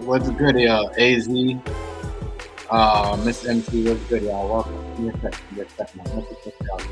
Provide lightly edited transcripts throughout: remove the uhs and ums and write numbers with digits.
What's good, y'all? AZ, Miss MC, what's good, y'all? Welcome. Give me a second. Give me a second. I'm gonna put this out.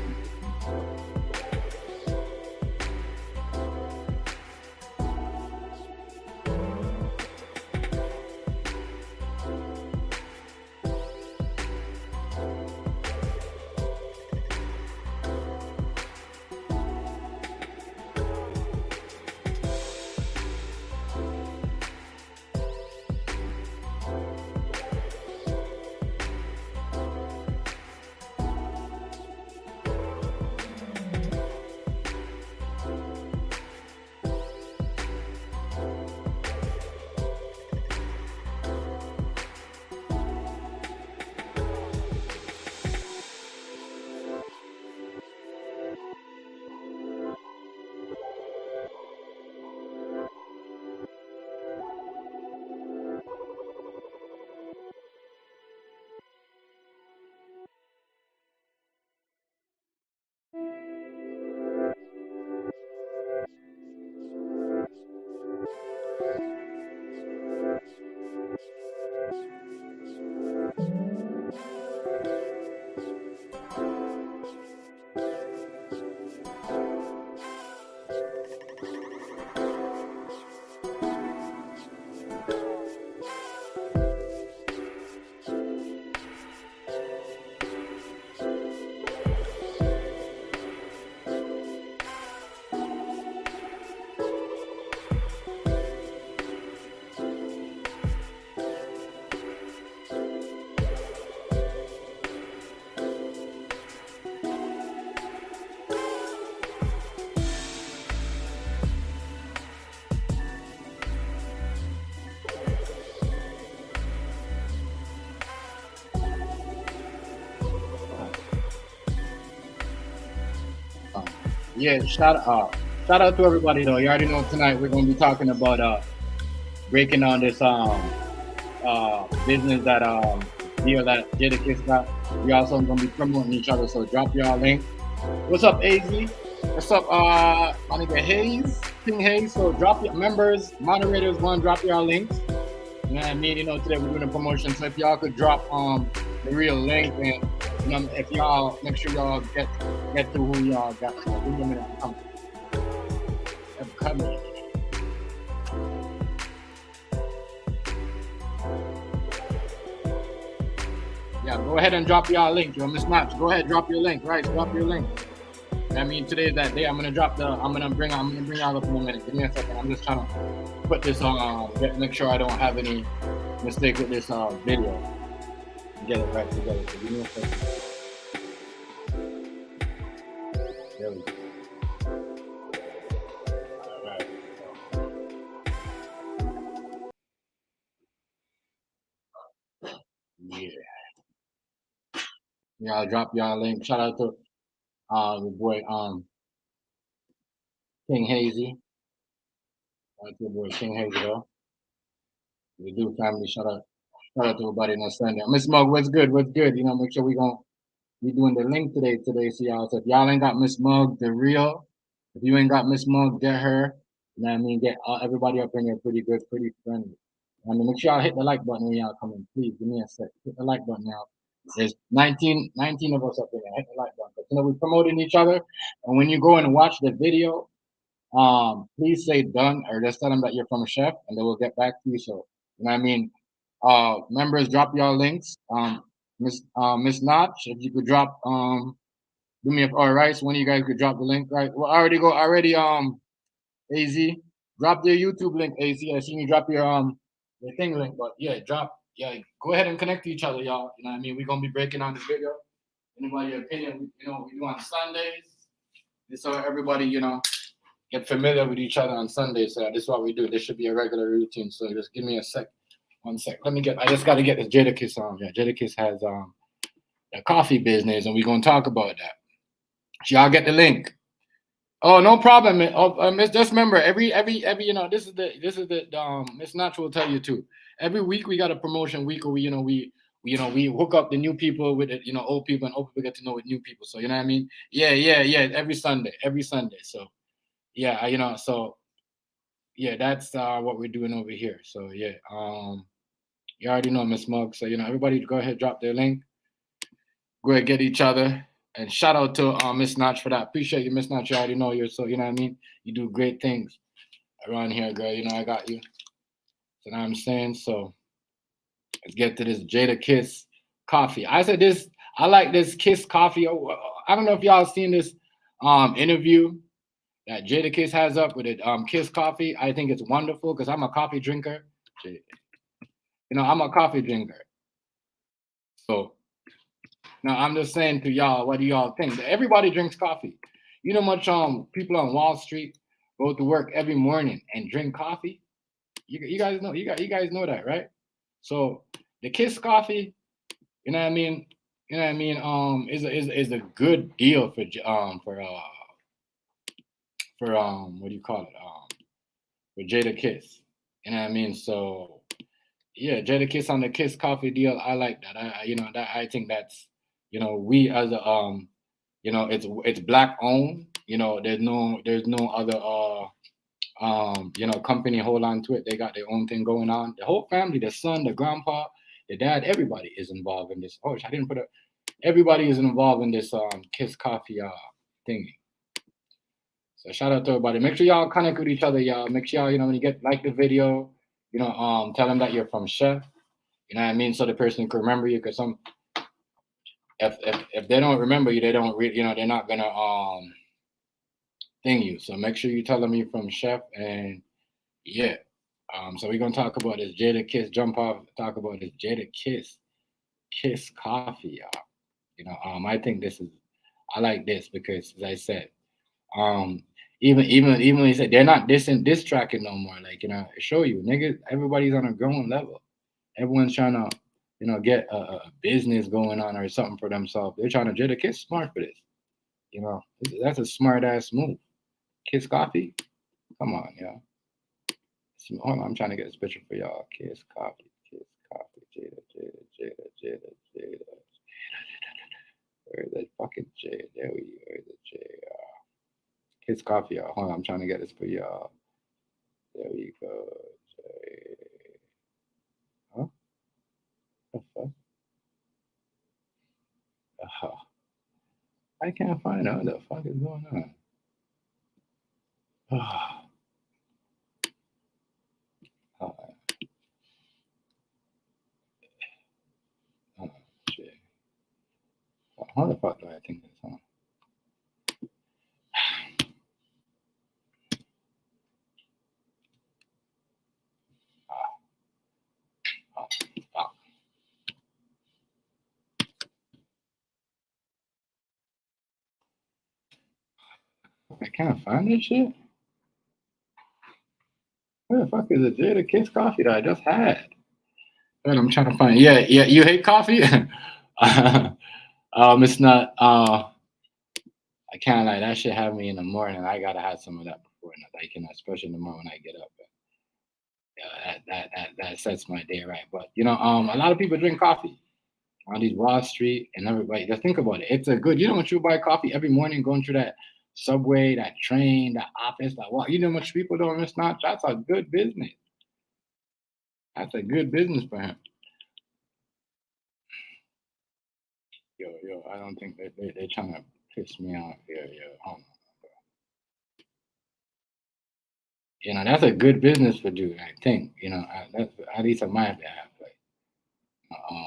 Yeah, shout out to everybody though. You already know tonight we're gonna be talking about breaking down this business that deal that Jadakiss got. We also gonna be promoting each other, so drop your link. What's up, AZ? What's up, my nigga Hayes, King Hayes? So drop your members, moderators, one drop your links. You know what I mean? You know, today we're doing a promotion, so if y'all could drop the real link, and you know, if y'all make sure y'all get to who y'all got. Give me a minute, I'm coming. Yeah, go ahead and drop y'all link. Yo, Miss Naps, go ahead, drop your link. Right, drop your link. I mean, today is that day. I'm gonna bring y'all up in a minute. Give me a second. I'm just trying to put this on. Make sure I don't have any mistake with this video. Get it right together. So give me a second. There we go. All right. Yeah. Yeah, I'll drop y'all link. Shout out to your boy King Hazy. Shout out to your boy King Hazy though. The Do family, shout out to everybody on Sunday. Miss Mug, what's good? What's good? You know, make sure we doing the link today, so y'all. So if y'all ain't got Miss Mug, the real. If you ain't got Miss Mug, get her. You know what I mean? Get everybody up in here pretty good, pretty friendly. I mean, make sure y'all hit the like button when y'all come in. Please give me a sec. Hit the like button now. There's 19 of us up there. Hit the like button. You know, we're promoting each other. And when you go and watch the video, please say done, or just tell them that you're from Chef, and they will get back to you. So, you know what I mean? Members, drop y'all links. Miss Notch, if you could drop do me a Rice, one of you guys could drop the link, right? Well, AZ, drop your YouTube link, AZ. I seen you drop your thing link, but yeah, go ahead and connect to each other, y'all. You know what I mean? We're gonna be breaking down this video. Anybody opinion, you know, we do on Sundays. So everybody, you know, get familiar with each other on Sundays. So this is what we do. This should be a regular routine. So just give me a sec. 1 sec. I just gotta get this Jadakiss on. Yeah, Jadakiss has a coffee business, and we're gonna talk about that. So y'all get the link. Oh, no problem. Just remember, every you know, this is the Miss Natural will tell you too. Every week we got a promotion week where we hook up the new people with it, you know, old people, and old people get to know with new people. So you know what I mean? Yeah. Every Sunday. So yeah, you know, so yeah, that's what we're doing over here. So yeah, you already know Miss Mug. So everybody go ahead, drop their link, go ahead, get each other. And shout out to Miss Notch for that. Appreciate you, Miss Notch. You already know you're so what I mean. You do great things around here, girl. I got you. You know what I'm saying? So let's get to this Jadakiss coffee. I said this. I like this Kiss coffee. I don't know if y'all seen this interview that Jadakiss has up with it. Kiss coffee. I think it's wonderful because I'm a coffee drinker. I'm a coffee drinker. So now I'm just saying to y'all, what do y'all think? Everybody drinks coffee. You know much people on Wall Street go to work every morning and drink coffee. You guys know you guys know that, right? So the Kiss coffee, you know what I mean? You know what I mean? Is a good deal for what do you call it? For Jadakiss. You know what I mean? So yeah, Jadakiss on the Kiss coffee deal. I like that. That I think that's we as a it's black owned. There's no other company hold on to it. They got their own thing going on. The whole family, the son, the grandpa, the dad, everybody is involved in this. Oh, I didn't put it. Everybody is involved in this Kiss Coffee thingy. So shout out to everybody. Make sure y'all connect with each other, y'all. Make sure y'all, when you get like the video, tell them that you're from Chef. You know what I mean? So the person can remember you. Because if they don't remember you, they don't read. They're not gonna thing you. So make sure you tell them you're from Chef. And yeah. So we're gonna talk about this Jadakiss. Jump off. Talk about this Jadakiss coffee, y'all. I think this is. I like this because, as I said, um, even when he said they're not diss tracking no more. Like show you niggas. Everybody's on a growing level. Everyone's trying to get a business going on or something for themselves. They're trying to Jadakiss smart for this. That's a smart ass move. Kiss coffee. Come on, y'all. Hold on, I'm trying to get this picture for y'all. Kiss coffee. Kiss coffee. Jada. Where's that fucking J? There we go. Where's the J? Kiss coffee, y'all. Hold on, I'm trying to get this for y'all. There we go. J. Huh? The fuck? I can't find out what the fuck is going on. Shit. How the fuck do I think this on? I can't find this shit. Where the fuck is the Jadakiss coffee that I just had? Man, I'm trying to find. Yeah. You hate coffee? It's not. I can't lie. That shit have me in the morning. I gotta have some of that before, like especially in the morning when I get up. That sets my day right. But a lot of people drink coffee on these Wall Street and everybody. Just think about it. It's a good. You know what you buy coffee every morning, going through that subway, that train, that office, that what? You know much people don't miss not. That's a good business. That's a good business for him. Yo, I don't think they're trying to piss me off here, yo. Hold on. That's a good business for dude. I think. That's at least on my behalf. Like, um,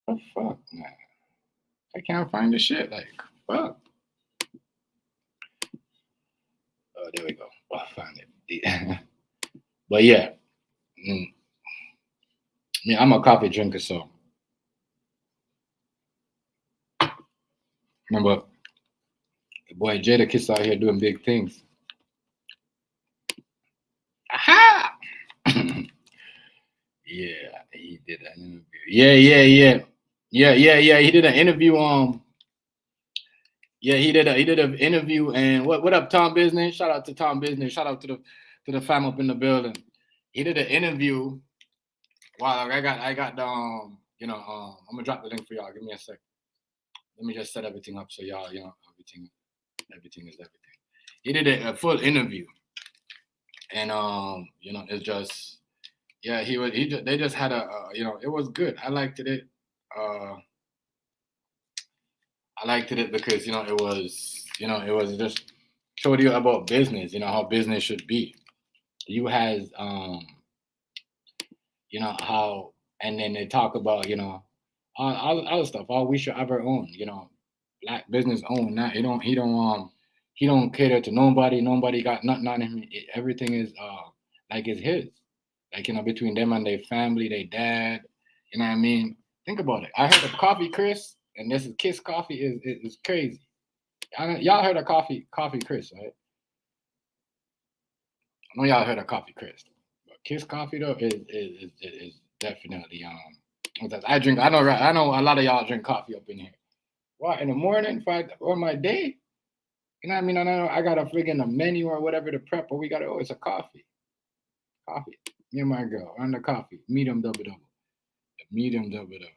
what the fuck, man? I can't find the shit. Like, fuck. Oh, there we go. Oh, I found it. But yeah, I'm a coffee drinker, so remember the boy Jadakiss out here doing big things. Aha! Yeah, he did an interview. Yeah. He did an interview. Yeah, he did an interview. And what up, Tom Business? Shout out to Tom Business. Shout out to the fam up in the building. He did an interview. Wow, I got the I'm gonna drop the link for y'all. Give me a sec. Let me just set everything up so y'all everything is everything. he did a full interview, and it's just they just had it was good. I liked it. Uh, I liked it because it was just showed you about business. How business should be. You has how, and then they talk about all other stuff. All we should ever own. Black business own that. He don't cater to nobody. Nobody got nothing on him. Everything is like it's his. Like between them and their family, their dad. You know what I mean? Think about it. I heard of Coffee Chris, and this is Kiss Coffee is crazy. Y'all heard of Coffee Chris, right? I know y'all heard of Coffee Chris, but Kiss Coffee though is definitely I drink. I know a lot of y'all drink coffee up in here. What, in the morning, or my day? You know what I mean? I know I got a friggin' a menu or whatever to prep, but we got it's a coffee. Coffee. Me and my girl on the coffee. Medium double double. Medium double double.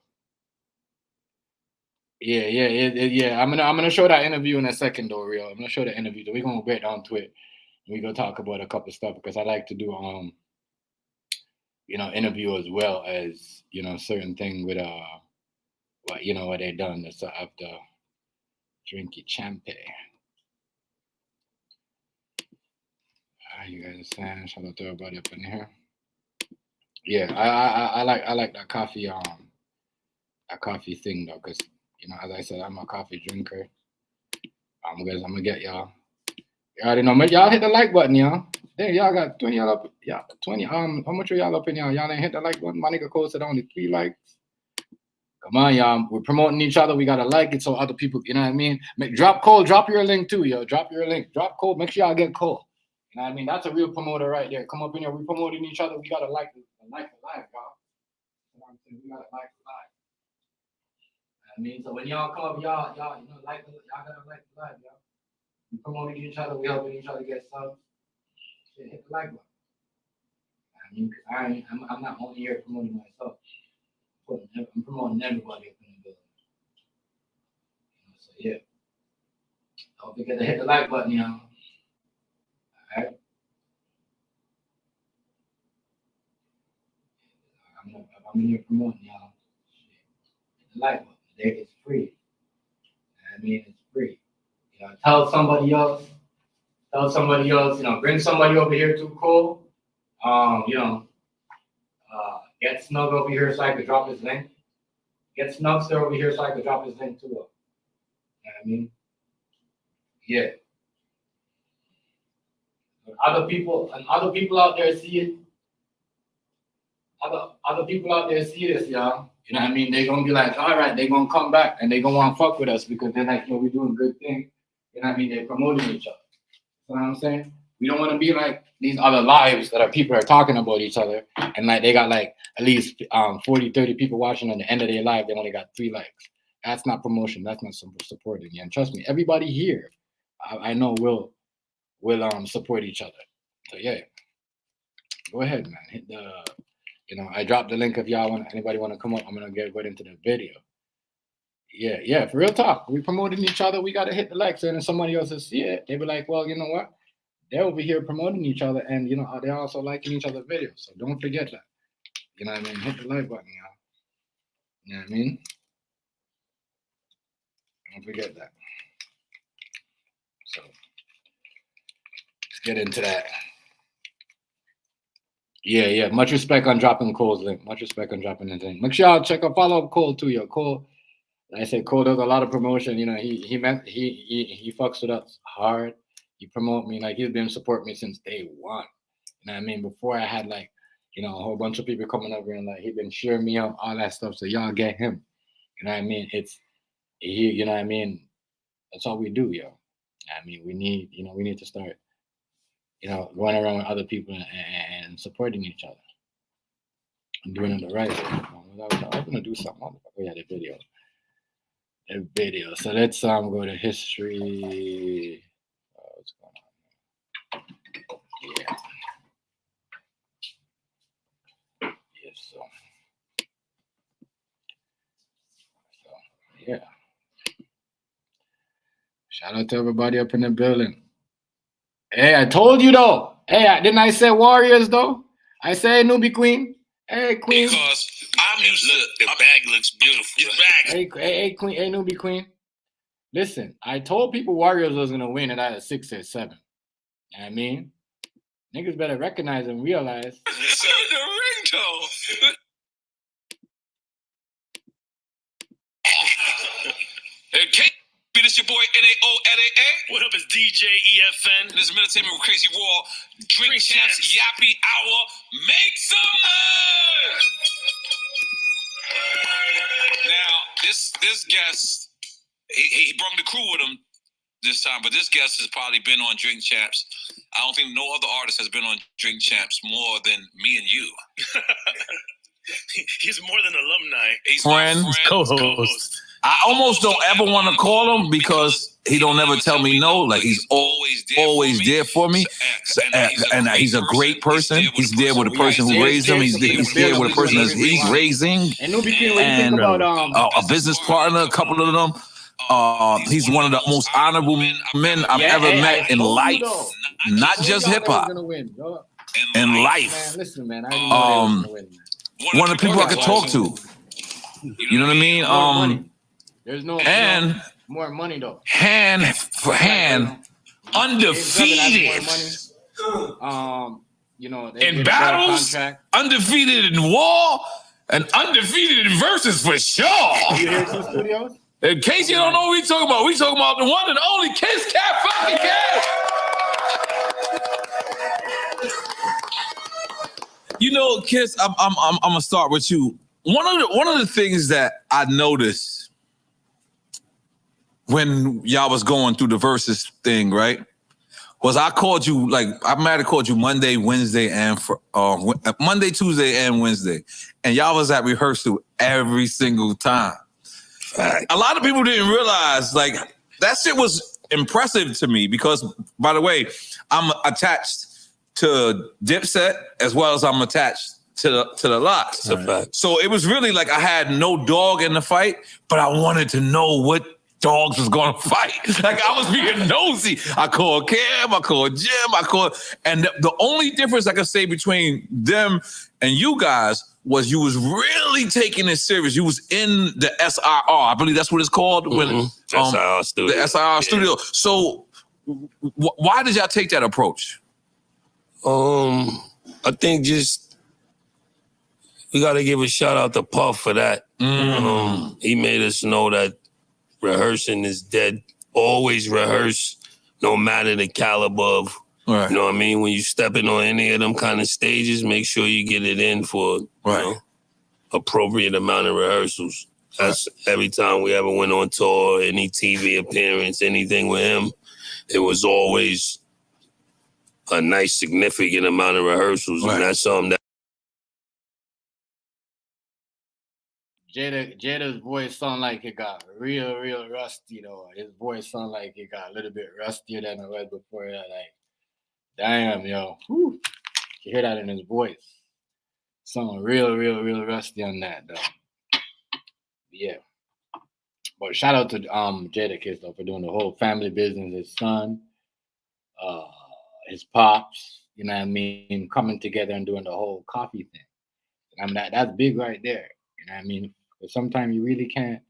Yeah. I'm gonna show that interview in a second though, real. I'm gonna show the interview. We're gonna get onto it. We gonna talk about a couple stuff because I like to do interview as well as certain thing with what they done. So after drinky champagne. You guys understand? Shout out to everybody up in here. Yeah, I like that coffee thing though, because as I said, I'm a coffee drinker. Guys, I'm gonna get y'all. You already know, y'all hit the like button, y'all. Dang, y'all got 20 y'all up. Yeah, 20. How much are y'all up in y'all? Y'all ain't hit the like button. My nigga Cole said only 3 likes. Come on, y'all. We're promoting each other. We gotta like it so other people, you know what I mean? Drop Cole, drop your link too, yo. Drop your link. Drop Cole. Make sure y'all get Cole. You know what I mean? That's a real promoter right there. Come up in here. We promoting each other. We gotta like the live, y'all. You know what I'm saying? We gotta like the live. I mean, so when y'all come up, y'all y'all gotta like the live, y'all. We promoting each other. We helping each other get subs. Hit the like button. I mean, because I'm not only here promoting myself. I'm promoting everybody up in the building. So yeah, don't forget to hit the like button, y'all. All right. I'm in here promoting y'all. Hit the like button. It's free. I mean, it's free. Tell somebody else. Bring somebody over here to Cole. Get Snug over here so I could drop his link. Get Snugster over here so I could drop his link too. You know what I mean? Yeah. Other people out there see it. Other people out there see this, y'all. You know what I mean? They're gonna be like, all right, they're gonna come back and they're gonna want to fuck with us because they're like, we're doing good things. You know what I mean? They're promoting each other. You know what I'm saying? We don't want to be like these other lives that people are talking about each other and like they got like at least 40, 30 people watching at the end of their life. They only got 3 likes. That's not promotion. That's not supporting. And trust me, everybody here, I know will support each other. So yeah, go ahead, man. Hit the I dropped the link if anybody want to come up. I'm gonna get into the video. Yeah, for real talk. We promoting each other. We gotta hit the likes, and if somebody else will see it, they be like, well, you know what? They're over here promoting each other, and they're also liking each other's videos. So don't forget that. You know what I mean? Hit the like button, y'all. You know what I mean? Don't forget that. So let's get into that. Yeah. Much respect on dropping Cole's link. Much respect on dropping his link. Make sure y'all follow up Cole too, yo. Cole, like I said, Cole does a lot of promotion. He fucks with us hard. He promote me like he's been supporting me since day one. You know what I mean? Before I had like, a whole bunch of people coming over and like he been cheering me up, all that stuff. So y'all get him. You know what I mean? You know what I mean? That's all we do, yo. I mean, we need to start, going around with other people and supporting each other and doing it the right way. I was gonna do something. Oh yeah, the video. So let's go to history. What's going on? Yeah. So yeah. Shout out to everybody up in the building. Hey, I told you though. Hey, didn't I say Warriors though? I say Newbie Queen. Hey, Queen. Because I'm used to the bag looks beautiful. Hey, Queen. Hey, Newbie Queen. Listen, I told people Warriors was gonna win it at a 6 or 7. You know what I mean? Niggas better recognize and realize. So the ringtone. Okay. This your boy n.o.r.e. What up, is DJ EFN? This is Entertainment with Crazy Raw. Drink Champs Yappy Hour. Make some noise! Now, this guest, he brought the crew with him this time, but this guest has probably been on Drink Champs. I don't think no other artist has been on Drink Champs more than me and you. He's more than alumni. He's friend, co-host. I almost don't ever want to call him because he don't ever tell me no. Like he's always there for me. And he's a great person. He's there with the person who raised him. He's there with the person that he's raising. And a business partner, a couple of them. He's one of the most honorable men I've ever met in life. Not just hip hop. In life. Listen, man. One of the people I could talk to. You know what I mean? There's no more money though. Hand for hand, undefeated. You know, in battles, undefeated in war, and undefeated in verses for sure. You hear Two Studios? In case you don't know what we talking about the one and only Kiss Cafe. You know, Kiss, I'm gonna start with you. One of the things that I noticed when y'all was going through the versus thing, right, was I called you, like, I might have called you Monday, Wednesday, and Monday, Tuesday, and Wednesday, and y'all was at rehearsal every single time. A lot of people didn't realize, like, that shit was impressive to me because, by the way, I'm attached to Dipset as well as I'm attached to the Lox. Right. So it was really like I had no dog in the fight, but I wanted to know what dogs was going to fight. Like I was being nosy. I called Cam, I called Jim, and the only difference I could say between them and you guys was you was really taking it serious. You was in the SIR, I believe that's what it's called. When SIR studio. The SIR studio. So why did y'all take that approach? I think just we got to give a shout out to Puff for that. He made us know that rehearsing is dead. Always rehearse, no matter the caliber of, right. You know what I mean? When you stepping on any of them kind of stages, make sure you get it in for appropriate amount of rehearsals. That's every time we ever went on tour, any TV appearance, anything with him, it was always a nice, significant amount of rehearsals. Right. And that's something that Jada's voice sound like it got real rusty though. His voice sound like it got a little bit rustier than it was before. Like, damn, yo. Whew. You hear that in his voice. Sound real rusty on that though. Yeah. But shout out to Jadakiss though for doing the whole family business, his son, his pops, you know what I mean, coming together and doing the whole coffee thing. I mean that's big right there. You know what I mean? But sometimes you really can't,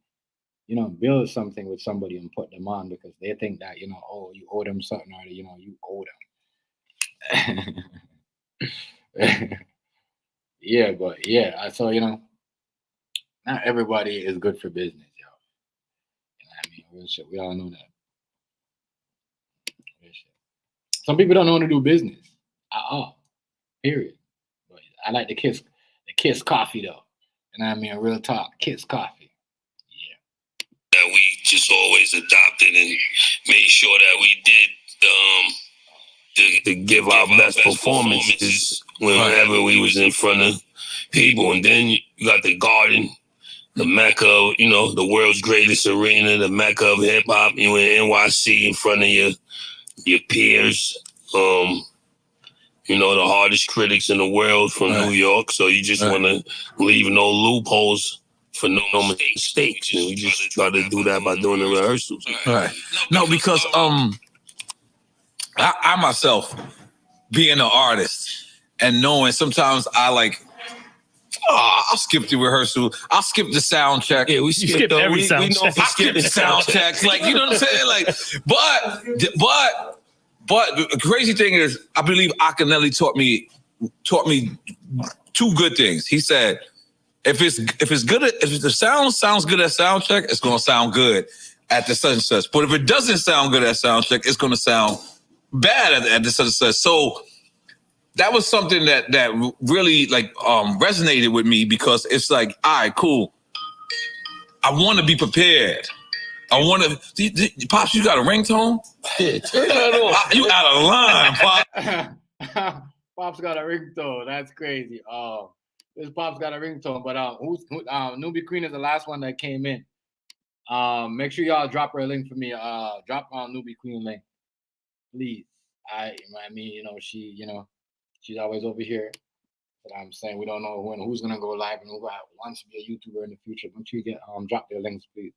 you know, build something with somebody and put them on because they think that, you know, oh, you owe them something or, you know, you owe them. Yeah, but yeah, so, you know, not everybody is good for business, yo. You know what I mean? Real shit. We all know that. Real shit. Some people don't know how to do business at all, period. But I like the Kiss Coffee, though. You know what I mean? Real talk. Kiss Coffee. Yeah. that we just always adopted and made sure that we did to give our best performances whenever we was in front of people. And then you got the Garden, the Mecca of, you know, the world's greatest arena, the Mecca of hip hop. You in NYC in front of your peers. You know, the hardest critics in the world from New York. So you just want to leave no loopholes for no mistakes. And we just try to do that by doing the rehearsals. Right. No, because I myself, being an artist and knowing sometimes I like, I'll skip the rehearsal. I'll skip the sound check. Yeah, we skip every sound check. I skip the sound checks. Like, you know what I'm saying? Like, but the crazy thing is, I believe Akinelli taught me two good things. He said, if the sound sounds good at sound check, it's gonna sound good at the such and such. But if it doesn't sound good at sound check, it's gonna sound bad at the such and such. So that was something that really like resonated with me, because it's like, all right, cool. I want to be prepared. I want to. Pops, you got a ringtone? Yeah, turn that off. You out of line, Pops. Pops got a ringtone. That's crazy. This Pops got a ringtone. But Newbie Queen is the last one that came in. Make sure y'all drop her a link for me. Drop Newbie Queen link, please. I mean, she's always over here. But I'm saying we don't know who's gonna go live and who wants to be a YouTuber in the future. Make sure you drop their links, please,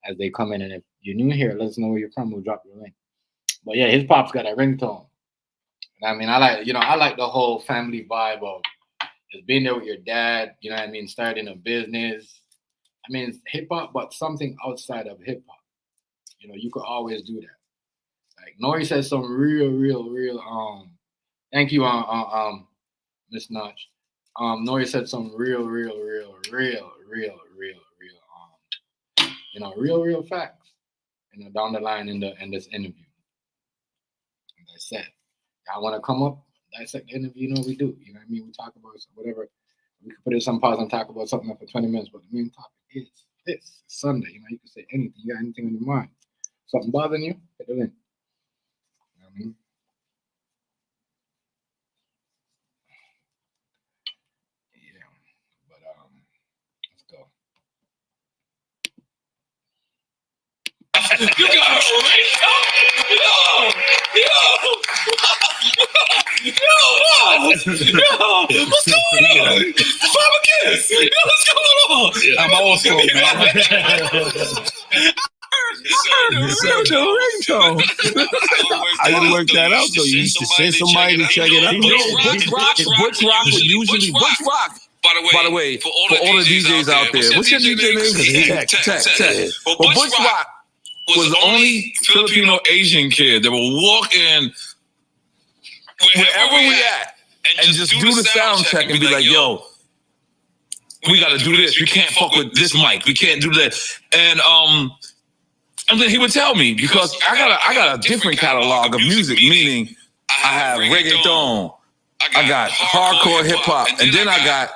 as they come in. And if you're new here, let us know where you're from. We'll drop your link. But yeah, his Pops got a ringtone. And I mean, I like the whole family vibe of just being there with your dad. You know what I mean? Starting a business. I mean, it's hip hop, but something outside of hip hop. You could always do that. Like n.o.r.e said some real. Thank you, Miss Notch. n.o.r.e said some real facts. Down the line in this interview. As I said, y'all want to come up, dissect the interview? We do. You know what I mean? We talk about whatever. We could put in some pause and talk about something for 20 minutes, but the main topic is this Sunday. You can say anything. You got anything on your mind? Something bothering you? Hit the link. You know what I mean? Yeah. But let's go. You got a ringtone? Yo, what's going on? Papa Kiss, what's going on? I'm old school, man. Ringtone. I didn't work that out though. You used to send somebody to check it out. Butch Rock would usually. Butch Rock. By the way, for all the DJs out there, what's your DJ name? Tech. Well, Butch Rock was the only Filipino Asian kid that will walk in wherever we at and just do the sound check and be like, yo, we got to do this. We can't fuck with this mic. We can't do that. And then he would tell me, because I got a different catalog of music, meaning I have reggaeton, I got hardcore hip hop, and then I got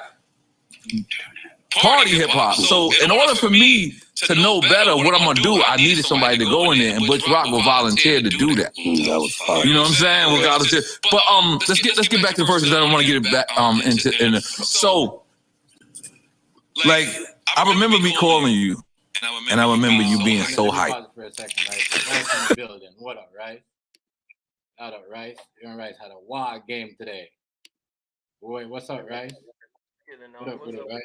party hip hop. So in order for me to know better what I'm gonna do, I needed somebody to go in there, and Butch Rock will volunteer to do that. That was fun. You know what I'm saying? We'll volunteer. But let's get back to the first, because I don't want to get it back into so like I remember me calling you, and I remember you being so hyped. For a second, right? Rice in the building. What up, Rice? What up, Rice? Rice had a wild game today. Boy, what's up, Rice? What up, Rice?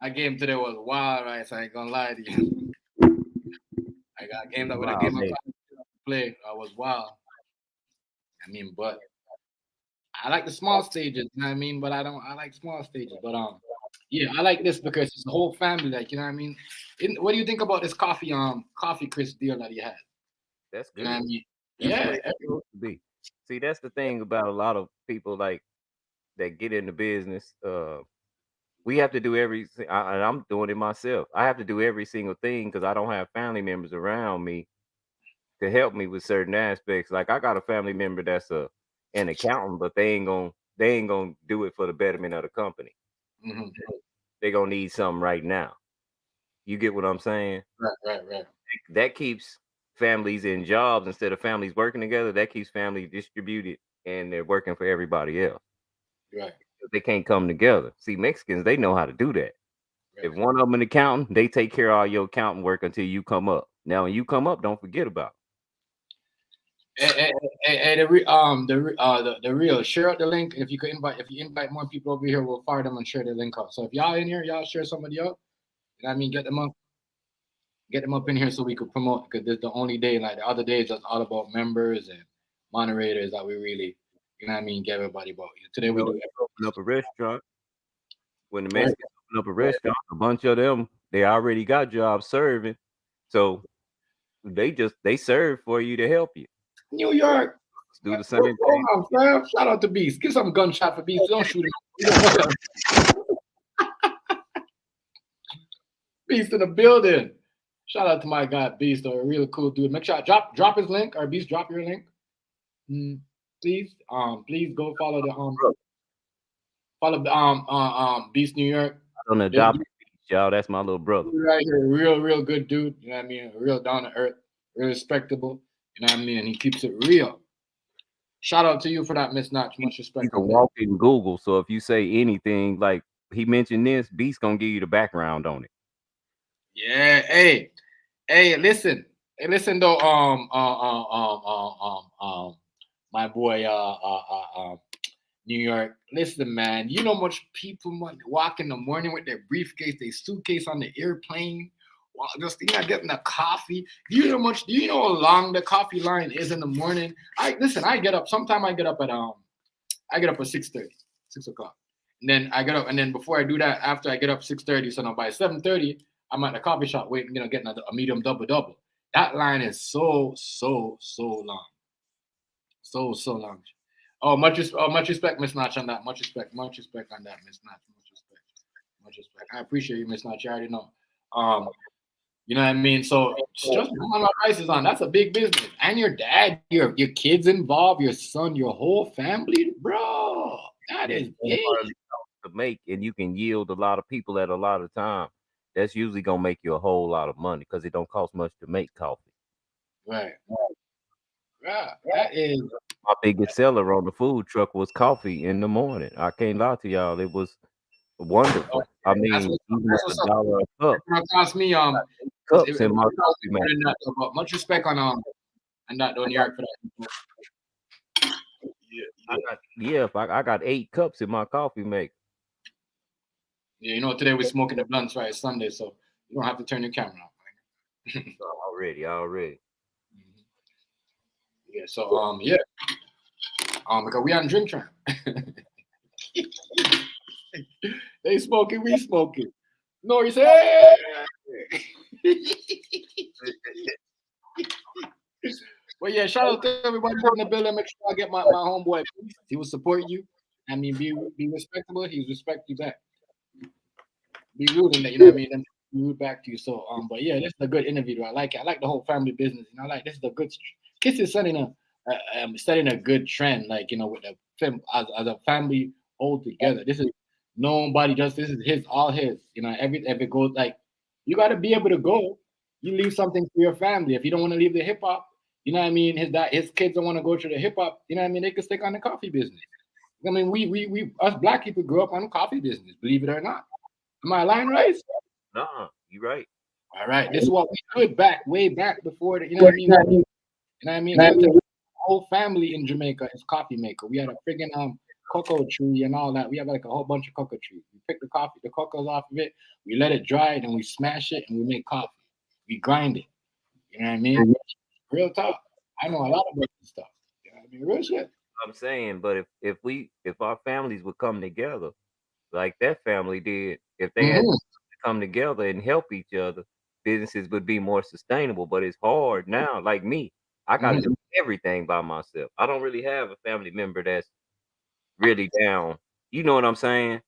That game today was wild, Rice. I ain't gonna lie to you. I got game that when I game I play, I was wild. I mean, but I like the small stages, you know what I mean? But I like small stages. But yeah, I like this because it's the whole family, like, you know what I mean? What do you think about this coffee crisp deal that he had? That's good. You know what I mean? Yeah. See, that's the thing about a lot of people like that get into business. We have to do and I'm doing it myself. I have to do every single thing because I don't have family members around me to help me with certain aspects. Like I got a family member that's an accountant, but they ain't gonna do it for the betterment of the company. Mm-hmm. They're gonna need something right now. You get what I'm saying? Right. That keeps families in jobs instead of families working together. That keeps families distributed and they're working for everybody else. Right. They can't come together. See, Mexicans, they know how to do that. Right. If one of them an accountant, they take care of all your accountant work until you come up. Now, when you come up, don't forget about it. Hey, the real, share out the link. If you invite more people over here, we'll fire them and share the link out. So if y'all in here, y'all share somebody out. You know what I mean? Get them up in here so we could promote, because this is the only day. Like the other days, it's all about members and moderators that we really, you know what I mean, get everybody about. Today we do. Open up a restaurant. When the Mexicans open up a restaurant, a bunch of them, they already got jobs serving, so they serve for you to help you. New York. Let's do the same thing. Hold on, fam. Shout out to Beast. Give some gunshot for Beast. Don't shoot him. Beast in the building. Shout out to my guy Beast, a really cool dude. Make sure I drop his link, or Beast, drop your link. Please, please go follow Beast New York. On the job, y'all. That's my little brother. Right here, real good dude. You know what I mean? Real down to earth, real respectable. You know what I mean? And he keeps it real. Shout out to you for that, Miss Notch. Much respect. You can walk in Google, so if you say anything like he mentioned this, Beast gonna give you the background on it. Yeah. Hey, listen. Hey, listen though. My boy, New York. Listen, man. You know much people walk in the morning with their briefcase, their suitcase on the airplane, just getting a coffee. Do you know how long the coffee line is in the morning? I get up. Sometimes I get up at 6:30, 6 o'clock. And then I get up, and then before I do that, after I get up 6:30, so now by 7:30, I'm at the coffee shop waiting, getting a medium double. That line is so long. So long. Oh, much respect, Miss Notch, on that. Much respect on that, Miss Notch. Much respect. I appreciate you, Miss Notch. You already know. You know what I mean? So just on my prices on. That's a big business. And your dad, your kids involved, your son, your whole family, bro. That is big to make, and you can yield a lot of people at a lot of time. That's usually gonna make you a whole lot of money because it don't cost much to make coffee. Right. Yeah, that is my biggest seller on the food truck was coffee in the morning. I can't lie to y'all. It was wonderful. I mean, even $1 a cup. It cost me cups in my coffee man. Much respect on that New York for that. I got 8 cups in my coffee maker. Yeah, today we're smoking the blunts, right? It's Sunday, so you don't have to turn your camera off. Already. Yeah, so because we on drink time. They smoking, we smoking. n.o.r.e say, well, yeah, shout out to everybody in the building. Make sure I get my homeboy. He will support you. I mean, be respectable. He will respect you back. Be rude in that, you know what I mean? And rude back to you. So, but yeah, this is a good interview. I like it. I like the whole family business. This is a good. Kiss is setting a good trend. With the film as a family all together. This is nobody does. This is all his. If it goes you got to be able to go. You leave something for your family. If you don't want to leave the hip hop, you know what I mean. His kids don't want to go to the hip hop. You know what I mean. They can stick on the coffee business. I mean, we us black people grew up on the coffee business. Believe it or not. Am I lying, right? No, you're right. All right. This is what we did way back before the, you know what I mean? You know what I mean? The whole family in Jamaica is coffee maker. We had a friggin' cocoa tree and all that. We have a whole bunch of cocoa trees. We pick the cocos off of it, we let it dry, and we smash it and we make coffee. We grind it. You know what I mean? Real talk. I know a lot about this stuff. You know what I mean? Real shit. I'm saying, but if our families would come together like that family did, if they had to come together and help each other, businesses would be more sustainable. But it's hard now. Like me, I got to do everything by myself. I don't really have a family member that's really down. You know what I'm saying?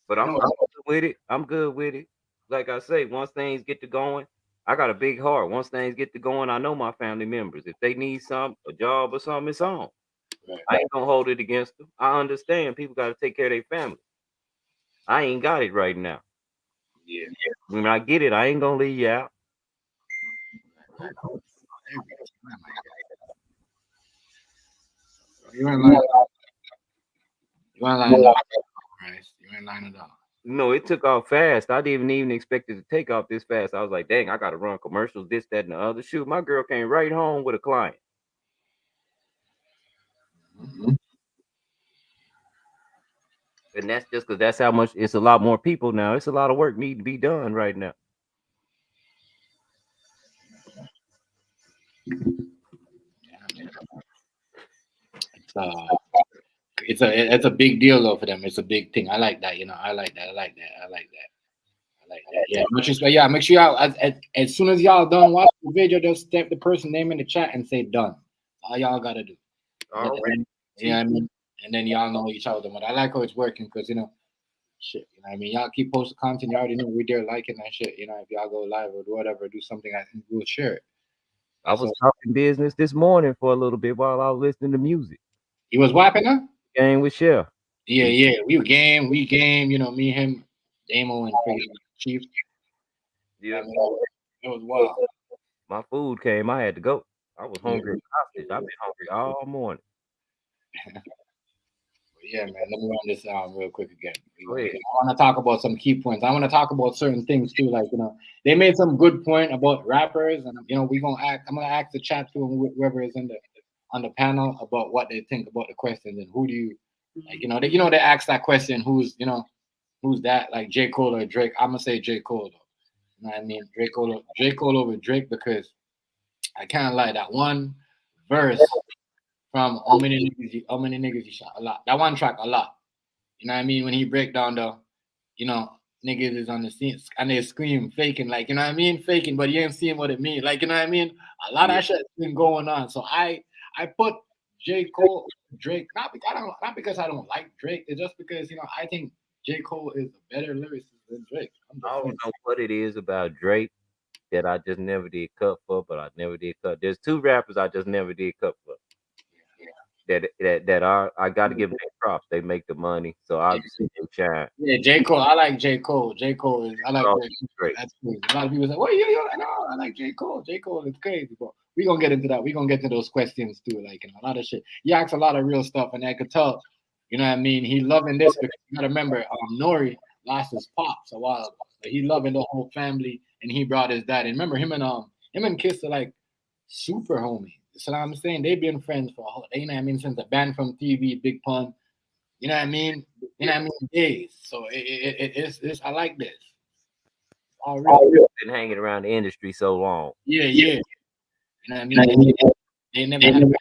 But I'm good with it. I'm good with it. Like I say, once things get to going, I got a big heart. Once things get to going, I know my family members. If they need a job or something, it's on. Right. I ain't gonna hold it against them. I understand people got to take care of their family. I ain't got it right now. Yeah. When I get it, I ain't gonna leave you out. You ain't lying. You ain't lying at all. No, it took off fast. I didn't even expect it to take off this fast. I was like, dang, I got to run commercials, this, that, and the other. Shoot, my girl came right home with a client. And that's just because that's how much, it's a lot more people now. It's a lot of work need to be done right now. It's a big deal though for them. It's a big thing. I like that. I like that. I like that. I like that. I like that. Yeah. Much respect. Yeah. Make sure y'all as soon as y'all done watch the video, just step the person name in the chat and say done. All y'all gotta do. All right. Yeah. I mean, and then y'all know each other. But I like how it's working because shit. I mean, y'all keep posting content. You already know we there liking that shit. If y'all go live or whatever, do something, I think we'll share it. I was talking business this morning for a little bit while I was listening to music. He was wiping her? Game with Chef. Yeah. We game. Me, him, Damo, and Chief. Yeah. It was wild. My food came. I had to go. I was hungry as hostage. I've been hungry all morning. Yeah, man. Let me run this down real quick again. Go ahead. I want to talk about some key points. I want to talk about certain things too. Like they made some good point about rappers, and we gonna act. I'm gonna ask the chat too, and whoever is on the panel about what they think about the questions and who do you like. They ask that question. Who's that? Like J. Cole or Drake? I'm gonna say J. Cole though. You know what I mean? J. Cole over Drake because I can't lie. That one verse from how many niggas you shot? A lot. That one track a lot. You know what I mean? When he break down niggas is on the scene and they scream faking, like, you know what I mean? Faking, but you ain't seeing what it mean. Like, you know what I mean? A lot of shit's been going on. So I put J. Cole, Drake, not because I don't like Drake, it's just because, I think J. Cole is a better lyricist than Drake. I don't know what it is about Drake that I just never did cut for, but I never did cut. There's two rappers I just never did cut for. That are I got to give them props. They make the money, so obviously they shine. Yeah, J. Cole. I like J. Cole. J. Cole is. I like Drake. That's crazy. A lot of people say, "Well, no, I like J. Cole. J. Cole is crazy." But we gonna get into that. We gonna get to those questions too. Like a lot of shit. He asks a lot of real stuff, and I could tell. You know what I mean? He loving this because you gotta remember, n.o.r.e. lost his pops a while ago. So he loving the whole family, and he brought his dad. And remember, him and Kiss are like super homies. So I'm saying they've been friends for since the band from TV, Big Pun. You know what I mean? Days. So it's I like this. All real. Been hanging around the industry so long. Yeah. You know what I mean? They never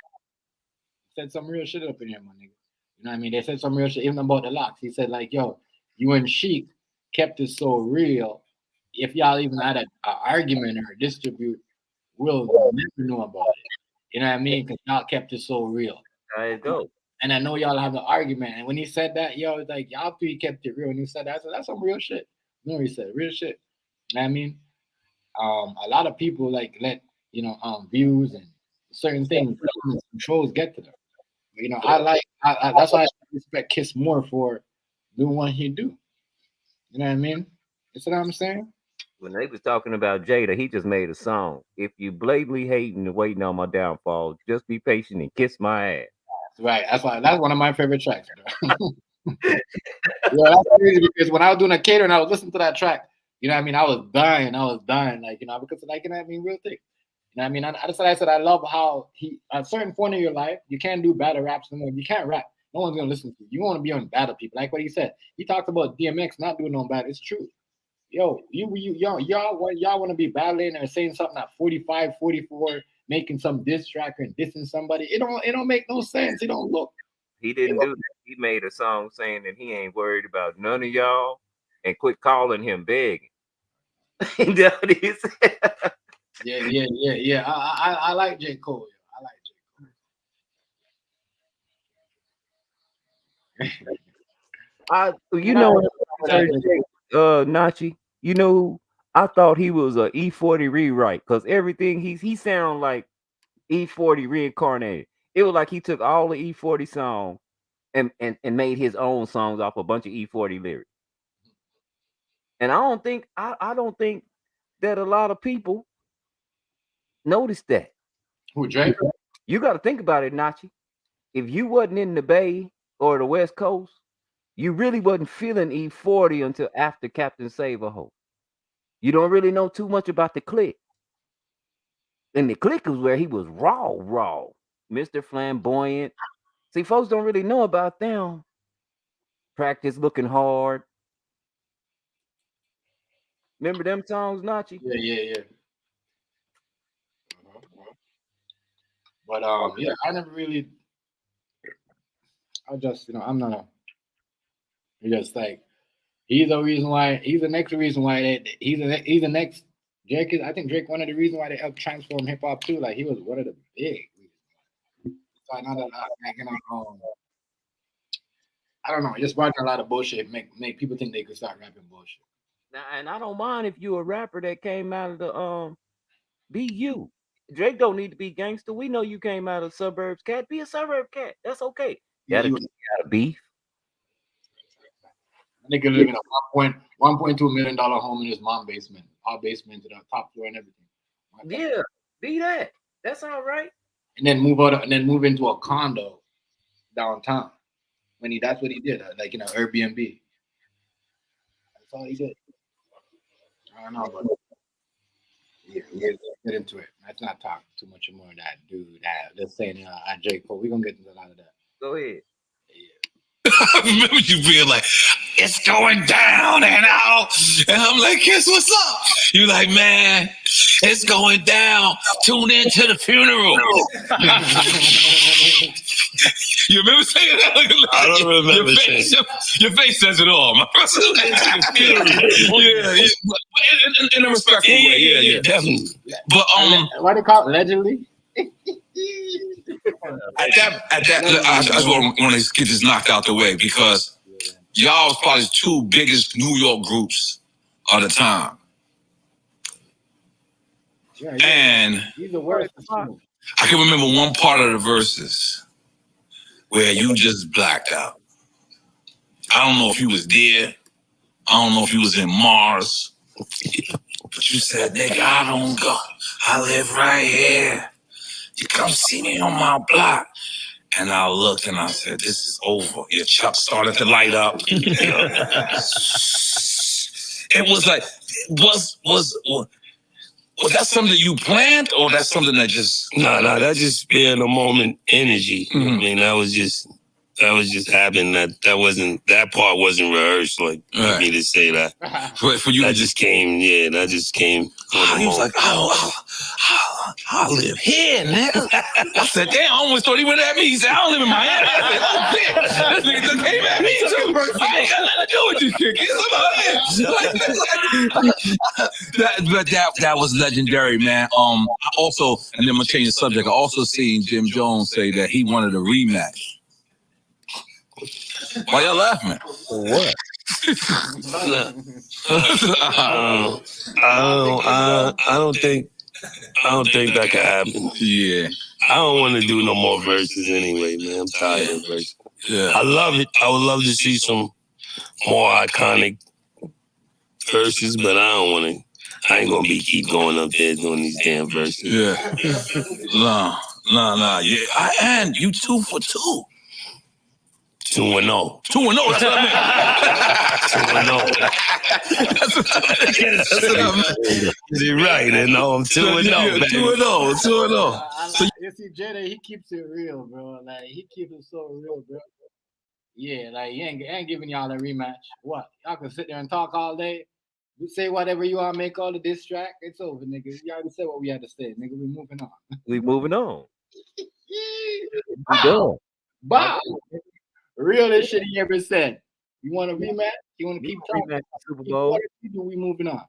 said some real shit up in here, my nigga. You know what I mean? They said some real shit, even about the locks. He said, like, yo, you and Sheik kept it so real. If y'all even had an argument or a dispute, we'll never know about it. You know what I mean? Because y'all kept it so real. There you go. And I know y'all have an argument. And when he said that, it's like, y'all three kept it real. And he said that, so that's some real shit. You know what he said? Real shit. You know what I mean? A lot of people let views and certain things, controls get to them. I that's why I respect Kiss more for doing what he do. You know what I mean? You see what I'm saying? When they was talking about Jada, he just made a song. If you blatantly hating and waiting on my downfall, just be patient and kiss my ass. Right. That's one of my favorite tracks. Yeah, that's crazy because when I was doing a catering, I was listening to that track. You know what I mean? I was dying, like, because like, you know what I mean, real thing. You know what I mean? That's what I said. I love how at a certain point in your life, you can't do battle raps anymore. You can't rap. No one's gonna listen to you. You want to be on battle people. Like what he said. He talked about DMX not doing no battle. It's true. Yo, y'all want to be battling or saying something at 45, 44, making some diss track and dissing somebody. It don't make no sense. It don't look. He didn't do that. He made a song saying that he ain't worried about none of y'all and quit calling him begging. That's what he said. Yeah. I like J. Cole. I like J. Cole. Nachi, I thought he was a E40 rewrite because everything he sound like E40 reincarnated. It was like he took all the E40 songs and made his own songs off a bunch of E40 lyrics. And I don't think that a lot of people noticed that. Who, Drake? You got to think about it, Nachi. If you wasn't in the Bay or the West Coast, you really wasn't feeling E40 until after Captain Save-A-Ho. You don't really know too much about the Click. And the Click was where he was raw. Mr. Flamboyant. See, folks don't really know about them. Practice looking hard. Remember them songs, Nachi? Yeah. But yeah, I never really. I just I'm not a. Just like he's the reason why he's the next reason why he's the next Drake is I think Drake one of the reasons why they helped transform hip hop too. Like he was one of the big. So now that I don't know, just watching a lot of bullshit make people think they could start rapping bullshit. Now, and I don't mind if you a rapper that came out of the be you. Drake don't need to be gangster. We know you came out of suburbs cat. Be a suburb cat. That's okay. Yeah, Gotta keep out of beef. Nigga living a $1.2 million home in his mom's basement, our basement to the top floor and everything. Yeah, be that. That's all right. And then move into a condo downtown. That's what he did, like Airbnb. That's all he did. I don't know, but yeah, get into it. Let's not talk too much more of that dude. Let's say J. Cole. We're gonna get into a lot of that. Go ahead. I remember you being like, it's going down and out. And I'm like, Kiss, what's up? You like, man, it's going down. Tune in to the funeral. You remember saying that? I don't remember saying your face says it all, my brother. In a respectful way. Yeah, definitely. But what they call it? Allegedly? At that, I just want to get this knocked out the way because y'all was probably the two biggest New York groups of the time. Yeah. And He's the worst. I can remember one part of the verses where you just blacked out. I don't know if you was there. I don't know if you was in Mars. But you said, nigga, I don't go. I live right here. You come see me on my block. And I looked and I said, this is over. Your chuck started to light up. It was like, was that something you planned or that's something that just... No, that just being a moment energy. Mm-hmm. I mean, that was just happening. That part wasn't rehearsed. Like for me to say that. For you, that just came. Yeah, that just came. He was like, I live here, nigga. I said, damn, I almost thought he went at me. He said, I don't live in Miami. I said, oh, shit. This nigga came at me, too. I ain't got nothing to do with this shit. That was legendary, man. I also, and then I'm going to change the subject, I also seen Jim Jones say that he wanted a rematch. Why y'all laughing? For what? I don't think that could happen. Yeah. I don't want to do no more verses anyway, man. I'm tired of verses. Yeah. I love it. I would love to see some more iconic verses, but I don't want to. I ain't gonna keep going up there doing these damn verses. Yeah. Nah. Yeah. And you 2 for 2. 2-0. 2-0. That's what I meant. 2-0. That's what I meant. You're right. I'm 2-0. 2-0. So you see, Jada, he keeps it real, bro. Like he keeps it so real, bro. Yeah, like he ain't giving y'all a rematch. What? Y'all can sit there and talk all day. You say whatever you want, make all the diss track. It's over, nigga. You already said what we had to say, nigga. We moving on. We moving on. We done. Bow. Realest shit he ever said. You want a rematch? You want to keep talking? Super Bowl? We moving on.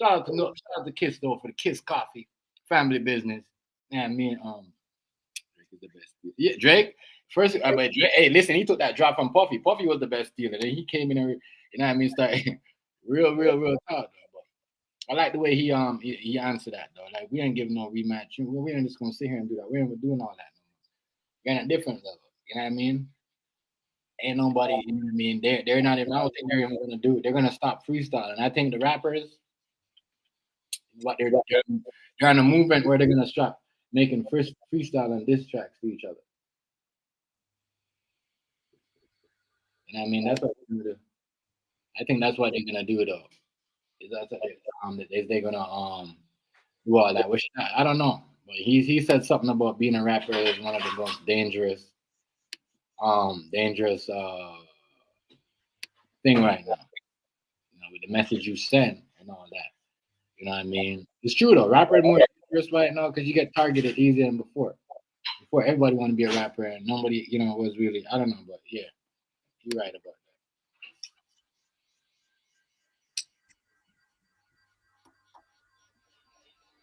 Shout out to Kiss though for the Kiss Coffee family business. Man, me and Drake is the best. Yeah, Drake. First, Drake, hey, listen, he took that drop from Puffy. Puffy was the best dealer. Then he came in and started real talk. But I like the way he answered that though. Like we ain't giving no rematch. We ain't just gonna sit here and do that. We ain't doing all that. We're on a different level. You know what I mean? Ain't nobody, you know what I mean? They're not even, I don't think they're even gonna do it. They're gonna stop freestyling. I think the rappers, what they're on a movement where they're gonna stop making freestyle and diss tracks to each other. You know what I mean? That's what they're gonna do. I think that's what they're gonna do though. Is that's what they're gonna do all that. Which I don't know. But he said something about being a rapper is one of the most dangerous thing right now. You know, with the message you send and all that. You know what I mean? It's true though. Rapper is more dangerous right now because you get targeted easier than before. before everybody want to be a rapper and nobody, was really, I don't know, but yeah, you're right about that.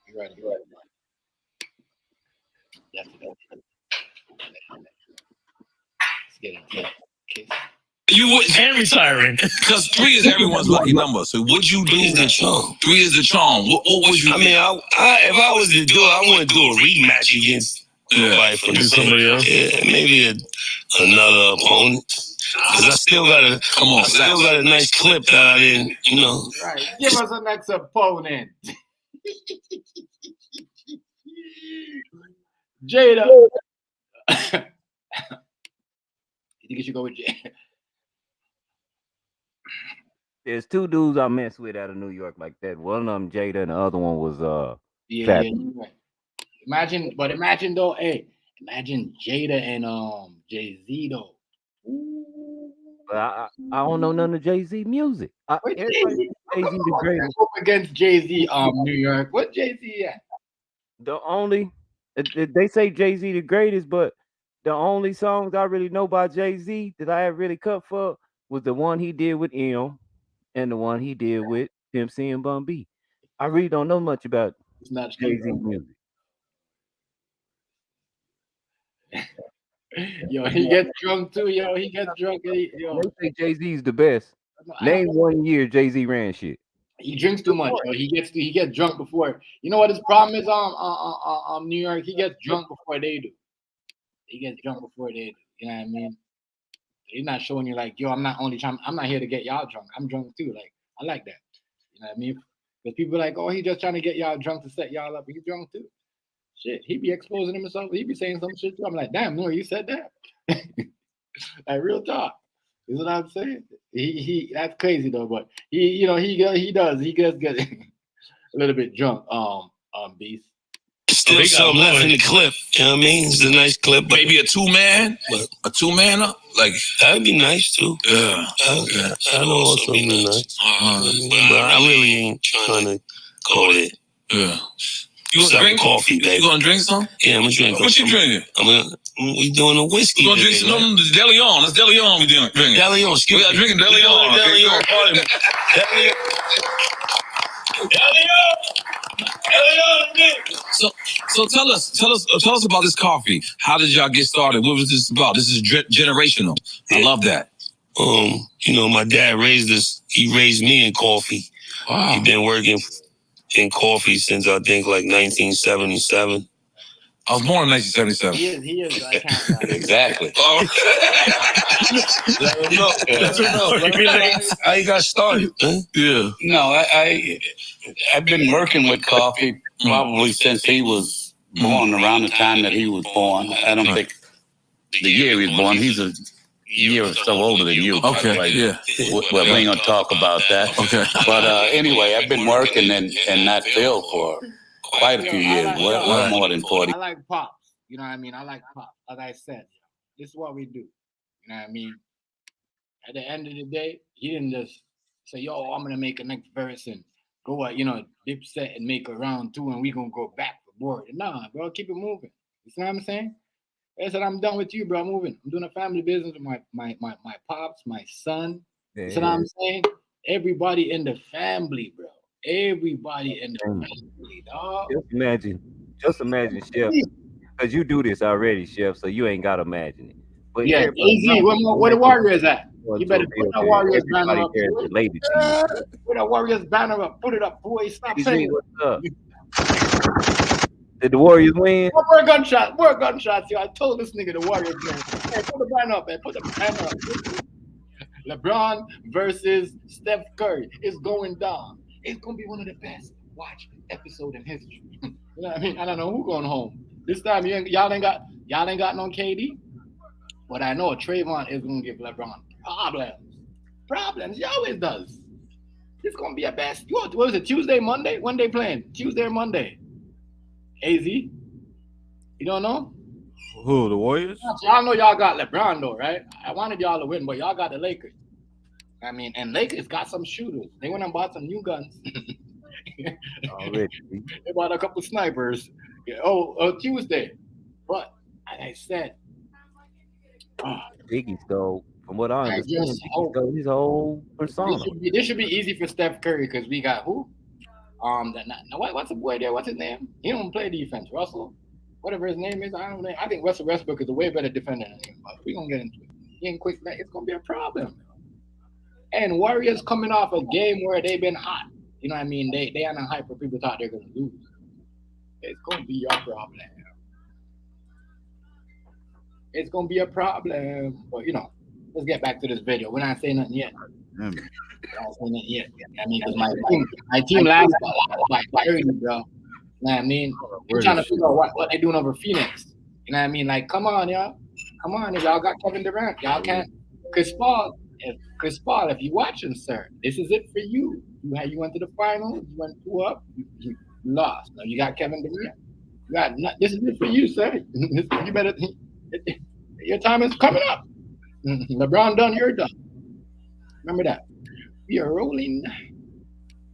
You're right. Let's get into Kiss. You would And retiring. because 3 is everyone's lucky number. So would you do? 3 is the charm. 3 is the charm. What would you? I mean, if I was to do it, I wouldn't do a rematch against nobody from somebody else. Yeah, maybe another opponent. Because I still got a nice clip that I didn't, Right. Give us a next opponent. Jada. You think you should go with Jada? There's 2 dudes I messed with out of New York like that. One of them Jada, and the other one was Fat. Right. Imagine though, imagine Jada and Jay-Z though. But I don't know none of Jay-Z music. Jay-Z the greatest. Up against Jay-Z, New York. What Jay-Z at? The only they say Jay-Z the greatest, but the only songs I really know by Jay-Z that I have really cut for was the one he did with M and the one he did with Pimp C and Bun B. I really don't know much about Jay-Z music. Yo, he gets drunk too. Yo, he gets drunk. They say Jay-Z's the best. Name 1 year Jay-Z ran shit. He drinks too much. Yo. He gets drunk before. You know what his problem is? New York. He gets drunk before they do. He gets drunk before they do. You know what I mean? He's not showing you like, yo, I'm not here to get y'all drunk. I'm drunk too. Like, I like that. You know what I mean? Because people are like, oh, he's just trying to get y'all drunk to set y'all up. He's drunk too. Shit, he be exposing himself. He be saying some shit too. I'm like, damn, no, you said that. Like real talk. You know what I'm saying? He that's crazy though, but he does get a little bit drunk. Beast. Still something left in the clip. You know what I mean? It's a nice clip. Maybe a 2-man? A 2-man? Like, that'd be nice too. Yeah. I know also be nice. But I really ain't trying to go there. Yeah. You gonna drink coffee, baby? You gonna drink some? Yeah, I'm gonna drink. What you drinking? We doing a whiskey. We gonna drink some? No, De Leon. That's De Leon we drinking. De Leon. We got drinking De Leon. De Leon. So tell us about this coffee. How did y'all get started? What was this about? This is generational. I love that. My dad raised us. He raised me in coffee. Wow. He's been working in coffee since I think like 1977. I was born in 1977. He is. I can't. Exactly. Let him know. How you got started? Huh? Yeah. No, I've been working with coffee probably since he was born, around the time that he was born. I don't think the year he was born. He's a year or so older than you. Okay. Right? Yeah. Well, we ain't gonna talk about that. Okay. But anyway, I've been working in that field for quite a few years. Well, more than 40. I like pops. You know what I mean? I like pops. Like I said, this is what we do. You know what I mean? At the end of the day, he didn't just say, yo, I'm gonna make a next verse and go Dipset and make a round 2 and we gonna go back for board. Nah, bro, keep it moving. You see what I'm saying? I said, I'm done with you, bro. I'm moving. I'm doing a family business with my pops, my son. Yeah. You see what I'm saying? Everybody in the family, bro. Everybody in the family, dog. Just imagine, Chef. Because you do this already, Chef, so you ain't got to imagine it. But yeah, easy. Where the Warriors at? You better put that Warriors banner up. Put that Warriors banner up. Put it up, boy. Stop saying it. Did the Warriors win? More gunshots, yo. I told this nigga the Warriors win. Hey, put the banner up, man. Put the banner up. LeBron versus Steph Curry. It's going down. It's gonna be one of the best watch episode in history. You know what I mean? I don't know who going home. This time y'all ain't got no KD. But I know Trayvon is gonna give LeBron problems. He always does. It's gonna be a best. What was it? Tuesday, Monday? When they playing? Tuesday or Monday? AZ? You don't know? Who, the Warriors? Y'all know y'all got LeBron though, right? I wanted y'all to win, but y'all got the Lakers. I mean, and Lakers got some shooters. They went and bought some new guns. Already. They bought a couple snipers. Tuesday. But I said, Biggie stole, from what I I understand, just Biggie hope stole his whole persona. this should be easy for Steph Curry because we got who? What's the boy there? What's his name? He don't play defense. Russell, whatever his name is, I don't know. I think Russell Westbrook is a way better defender than him. But we gonna get into it. He ain't quick. It's gonna be a problem. And Warriors coming off a game where they've been hot. You know what I mean? They on a hype where people thought they're gonna lose. It's gonna be your problem. It's gonna be a problem. But let's get back to this video. We're not saying nothing yet. We're not saying nothing yet. I mean, because my team lasts by 30, bro. You know what I mean? I'm trying to figure out what they're doing over Phoenix. You know what I mean? Like, come on, y'all. Come on, if y'all got Kevin Durant, y'all can't. Chris Paul, if you're watching, sir, this is it for you. You went to the finals, you went 2 up, you lost. Now you got Kevin Durant. This is it for you, sir. You better. Your time is coming up. LeBron done, you're done. Remember that. We are rolling.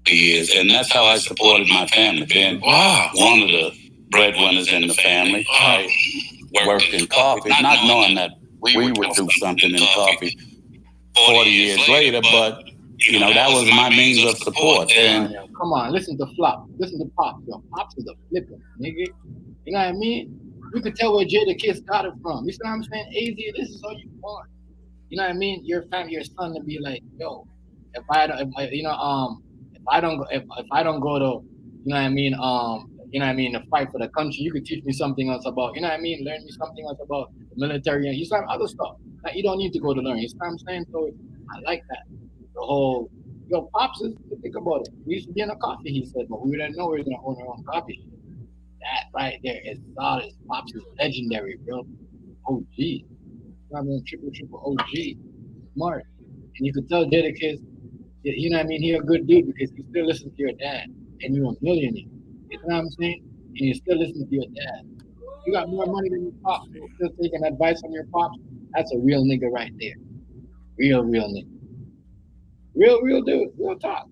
Years, and that's how I supported my family. Being one of the breadwinners in the family, I worked in coffee, not knowing that we would do something in coffee 40 years later, but that was my means of support. And come on, listen to Flop, listen to Pop. Yo, Pop's is a flipper, nigga. You know what I mean? You could tell where Jadakiss got it from. You see what I'm saying? AZ, this is all you want. You know what I mean? Your family, your son, to be like, yo, if I don't go to, you know what I mean, to fight for the country, you could teach me something else about, you know what I mean, learn me something else about the military, and you some other stuff that you don't need to go to learn. You see what I'm saying? So I like that. The whole, Pops is, think about it. We used to be in a coffee, he said, but we didn't know we were gonna own our own coffee. That right there is solid. Pops is legendary, bro. OG. I mean, triple OG. Smart. And you could tell Jadakiss, you know what I mean, he a good dude because you still listen to your dad and you're a millionaire. You know what I'm saying? And you still listen to your dad. You got more money than your pops. You're still taking advice from your pops. That's a real nigga right there. Real nigga. Real dude. Real talk.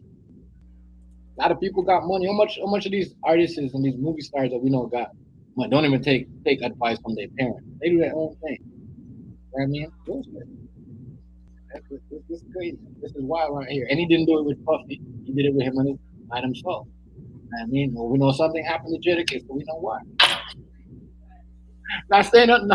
A lot of people got money. How much of these artists and these movie stars that we know got money don't even take advice from their parents. They do their own thing. You know what I mean? This is crazy. This is wild right here. And he didn't do it with Puffy. He did it with him by himself. You know what I mean? Well, we know something happened to Jadakiss, but we know why. Not saying nothing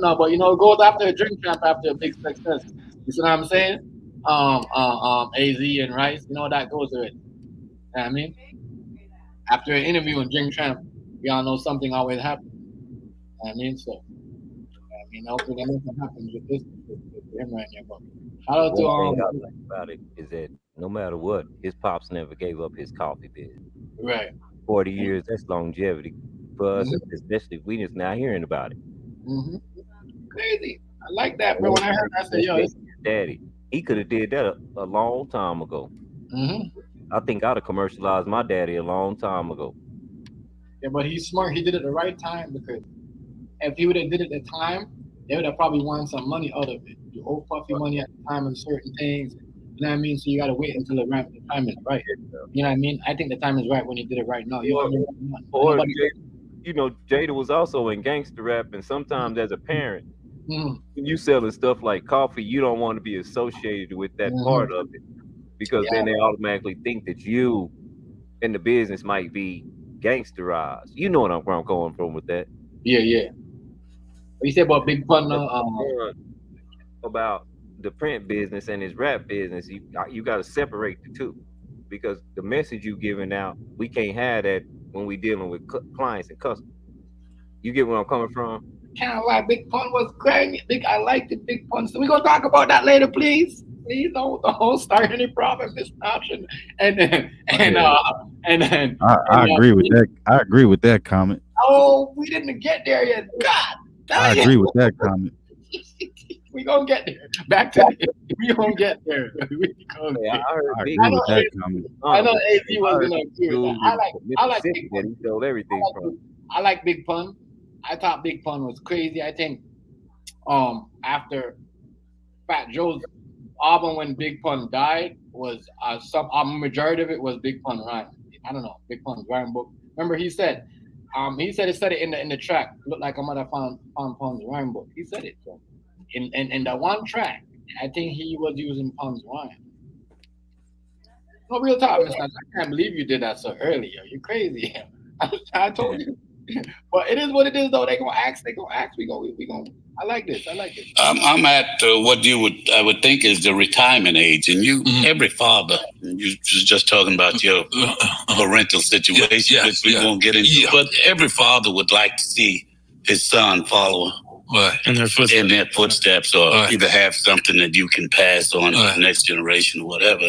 now, but it goes after a drink champ after a big success. You see what I'm saying? AZ and Rice, that goes with it. You know what I mean? After an interview and drink champ, we all know something always happens. You know what I mean? So hopefully nothing happens with him right now. But shout out to One thing I like about it is that no matter what, his pops never gave up his coffee business. Right. 40 years, that's longevity for us, especially if we just not hearing about it. Mm-hmm. Crazy. I like that, bro. When I heard that, I said, yo, his daddy, he could have did that a long time ago. Mm-hmm. I think I'd have commercialized my daddy a long time ago. Yeah, but he's smart. He did it at the right time because if he would have did it at the time, they would have probably won some money out of it. You owe Puffy money at the time on certain things. You know what I mean? So you got to wait until the time is right. You know what I mean? I think the time is right when he did it right now. Jada was also in gangster rap, and sometimes as a parent, when you selling stuff like coffee, you don't want to be associated with that part of it because then they automatically think that you and the business might be gangsterized. You know what I'm going from with that. Yeah. What you say about Big Pun? About the print business and his rap business, you got to separate the two because the message you giving out, we can't have that when we dealing with clients and customers. You get where I'm coming from? Kind of like Big Pun was great. I liked the Big Pun. So we're gonna talk about that later, please. Please don't start any problems, Mr. Option. I agree with that. I agree with that comment. Oh, we didn't get there yet. God, I agree with that comment. We gonna get there. Back to we gonna get there. I agree with that comment. I know AZ was gonna agree with that. I like Big Pun. He sold everything from. I like Big Pun. I thought Big Pun was crazy. I think after Fat Joe's album when Big Pun died was a majority of it was Big Pun rhyme. I don't know, Big Pun's rhyme book. Remember he said, He said it in the track. Looked like a mother found Palms Rhyme book. He said it. So in the one track, I think he was using Palms Rhyme. No real talk, Mr. I can't believe you did that so early. Yo. You're crazy. I told you. But it is what it is, though. They gonna ask. We gonna. I like this. I'm at what I would think is the retirement age, and every father. You was just talking about your parental situation, which we won't get into. But every father would like to see his son follow in their footsteps, or either have something that you can pass on to the next generation or whatever.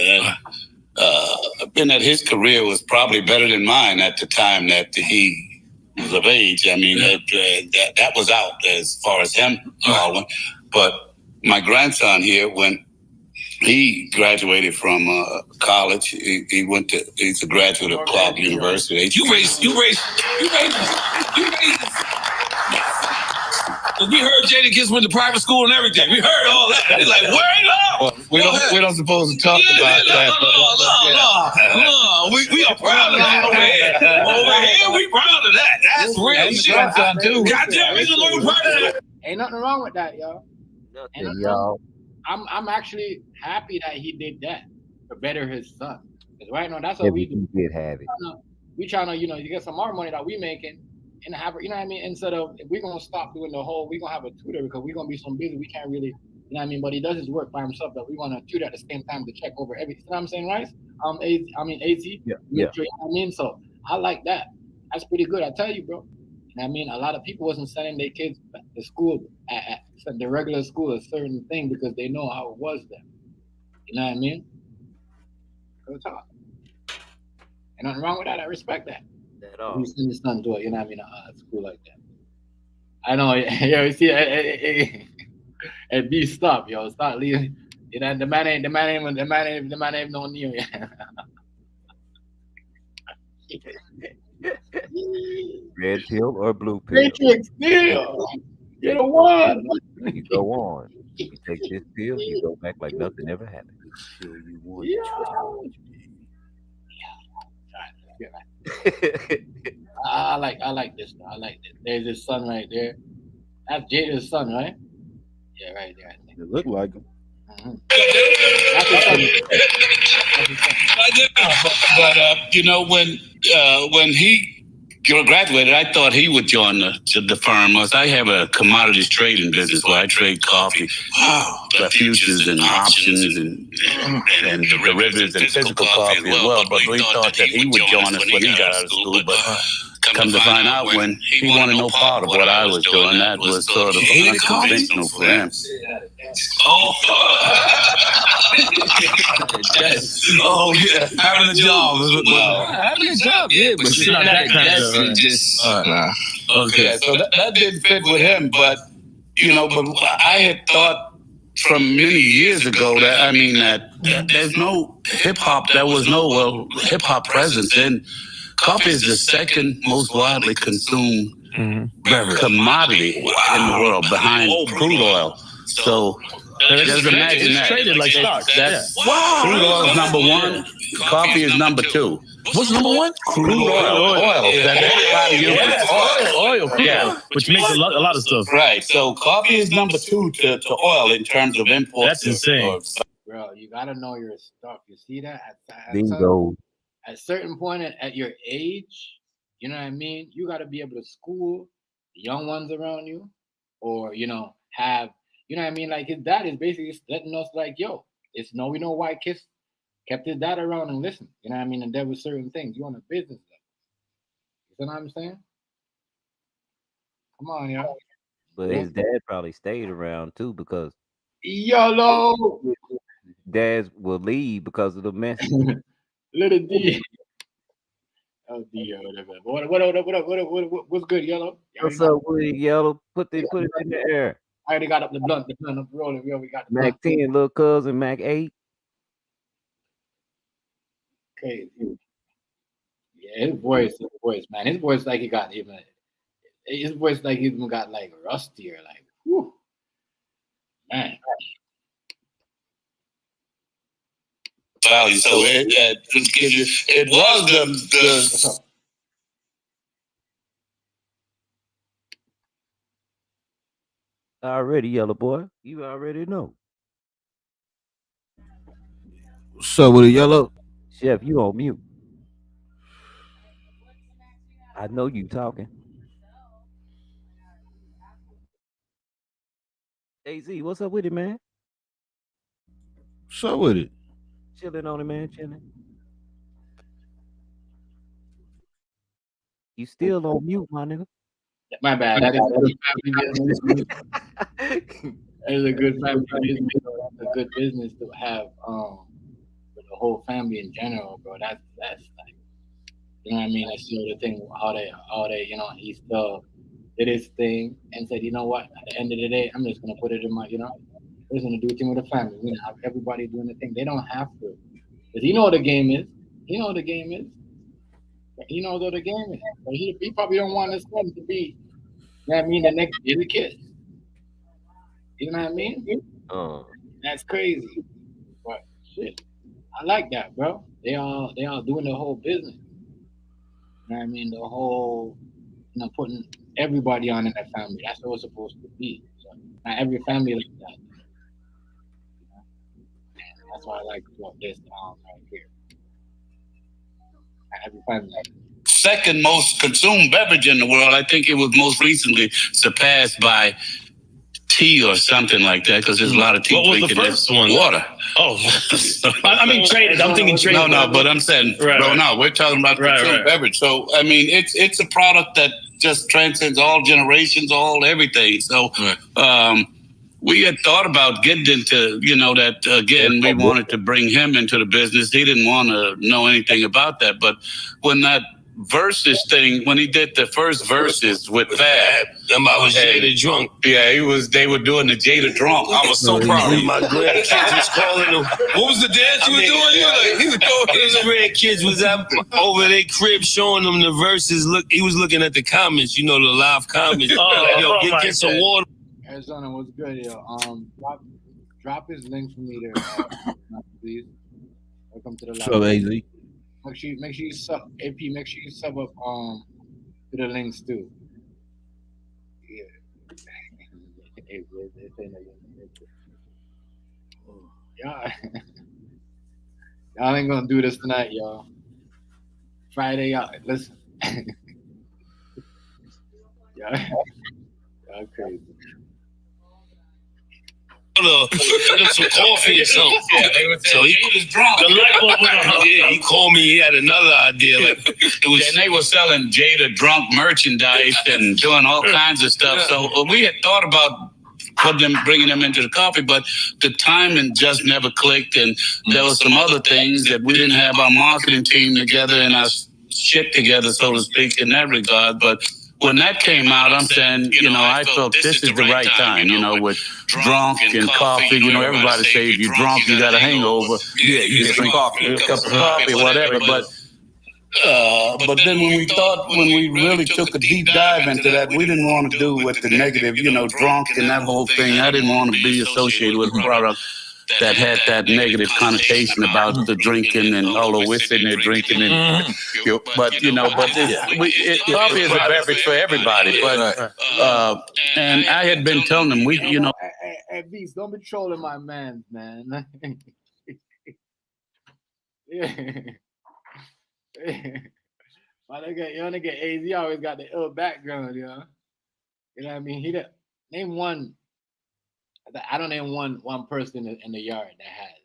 And that his career was probably better than mine at the time that he was of age. I mean, that was out as far as him following. But my grandson here, when he graduated from college, he's a graduate of Clark University. You raised. We heard Jadakiss went to private school and everything. We heard all that. He's like, word up. We don't supposed to talk about that. No. We are proud of that over here. Over here, we proud of that. That's real shit. Goddamn, he's a little proud of that. Ain't nothing wrong with that, y'all. Nothing, y'all. I'm actually happy that he did that to better his son. Because right now, that's what we do. Did have it. We trying to, you get some more money that we making and have, you know what I mean? Instead of, if we're going to stop doing the whole, we're going to have a tutor because we're going to be so busy, we can't really, you know what I mean? But he does his work by himself, but we want to tutor at the same time to check over everything. You know what I'm saying, right? AZ? Yeah. You know what I mean? So I like that. That's pretty good. I tell you, bro. You know what I mean? A lot of people wasn't sending their kids to school, at the regular school, a certain thing because they know how it was then. You know what I mean? Go talk. Ain't nothing wrong with that. I respect that. At all. You send your son to it, you know what I mean, at school like that. I know, yo, you see, it be stop, yo, stop leaving. You know, the man ain't no new. Red pill or blue pill? Matrix pill. You're the one. You go on. You take this pill, you go back like nothing ever happened. I like this. I like this. There's his son right there. That's Jada's son, right? Yeah, right there. I think. It looked like him. Mm-hmm. That's his son. But when he graduated, I thought he would join the firm. I have a commodities trading business where I trade coffee, futures and options and derivatives and physical coffee as well. But we thought that he would join us when he got out of school. But come to find out, when he wanted no part of what I was doing, that was sort of unconventional for him. Oh yeah, having a job. Having a job, yeah, but it's not that kind of stuff. just Okay. So that didn't fit with him, but but I had thought from many years ago that there's no hip hop. There was no hip hop presence, and coffee is the second most widely consumed commodity in the world behind crude oil. So just imagine that. It's traded like stocks. Crude oil is number one. Coffee is number two. What's number one? Crude oil. That everybody uses. Oil. Yeah. Which makes a lot of stuff. Right. So coffee is number two to oil in terms of imports. That's insane. Bro, you gotta know your stuff. You see that? Bingo. At a certain point at your age, you know what I mean? You gotta be able to school the young ones around you, or have, you know what I mean? Like his dad is basically letting us like, yo, we know why Kiss kept his dad around and listen. You know what I mean? And there was certain things. You on a business level. You know what I'm saying? Come on, y'all. But his dad probably stayed around too because YOLO. dads will leave because of the mess. Little D. Oh, D or whatever. What's good, Yellow? What's up, Woody Yellow? Put it in the air. I already got up the blunt up rolling. We got the Mac 10, little cousin, Mac 8. Crazy. Yeah, his voice, man. His voice like he got even. His voice like he even got like rustier, like whew. Man. Value. So it was the Already, yellow boy. You already know. So with a yellow, Chef, you on mute. I know you talking. AZ, what's up with it, man? so with it. Chilling on it, man. Chilling. You still on mute, my nigga. My bad. That is a good family business. That is a good family business. That's a good business to have for the whole family in general, bro. That's like, you know what I mean? That's still the thing how they he still did his thing and said, you know what, at the end of the day, I'm just gonna put it in my, we're just gonna do a thing with the family. We're gonna have everybody doing the thing. They don't have to. Because you know what the game is. You know what the game is. He knows what the game is. So he probably don't want his son to be, you know what I mean, the next Jadakiss. You know what I mean? That's crazy. But shit, I like that, bro. They all doing the whole business. You know what I mean? The whole, putting everybody on in that family. That's what it's supposed to be. So not every family like that. And that's why I like what this right here. Not every family like that. Second most consumed beverage in the world. I think it was most recently surpassed by tea or something like that, because there's a lot of tea What was the drinking. first one? Water. Oh, I mean traded. I'm thinking traded. No, but I'm saying, no, we're talking about consumed beverage. So I mean, it's a product that just transcends all generations, all everything. So we had thought about getting into, that again, we wanted to bring him into the business. He didn't want to know anything about that. But when that versus thing, when he did the first verses with Fab, I was Jada drunk. Yeah, they were doing the Jada drunk. I was so proud of him. My grandkids was calling him. What was the dance you were doing? He was throwing His grandkids was up over their crib showing them the verses. Look, he was looking at the comments, the live comments. Get some water. Arizona, what's good, yo? Drop his link for me there, please. Welcome to the live. So AZ. Make sure you sub AP. Make sure you sub up to the links too. Yeah. Y'all ain't gonna do this tonight, y'all. Friday, y'all listen. Y'all crazy. Some coffee or something. So he was drunk. The light bulb went on. Yeah, he called me. He had another idea. Like and they were selling Jada drunk merchandise and doing all kinds of stuff. So we had thought about bringing them into the coffee, but the timing just never clicked. And there was some other things that we didn't have our marketing team together and our shit together, so to speak, in that regard. But when that came out, I'm saying, I felt this is the right time, with drunk and coffee. Everybody say if you're drunk, you got a hangover. Yeah, you get some coffee. A cup of coffee, whatever. But then when we really took a deep dive into that, we didn't want to do with the negative, drunk and that whole thing. I didn't want to be associated with a product that had that negative connotation about the drinking, and although we're sitting there drinking, and coffee is a beverage for everybody. But and I had been telling them Hey, Beast, don't be trolling my man. Yeah. My nigga AZ always got the ill background, You know what I mean? Name one. I don't name one person in the yard that has,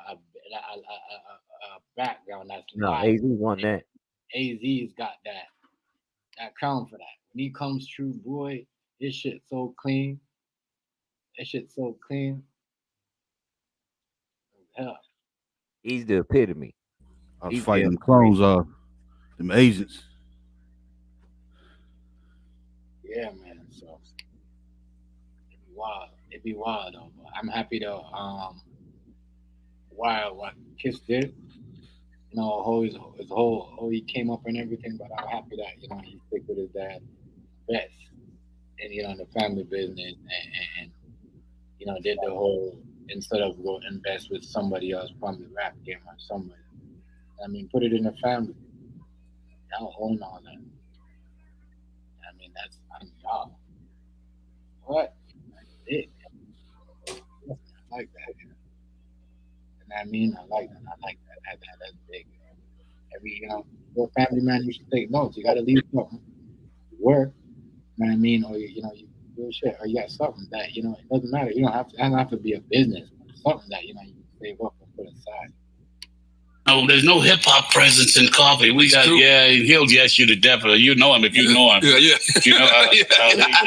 a background that's no. AZ won that. AZ's got that crown for that. When he comes through, boy, his shit so clean. That shit so clean. Hell. He's the epitome. I was fighting them clones off, them agents. Yeah, man. So it'd be wild though. But I'm happy though. What Kiss did, how he came up and everything. But I'm happy that he stick with his dad best, and the family business, and did the whole, instead of go invest with somebody else from the rap game or somebody. I mean, put it in the family. Y'all own all that. I mean, that's y'all. What? big. I like that. And I mean, I like that. I like that. That's big. Every, you're a family man, you should take notes. You got to leave something. Work, you know what I mean? Or, you do shit. Or you got something that, it doesn't matter. You don't have to, it doesn't have to be a business. Something that, you can save up and put aside. No, there's no hip hop presence in coffee. We got, he'll yes you to death. You know him if you know him. Yeah. You know, he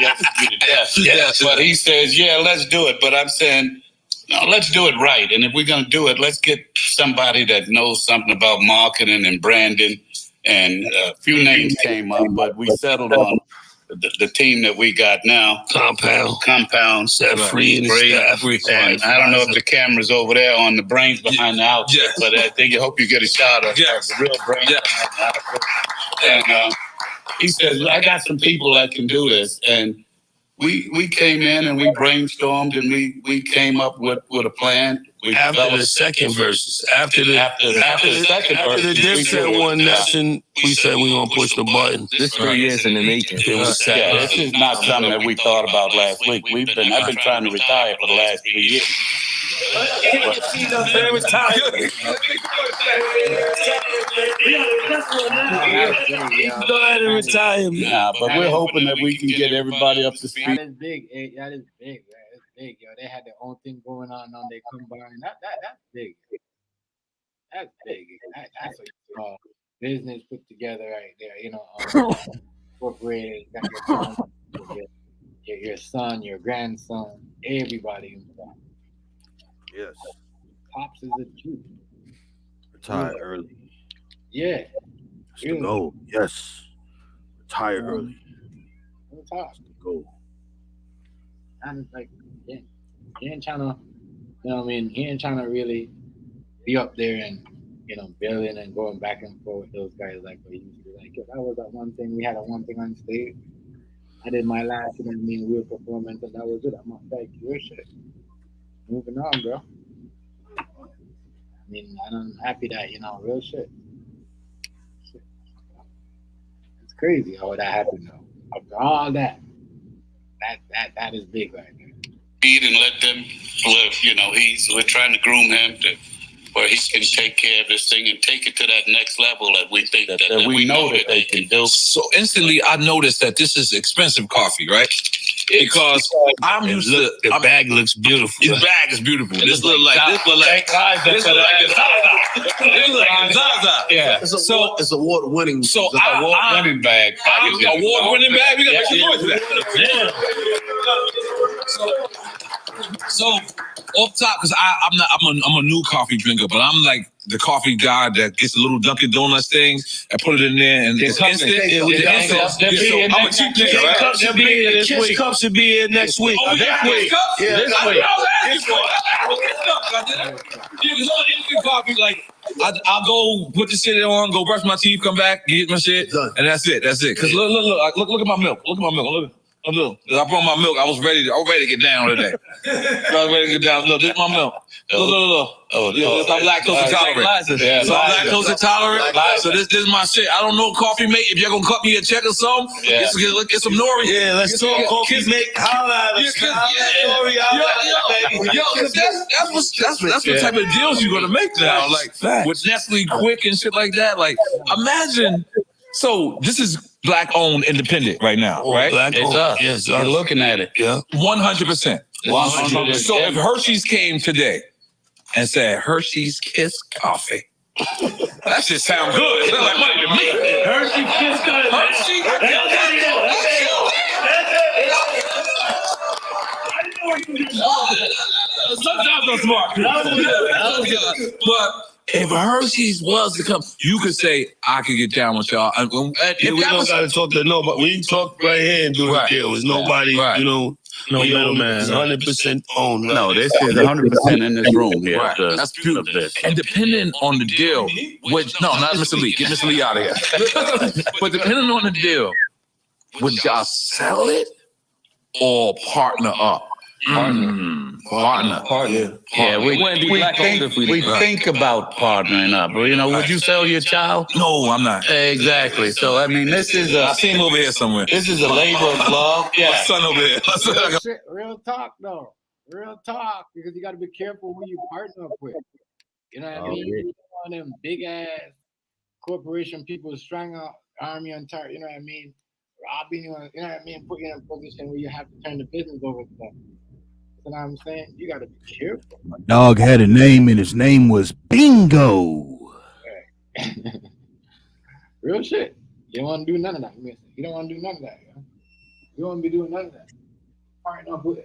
yeses you to death. Yeah. But he says, let's do it. But I'm saying, no, let's do it right. And if we're going to do it, let's get somebody that knows something about marketing and branding. And a few names came up, but we settled on the team that we got now. Compound. Set free and staff. And I don't know if the camera's over there on the brains behind the outfit, but I hope you get a shot of the real brains behind the outfit. And he says, I got some people that can do this. And we came in and we brainstormed and we came up with a plan. After the second verses, after the Dipset one lesson, we said we're gonna push the button. This 3 years in the making. It was sad. This is not something that we thought about last week. I've been trying to retire for the last 3 years. Go ahead and retire. But we're hoping that we can get everybody up to speed. That is big. That is big. That's big, yo. They had their own thing going on they combined. That's big. That's big. That's what you call business put together right there. Incorporated. Your son, your grandson, everybody involved. Yes. Pops is a Jew. Retire early. Yeah. That's the goal. Yes. Retire early. That's the goal. And like, he ain't trying to, he ain't trying to really be up there and, building and going back and forth with those guys like we used to. Like, if I was at one thing, we had a one thing on stage. I did my last, we were performing, and that was it. I'm not like your shit. Moving on, bro. I'm happy that, real shit. It's crazy how that happened, though. After all that is big right there. And let them live. We're trying to groom him to where he can take care of this thing and take it to that next level that we think that we know that they can do. So instantly, I noticed that this is expensive coffee, right? Because I'm used to the bag looks beautiful. His bag is beautiful. This look like Zaza. Yeah. So it's award winning. So award-winning bag. Award-winning bag. We gotta make some noise for that. So off top, because I'm a new coffee drinker, but I'm like the coffee guy that gets a little Dunkin' Donuts things and put it in there and it's instant. I'm a cheap nigga, right? Kiss Cup should be here next week. This week. Coffee, like I'll go put the shit on, go brush my teeth, come back, get my shit, and that's it. Cause look at my milk. Look. I brought my milk. I was ready to get down today. Look, this is my milk. Look. I'm lactose intolerant. So I'm lactose intolerant. So this is my shit. I don't know coffee mate. If you're gonna cut me a check or something, get some n.o.r.e. Yeah, let's talk coffee mate. Holla at us. That's what type of deals you're gonna make now. Like with Nestle Quick and shit like that. Like imagine. So this is Black-owned, independent right now, right? It's us. Yes, you're looking at it. Yeah, 100%. 100%. So if Hershey's came today and said Hershey's Kiss Cafe, that shit sound good. It sound like money to me. Hershey's Kiss Cafe. Sometimes I'm smart. But if Hershey's was to come, you could say, I could get down with y'all. We don't got to talk to nobody. We talk right here and do the deal. There's nobody, no middleman. It's 100% owned. No, this is 100% in this room here. Right. That's beautiful. And depending on the deal, not Mr. Lee. Get Mr. Lee out of here. But depending on the deal, would y'all sell it or partner up? Partner. Yeah, we wouldn't be black if we think about partnering up. You know, would you sell your child? No, I'm not. Exactly. So I mean, this is I see him over here somewhere. this is a labor of love. My son over here. Real shit, real talk though. Real talk, because you got to be careful who you partner up with. You know what I mean? You want them big ass corporation people strung out army on target. You know what I mean? Robbing you. You know what I mean? Put you in a position where you have to turn the business over to them. You know what I'm saying? You got to be careful. My dog had a name, and his name was Bingo. Real shit. You don't want to do none of that. You don't want to do none of that. You know? You don't want to be doing none of that. Partner up with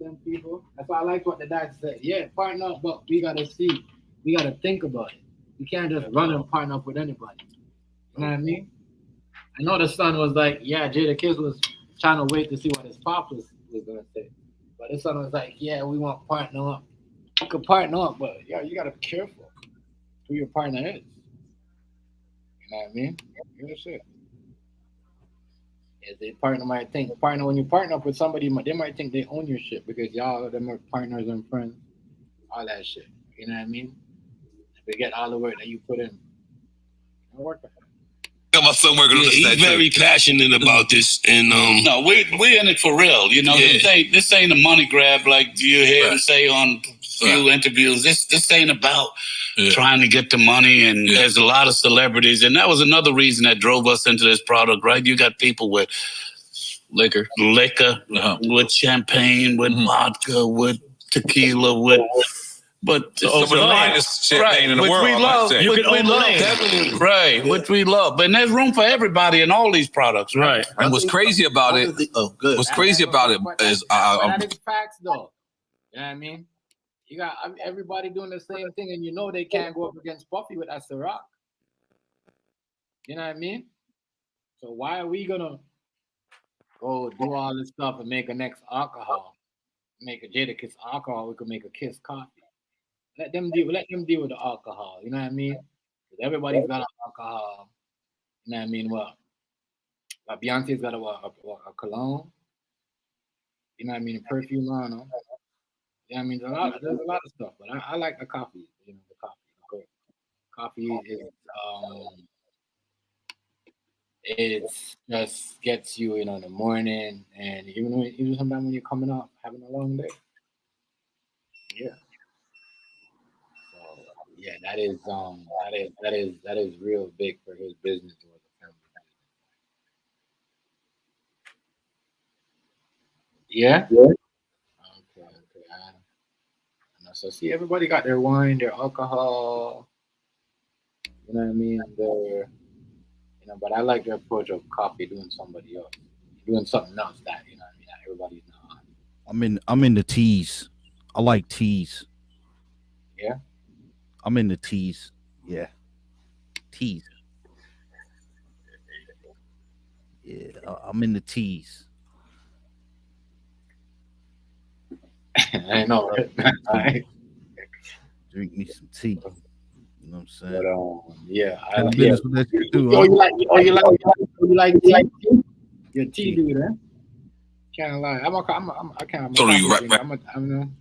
them people. That's why I like what the dad said. Yeah, partner up, but we gotta see. We gotta think about it. You can't just run and partner up with anybody. You know what I mean? I know the son was like, yeah, Jadakiss was trying to wait to see what his pop was gonna say. But his son was like, yeah, we want to partner up. You can partner up, but yeah, you gotta be careful who your partner is. You know what I mean? Real shit. Yeah, they partner might think when you partner up with somebody, they might think they own your shit because y'all them are partners and friends, all that shit. You know what I mean? Forget all the work that you put in. Don't work for Got my son working on this. He's very passionate about this, and no, we're in it for real. You know, this ain't a money grab like you hear him say on few interviews. This ain't about trying to get the money, and there's a lot of celebrities, and that was another reason that drove us into this product, right? You got people with liquor, with champagne, with vodka, with tequila, with but some of the finest champagne in the world. We love, you can own right? Which we love, but there's room for everybody in all these products, right? And what's crazy about it? What's crazy about it is that is facts, though. You know what I mean? You got everybody doing the same thing, and you know they can't go up against Puffy with that Ciroc. You know what I mean? So why are we gonna go do all this stuff and make a next alcohol, make a Jadakiss alcohol? We could make a Kiss coffee. Let them deal with the alcohol. You know what I mean? Everybody's got alcohol. You know what I mean? Well, Beyonce's got a cologne. You know what I mean? A perfume on them. Yeah, I mean, there's a lot of stuff, but I like the coffee. You know, the coffee. Coffee is it just gets you, in the morning, and even sometimes when you're coming up having a long day. Yeah. So yeah, that is real big for his business or the family. Yeah. Okay. So see, everybody got their wine, their alcohol. You know what I mean? But I like the approach of coffee doing something else that that everybody's not on. I'm in the teas. I like teas. Yeah. I'm in the teas. Yeah. Teas. Yeah, I'm in the teas. I know, right? Drink me some tea. You know what I'm saying? But, yeah, I like yeah. that you do. You like tea? You're a tea dude, huh? Can't lie. I can't. So you right? I'm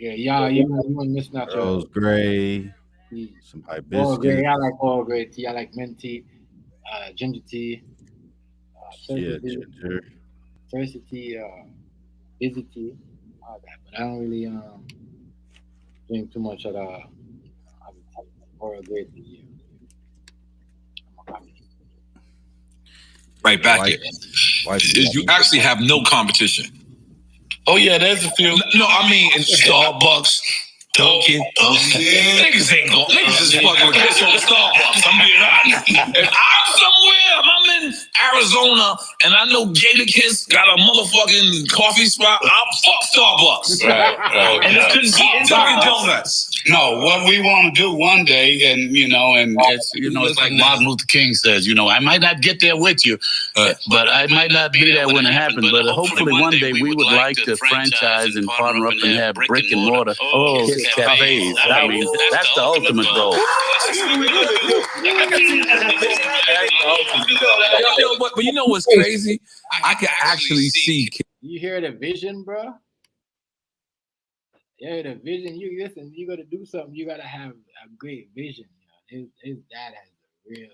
yeah, you want missing out. Earl's Grey, some hibiscus. Earl Grey, I like Earl Grey tea. I like mint tea, ginger tea, ginger, thirsty tea, busy tea, all that. But I don't really drink too much of the Earl Grey tea. Right back here. You actually have no competition. Oh yeah, there's a few. No, I mean in Starbucks, Dunkin'. Niggas ain't going. Niggas is fucking with Kiss over Starbucks. I'm being honest. If I'm somewhere, I'm in Arizona, and I know Jadakiss got a motherfucking coffee spot, I'll fuck Starbucks. Right. And it couldn't be Dunkin' Donuts. No, what we want to do one day, and it's it's like Martin Luther King says, I might not get there with you, but I might not be there when it happens. But hopefully one day we would like to franchise and partner up and have brick and mortar Kiss cafes. I mean, that's the ultimate goal. But you know what's crazy? I can actually see You hear the vision, bro? Yeah, the vision. You listen. You got to do something. You got to have a great vision. You know? His dad has a real.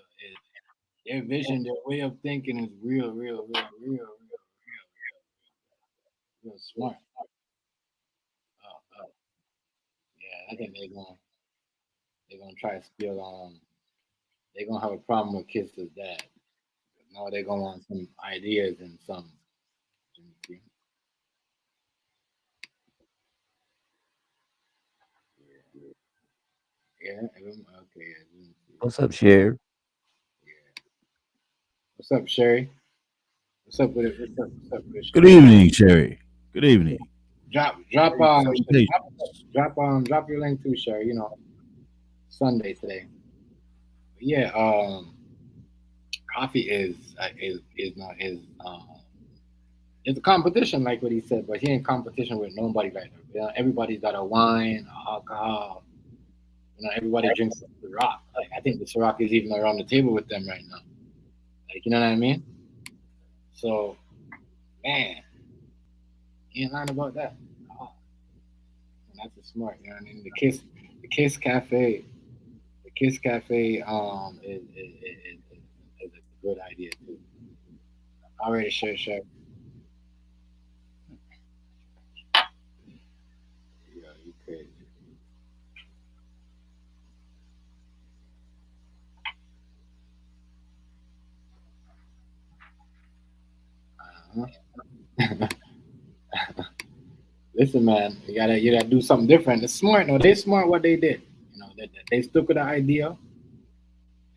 Their vision, their way of thinking is real smart. Yeah, I think they're gonna try to spill on. They're gonna have a problem with Kiss's dad. No, they're gonna want some ideas and some. Yeah. Okay. What's up, Sherry? What's up, Sherry? What's up with it? What's up with it? Good evening, Sherry. Good evening. Drop your link too, Sherry. You know, Sunday today. But yeah. Coffee is not it's a competition, like what he said, but he ain't competition with nobody right now. You know, everybody's got a wine, alcohol. You know, everybody drinks the Ciroc. Like I think the Ciroc is even around the table with them right now. Like you know what I mean? So, man, he ain't lying about that. Oh, that's a smart. You know what I mean? The Kiss Cafe, is a good idea too. Already sure. Yeah, you crazy. Listen, man, you gotta do something different. It's smart. No, they smart what they did. You know, they stuck with the idea.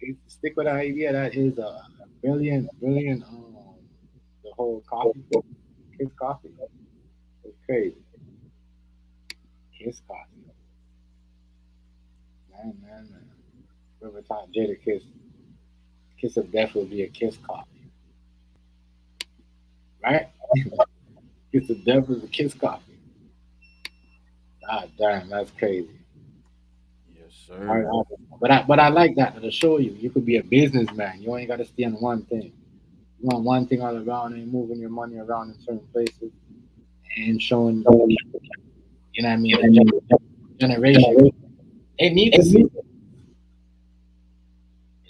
They stick with the idea. That is a brilliant. The whole Kiss Coffee. It's crazy. Kiss Coffee. Man. Whoever taught Jadakiss Kiss of Death will be a Kiss Coffee. Right? Kiss of Death is a Kiss Coffee. God damn, that's crazy. Yes, sir. But I like that to show you could be a businessman. You ain't got to stay on one thing. You want one thing all around and moving your money around in certain places and showing you know what I mean, the generation. They need to see it. You know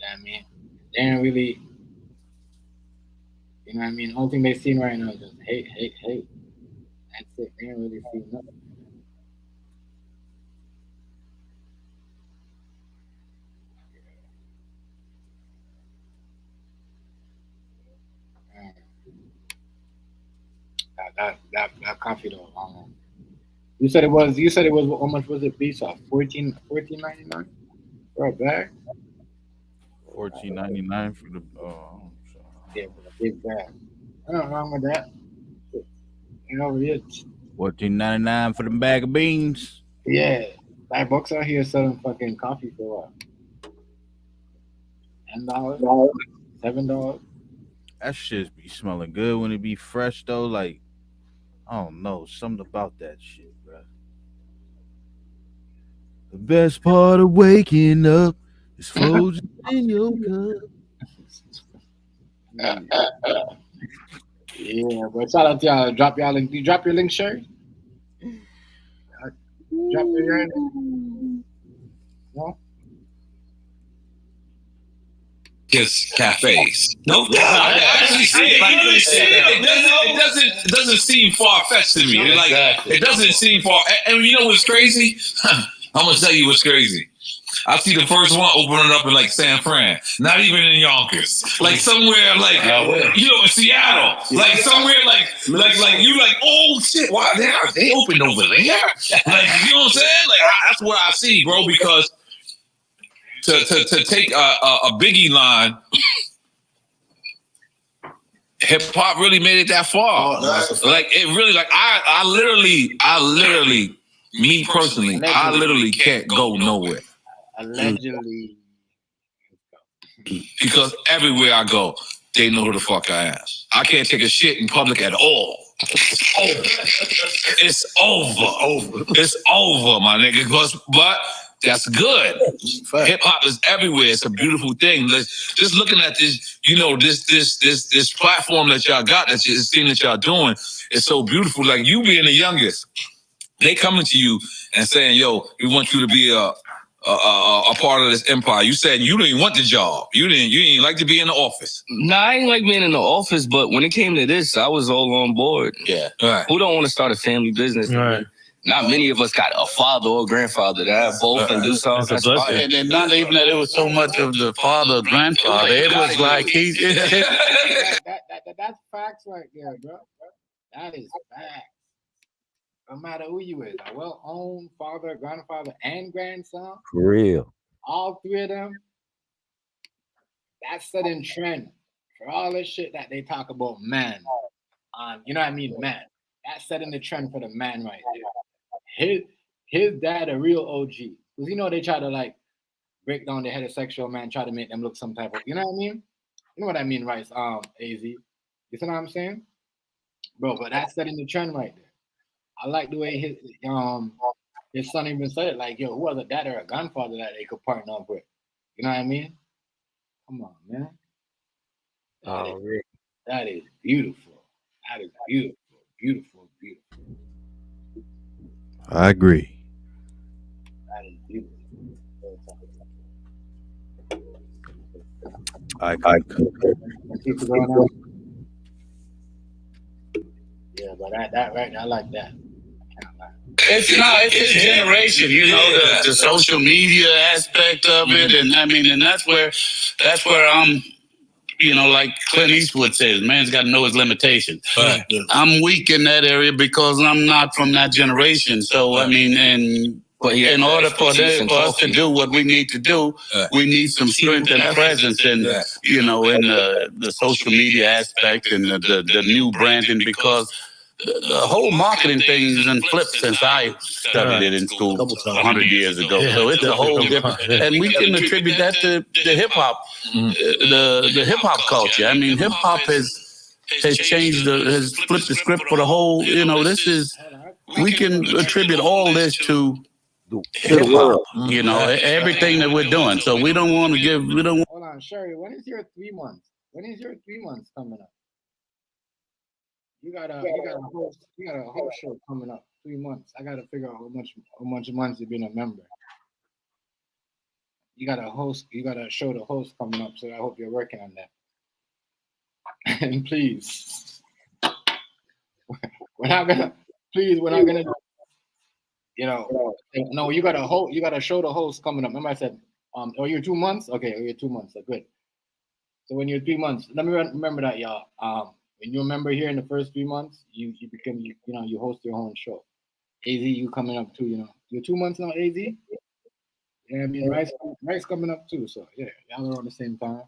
what I mean? They ain't really, you know what I mean? The only thing they seen right now is just hate. That's it. They ain't really seen nothing. That coffee though. You said it was how much was it piece off? $14.99 for a bag? $14.99 for the Yeah, for a big bag. Nothing wrong with that. You know it. $14.99 for the bag of beans. Yeah. $5 out here selling fucking coffee for what? $10? $7? That shit be smelling good when it be fresh though. Like I don't know, something about that shit, bro. The best part of waking up is Folgers in your cup. Yeah, but shout out to y'all. Drop y'all link. Do you drop your link, Sherry? Drop your link. No? Kiss cafes. No, I actually see it. Like, it doesn't seem far fetched to me. Like it doesn't seem far. And you know what's crazy? I'm gonna tell you what's crazy. I see the first one opening up in like San Fran, not even in Yonkers, like somewhere like you know in Seattle, like somewhere like you like oh shit, wow they opened over there, like you know what I'm saying? Like that's what I see, bro. Because to take a Biggie line, hip hop really made it that far. Like it really, like I literally, me personally, I literally can't go nowhere. Allegedly. Because everywhere I go, they know who the fuck I am. I can't take a shit in public at all. It's over. It's over, my nigga. But That's good. Hip hop is everywhere. It's a beautiful thing. Just looking at this, you know, this platform that y'all got, this thing that y'all doing, is so beautiful. Like you being the youngest, they coming to you and saying, "Yo, we want you to be a part of this empire." You said you didn't want the job. You didn't like to be in the office. Nah, I ain't like being in the office, but when it came to this, I was all on board. Yeah. Right. Who don't want to start a family business? Right. Not many of us got a father or grandfather that have both and do something. That's a blessing. And then not even that it was so much of the father or grandfather. It was like That's facts right there, bro. That is facts. No matter who you is, a well-owned father, grandfather, and grandson. For real. All three of them. That's setting trend for all this shit that they talk about, man. You know what I mean, man. That's setting the trend for the man right there. His dad a real OG. Because you know they try to like break down the heterosexual man, try to make them look some type of, you know what I mean? You know what I mean, right? AZ. You see what I'm saying? Bro, but that's setting the trend right there. I like the way his son even said it, like, yo, who was a dad or a grandfather that they could partner up with? You know what I mean? Come on, man. That is beautiful. That is beautiful, beautiful, beautiful. I agree. That is beautiful. I concur. Keep it going on. Yeah, but that right now, I like that. it's a generation, you know, the social media aspect of it, and I mean, and that's where I'm, you know, like Clint Eastwood says, man's got to know his limitations. Right. I'm weak in that area because I'm not from that generation. So I mean, and in order for us to do what we need to do, we need some strength and presence, and you know, in the social media aspect and the new branding, because the whole marketing thing is in flip since I studied it in school 100 years ago. So it's a whole different, and we can attribute that to the hip hop, the hip hop culture. I mean, hip hop has changed, has flipped the script for the whole. You know, we can attribute all this to hip hop. You know, everything that we're doing. So we don't want to give. Hold on, Sherry. When is your 3 months? When is your 3 months coming up? You got a whole show coming up. 3 months. I gotta figure out how much months you've been a member. You got a show to host coming up, so I hope you're working on that. And please, we're not gonna you know, no, you got a show to host coming up. Remember I said, you're 2 months? Okay, you're 2 months. So good. So when you're 3 months, let me remember that, y'all. When you're a member here in the first 3 months, you become, you know, you host your own show. AZ, you coming up too, you know. You're 2 months now, AZ? Yeah, I mean, Rice coming up too. So yeah, y'all are on the same time.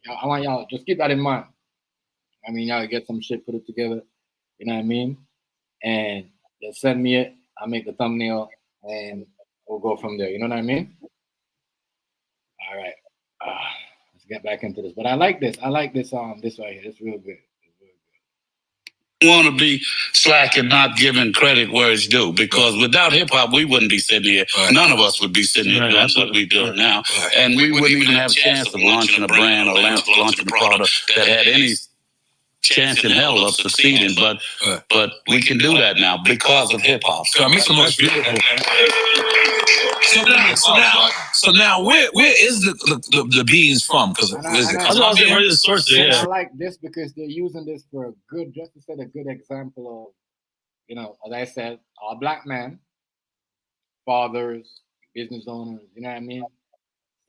I want y'all just keep that in mind. I mean, y'all get some shit, put it together. You know what I mean? And just send me it. I'll make the thumbnail and we'll go from there. You know what I mean? All right. Let's get back into this. But I like this. This right here. It's real good. Want to be slack and not giving credit where it's due, because without hip hop we wouldn't be sitting here. None of us would be sitting here doing what we do now, and we wouldn't even have a chance of launching a brand or launching a product that had any chance in hell of succeeding. But we can do that now because of hip hop. So I make the most beautiful. So now, where is the beans from? Because I like this because they're using this for a good, just to set a good example of, you know, as I said, all black men, fathers, business owners, you know what I mean,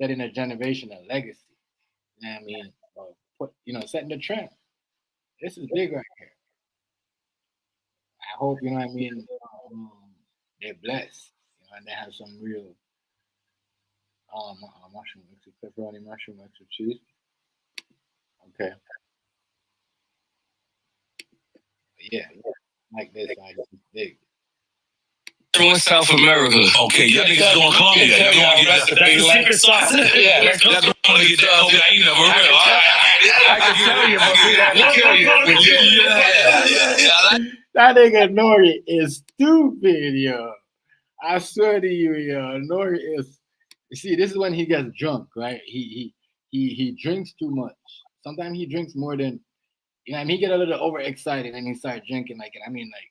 setting a generation, a legacy. You know what I mean, setting the trend. This is big right here. I hope, you know what I mean, they're blessed, you know, and they have some real mushroom, extra pepperoni, mushroom, extra cheese. Okay. Yeah, like this, like this is big. From South America. Okay, y'all niggas going Colombia. Y'all going to get the secret sauce. Yeah, y'all going to get that cocaine for real. I can tell you, but we'd have to kill you. That nigga n.o.r.e. is stupid, yo. I swear to you, yo, n.o.r.e. is. You see, this is when he gets drunk, right? He drinks too much. Sometimes he drinks more than you know. I mean, he get a little overexcited and he start drinking like it. I mean, like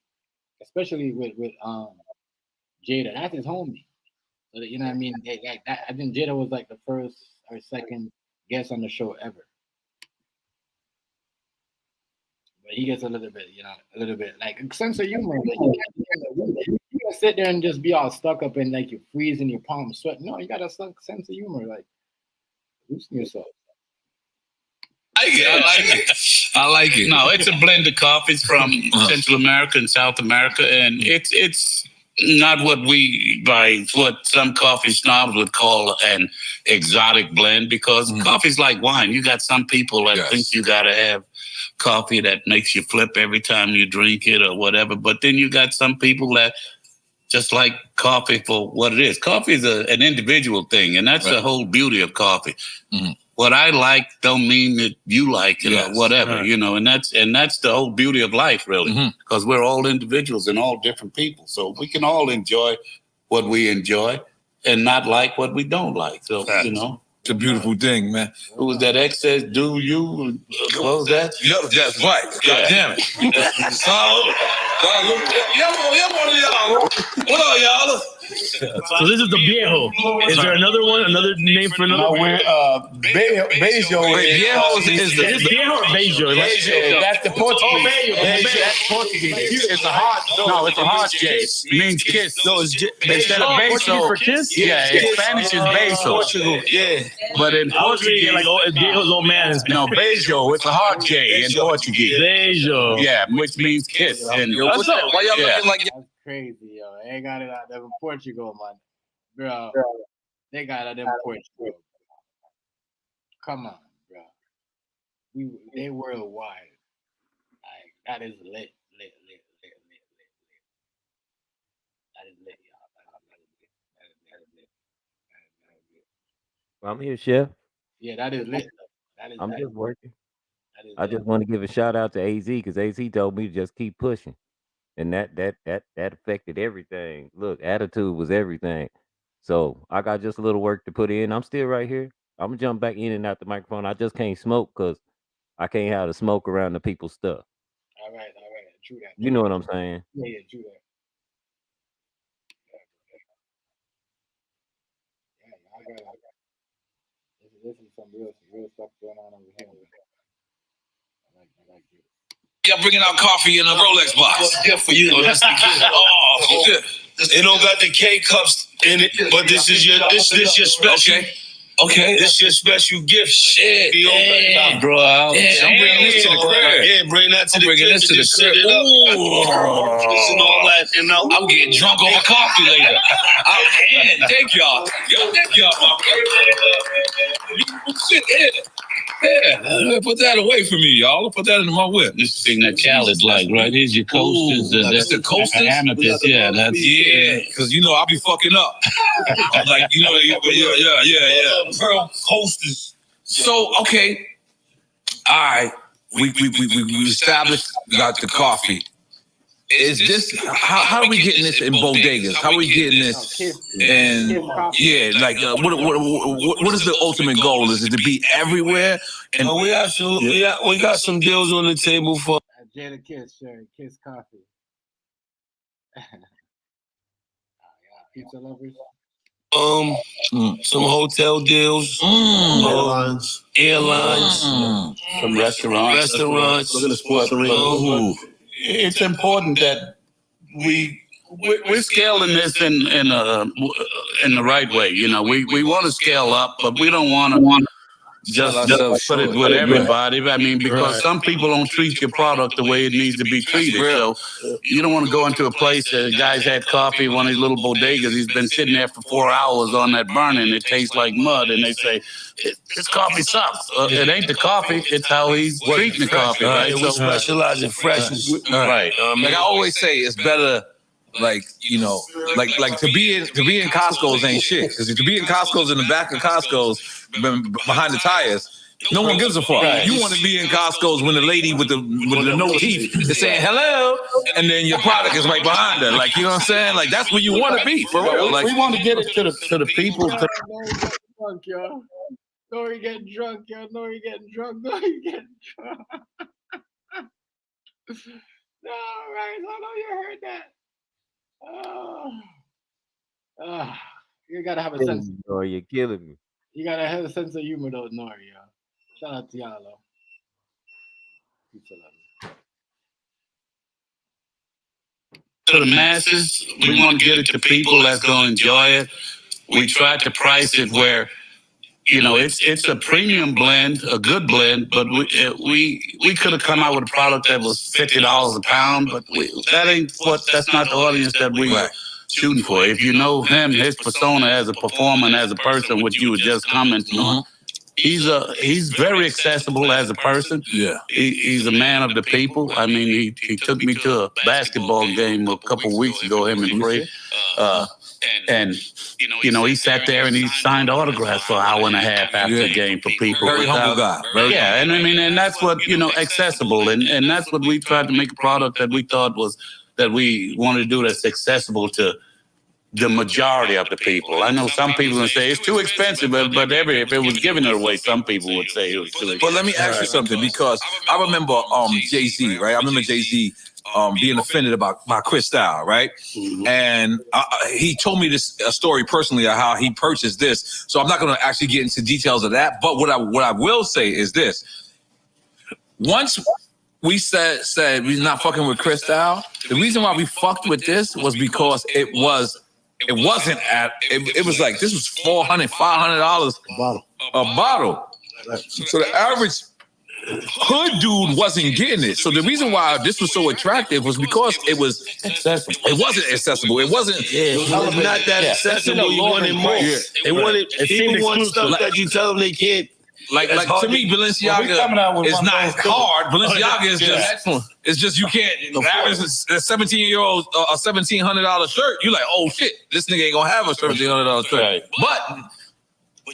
especially with Jada. That's his homie. So that, you know what I mean? Like that, I think Jada was like the first or second guest on the show ever. But he gets a little bit, you know, a little bit like a sense of humor. Like, you can't sit there and just be all stuck up and like you're freezing your palms sweating. No, you got a sense of humor. Like loosen yourself. I like it. No, it's a blend of coffees from Central America and South America, and it's not what some coffee snobs would call an exotic blend, because coffee's like wine. You got some people that think you got to have coffee that makes you flip every time you drink it or whatever, but then you got some people that just like coffee for what it is. Coffee is an individual thing, and that's the whole beauty of coffee. What I like don't mean that you like it or whatever, you know, and that's the whole beauty of life, really, because we're all individuals and all different people. So we can all enjoy what we enjoy and not like what we don't like. So, you know. It's a beautiful thing, man. Who was that X says, do you? What was that? Yep, that's right. God damn it. Salud. What up, y'all? So this is the Viejo. Is there another one? Another name for another? No, we're Bejo. Viejo is the Viejo or Bejo? That's the Portuguese. That's Portuguese. It's a hard. No, it's a hard J. Means kiss. So it's instead of beso for kiss. Yeah, in Spanish is beso. Portugal. Yeah, but in Portuguese, like Viejo's old man. No, Bejo. It's a hard J in Portuguese. Bejo. Yeah, which means kiss. And what's up? Why y'all looking like? That's crazy, yo. They ain't got it out there in Portugal, man. Bro, they got it out there in Portugal. Come on, bro. They worldwide. Like, that is lit. That is lit, y'all. That is lit. I'm here, Chef. Yeah, that is lit. I'm just working. I just want to give a shout out to AZ, because AZ told me to just keep pushing. And that affected everything. Look, attitude was everything. So I got just a little work to put in. I'm still right here. I'm gonna jump back in and out the microphone. I just can't smoke because I can't have the smoke around the people's stuff. All right. True that. You know what I'm saying? Yeah, true that. Yeah, I got it. This is some real stuff going on over here. I like it. Y'all bringing out coffee in a Rolex box. What's good for you? Oh, it don't got the K cups in it, but this is your special. Okay. This your special gift. Shit, yeah, bro. I'm bringing this to the crib. Yeah, bring that to the crib. This to the crib. This and all that, you know. I'm getting drunk over coffee later. Thank y'all. Thank y'all. Yeah, put that away from me, y'all. Put that in my whip. This thing that Khaled's like, right? Here's your coasters. That's the coasters? Amethyst, yeah. Because, you know, I'll be fucking up. Like, you know, yeah. Pearl coasters. So, okay. All right. We established, we got the coffee. Is this, how are we getting this in bodegas? How are we getting this? And yeah, like what is the ultimate goal? Is it to be everywhere? And we got some deals on the table for Jadakiss Kiss Cafe. Pizza lovers. Some hotel deals, airlines, some restaurants. Look at the sports arena. It's important that we're scaling this in the right way. You know, we want to scale up, but we don't want to just put it with everybody. I mean, because some people don't treat your product the way it needs to be treated. So you don't want to go into a place that a guy's had coffee, one of these little bodegas. He's been sitting there for 4 hours on that burner, and it tastes like mud. And they say, this coffee sucks. It ain't the coffee. It's how he's treating the coffee. Right? We specialize in freshness. Right. Like I always say, it's better. Like, you know, like to be in Costco's ain't shit. Because to be in Costco's in the back of Costco's behind the tires, No one gives a fuck. Right. You want to be in Costco's when the lady with the no teeth is saying hello, and then your product is right behind her. Like, you know what I'm saying? Like, that's where you want to be, for real. Like, we want to get it to the people. Drunk, yo. N.o.r.E getting drunk, yo. N.o.r.E getting drunk. N.o.r.E getting drunk. No, right. I know you heard that. You gotta have a sense. Or you're killing me. You gotta have a sense of humor, though, N.o.r.E, yo. Shout out to y'all, though. To the masses, we want to get it to people that's going to enjoy it. We tried to price it where, you know, it's a premium blend, a good blend, but we could have come out with a product that was $50 a pound, but that's not the audience that we were shooting for. If you know him, his persona as a performer and as a person, which you were just commenting on, he's very accessible as a person. Yeah, he's a man of the people. I mean, he took me to a basketball game a couple weeks ago, him and Free. And you know, he sat there and he signed autographs for an hour and a half after the game for people. Very humble guy. And I mean, and that's what, you know, accessible, and that's what we tried to make a product that we thought was that we wanted to do that's accessible to the majority of the people. I know some people would say it's too expensive, but if it was giving it away, some people would say it was too expensive. But let me ask you something, because I remember Jay-Z, right? I remember Jay-Z being offended about my Cristal, right? Mm-hmm. And he told me this a story personally of how he purchased this. So I'm not going to actually get into details of that. But what I will say is this: once we said we're not fucking with Cristal, the reason why we fucked with this was because it was like, this was $400-$500 a bottle. So the average hood dude wasn't getting it. So the reason why this was so attractive was because it was accessible. It wasn't accessible. It wasn't. It was not that accessible. You wanted more. Yeah. They wanted. People want stuff that you tell them they can't. Like to me, Balenciaga is not hard. Balenciaga is just excellent. It's just you can't. Average a 17-year-old a $1,700 shirt. You like, oh shit, this nigga ain't gonna have a $1,700 shirt. Right.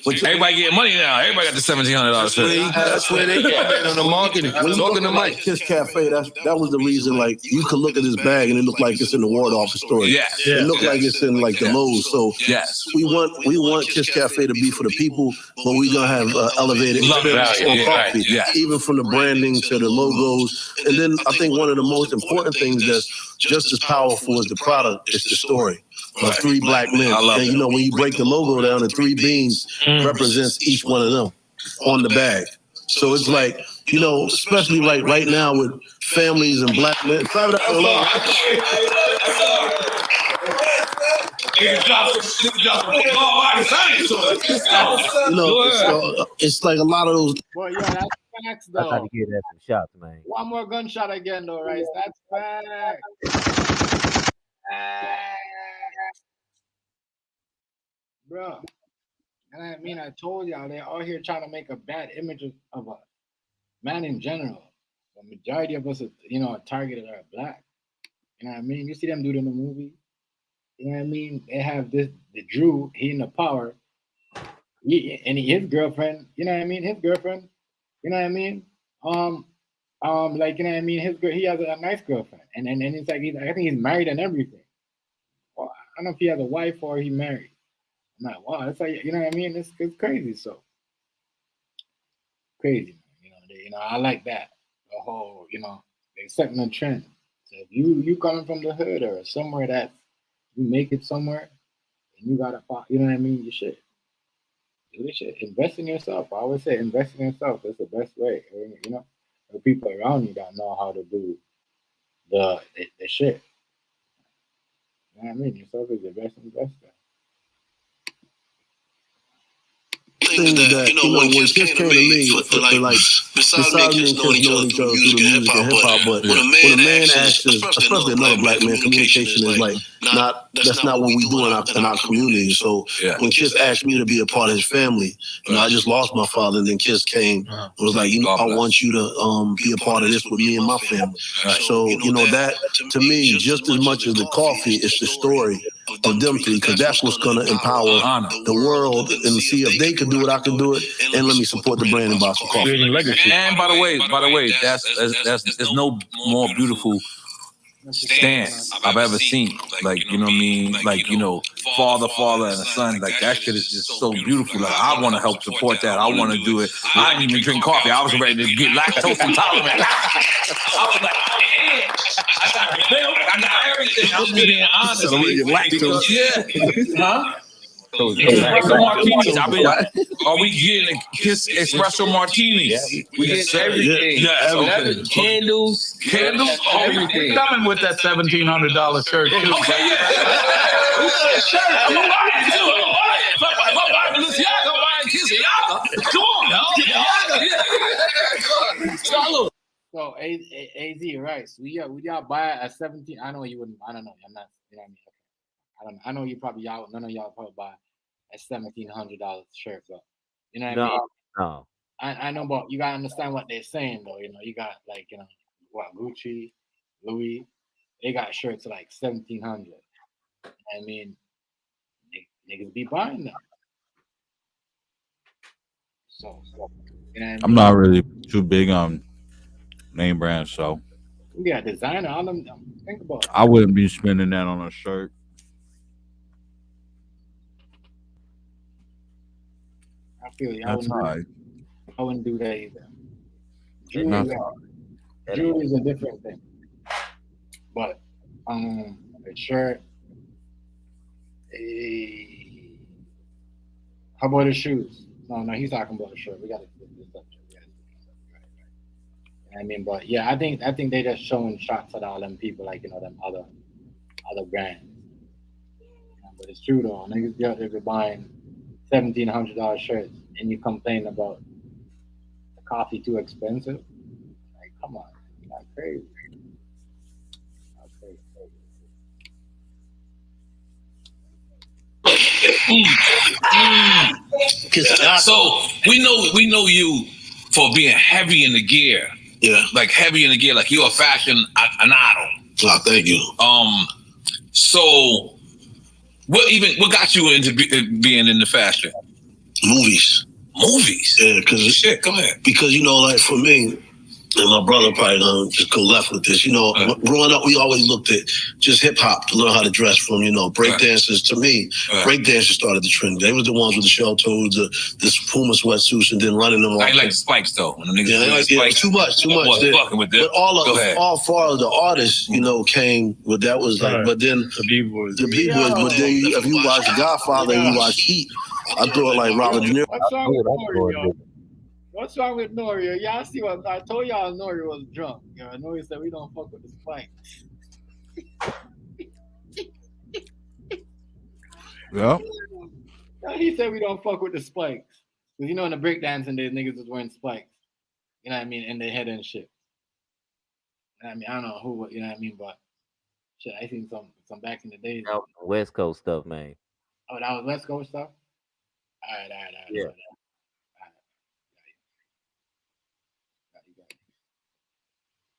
But everybody getting money now. Everybody got the $1,700 shirt. That's where they get on the marketing. Talking to Mike, Kiss Cafe. That was the reason. Like, you could look at this bag and it looked like it's in the Ward office store. Yes. It looked like it's in like the Lowe's. So yes, we want Kiss Cafe to be for the people, but we're gonna have elevated experience on coffee. Yeah. Even from the branding to the logos. And then I think one of the most important things that's just as powerful as the product is the story. Of three black men. And you know, when you break the logo down, the three beans represents each one of them on the bag. So it's like, you know, especially like right now with families and black men. You know, it's like a lot of those. Boy, yeah, that's facts, though. I got to give that some shots, man. One more gunshot again, though, right? That's facts. Bro, and I mean, I told y'all, they're all here trying to make a bad image of a man in general. The majority of us, are targeted are black. You know what I mean? You see them do it in the movie. You know what I mean? They have the Drew, he in the power. His girlfriend, you know what I mean? His girlfriend, you know what I mean? Like, you know what I mean? He has a nice girlfriend. And it's like, I think he's married and everything. Well, I don't know if he has a wife or he married. I'm like, wow, it's like, you know what I mean? It's crazy. So crazy, man. I like that. The whole, they setting a trend. So if you coming from the hood or somewhere that you make it somewhere and you gotta, you know what I mean? You should do this shit. Invest in yourself. I always say invest in yourself. That's the best way. The people around you that know how to do the shit. You know what I mean? Yourself is the best investor. Things that, when Kiss came to me, besides me and Kiss knowing each other through the music and hip-hop, but when a man asks, especially another black man, communication is like, that's not what we do in our community. So when Kiss asked me to be a part of his family, I just lost my father, and then Kiss came and was like, I want you to be a part of this with me and my family. So, that, to me, just as much as the coffee, it's the story of them three, because that's what's going to empower the world and see if they can do it, I can do it, and let me support the brand and buy some coffee. And by the way, there's no more beautiful stance I've ever seen. Like, you know what I mean? Like, you know, father and a son, like that shit is just so beautiful. Like, I want to help support that. I want to do it. I didn't even drink coffee. I was ready to get lactose intolerant. I was like, damn, I got milk, I got everything. I'm just being honest. Because, huh? Espresso martinis. Are we getting Kiss espresso martinis? We get everything. Yeah, everything. Candles. Everything. Coming with that $1,700 shirt too. Okay, yeah. Shirt. I'm gonna buy it too. If I buy Balenciaga, I'm buying Kiss. Come on, y'all. Salud. So AZ, right? So we y'all buy a 17. I know you wouldn't. I don't know. I'm not. You know what I mean? I don't know. I know you probably none of y'all probably buy a $1,700 shirt, but you know what I mean? No. I know, but you gotta understand what they're saying though. You know, you got like what Gucci, Louis, they got shirts like $1,700. I mean, niggas be buying them. So you know what I mean? I'm not really too big on name brands, so We got designer. All them. Think about it. I wouldn't be spending that on a shirt. I feel you. That's high. I wouldn't do that either. Jewelry's a different thing. But a shirt. How about the shoes? No, he's talking about the shirt. We got to flip this up. I mean, but yeah, I think they just showing shots at all them people, like them other brands. But it's true though. Niggas be out there buying $1,700 shirts, and you complain about the coffee too expensive. Like, come on, that's crazy. So we know you for being heavy in the gear. Yeah, like heavy in the gear. Like you're a fashion anado. Oh, thank you. So what got you into being in the fashion? Movies. Yeah, because shit. Go ahead. Because like for me. And my brother probably gonna just go left with this. Growing up, we always looked at just hip hop to learn how to dress from. Break dancers. To me, break dancers started the trend. They were the ones with the shell toes, the Puma sweatsuits, and then running them off. I like spikes though. When the niggas too much. Fucking with but all four of the artists, came with that was like. But then the B-boys. But then if you watch Godfather and you watch Heat, I thought like Robert De Niro. What's wrong with n.o.r.e? Y'all see what I told y'all? n.o.r.e was drunk. n.o.r.e said we don't fuck with the spikes. Yeah. He said we don't fuck with the spikes. Because in the breakdancing days, niggas was wearing spikes. You know what I mean? In their head and shit. I mean, I don't know who, you know what I mean? But shit, I seen some back in the days. That was West Coast stuff, man. Oh, that was West Coast stuff? All right. Yeah.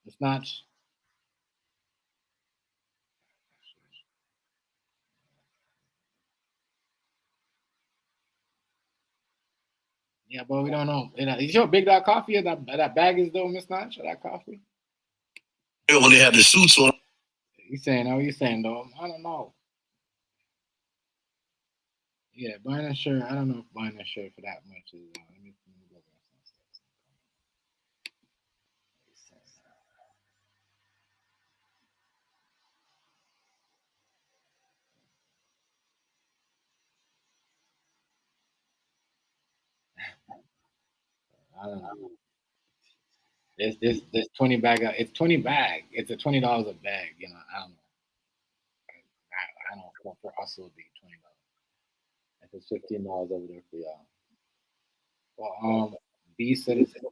It's not. Yeah, but we don't know. Is your big dog coffee? That bag is though, Miss Notch? That coffee? When they had the suits on. You saying though? I don't know. Yeah, buying a shirt. I don't know if buying a shirt for that much is. Let me go back. I don't know. This 20 bag. It's 20 bag. It's a $20 a bag. I don't know. I don't know. For us, it would be $20. If it's $15 over there for y'all. Well, B citizen.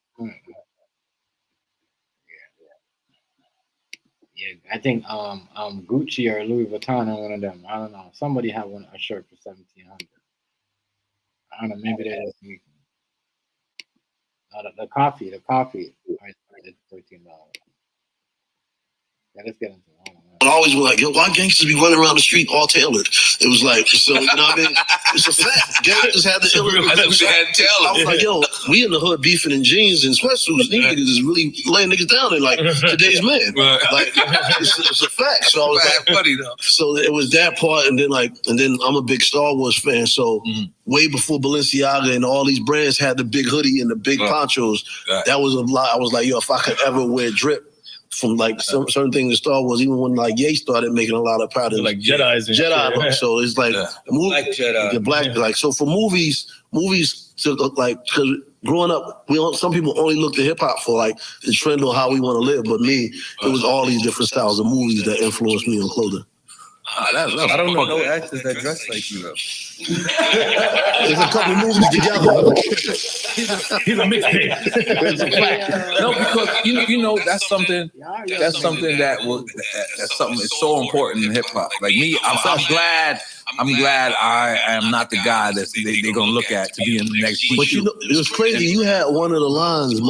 Yeah, I think Gucci or Louis Vuitton are one of them. I don't know. Somebody had a shirt for $1,700. I don't know. Maybe they just me. The coffee. It's $13. Yeah, let's get into it. But I always was like, yo, why gangsters be running around the street all tailored? It was like, so, you know what I mean? It's a fact. Gangsters had the I was like, yo, we in the hood beefing in jeans and sweatsuits. These niggas is really laying niggas down in like today's man. Like, it's a fact. So I was like, funny though. So it was that part, and then I'm a big Star Wars fan. So way before Balenciaga and all these brands had the big hoodie and the big ponchos, that was a lot. I was like, yo, if I could ever wear drip from like certain things in Star Wars, even when like Ye started making a lot of patterns, like Jedis and Jedi. shit. So it's like Like Jedi. the black, like, so for movies to like, because growing up, some people only look to hip hop for like the trend on how we want to live, but me, it was all these different styles of movies that influenced me on clothing. I don't know no actors that dress like you though. There's a couple movies together. He's a mixtape. No, because you know that's something that's something that's so important in hip hop. Like me, I'm glad I am not the guy that they're gonna look at to be in the next. But you know, it was crazy. You had one of the lines,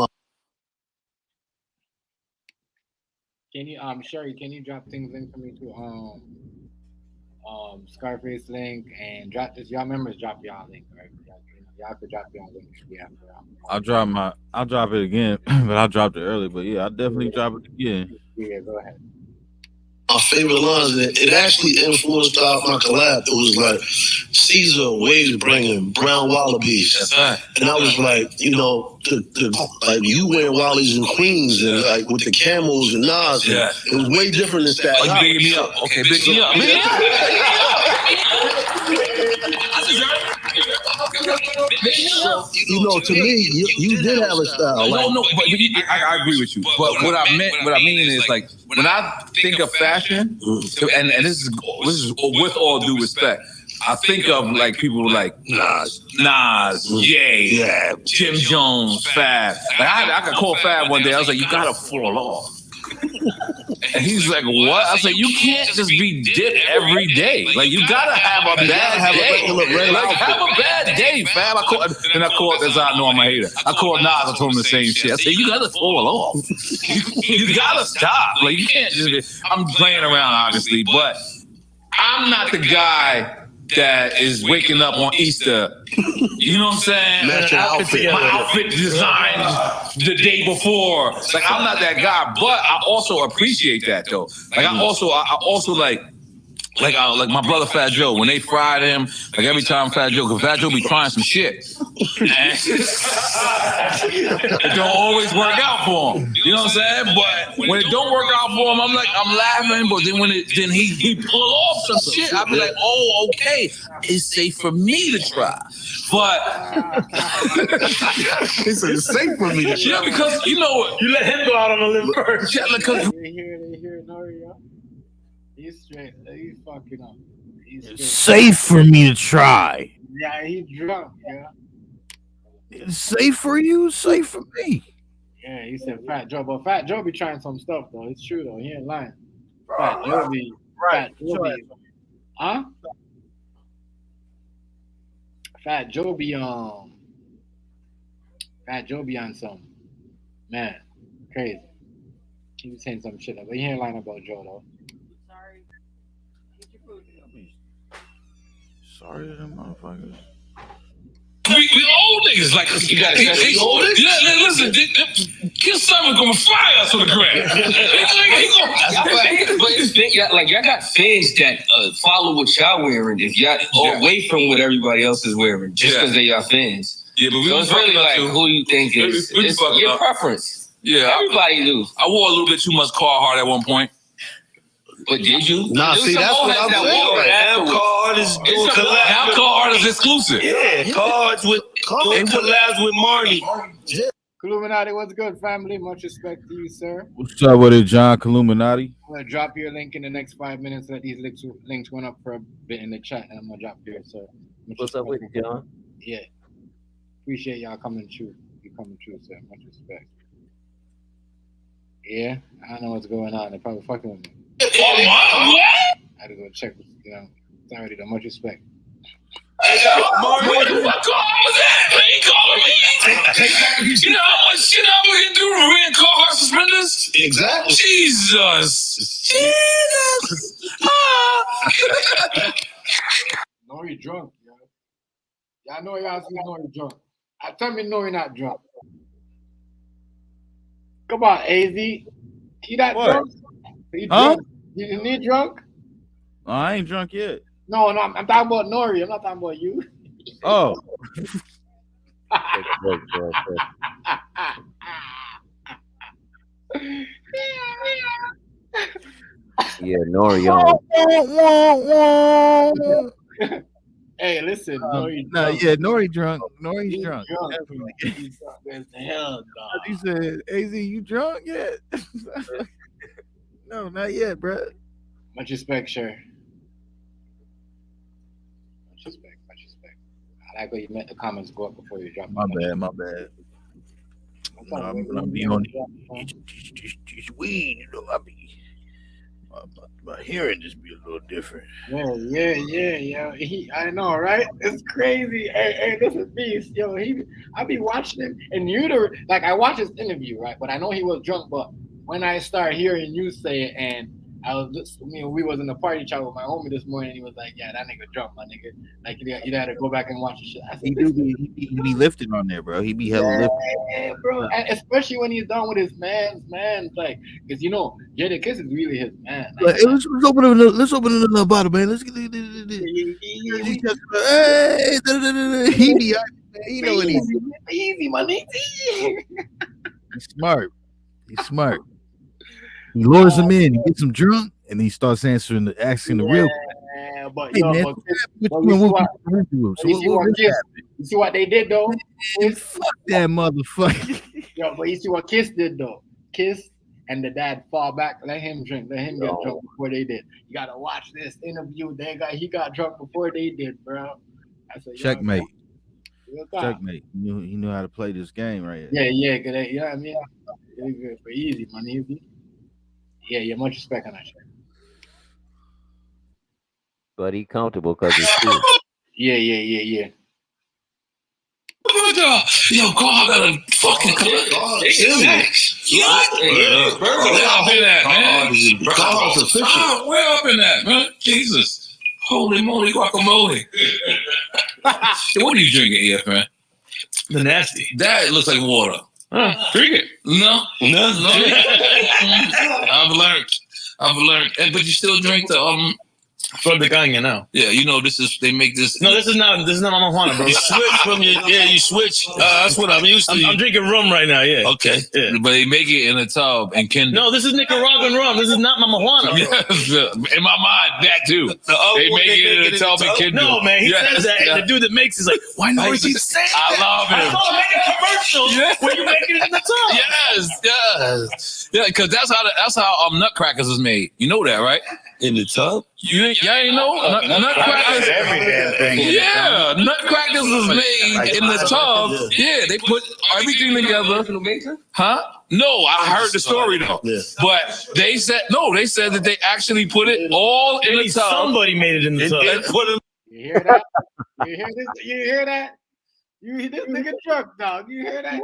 Can you Sherry, can you drop things in for me to Scarface link and drop this? Y'all members drop y'all link, right? Y'all could drop y'all link. Yeah. I'll drop it again, but I dropped it early. But yeah, I'll definitely drop it again. Yeah, go ahead. My favorite lines, it actually influenced my collab. It was like Caesar, waves bringing brown wallabies, and I was like, you know, like you wearing Wallies and Queens, and like with the camels and Nas. Yeah. It was way different than Staten Oh, you bigging me up? Okay, big me up. You know, to me, you did have a style. No, but I agree with you. But what I mean is like when I think of fashion, and this is with all due respect, I think of like people like Nas, Jay, Jim Jones, Fab. Like I could call Fab one day. I was like, you gotta fall off. And he's like, what? I was like, you can't just be dip every day. Like, you gotta have a bad day. Like, have a bad day, Fab. I called, that's how I know I'm a hater. I called Nas, I told him the same shit. I said, you gotta fall off. You gotta stop. Like, you can't just be, I'm playing around, obviously, but I'm not the guy that is waking up on Easter, you know what I'm saying? My outfit designed the day before. Like, I'm not that guy, but I also appreciate that though. Like, I also like my brother Fat Joe, when they fried him, like every time Fat Joe be trying some shit. And it don't always work out for him. You know what I'm saying? But when it don't work out for him, I'm laughing, but then then he pull off some shit, I'll be like, oh, okay, it's safe for me to try. But it's safe for me to try. Yeah, because you know you let him go out on a limb first. They hear n.o.r.e. He's straight. He's fucking up. It's safe for me to try. Yeah, he's drunk. Yeah. It's safe for you, safe for me. Yeah, he said Fat Joe, but Fat Joe be trying some stuff though. It's true though. He ain't lying. Fat Joe be right. Huh? Fat Joe be on some man crazy. He was saying some shit, but he ain't lying about Joe though. Sorry to them motherfuckers. We old niggas like you gotta listen. Kiss Simon gonna fire us on the ground. But like y'all got fans that follow what y'all wearing. If y'all away from what everybody else is wearing, just because they y'all fans. Yeah, but so it's really like who you think is your preference. Yeah, everybody do. I wore a little bit too much Carhartt at one point. But did you? Nah, see, that's what I'm saying. Carhartt is doing collabs. Now Carhartt is exclusive. Yeah, Carhartt's doing collabs with Marnie. Illuminati, what's good, family? Much respect to you, sir. What's up with it, John Illuminati? I'm gonna drop your link in the next 5 minutes. Let these links went up for a bit in the chat, and I'm gonna drop here. So, what's up with it, John? Yeah, appreciate y'all coming true. You coming true, sir. Much respect. Yeah, I don't know what's going on. They're probably fucking with me. What? I had to go check. You know, it's already done. Much respect. What was that? He called You know how much shit I went through wearing Carhartt suspenders? Exactly. Jesus. N.o.r.e drunk, yo. Yeah, I know y'all see N.o.r.e drunk. Tell me N.o.r.e not drunk. Come on, AZ. He not What? drunk? He Huh? drunk. You need drunk? Oh, I ain't drunk yet. No, I'm talking about N.o.r.e. I'm not talking about you. Oh. Yeah, N.o.r.e. on. Hey, listen, N.o.r.e No, drunk. yeah, N.o.r.e drunk. N.o.r.e's He's drunk. drunk. Definitely. He's drunk as hell, dog. He said, "Az, you drunk yet?" No, not yet, bro. Much respect, sure. Much respect. I like when you met the comments go up before you drop. My bad. No, I'm be on this weed, you know. I be my hearing just be a little different. Yeah. I know, right? It's crazy. Hey, this is beast, yo. I be watching him, and like I watched his interview, right? But I know he was drunk. But when I start hearing you say it, and we was in the party chat with my homie this morning, and he was like, "Yeah, that nigga drunk, my nigga. Like you had to go back and watch the shit." I said, He be lifting on there, bro. He be hella lifting. Yeah, bro. And especially when he's done with his man, like, because Jadakiss is really his man. Like, Hey, let's open another bottle, man. Let's get it. He be, you know what he's easy, money. He's smart. He lures him in, he gets him drunk, and he starts asking the real. But hey, man, you see what they did though? Fuck that motherfucker. Yo, but you see what Kiss did though? Kiss and the dad fall back, let him drink, let him get drunk before they did. You gotta watch this interview. He got drunk before they did, bro. I said, checkmate. Checkmate. You know how to play this game, right? Yeah, cause I mean, really good for easy, man, easy. Yeah, much respect on that shit. But he comfortable because he's cool. Yeah. Yo, God, got a fucking Where up in that, man? Where up in that, man? Jesus. Holy moly, guacamole. What are you drinking, EF, man? The nasty. That looks like water. Drink it. No. I've learned. But you still drink the For the caña now. Yeah, they make this. No, this is not marijuana, bro. You switch from you switch. That's what I'm used to. I'm drinking rum right now, yeah. Okay. Yeah. But they make it in a tub and Kindle. No, this is Nicaraguan rum. This is not marijuana, bro. Yes, in my mind, that too. They make it in a tub and Kindle. No, man, he says that, and the dude that makes is like, why not he saying I that? love him. I thought making commercials where you make it in the tub. Yes. Yeah, because that's how nutcrackers is made. You know that, right? In the tub? Y'all ain't know? Nutcrackers. Every damn thing. Yeah, nutcrackers was made in the tub. Yeah, they put everything together. Huh? No, I heard the story though. Yeah. But they said that they actually put it all in the tub. Somebody made it in the tub. You hear that? You hear this? You hear that? You hear this nigga drunk, dog? You hear that?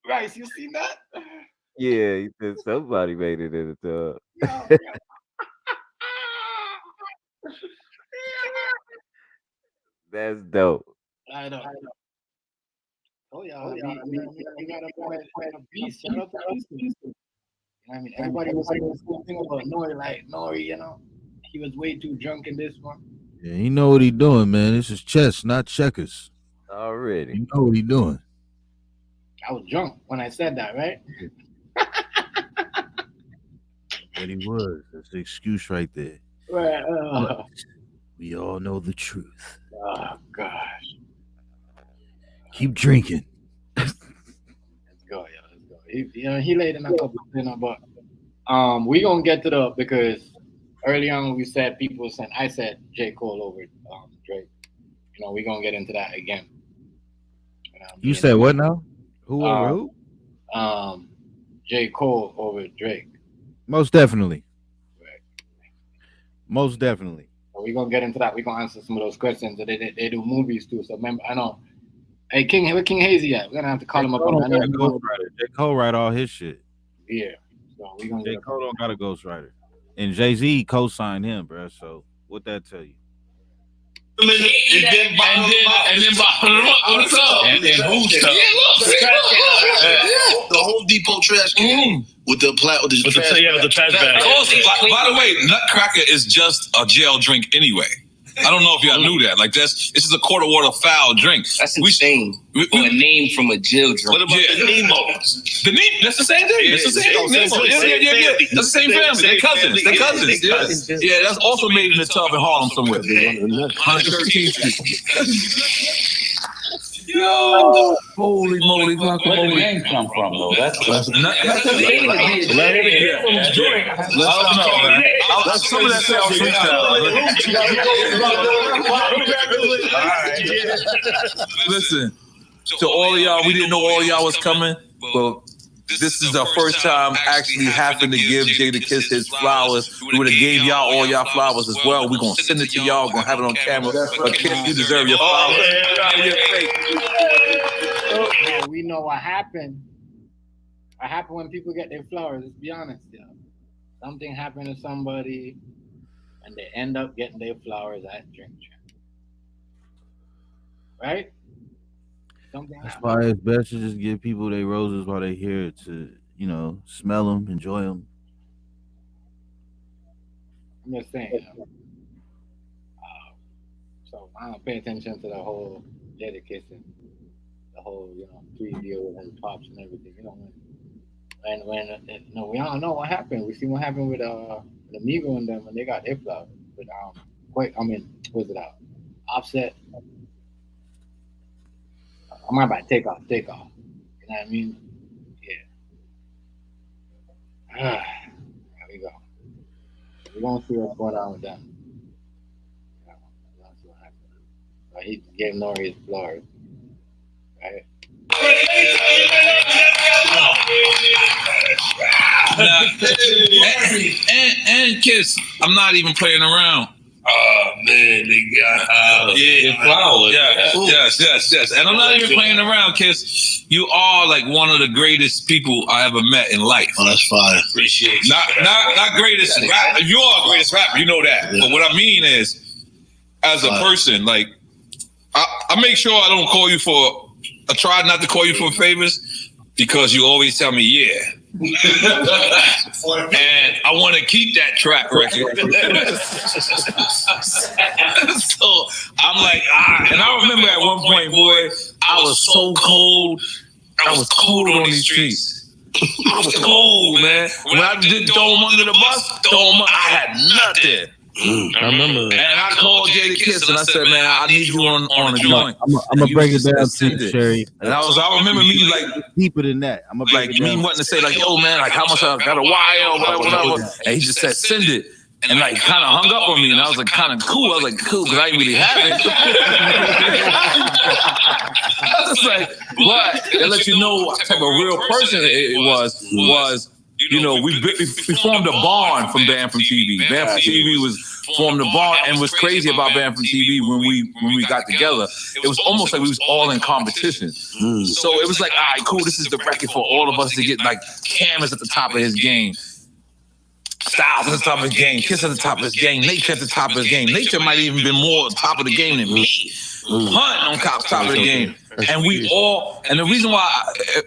Rice, you seen that? Yeah, he said somebody made it in the tub. That's dope. I know. Oh yeah, we got a beast. Shout out to Beast. I mean, everybody was saying the same thing about N.o.r.e. Like N.o.r.e, he was way too drunk in this one. Yeah, he know what he doing, man. This is chess, not checkers. Already. You know what he doing. I was drunk when I said that, right? But he was. That's the excuse right there. Right. We all know the truth. Oh gosh. Keep drinking. Let's go. He laid in a couple of dinner, but we gonna get to because early on we said I said J. Cole over Drake. We gonna get into that again. You said what now? Who over who? J. Cole over Drake. Most definitely. Right. Most definitely. So we're gonna get into that. We're gonna answer some of those questions. They do movies too. So remember, I know Hey, where King Hazy at? We're gonna have to call him up. J. Cole write all his shit. Yeah. So we gonna J. Cole don't got a ghostwriter. And Jay-Z co-signed him, bro. So what that tell you? And then what's up? And then who's stuff? The Home Depot trash can with the trash bag. By the way, Nutcracker is just a jail drink anyway. I don't know if y'all knew that. Like this is a quarter water foul drink. That's insane. For a name from a jail drink. What about the Nemos? The Nemo, that's the same thing. That's the same thing. Yeah. That's the same family. They're cousins. Yeah, that's also made in the tub in Harlem somewhere. 113th Street. Yo, holy moly, Where did the name come from, though? That's I don't know, man. Some of that sounds freestyle. Listen, to all of y'all, we didn't know all of y'all was coming, but this is our first time actually having to give Jadakiss his flowers. We would have gave y'all all y'all flowers as well. We're going to send it to y'all. We're going to have it on camera. But Kiss, you deserve your flowers. We know what happened. What happened when people get their flowers? Let's be honest, yo. Something happened to somebody, and they end up getting their flowers at Drink Champ. Right? That's why it's best to just give people their roses while they're here to, smell them, enjoy them. I'm just saying. So I don't pay attention to the whole Jadakiss and the whole, 3 deal with his pops and everything, And when we all know what happened. We see what happened with the Migo and them when they got their flowers. But was it Offset? I'm about take off. You know what I mean? Yeah. There we go. We're gonna see what's going on with them. We're gonna see what happens. So he gave n.o.r.e. his flowers. Right? And Kiss, I'm not even playing around. Oh man, they got flowers. Yes. And I'm not even playing around, Kiss. You are like one of the greatest people I ever met in life. Oh, that's fine. Appreciate you. Not greatest rapper. You are the greatest rapper. You know that. Yeah. But what I mean is, as a person, like I make sure I don't call you for. I try not to call you for favors because you always tell me yeah. And I want to keep that track record. So I'm like, and I remember at one point, boy, I was so cold. I was cold on these streets. I was cold, man. When I did throw him under the bus, I had nothing. I remember that. And I called Jadakiss and I said, man, I need you on a joint. I'm gonna break it down to you, Sherry. And I remember me like deeper than that. I'm like me wanting to say like, yo, man, like how much I got a wire or whatever. And he just said, send it. And like kind of hung up on me, and I was like kind of cool. I was like cool because I didn't really have it. I was like, but it let you know what type of real person it was. We formed a bond from Banned from TV. Banned from TV was formed a bond, and what's crazy about Banned from TV when we got together, it was almost like we was all in competition. So it was like, all right, cool, this is the record for all of us to get. Like Cam is at the top of his game. Styles at the top of his game, Kiss at the top of his game, Nature at the top of his game. Nature might even been more top of the game than me. Hunt on top of the game. And we all, and the reason why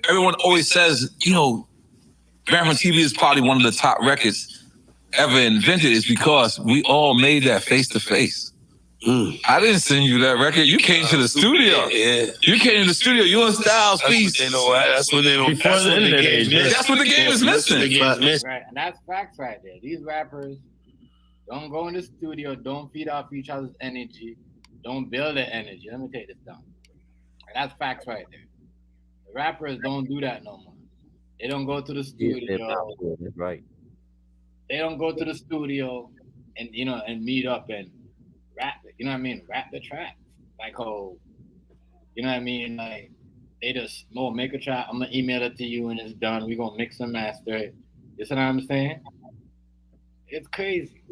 everyone always says, Banned from TV is probably one of the top records ever invented is because we all made that face to face. I didn't send you that record. You came to the studio. Yeah. You came to the studio. You and Styles piece. That's what the game is missing. Right, and that's facts right there. These rappers don't go in the studio, don't feed off each other's energy, don't build their energy. Let me take this down. That's facts right there. The rappers don't do that no more. They don't go to the studio. Right. They don't go to the studio and and meet up and rap it. You know what I mean? Rap the track. Like you know what I mean? Like they just make a track. I'm gonna email it to you and it's done. We're gonna mix and master it. You see what I'm saying? It's crazy.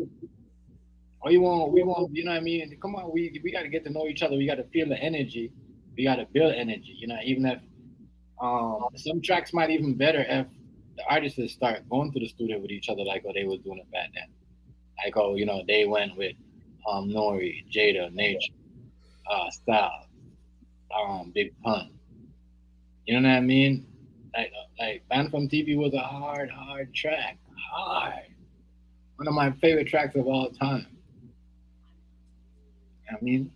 We want, you know what I mean? Come on, we gotta get to know each other. We gotta feel the energy. we gotta build energy. You know, even if some tracks might even better if the artists start going to the studio with each other like how they was doing it back then. Like how they went with n.o.r.e, Jada, Nature, Styles, Big Pun. You know what I mean? Like Band from TV was a hard track. Hard. One of my favorite tracks of all time. I mean,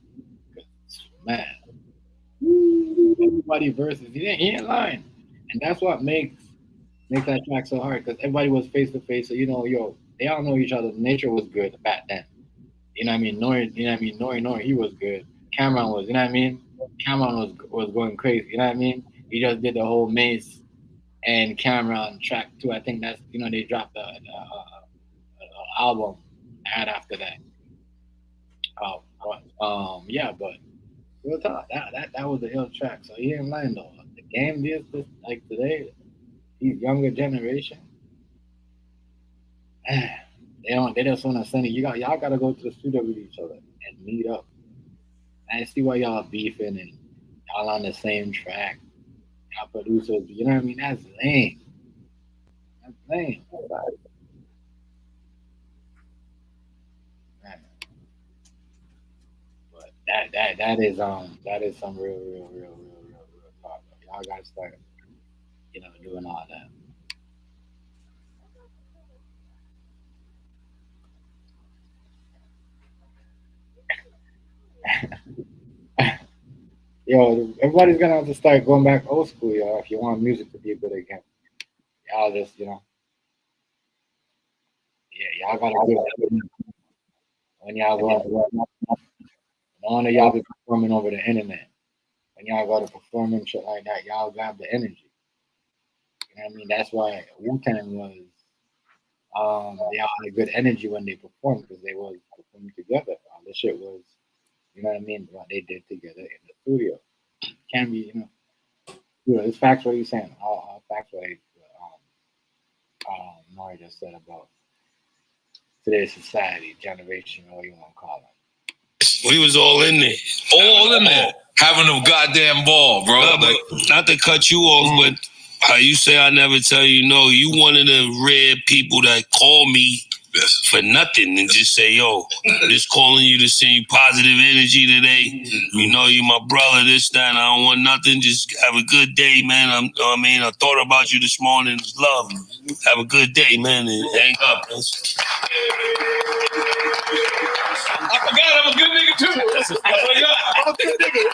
man, everybody versus he ain't lying, and that's what makes that track so hard because everybody was face to face. So they all know each other. Nature was good back then. You know what I mean? N.o.r.e, he was good. Cameron was, you know what I mean? Cameron was going crazy. You know what I mean? He just did the whole Mace and Cameron track too. I think that's they dropped the album after that. Yeah, but real talk, that was the ill track. So he ain't lying though. The game is like today, these younger generation, man, they just wanna send it. Y'all gotta go to the studio with each other and meet up. I see why y'all beefing and y'all on the same track. Y'all producers, you know what I mean? That's lame. That's lame. Man. But that is some real talk. Y'all gotta start, doing all that. Yo, everybody's gonna have to start going back old school, y'all. If you want music to be good again, y'all just, y'all gotta do it. When y'all go, none of y'all be performing over the internet. When y'all go to perform and shit like that, y'all got the energy. You know what I mean? That's why Wu-Tang was, they all had good energy when they performed because they was performing together. All this shit was, you know what I mean? What they did together in the studio. Can be, it's facts what he's saying. All facts what N.o.r.e just said about today's society, generation, or what you want to call it. We was all in there. All in there. Having a goddamn ball, bro. Not to cut you off, but how you say I never tell you no, you one of the rare people that call me for nothing and just say, yo, just calling you to send you positive energy today. You know, you my brother, this, that, and I don't want nothing. Just have a good day, man. I thought about you this morning. It's love. Have a good day, man, and hang up. I forgot I'm a good nigga too. I'm a good nigga.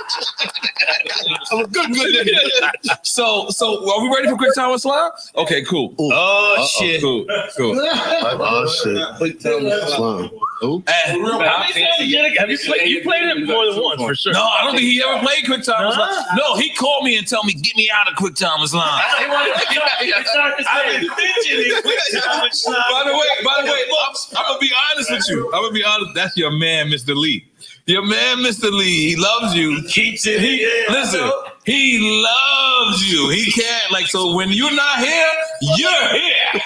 I'm a good nigga. So are we ready for quick time with Slime? Okay, cool. Oh shit. Cool. Oh shit. Quick time with Slime. Have you played it more than once for sure? No, I don't think he ever played Quick Time with Slime. No, he called me and told me, get me out of Quick Time with Slime. By the way, I'm gonna be honest with you. I'm gonna be honest. That's your man, Mr. Lee. Your man, Mr. Lee. He loves you. Keeps it. Listen, he loves you. He can't so when you're not here, you're here.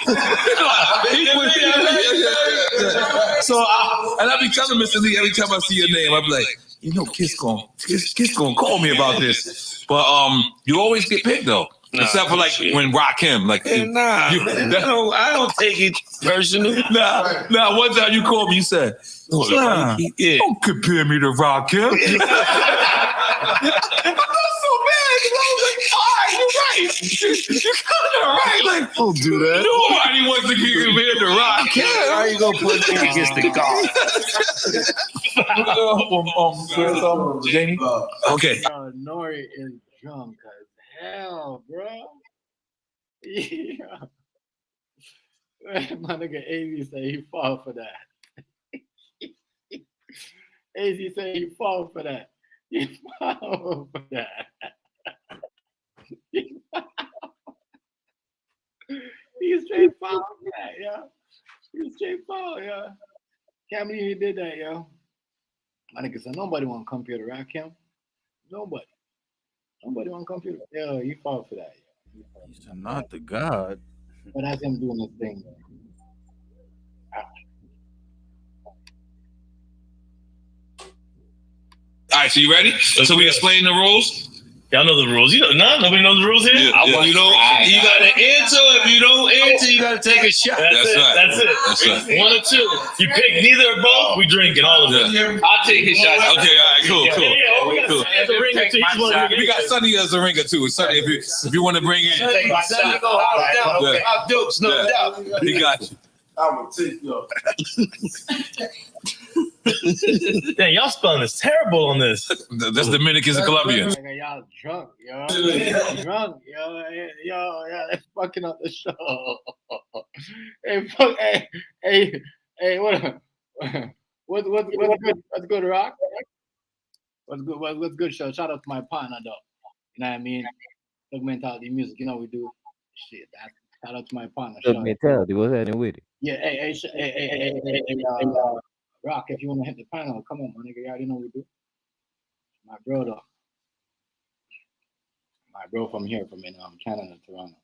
So I be telling Mr. Lee every time I see your name, I be like, Kiss gonna call me about this. But you always get picked though. Nah, except for when Rakim, I don't take it personal. Nah. One time you called me, you said, don't compare me to Rakim. You're kind of right. Don't do that. Nobody wants to get compared to Rakim. How you gonna put me against the God? Jamie? Okay. N.o.r.e is drunk as hell, bro. Yeah. My nigga AZ say he fall for that. AZ say he fall for that. He fall for that. He's straight fall for that, yeah. He's straight fall, yeah. Can't believe he did that, yo. My nigga said nobody want to compare to Rakim. Nobody want to compare. Yeah, you fall for that. Yeah. He's not the God. But that's him doing his thing. right, so you ready? So we explain the rules. Y'all know the rules. Nobody knows the rules here. You gotta answer. If you don't answer, you gotta take a shot. That's it. One or two. You pick neither or both, we drinking all of it. I'll take a shot. Okay, all right, cool. We We got Sonny as a ringer too. Sonny, if you want to bring in, Take my shot. I'm Dukes, no doubt. he got you. I will take you. Dang, y'all spelling is terrible on this. That's Dominicans and Colombians. Nigga, y'all drunk, yo. Drunk, yo. Yo, that's fucking up the show. Hey, what's good, Rock? What's good, show? Shout out to my partner, though. You know what I mean? Look, mentality music, you know what we do. Shit, shout out to my partner. Mentality, what's happening with it? Yeah, hey, Rock, if you want to hit the panel, come on, my nigga. You already know what we do. My bro, though. My bro from here, from in Canada, Toronto.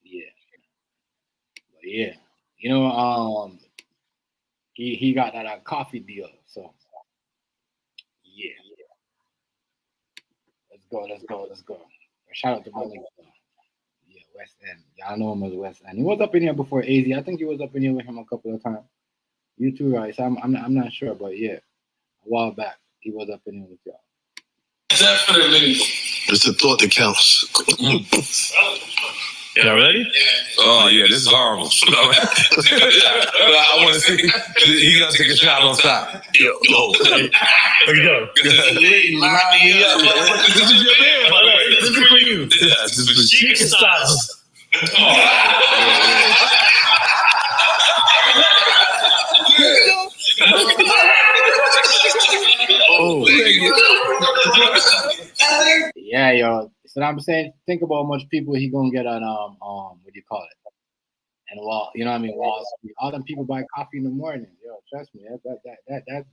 Yeah. But yeah. You know, he got that coffee deal, so yeah. Let's go. Shout out to my nigga. Yeah, West End. Y'all know him as West End. He was up in here before AZ. I think he was up in here with him a couple of times. You too, right? So I'm not sure, but yeah, a while back he was up in here with y'all. Definitely. It's the thought that counts. Y'all ready? Oh yeah, this is horrible. I want to see. He gonna take a shot on top. Here we go. This is your man, by the way. This is for you. Yeah, this is for Chicken sauce. Yeah, yo. So I'm saying, think about how much people he gonna get on what do you call it? And Wall, you know what I mean? Wall Street. All them people buy coffee in the morning. Yo, trust me, that's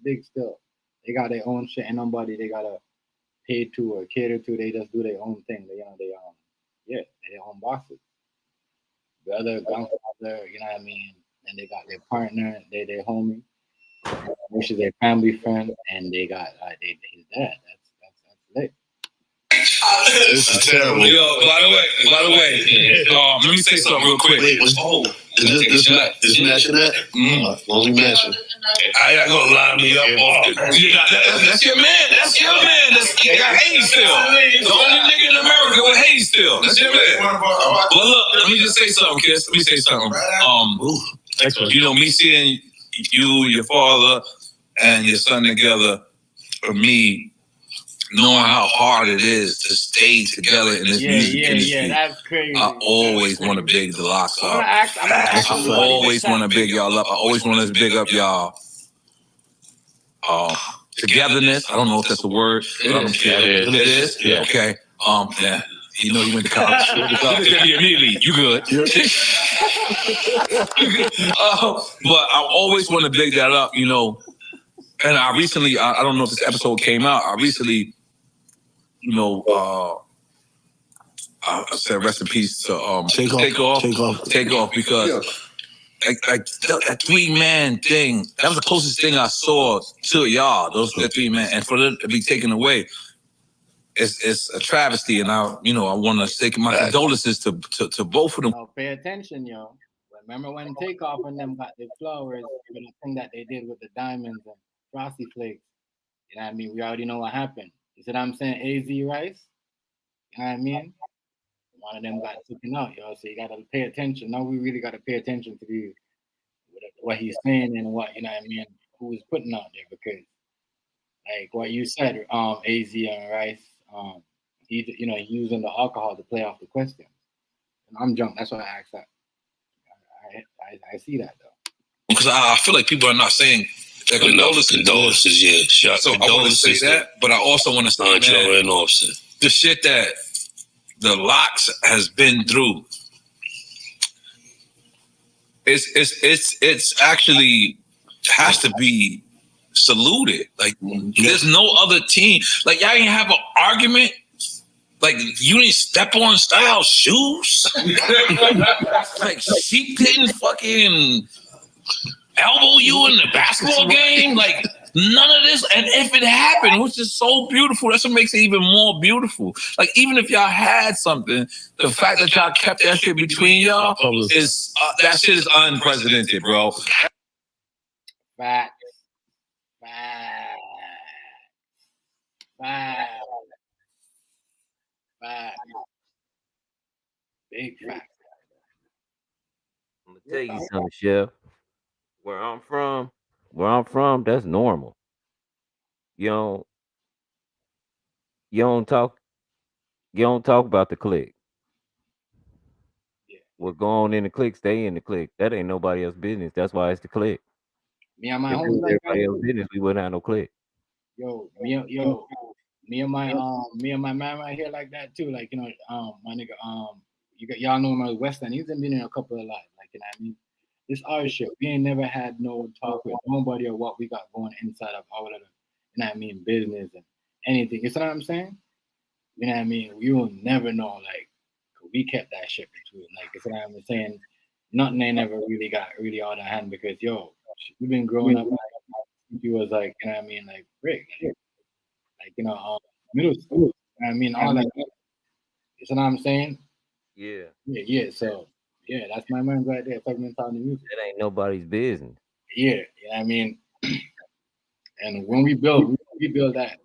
big still. They got their own shit, and nobody they gotta pay to or cater to. They just do their own thing. They're their own bosses. Brother, grandfather, you know what I mean? And they got their partner, their homie, which is their family friend, and they got his dad. That's lit. This is terrible. Yo, by the way, let me say something real quick. Wait, is matching that? What we matching? I ain't gonna line me up often. That's your man. That's you got Hayes still. The only nigga in America with Hayes still. That's your man. Well, look, let me just say something, Kiss. Let me say something. You know, me seeing you, your father, and your son together, for me, knowing how hard it is to stay together in this music industry. Yeah, that's crazy. I always want to big the locks up. I always want to big y'all up. I always want to big up y'all togetherness. I don't know if that's a word. It is. Yeah. Okay. Yeah. You know you went to college. Immediately, you good. But I always want to big that up, you know. And I recently, I don't know if this episode came out. I recently, you know, I said rest in peace to Take Off because like that 3-man thing, that was the closest thing I saw to y'all. That 3-man, and for them to be taken away, it's a travesty. And I want to say my condolences to both of them. Pay attention, yo. Remember when Takeoff and them got the flowers, the thing that they did with the diamonds and Frosty Flakes. You know what I mean? We already know what happened. You see what I'm saying? AZ Rice. You know what I mean? One of them got taken out, yo. So you gotta pay attention. Now we really gotta pay attention to what he's saying and what, you know what I mean, who he's putting out there, because like what you said, AZ and Rice, he's using the alcohol to play off the question. And I'm drunk, that's why I asked that. I see that though. Because I feel like people are not saying condolences, yeah. So I want to say that, but I also want to say the shit that the Locks has been through. It's actually has to be saluted. Like there's no other team. Like y'all didn't have an argument. Like you didn't step on Styles' shoes. Like she didn't fucking elbow you in the basketball game. Like None of this. And if it happened, which is so beautiful, that's what makes it even more beautiful. Like, even if y'all had something, the fact that y'all kept that shit between y'all is that shit is unprecedented, bro. Facts. Big facts. I'm gonna tell you something, Chef. Where I'm from, that's normal. You don't talk about the clique. What go on in the clique, stay in the clique. That ain't nobody else's business. That's why it's the clique. Me and my If it homies was like everybody that. else's business, we wouldn't have no clique. Me and my man right here like that too. Like, you know, my nigga, y'all know him as Western. He's been in a couple of lives. Like, you know what I mean? This our shit. We ain't never had no talk with nobody of what we got going inside of our little, you know what I mean, business and anything. You know what I'm saying? You know what I mean? You will never know, like, we kept that shit between. Like, you know what I'm saying? Nothing ain't never really got really out of hand because, yo, we've been growing up, like, he was like, you know what I mean, like, Rick, like, you know, middle school. You know what I mean? All like that. You know what I'm saying? Yeah. So, yeah, that's my man right there. Talking about the music. That ain't nobody's business. Yeah, you know what I mean? And when we build that,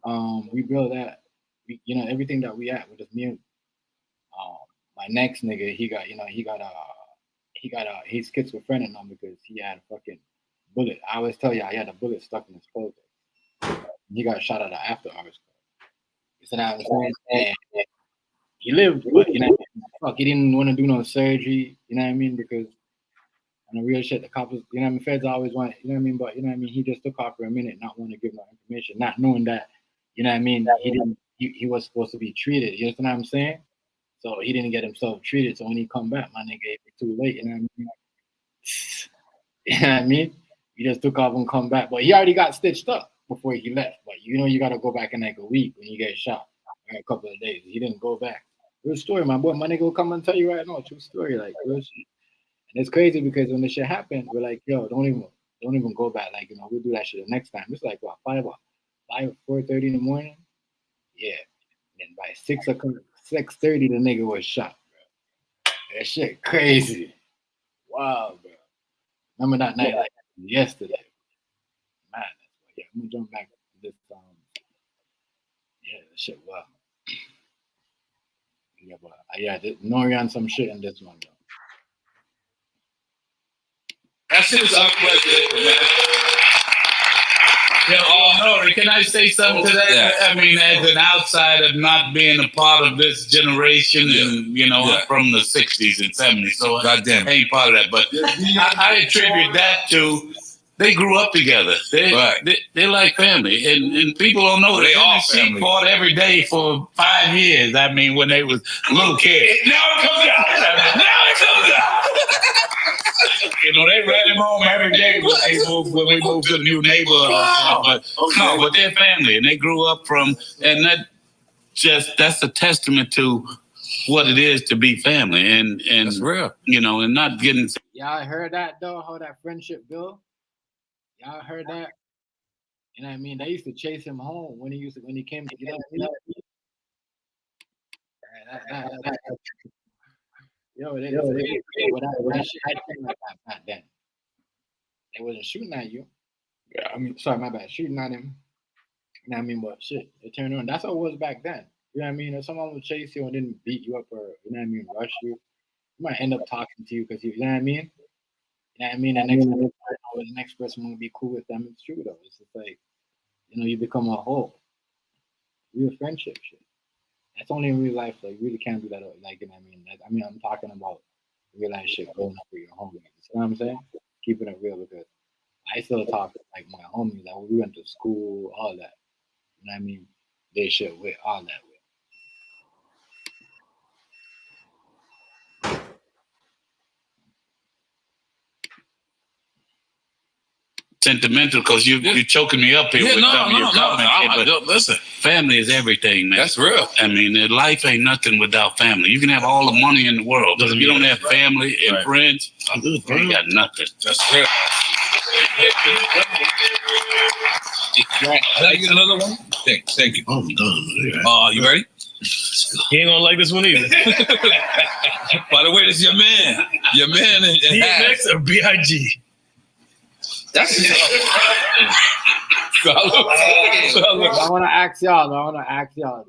you know, everything that we have with this music. My next nigga, he's schizophrenic now because he had a fucking bullet. I always tell you, he had a bullet stuck in his clothes. He got shot at the after hours. You see what I'm saying? And he lived, but you know, fuck, he didn't want to do no surgery. You know what I mean? Because on the real shit, the cops, you know what I mean? Feds always want, you know what I mean? But you know what I mean? He just took off for a minute, not want to give no information, not knowing that, you know what I mean? He was supposed to be treated. You know what I'm saying? So he didn't get himself treated. So when he come back, my nigga, it was too late. You know what I mean? You know what I mean? He just took off and come back. But he already got stitched up before he left. But you know, you got to go back in like a week when you get shot, or a couple of days. He didn't go back. Real story, my boy. My nigga will come and tell you right now. True story, like real shit. And it's crazy because when the shit happened, we're like, yo, don't even go back. Like, you know, we'll do that shit the next time. It's like what, 4:30 in the morning? Yeah. And by 6:30, the nigga was shot, bro. That shit crazy. Wow, bro. Remember that night like yesterday. Man, yeah, I'm gonna jump back to this yeah, that shit wow. Yeah, but n.o.r.e. on some shit in this one, bro. That shit is unprecedented, man. n.o.re., can I say something to that? Yeah. I mean, as an outsider, not being a part of this generation, and you know, I'm from the '60s and '70s, so I ain't part of that. But I attribute that to they grew up together. They're like family, and people don't know they all she family. fought every day for 5 years. I mean, when they was little kids. Now it comes out. You know, they ran him home every day when we moved to the new neighborhood. Wow. But they're family, and they grew up from, and that's a testament to what it is to be family, and that's real. You know, and not getting. Y'all heard that though? How that friendship built? Y'all heard that? You know what I mean? They used to chase him home when he came to get up. That shit happened like that back then. They wasn't shooting at you. Yeah, I mean, sorry, my bad. Shooting at him. You know what I mean? But shit, they turned around. That's how it was back then. You know what I mean? If someone would chase you and didn't beat you up or, you know what I mean, rush you, you might end up talking to you because you know what I mean? You know what I mean? The next person will be cool with them. It's true though. It's just like, you know, you become a whole. Real friendship shit. That's only in real life. Like, you really can't do that. Like, you know what I mean? I'm talking about real life shit going up with your homies. You know what I'm saying? Keeping it real because I still talk to like my homies. Like, we went to school, all that. You know what I mean? They shit with all that with. Sentimental because you're choking me up here with some of your comments. Listen, family is everything, man. That's real. I mean, life ain't nothing without family. You can have all the money in the world, but if you don't have family and friends, you ain't got nothing. That's real. Can I get another one? Thank you. I'm done. You ready? He ain't gonna like this one either. By the way, this is your man. Your man and DMX or B.I.G. That's I want to ask y'all.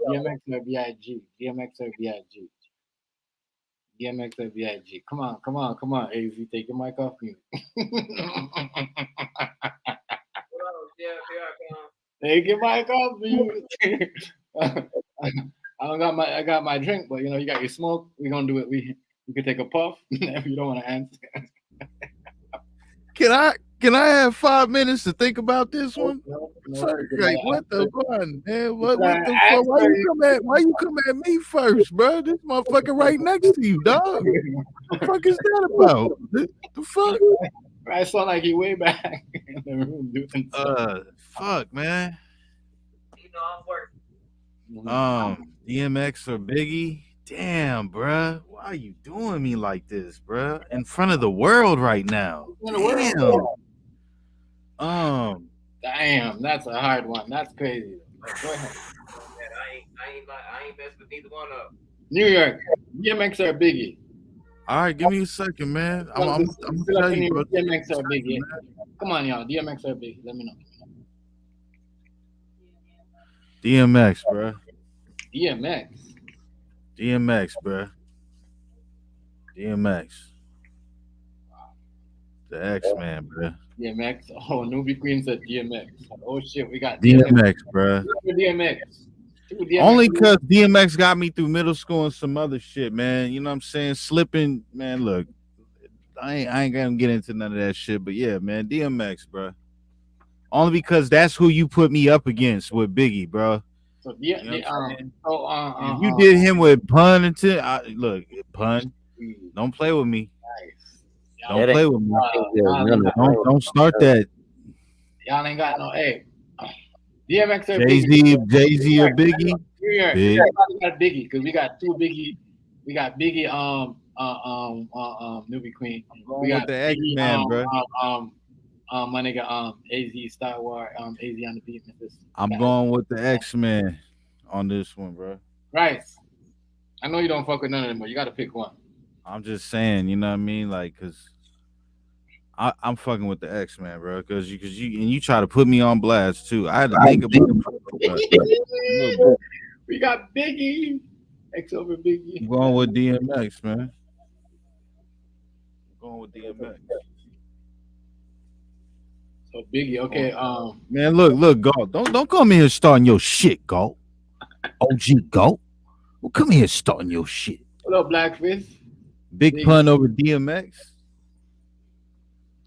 DMX or B.I.G. DMX or B.I.G. DMX or B.I.G. Come on. AZ, take your mic off mute. Take your mic off mute. I got my drink, but you got your smoke. We're gonna do it. We can take a puff if you don't want to answer. Can I have 5 minutes to think about this one? No, like, what the fun, man? What the fuck? Why you come at me first, bro? This motherfucker right next to you, dog. What the fuck is that about? The fuck? I saw like he way back in the room doing fuck, man. I'm working. DMX or Biggie? Damn, bruh. Why are you doing me like this, bruh? In front of the world right now. Damn, that's a hard one. That's crazy. Go ahead. I ain't messed with neither one of them. New York, DMX or Biggie? All right, give me a second, man. I'm tell you, bro. DMX or Biggie? Come on, y'all. DMX or Biggie? Let me know. DMX, bro. DMX, bro. DMX. The X-Man, bro. DMX. Oh, Newbie Queen said DMX. Oh shit, we got DMX, bro. DMX. Only because DMX got me through middle school and some other shit, man. You know what I'm saying? Slipping, man. Look, I ain't gonna get into none of that shit, but yeah, man, DMX, bro. Only because that's who you put me up against with Biggie, bro. So you did him with Pun until look, Pun. Don't play with me. Don't play with me. Don't start that. Y'all ain't got no DMX or Jay-Z or Biggie? We got Biggie because we got two Biggie. We got Biggie. Newbie Queen. We got the X-Man, bro. My nigga. AZ Star Wars. AZ on the beat. I'm going with the X-Man on this one, bro. Right. I know you don't fuck with none of them, but you got to pick one. I'm just saying, you know what I mean, like, cause I'm fucking with the X-Man, bro. Cause you try to put me on blast too. I had to think about it. We got Biggie. X over Biggie. I'm going with DMX, man. So Biggie, okay. Man, look, Galt. Don't come in here starting your shit, Galt. OG Galt. Well, come in here starting your shit. What up, Blackfish? Big Pun over DMX.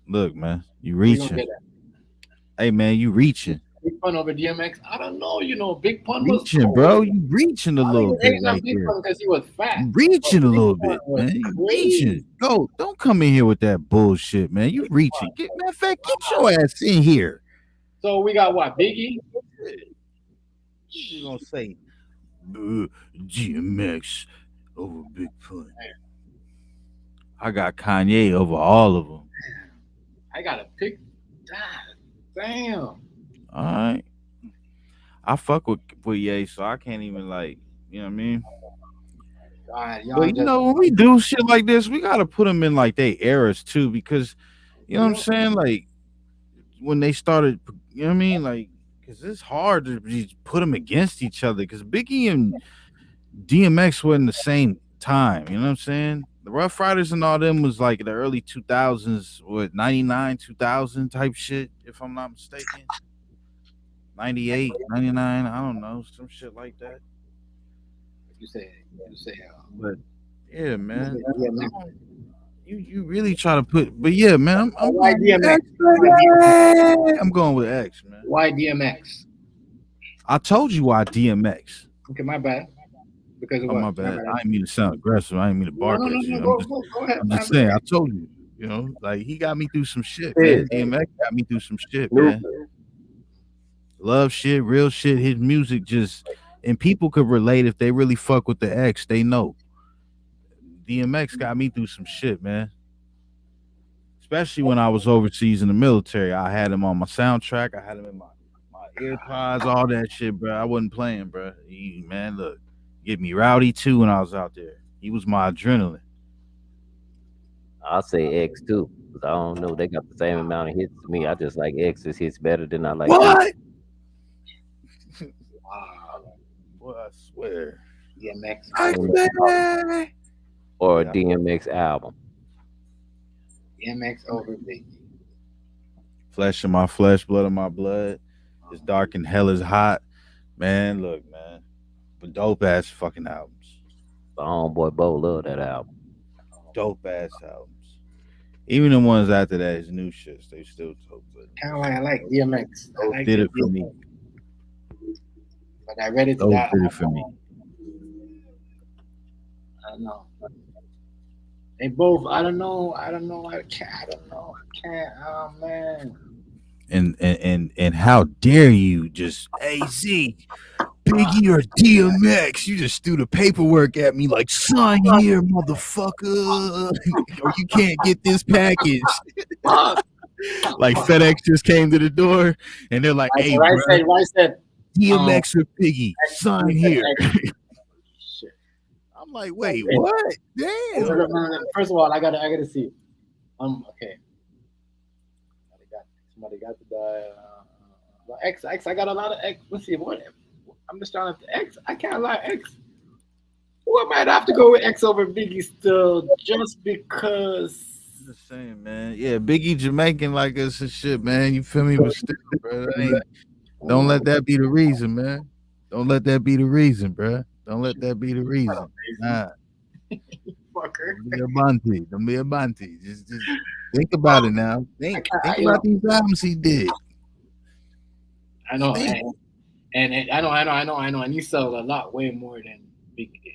Look, man, you reaching. Hey, man, you reaching. Big Pun over DMX. I don't know. Big Pun was reaching, bro. You reaching a little bit right Big there. Because he was fat. You reaching a little bit, man. You reaching. Go. Don't come in here with that bullshit, man. You reaching. Matter of fact, get your ass in here. So we got what? Biggie? You gonna say DMX over Big Pun? I got Kanye over all of them. I gotta pick. Damn. All right. I fuck with Ye, so I can't even you know what I mean? God, but when we do shit like this, we gotta put them in like their eras too, because you know what I'm saying? Like when they started, you know what I mean? Like, because it's hard to put them against each other, because Biggie and DMX were in the same time, you know what I'm saying? The Rough Riders and all them was like the early 2000s, what, 99, 2000 type shit, if I'm not mistaken. 98, 99, I don't know, some shit like that. You say. But yeah, man. You really try to put, but yeah, man. I'm why DMX? I'm going with X, man. Why DMX? I told you why DMX. Okay, my bad. Because of what? My bad. I didn't mean to sound aggressive. I didn't mean to bark at you. Go ahead. I'm just saying. I told you. Like he got me through some shit, man. DMX got me through some shit, man. Love shit, real shit. His music just, and people could relate if they really fuck with the X. They know. DMX got me through some shit, man. Especially when I was overseas in the military. I had him on my soundtrack. I had him in my AirPods, all that shit, bro. I wasn't playing, bro. Man, look, get me rowdy too when I was out there. He was my adrenaline. I'll say X too, because I don't know. They got the same amount of hits to me. I just like X's hits better than I like. What? Wow. Boy, I swear. DMX. Or a DMX album. DMX over Biggie. Flesh of my flesh, blood of my blood. It's dark and hell is hot. Man, look, man. But dope ass fucking albums. My homeboy Bo love that album. Dope ass albums. Even the ones after that, his new shits, they still dope. Kind of like I like DMX. I like did it for me. But I read it to Dope that. did it for me. I don't know. They both. I don't know. I can't. Oh man. And how dare you just AZ, Biggie or DMX? You just threw the paperwork at me like, sign here, motherfucker, or you can't get this package. Like FedEx just came to the door and they're like, hey, I said DMX or Biggie, sign here. I'm like, wait, what? Damn. First of all, I gotta see. Okay. Somebody got to die. X. I got a lot of X. Let's see what. I'm just trying to X. I can't lie. X. Well, I might have to go with X over Biggie still, just because. I'm just saying, man. Yeah, Biggie Jamaican like us and shit, man. You feel me? But still, bro, don't let that be the reason, man. Don't let that be the reason, bro. Don't let that be the reason. Nah. Fucker. Don't be a Banti. Just think about it now. Think about these albums he did. I know, and I know, and he sold a lot way more than Biggie did.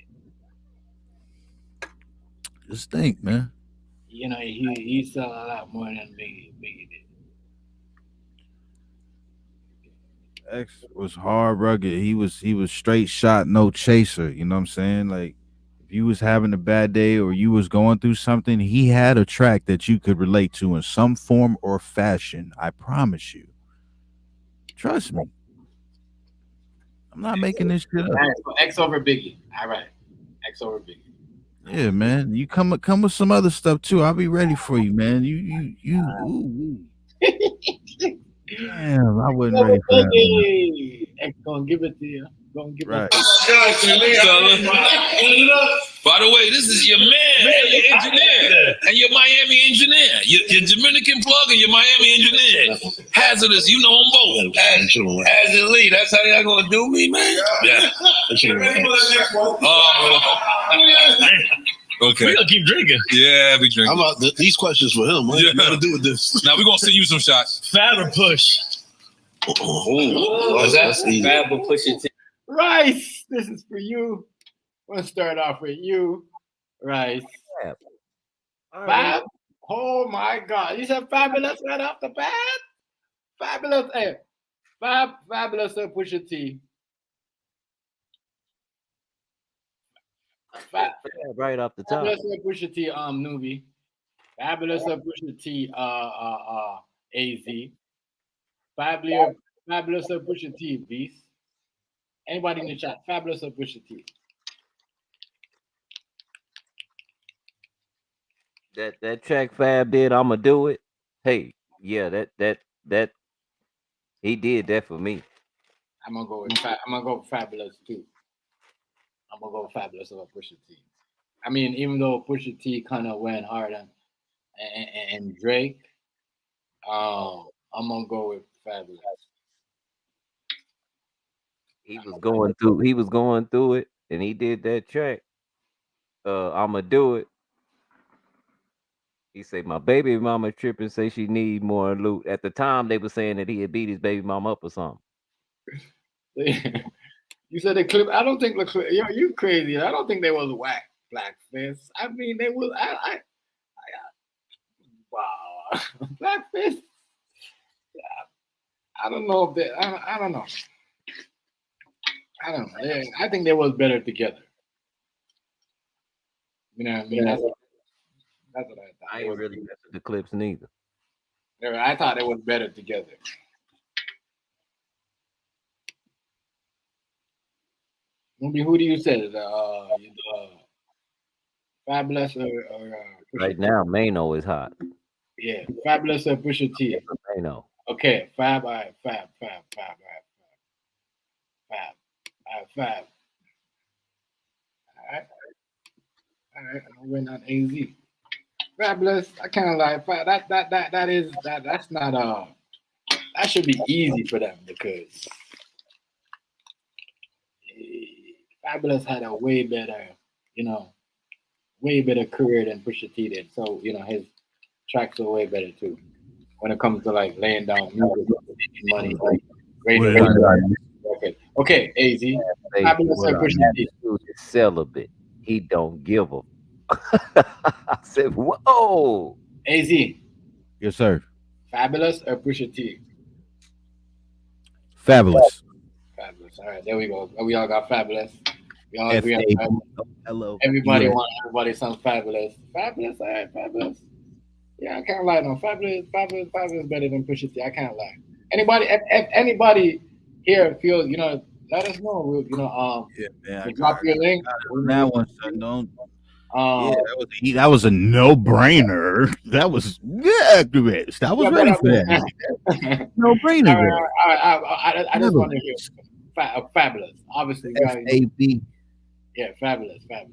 Just think, man. You know, he sold a lot more than Biggie did. X was hard rugged. He was straight shot, no chaser. You know what I'm saying? Like, if you was having a bad day or you was going through something, he had a track that you could relate to in some form or fashion. I promise you. Trust me. I'm not making this shit up. All right, so X over Biggie. All right. X over Biggie. Yeah, man. You come with some other stuff too. I'll be ready for you, man. Ooh. Damn, I wasn't ready for that. Biggie. X gonna give it to you. Gonna give it to you. By the way, this is your man and your engineer and your Miami engineer. Your Dominican plug and your Miami engineer. Hazardous, you know them both. As elite, that's how y'all gonna do me, man. Yeah. Okay. We gonna keep drinking. Yeah, we drinking. How about these questions for him? What you gotta do with this? Now we're gonna send you some shots. Fab or push? That's Fab or push it. Rice, this is for you. We'll start off with you, Rice. Fab? Oh my God! You said fabulous right off the bat. Fabulous, hey, fabulous or Pusha T. Right off the top. Fabulous or Pusha T, Nubi. Fabulous or Pusha T, AZ. Fabulous or Pusha T, Beast. Anybody in the chat? Fabulous or Pusha T? That track Fab did, I'ma do it. Hey, yeah, that he did that for me. I'm gonna go with Fabulous too. I'm gonna go with Fabulous over Pusha T. I mean, even though Pusha T kind of went hard and Drake, I'm gonna go with Fabulous. He was going through it, and he did that track. I'ma do it. He said, my baby mama tripping, say she need more loot. At the time, they were saying that he had beat his baby mama up or something. You said the clip. I don't think the clip. Yo, you crazy. I don't think they was whack Blackface. I mean, they was. Wow, Blackface. I don't know if they. I don't know. I don't know. Yeah, I think they was better together. You know what I mean? That's what I thought. I ain't really messing with the clips neither. I thought it was better together. Who do you say? Fabulous or Right now, Mano is hot. Yeah, Fabulous or Pusha T? Mano. Okay, Fab. All right, Fab. All right, Fab. All right. I went on AZ. Fabulous. I kind of like that's not that should be easy for them because Fabulous had a way better career than Pusha T did. So his tracks are way better too when it comes to like laying down music, money, radio. Okay, AZ. Fabulous or Pusha T? Dude is celibate. He don't give a. I said, whoa. AZ. Yes, sir. Fabulous or Pusha T? Fabulous. Fabulous. All right, there we go. We all got Fabulous. We all agree on Hello. Everybody wants some Fabulous. Fabulous. All right, Fabulous. Yeah, I can't lie. No, Fabulous better than Pusha T. I can't lie. Anybody, if anybody here feels, let us know. Yeah, man. Drop your link. That one, son. Don't. That was a no-brainer. That was activist. I was ready for that. No-brainer. I just want to hear Fabulous. Obviously, F-A-B. Yeah, Fabulous. That's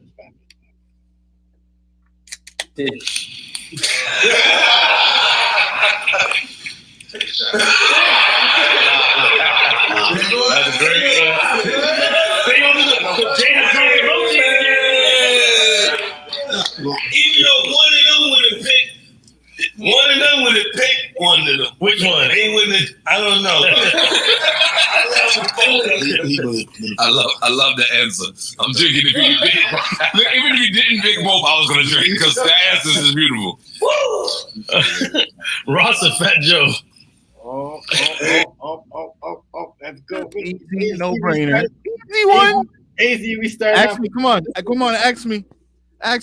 great. Even though one of them would have picked one of them. Which one? He wouldn't. I don't know. I love the answer. I'm drinking. Even if you didn't pick both, I was gonna drink because the answers is beautiful. Ross or Fat Joe? Oh, let's go. Easy, no-brainer. Easy one. AZ, we start. Ask me. Come on. Ask me. Fat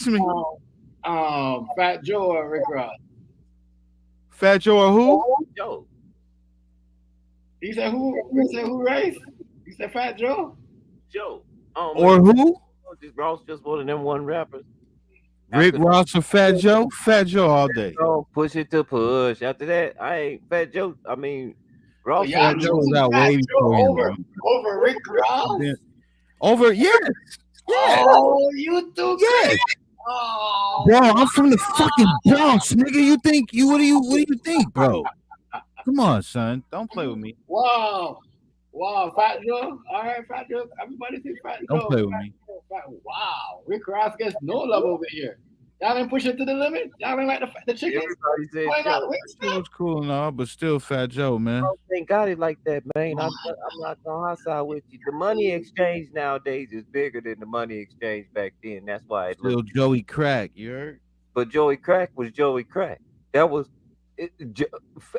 Joe or Rick Ross? Fat Joe or who? Joe. He said who? You said who? Race? You said Fat Joe? Joe. Or who? Ross just one of them one rappers. Rick Ross or Fat Joe? Fat Joe all day. Oh, push it to push. After that, I ain't Fat Joe. I mean, Ross. Fat Joe was out waiting for him. Over Rick Ross? Over, yes. Yeah. Oh, you do? Yes. Oh, bro, I'm from the fucking Bronx, nigga. What do you think, bro? Come on, son. Don't play with me. Wow, Fat Joe. All right, Fat Joe. Everybody see Fat Joe. Don't play with me. Wow, Rick Ross gets no love over here. Y'all didn't push it to the limit. Y'all didn't like the chicken. It was cool and all, but still Fat Joe, man. I ain't got it like that, man. I'm not gonna hostile with you. The money exchange nowadays is bigger than the money exchange back then. That's why it still Joey Crack, you heard? But Joey Crack was Joey Crack. That was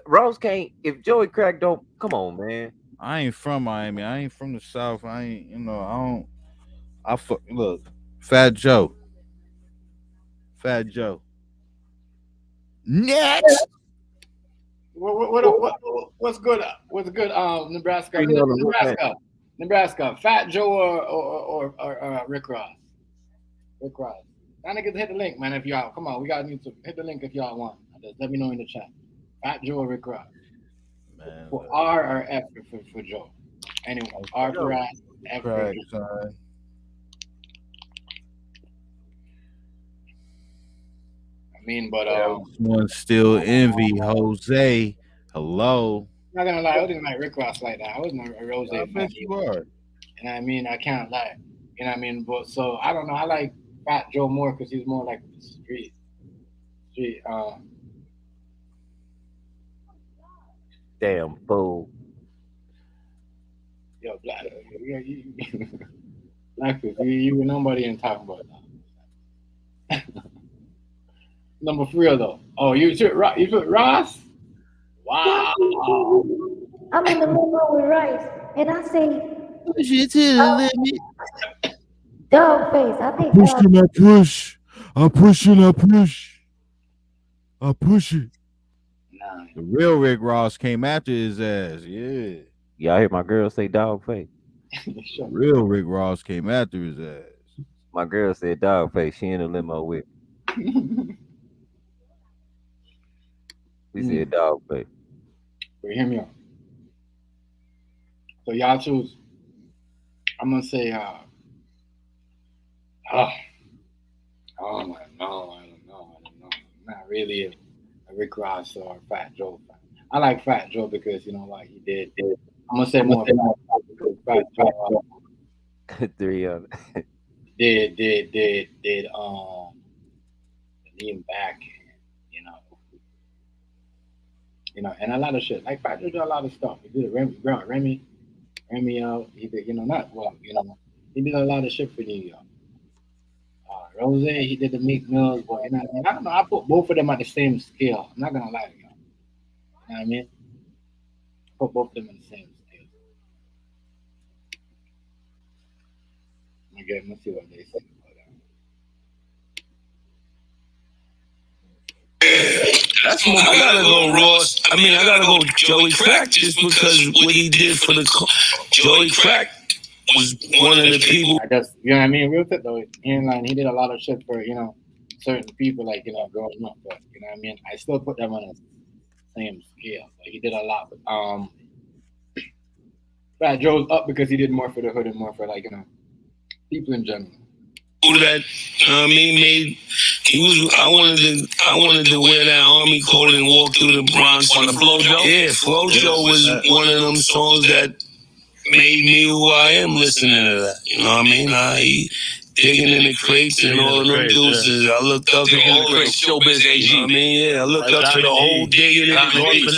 Ross can't. If Joey Crack don't come on, man. I ain't from Miami. I ain't from the South. I ain't. Look, Fat Joe. Next. What's good? Nebraska. Nebraska. Fat Joe or Rick Ross. Y'all niggas hit the link, man. If y'all come on, we gotta need to hit the link if y'all want. Just let me know in the chat. Fat Joe or Rick Ross. Man, for R or F for Joe. Anyway, R for Ross, F for Joe. One still envy Jose. Hello. I'm not gonna lie, I didn't like Rick Ross like that. I wasn't a Rose fan. Bet you are. You know what I mean? I can't lie. You know what I mean? But so I don't know. I like Fat Joe more because he's more like street. Damn fool. Yo, Black you nobody ain't talking about that. Number 3 though. Oh, you took Ross? Wow. I'm in the limo with Rice, and I say, push it to the limit. Dog face. I think I push it. Nah. The real Rick Ross came after his ass. Yeah. Y'all hear my girl say dog face? Real Rick Ross came after his ass. My girl said dog face. She in the limo with me. We said dog face. But hear me out. So y'all choose. I'm gonna say I don't know. Not really a Rick Ross or Fat Joe fan. I like Fat Joe because what he did. I'm gonna say more because Fat Joe 300. did lean back and a lot of shit. Like Fat Joe did a lot of stuff. He did Remy out. He did he did a lot of shit for New York. Rose, he did the Meek Mills, but I don't know. I put both of them at the same scale. I'm not gonna lie to y'all. You know what I mean? Put both of them in the same scale. Again, let's see what they say about That's more. I gotta go Ross. I mean, I gotta go Joey Crack just because what he did for the Joey Crack was one of the people. I guess you know what I mean. Real quick though, he did a lot of shit for certain people like growing up, but you know what I mean. I still put them on the same scale. Like he did a lot. Fat Joe's up because he did more for the hood and more for people in general. That made he was. I wanted to wear that army coat and walk through the Bronx on the Flojo. Yeah, Flojo was one of them songs that made me who I am listening to that. You know what I mean? I digging in the crates and all of them deuces. I looked up to all the Showbiz AG. You know what I mean? Yeah, I looked up to the whole digging in the crates.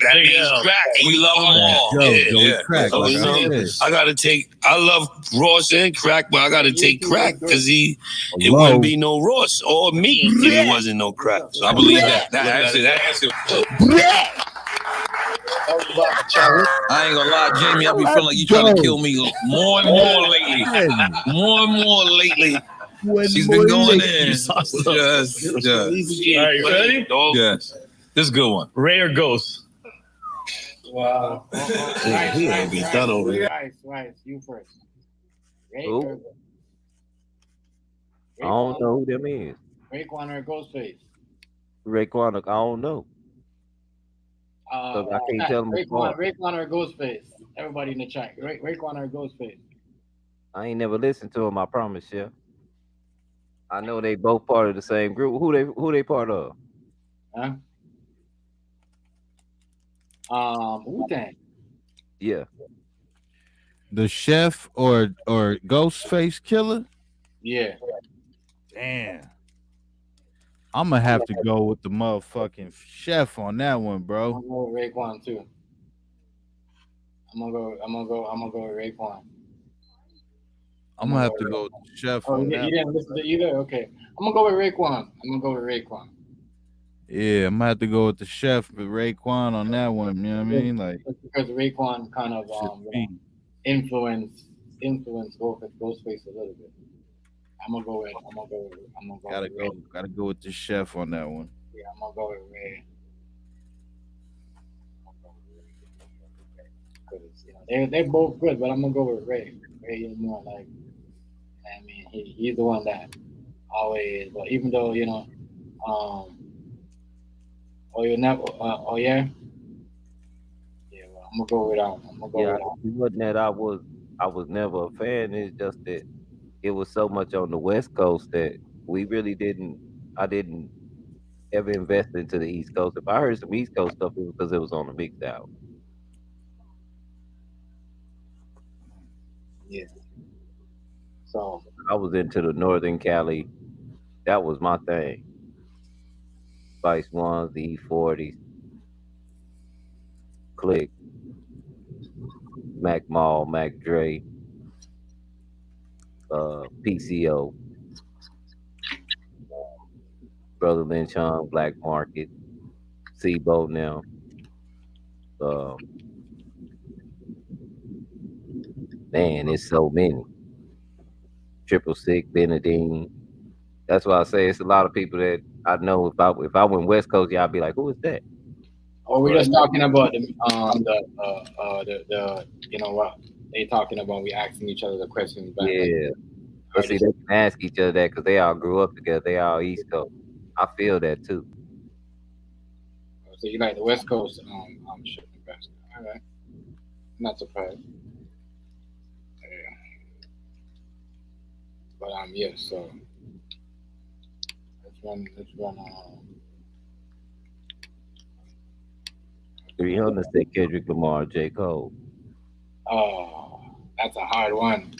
That means crack. We love them all. Yeah. Crack, So, I gotta take. I love Ross and Crack, but I gotta take Crack because it wouldn't be no Ross or me if it wasn't no Crack. So I believe that. That's it. I ain't gonna lie, Jamie. I be feeling like you trying to kill me more and more lately. More and more lately. She's been going in. Yes. All right, you ready? Yes. This is a good one. Ray or Ghost? Wow. He ain't be done over here. Right. You first. Who? I don't know who them is. Raekwon or Ghostface? Raekwon, I don't know. I can't tell them Raekwon or Ghostface? Everybody in the chat. Raekwon or Ghostface? I ain't never listened to them. I promise you. I know they both part of the same group. Who they part of? Huh? Wu-Tang. Yeah. The Chef or Ghostface Killer? Yeah. Damn. I'm gonna have to go with the motherfucking Chef on that one, bro. I'm gonna go with Raekwon too. I'm gonna go with Raekwon. I'm gonna have to go with the Chef on that. You didn't listen to either? Okay. I'm gonna go with Raekwon. Yeah, I'm gonna have to go with the Chef with Raekwon on that one. You know what I mean? Like because Raekwon kind of influence Ghostface a little bit. Gotta go with the Chef on that one. Yeah, I'm gonna go with Ray. Because they're both good, but I'm gonna go with Ray. Ray is more like, I mean, he's the one that always. But even though yeah. Well, I'm gonna go with that. It wasn't that I was never a fan. It's just that it was so much on the West Coast that we really I didn't ever invest into the East Coast. If I heard some East Coast stuff, it was because it was on the mixed album. Yeah. So I was into the Northern Cali. That was my thing. Spice Ones, the E40s, Click, Mac Mall, Mac Dre, PCO, Brother Lynch Hung, Black Market, Sebo now. Man, it's so many. 666, Benedine. That's why I say it's a lot of people that I know. If I went West Coast, y'all be like, who is that? Or we're just talking about the they talking about we asking each other the questions back. Yeah. But see, they can ask each other that because they all grew up together. They all East Coast. I feel that too. So you like the West Coast shit, Nebraska. All right. Not surprised. Yeah. But yeah, so let's run 300 say Kendrick Lamar, J. Cole. Oh, that's a hard one.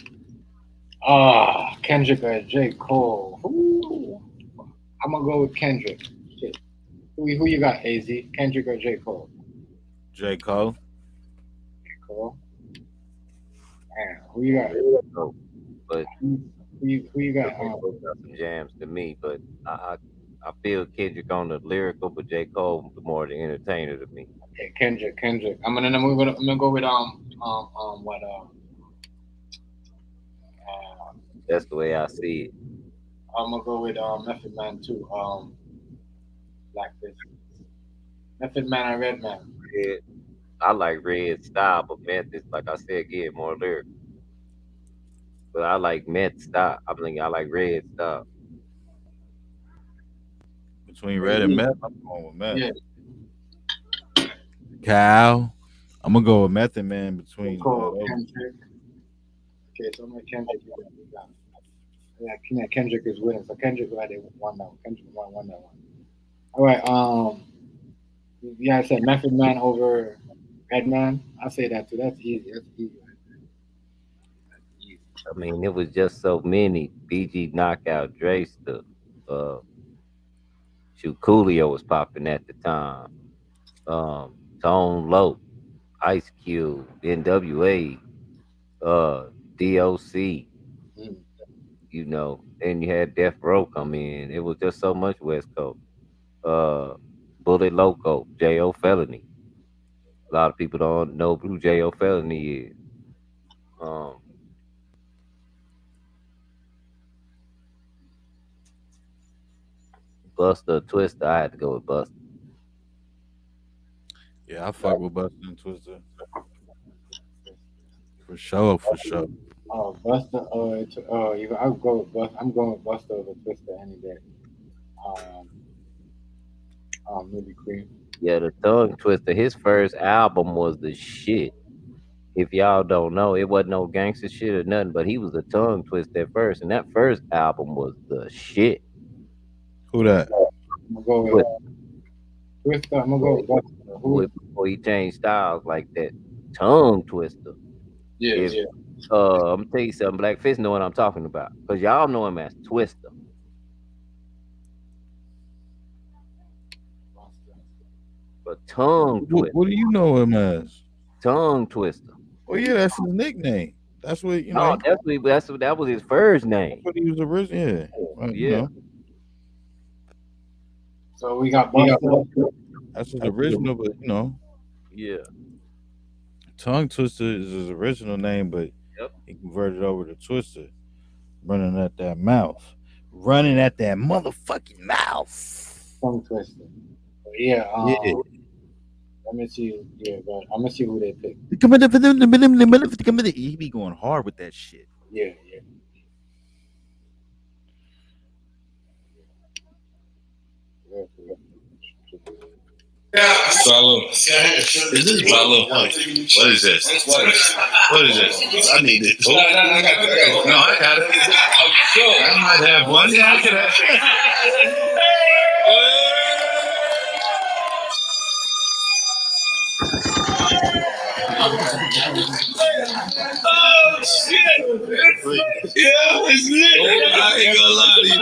Oh, Kendrick or J. Cole. Ooh. I'm gonna go with Kendrick. Shit. Who you got, AZ? Kendrick or J. Cole? J. Cole. J. Cole. Man, who you got? But who you got? Both got some jams to me, but I feel Kendrick on the lyrical, but J. Cole more the entertainer to me. Okay, Kendrick. I'm gonna go with what that's the way I see it. I'm gonna go with Method Man too. Like this. Method Man and Red Man. Red, I like Red style, but Meth is like I said again, more lyrical. But I like Meth style. I like Red style. Between Red and Meth, I'm going with Meth. Yeah. Cal, I'm gonna go with Method Man between. Kendrick. Okay, so my Kendrick. Yeah, Kendrick is winning. So Kendrick won that one. Kendrick won that one. All right. Yeah, I said Method Man over Redman. I say that too. That's easy. I mean, it was just so many. BG Knockout, Dre stuff. Shoot, Coolio was popping at the time. Tone Loc, Ice Cube, NWA, DOC. You know, and you had Death Row come in. It was just so much West Coast. Bullet Loco, J.O. Felony. A lot of people don't know who J.O. Felony is. Buster, Twister. I had to go with Buster. Yeah, I fuck with Buster and Twister. For sure. Oh, Buster. I'll go with Buster. I'm going with Buster over Twister any day. Maybe Cream. Yeah, the Tongue Twister. His first album was the shit. If y'all don't know, it wasn't no gangster shit or nothing, but he was a tongue twister at first, and that first album was the shit. Who that? I'm gonna go with Twister. I'm gonna go with Buster. Before he changed styles like that, tongue twister. Yeah. I'm gonna tell you something. Black Fist know what I'm talking about, cause y'all know him as Twister. But tongue twister. What do you know him as? Tongue twister. Oh yeah, that's his nickname. That's what you know. No, that was his first name. That's what he was originally. Yeah. Yeah. You know. So we got Buster. That's his original, but you know. Yeah. Tongue Twister is his original name, but he converted over to Twister. Running at that motherfucking mouth. Tongue Twister. Yeah. Let me see. Yeah, but I'm gonna see who they pick. He be going hard with that shit. Yeah. Follow. Is this follow? What is this? What is this? I need it. Oh. No, I got it. I might have one. Yeah, I can have. Oh shit! Yeah, it's lit. I ain't gonna lie to you.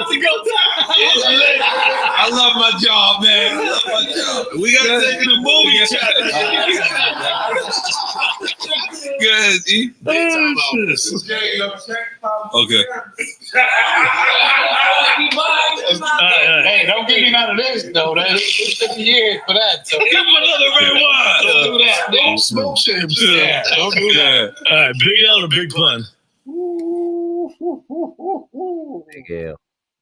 It's lit. I love my job, man. I love my job. We gotta take it to movie challenge. Good, E. Okay. Hey, don't get me out of this though. That's 50 years for that. So give him another red wine. Don't do that. Don't smoke chips. Yeah, don't do that. All right, big L or big pun? Big L.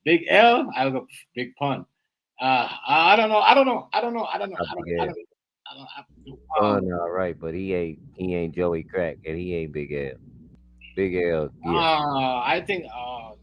Big L? I'll go big pun. I don't know. Pun, all right, but he ain't Joey Crack, and he ain't Big L. Big L, yeah. I think.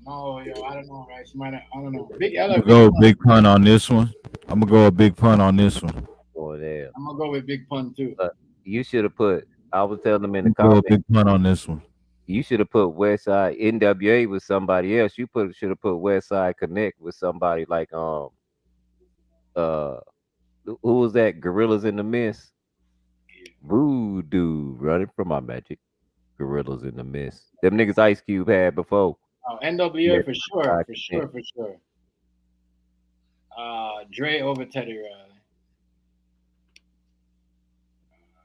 No, yo, I don't know, right? I don't know. Big L I'm or gonna go Big with Pun? Big Pun on this one. I'm gonna go with Big Pun on this one. Boy, there. I'm gonna go with Big Pun too. You should have put. I was telling them in the I'm gonna go with comments. Big Pun on this one. You should have put Westside NWA with somebody else. You should have put Westside Connect with somebody like uh who was that? Gorillas in the Mist. Voodoo running from my magic. Gorillas in the Mist. Them niggas Ice Cube had before. NWA Yeah, for sure, for Connect. sure, for sure. Dre over Teddy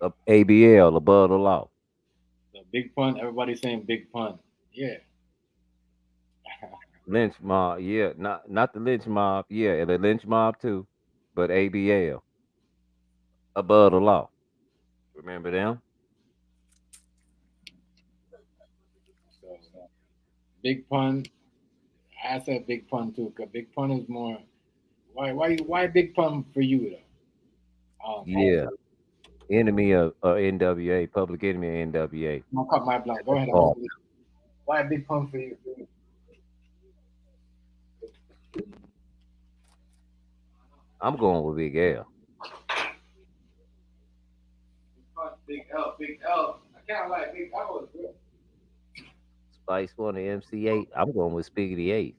Riley. ABL above the law. The Big Pun. Everybody's saying Big Pun. Yeah. Lynch Mob, yeah, not the Lynch Mob, yeah, the Lynch Mob too, but ABL above the law. Remember them? So, Big Pun. I said Big Pun too, because Big Pun is more. Why Big Pun for you though? Yeah, enemy of NWA, public enemy of NWA. I'm gonna cut my blunt. Go ahead. Oh. Why Big Pun for you? I'm going with Big L. Big L, Big L. I can't like Big L is good. Spice One and MC8. I'm going with Spiggity 8.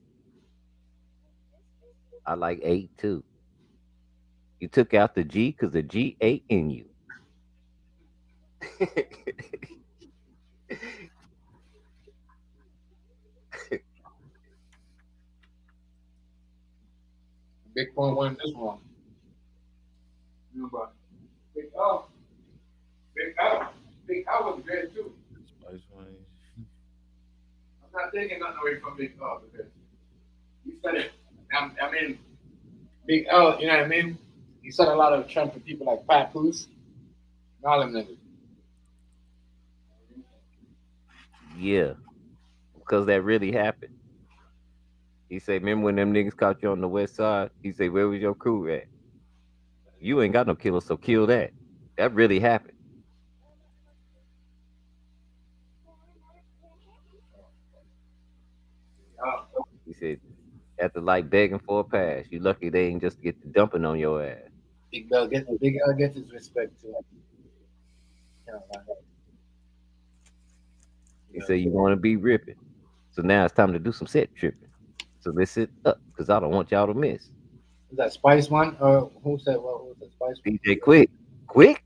I like 8 too. You took out the G because the G ain't in you. Big Pun won this one. Big L. Big L. Big L was good too. I'm not taking nothing away from Big L because he said it. I mean, Big L, you know what I mean? He said a lot of Trump for people like Pat Poose and all them niggas. Yeah, because that really happened. He said, remember when them niggas caught you on the west side? He said, where was your crew at? You ain't got no killer, so kill that. That really happened. He said, after like begging for a pass, you lucky they ain't just get the dumping on your ass. Big L gets his respect too. He said, you want to be ripping. So now it's time to do some set tripping. So let's sit up, because I don't want y'all to miss. Is that Spice one? Or who said Spice one? DJ Quick. Quick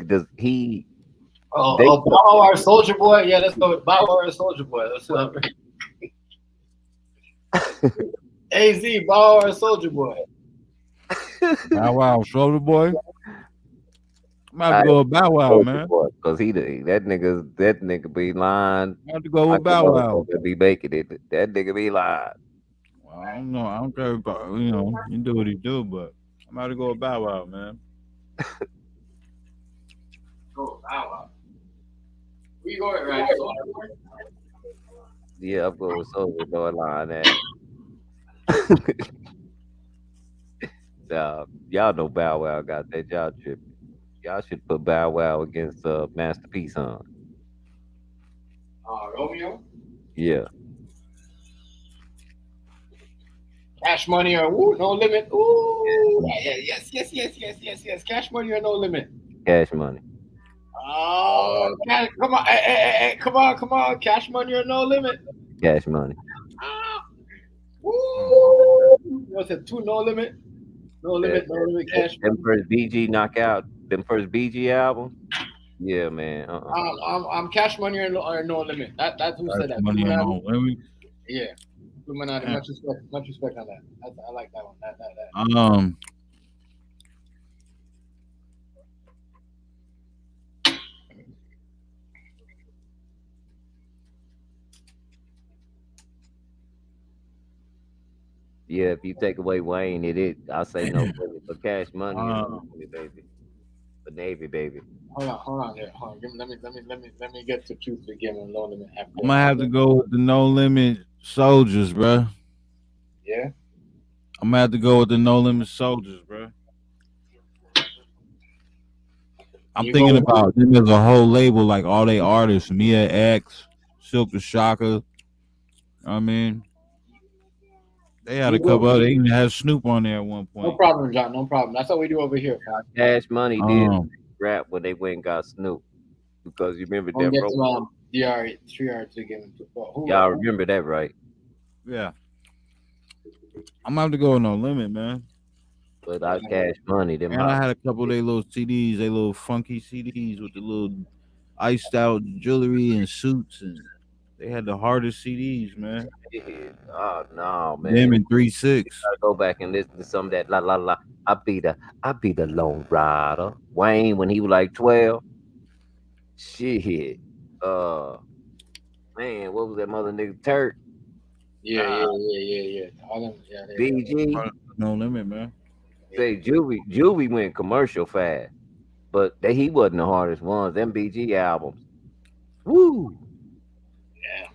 does he Bow Wow Soldier Boy? Yeah, let's go with Bow Wow Soldier Boy. Let's go. AZ, Bow Wow Soldier Boy. Bow Wow Soldier Boy. I'm about to go with Bow Wow, man. Because that nigga be lying. I have to go with Bow Wow. Be making it. That nigga be lying. Well, I don't know. I don't care about, you do what he do, but I'm about to go with Bow Wow, man. Go Bow Wow. Where you going, right? Yeah, I'm going with Soldier Boy line that. Y'all know Bow Wow got that job tripping. Y'all should put Bow Wow against Masterpiece on. Romeo? Yeah. Cash Money or No Limit? Ooh. Yes. Cash Money or No Limit? Cash Money. Oh, come on. Hey, come on. Cash Money or No Limit? Cash Money. Woo. What's it? 2 No Limit? No Limit, Cash Money. Them first BG knockout, them first BG album. Yeah, man. I'm Cash Money or No Limit. That's who said that. Money or No Limit. Yeah. Illuminati, much respect on that. I like that one. That. Yeah, if you take away Wayne, I'll say No Limit. For Cash Money, baby. For Navy, baby. Hold on there. Let me get to truth again on No Limit. I'm gonna have to go with the No Limit Soldiers, bro. Yeah. I'm gonna have to go with the No Limit Soldiers, bro. I'm thinking about them as a whole label, like all they artists, Mia X, Silk the Shocker. I mean, they had a couple other. They even had Snoop on there at one point. No problem, John. No problem. That's what we do over here, fam. Cash Money did rap when they went and got Snoop, because you remember that. Get to DR 3R2 giving 2. Y'all remember that, right? Yeah. I'm gonna have to go with No Limit, man. Without Cash Money, them. And I had a couple of their little CDs, they little funky CDs with the little iced out jewelry and suits, and they had the hardest CDs, man. Oh no, man. Them in 3-6. Gotta go back and listen to some of that. La la la. I be the lone rider. Wayne when he was like 12. Shit. Man, what was that mother nigga Turk? Yeah. All them, BG. No Limit, man. Say Juvie went commercial fast, but he wasn't the hardest ones. Them BG albums. Woo. Yeah.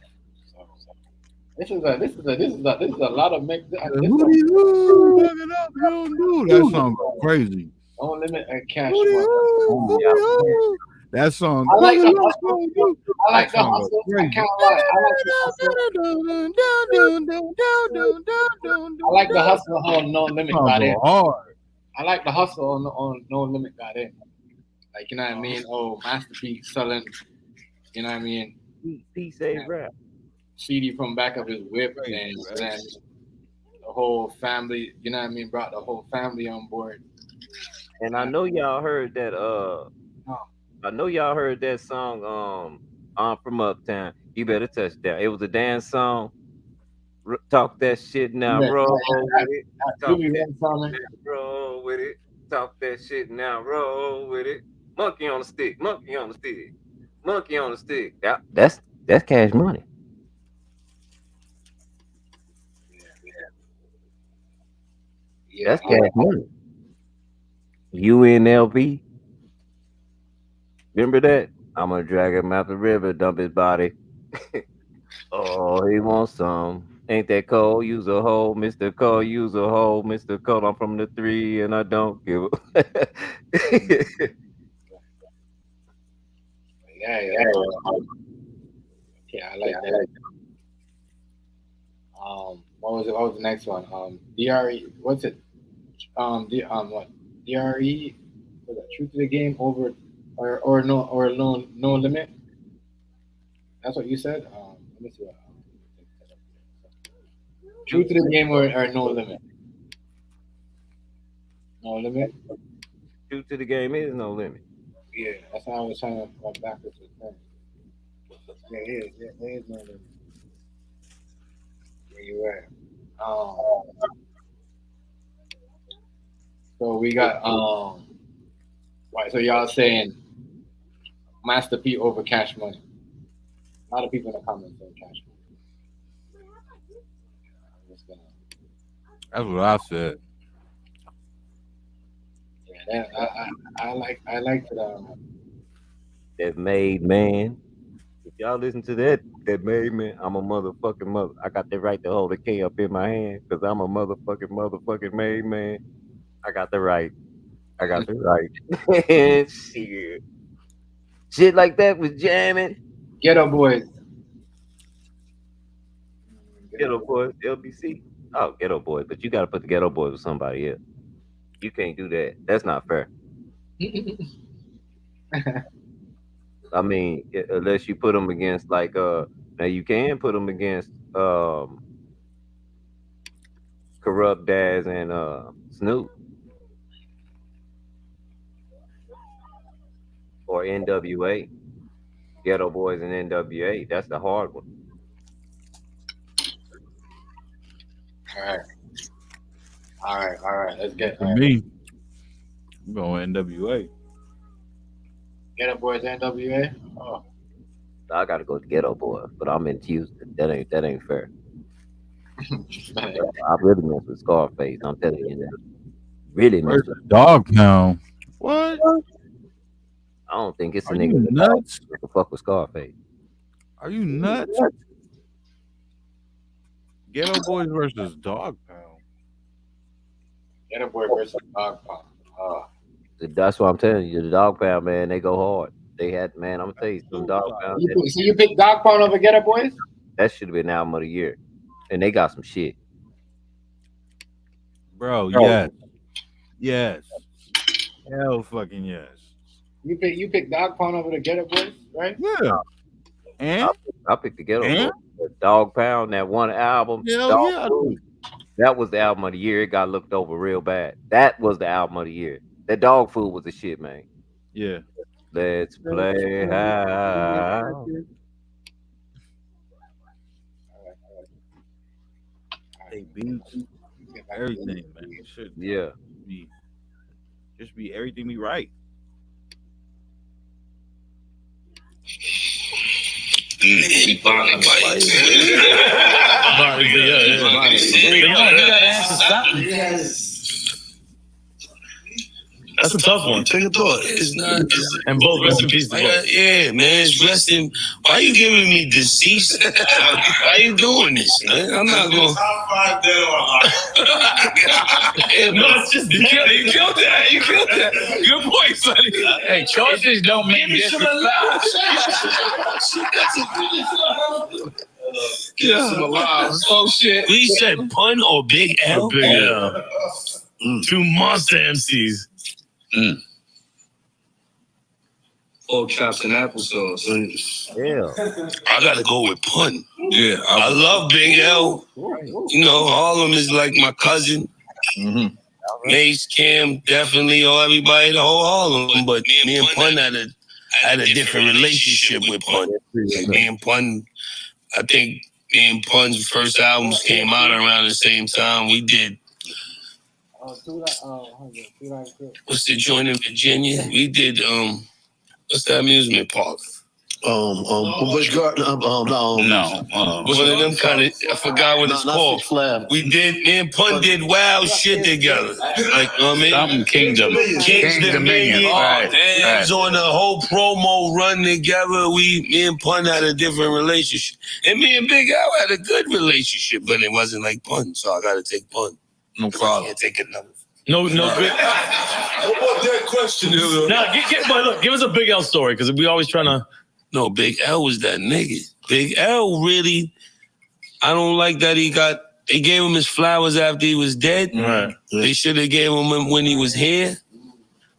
This is a lot of mix. That song go crazy. No Limit and Cash Money. That song. I like the hustle. I like the hustle. I can't lie. I like the hustle on No Limit got in. I like the hustle on No Limit got in. Like, you know what I mean? Oh, Masterpiece selling, you know what I mean? P-Save rap. CD from back of his whip, and then the whole family, you know what I mean? Brought the whole family on board. And I know y'all heard that. I know y'all heard that song. I'm from Uptown. You better touch that. It was a dance song. Talk that shit now, roll with it. Talk roll with it. Talk that shit now, roll with it. Monkey on the stick. Monkey on the stick. Monkey on the stick. That's Cash Money. Yeah. That's Cash Money. n.o.r.e. Remember that? I'm gonna drag him out the river, dump his body. Oh, he wants some. Ain't that cold? Use a hole, Mr. Cole. Use a hole, Mr. Cole. I'm from the 3 and I don't give a. Yeah, I like that. What was the next one? D.R.E. What's it? What? D.R.E. Was it True to the Game over or no limit? That's what you said. Let me see. True to the Game or No Limit? No Limit. True to the Game is No Limit. Yeah, that's how I was trying to go backwards with that. Yeah, there is No Limit. Yeah, you're right. So we got right. So y'all saying Master P over Cash Money? A lot of people in the comments saying Cash Money. That's what I said. Yeah, I like that. That Made Man. If y'all listen to that Made Man, I'm a motherfucking mother. I got the right to hold a K up in my hand because I'm a motherfucking Made Man. I got the right. Shit like that was jamming. Ghetto Boys, LBC. Oh, Ghetto Boys, but you got to put the Ghetto Boys with somebody else. You can't do that. That's not fair. I mean, unless you put them against like now you can put them against Corrupt Daz and Snoop or NWA. Ghetto Boys and NWA. That's the hard one. All right. Let's get for me. I'm going NWA. Ghetto Boys NWA. Oh, I gotta go to Ghetto Boys, but I'm in Houston. That ain't fair. I really mess with Scarface. I'm telling you that. Really mess with Dogtown. What? I don't think it's a Are nigga you nuts? that the fuck with Scarface. Are you nuts? Ghetto Boys versus Dogtown. Ghetto Boy versus Dogtown. That's what I'm telling you. The Dog Pound, man, they go hard. They had, man, I'm gonna tell you, some Dog Pound. So you pick Dog Pound over Get Up Boys? That should have been album of the year, and they got some shit. Bro, yes. Hell fucking yes. You pick Dog Pound over the Get Up Boys, right? Yeah. And I picked the Ghetto Boys. Dog Pound, that one album. Hell yeah. That was the album of the year. It got looked over real bad. That was the album of the year. That Dog Food was the shit, man. Yeah. Let's play high. Hey, beats, everything, man. Should just be everything be right. He bonding That's a tough one. Take a thought. It's not. And both rest in peace to both. Yeah, man. It's resting. Why you giving me deceased? Why you doing this, man? I'm not going. Top 5 dead or alive. No, it's just you killed that. You killed that. Good point, Sonny. Hey, choices don't make Give me some alive. Give me some alive. Oh shit. We said Pun or Big L. Big L. Two monster MCs. Pork chops and applesauce. Yeah. I gotta go with Pun. Yeah, I love Big L. You know, Harlem is like my cousin. Mace, Cam, definitely, or everybody, the whole Harlem. But me and Pun had a different relationship with Pun. Like me and Pun, I think me and Pun's first albums came out around the same time. We did. What's the joint in Virginia? We did what's that amusement park? Busch Garden. One of them kind of, I forgot what it's called. We did, me and Pun did wild shit together. Like, I mean, Something Kingdom. King's Dominion. Right. It was on the whole promo run together. Me and Pun had a different relationship. And me and Big Al had a good relationship, but it wasn't like Pun, so I gotta take Pun. No problem. I can't take another. No good. What about that question? Now, but look, give us a Big L story, because we always trying to. No, Big L was that nigga. Big L really, I don't like that they gave him his flowers after he was dead. Right. They should have gave him when he was here.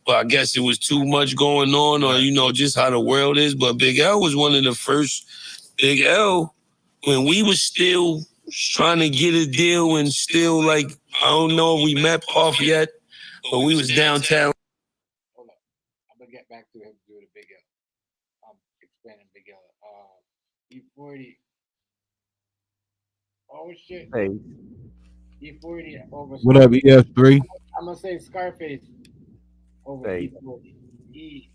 But I guess it was too much going on, or, you know, just how the world is. But Big L was one of the first. Big L, when we was still trying to get a deal and still, like, I don't know if we met Puff yet, but we was downtown. Hold up. I'm going to get back to him to do the Big L. I'm explaining Big L. E40. Oh, shit. Hey. E40 over. What up, EF3? I'm going to say Scarface over Hey. E40.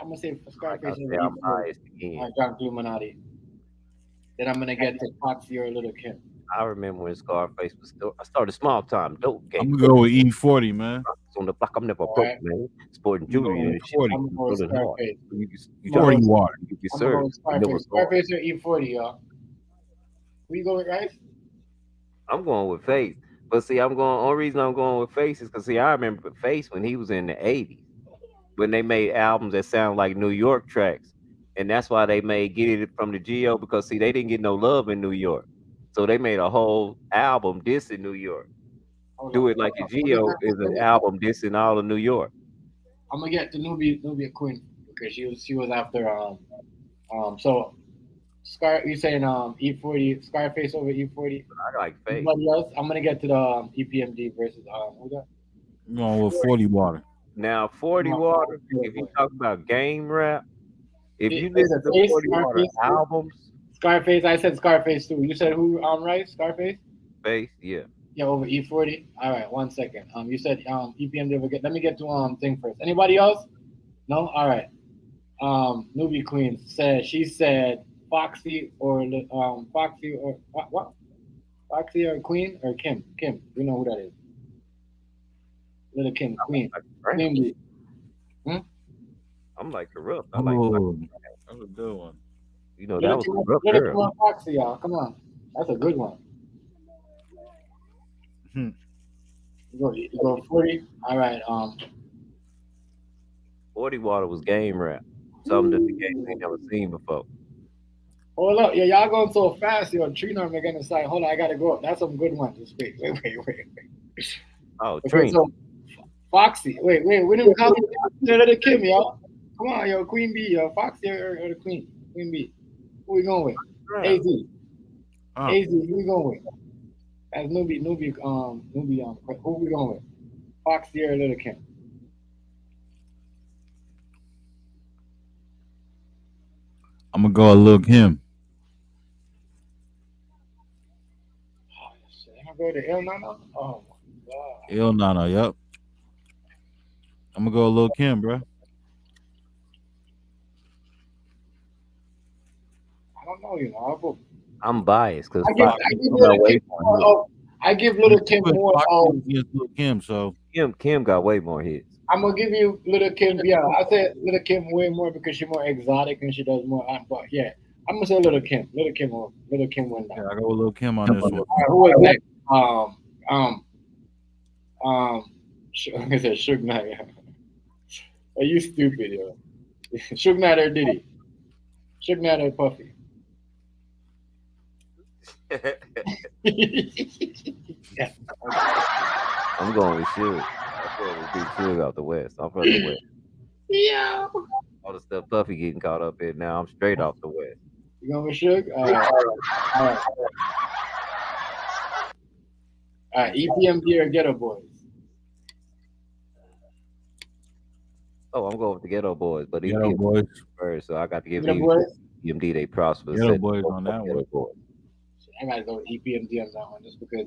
I'm going to say Scarface over I'm E40. biased again. John Illuminati. Then I'm going to get to Foxy or Little Kim. I remember when Scarface was still. I started small time dope game. I'm gonna go with E40, man. On the block, I'm never broke, man. Sporting jewelry and shit. 40. I'm going to Scarface. You 40 water. You can I'm serve. going to Scarface or E40, y'all. Who you go with, right? I'm going with Face. But see, only reason I'm going with Face is because, see, I remember Face when he was in the 80s, when they made albums that sound like New York tracks. And that's why they made Get It from the Geo, because, see, they didn't get no love in New York. So they made a whole album dissing New York. Do It Like a Geo is an album dissing all of New York. I'm gonna get the Nubia Queen because she was after so you saying E40 Scarface over E40? I like Face. Anybody else? I'm gonna get to the EPMD versus who that? I'm going with 40 water. Now 40 Water, if you talk about game rap, if you listen to Face, 40 Water albums. Scarface, I said Scarface too. You said who? Right? Scarface. Face, yeah. Yeah, over E40. All right, 1 second. You said EPMD. Let me get to thing first. Anybody else? No. All right. Nubia Queen she said Foxy or Foxy or what? Foxy or Queen or Kim? Kim. You know who that is? Little Kim, Queen. Queen. I'm like Corrupt. I Oh, like that's a good one. You know, that was a Corrupt Little girl. Kim Foxy, y'all. Come on. That's a good one. You go 40. All right. 40 Water was game rap. Something that the game ain't never seen before. Hold up, yeah, y'all going so fast, yo. Trina, I'm gonna say, hold on, I gotta go. That's some good ones. Just wait. Oh, Okay, Trina. so Foxy, wait, we didn't call the Kim, y'all. Come on, yo, Queen B, yo, Foxy or the Queen B. Who we going with? AZ. AZ, who we going with? That's newbie, who we going with? Foxy or Little Kim? I'm gonna go a Lil Kim. I'm gonna go to n.o.r.e. Oh my god. n.o.r.e, yep. I'm gonna go a Lil Kim, bro. I don't know, you know. I'll go. I'm biased because I give Little Kim more. Against Lil Kim, so Kim got way more hits. I'm gonna give you Little Kim. Yeah, I say Little Kim way more because she's more exotic and she does more. But yeah, I'm gonna say Little Kim. Little Kim win that. Yeah, I go with Lil Kim on this one. Who was next? I said Suge Knight. Are you stupid, yo? Suge Knight or Diddy? Suge Knight or Puffy? Yeah. I'm going with Suge. I'm going with Big Suge out the West. I'm from the West. Yeah. All the stuff Puffy getting caught up in now, I'm straight off the West. You going with Suge? All right. EPMD or Ghetto Boys? Oh, I'm going with the Ghetto Boys, but Ghetto Boys first, so I got to give EPMD they prosper. Ghetto Boys on that one. I gotta go with EPMD on that one just because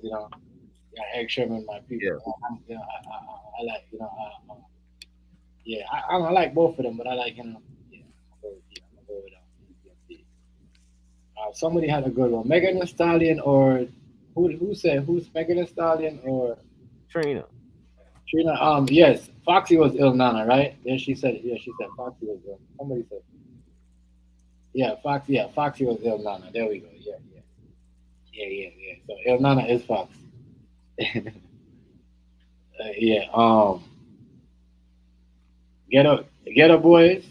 Egg Sherman, my people. Yeah. I like I like both of them, but I like I'm gonna go with EPMD. Somebody had a good one. Megan Thee Stallion or who's Megan Thee Stallion or Trina? Yes, Foxy was Il Nana, right? Then she said Foxy was Il. Somebody said. Foxy was Il Nana. There we go. Yeah. So Il Nana is Fox. Ghetto Boys.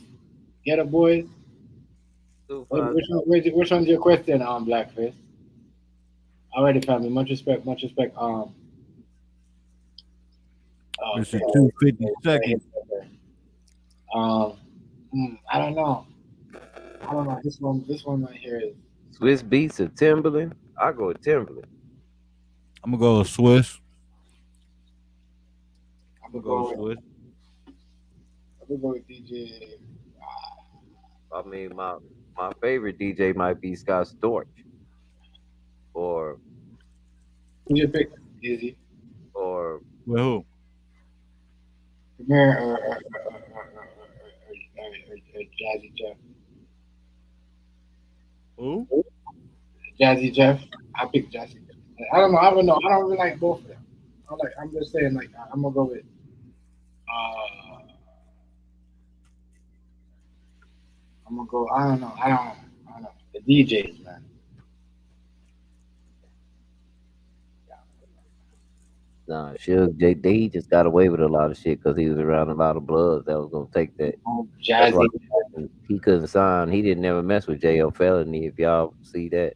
Which one's your question, Blackface? Alrighty, family. Much respect. This is 250 seconds. I don't know. This one right here is Swiss Beats or Timberland. I go with Timberland. I'm gonna go with Swiss. I'm gonna go with DJ. I mean, my favorite DJ might be Scott Storch. Or who you pick? Easy. Or who? Premier or Jazzy Jeff. Who? Jazzy Jeff. I pick Jazzy Jeff. I don't know. I don't really like both of them. I'm just saying, I'm gonna go with. I'm gonna go. I don't know. The DJs, man. Nah, Suge, he just got away with a lot of shit because he was around a lot of bloods that was gonna take that. Jazzy. He couldn't sign. He didn't never mess with J.O. Felony. If y'all see that,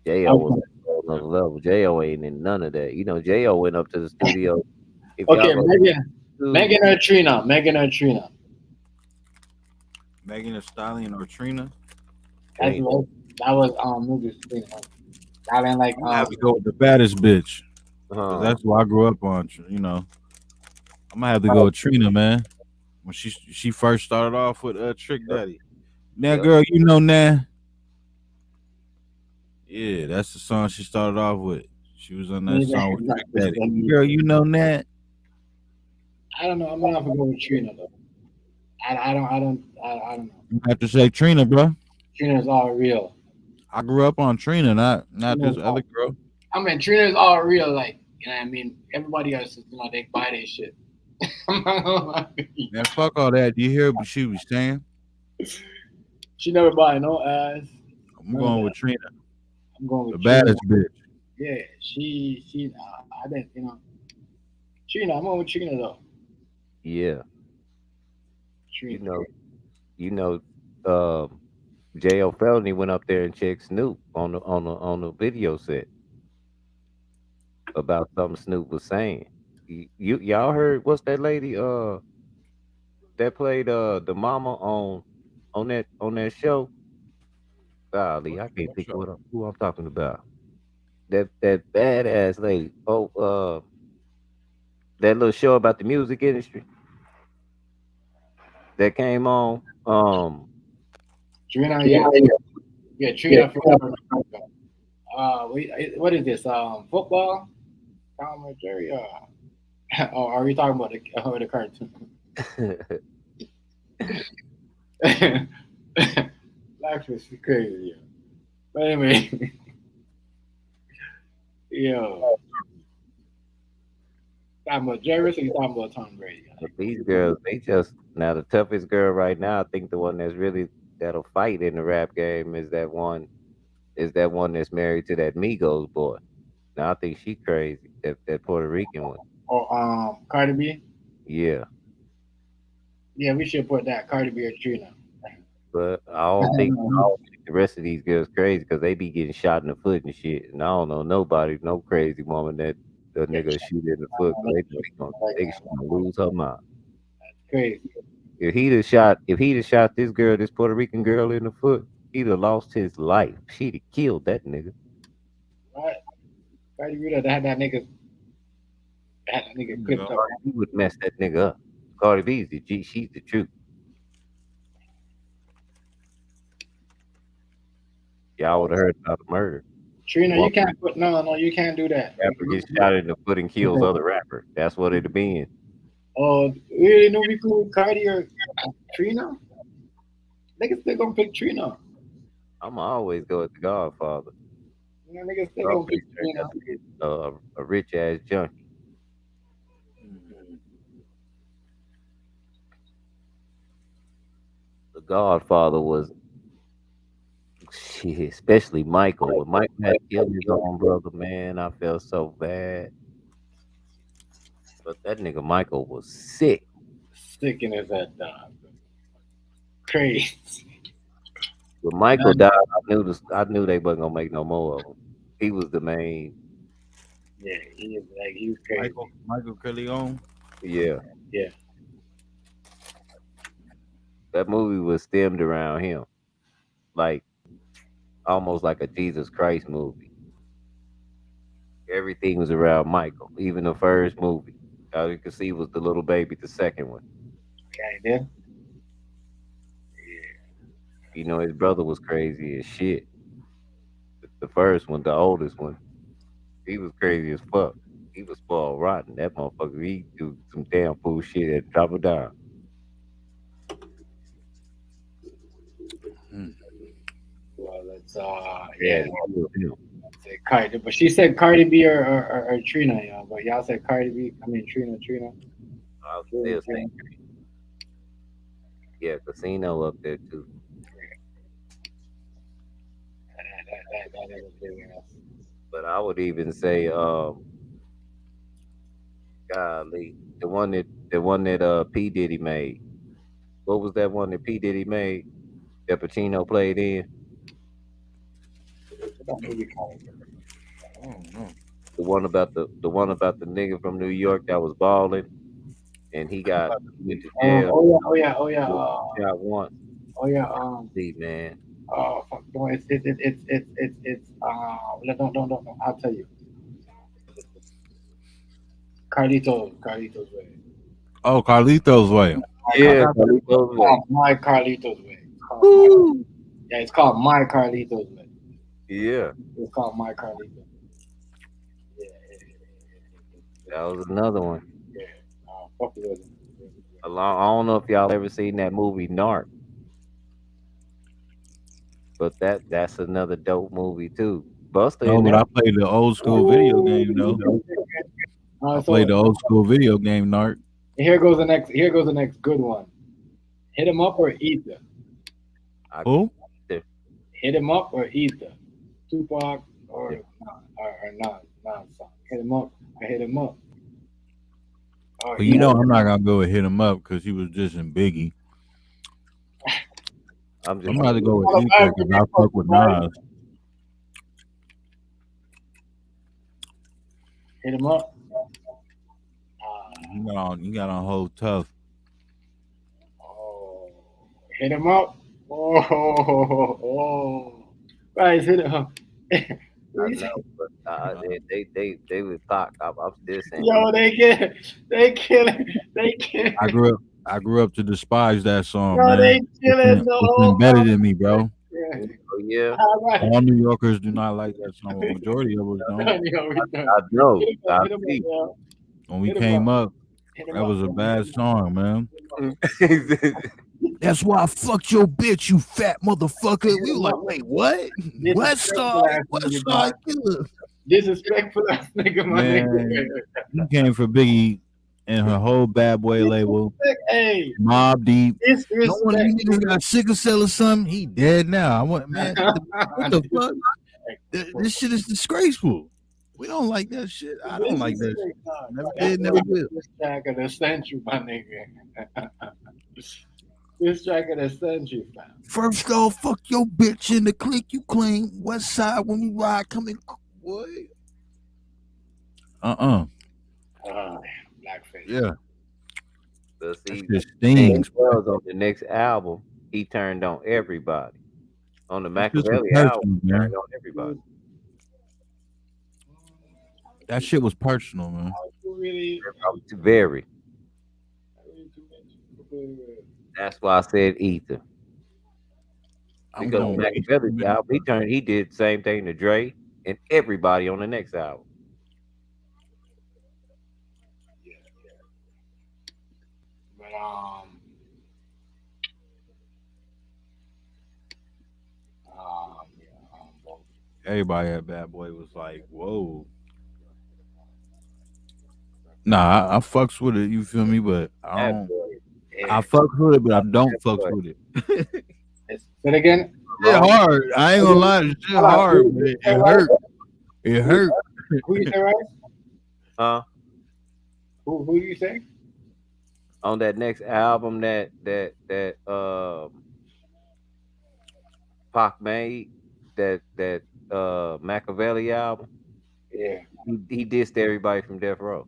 J.O. was on another level. J.O. ain't in none of that. You know, J.O. went up to the studio. Okay, Megan or Trina. Megan Thee Stallion or Trina? That was movie. I didn't like. I have to go with the baddest bitch. That's what I grew up on. You know, I'm gonna have to go with Trina, man. When she first started off with Trick Daddy. Now, girl, you know now. Yeah, that's the song she started off with. She was on that song with Trick Daddy. Girl, you know that. I don't know. I'm gonna have to go with Trina though. I don't know. You have to say Trina, bro. Trina's all real. I grew up on Trina, not this other girl. I mean, Trina's all real. Like, you know what I mean? Everybody else, they buy their shit. Man, fuck all that. Do you hear what she was saying? She never buy no ass. I'm going with Trina. I'm going with the baddest bitch. Yeah, she. I didn't, Trina. I'm going with Trina though. Yeah. You know, J.O. Felony went up there and checked Snoop on the video set about something Snoop was saying. Y'all heard what's that lady that played the mama on that show? Golly, I can't think of who I'm talking about. That badass lady. That little show about the music industry that came on. Trina, yeah, Trina. What is this? Football? Tom and Jerry? Or are we talking about the cartoon? Life is crazy. Yeah. But anyway, yo, talking about Jerry, or you talking about Tom Brady? These girls, they just now the toughest girl right now. I think the one that'll fight in the rap game is that one that's married to that Migos boy. Now I think she crazy. That Puerto Rican one. Or Cardi B? Yeah. Yeah, we should put that Cardi B or Trina. But I don't think the rest of these girls crazy because they be getting shot in the foot and shit. And I don't know nobody, no crazy woman that the nigga shoot in the foot. They gonna lose her mind. Crazy. If he'd have shot this Puerto Rican girl in the foot, he'd have lost his life. She'd have killed that nigga. Right? Cardi B had that nigga clipped up. He would mess that nigga up. Cardi B's the G. She's the truth. Y'all would have heard about the murder. Trina, you can't put you can't do that. Rapper gets shot in the foot and kills other rapper. That's what it'd been. Oh, we really know we cool Cardi or Trina? Niggas still gonna pick Trina. I'ma always go with the Godfather. You know, niggas still gonna pick Trina. A rich ass junkie. The Godfather was shit, especially Michael. When Michael had killed his own brother, man, I felt so bad. But that nigga Michael was sick. Sick in his head, dog. Crazy. When Michael died, I knew they wasn't gonna make no more of him. He was the main. Yeah, he was crazy. Michael Corleone. Yeah. Yeah. That movie was stemmed around him. Like almost like a Jesus Christ movie. Everything was around Michael. Even the first movie. All you could see was the little baby, the second one. Yeah, yeah. You know, his brother was crazy as shit. The first one, the oldest one, he was crazy as fuck. He was spoiled rotten. That motherfucker, he do some damn fool shit and drop it down. Well, let's yeah. Say Cardi, but she said Cardi B or Trina, y'all. But y'all said Cardi B. I mean Trina. I'll still say yeah, Casino up there too. But I would even say, golly, the one that P Diddy made. What was that one that P Diddy made? That Pacino played in. The one about the nigga from New York that was balling, and he went to jail. Oh yeah. Shot once. Oh yeah. See, man. Oh fuck! No, it's don't. I'll tell you. Carlito's way. Oh, Carlito's way. Yeah, Carlito's way. My Carlito's way. Yeah, it's called My Carlito's way. Yeah. It's called My Carlito's. That was another one. Yeah. Fuck with it. I don't know if y'all ever seen that movie n.o.r.e. But that's another dope movie too. Buster. No, but I played the old school video game though. I played the old school video game n.o.r.e. Here goes the next good one. Hit him up or Ether. Who? Hit him up or Ether. Tupac or not song. Hit him up. I hit him up. But you know I'm not gonna go and hit him up because he was just in Biggie. I'm just I'm about to go with All Ether right, because I fuck with Nas. hit him up. You got on whole tough. Oh, hit him up. Oh. Guys, hit him up. I know, but they would talk. I'm still saying. Yo, they killing. I grew up to despise that song, Yo, they man. killing the It's whole embedded in me, bro. Yeah. Oh, yeah. All right. All New Yorkers do not like that song. A majority of us don't. I know. Hit him up, see. yo. When we Hit 'em came up. up, that was a bad song, man. That's That's why I fucked your bitch, you fat motherfucker. We were like, wait, what? West Side Killer. Disrespectful ass nigga, my Man, nigga. he came for Biggie and her whole Bad Boy label. Hey, Mob Deep. disrespect. Don't one of you niggas got sickle cell or something? He dead now. I want, man, what the fuck? This shit is disgraceful. We don't like that shit. I don't like that shit. Never did, never will. This track of the century, my nigga. This track of the century, fam. First off, fuck your bitch in the clique you claim. West Side when we ride, coming. What? Blackface. Yeah. But see, That shit stings. was on the next album, he turned on everybody. On the That shit was Machiavelli personal, album, he man. turned on everybody. That shit was personal, man. Really? Very. That's why I said Ether. Because Machiavelli album, he did the same thing to Dre and everybody on the next album. But Everybody at Bad Boy was like, whoa. Nah, I fucks with it, you feel me? But I don't. I fucks with it, but I don't fucks with it. Say it again. It's hard. I ain't gonna lie, it's just hard. It hurt. It hurt. Who you say, right? Who you say? On that next album that Pac made, that Machiavelli album. Yeah. He dissed everybody from Death Row.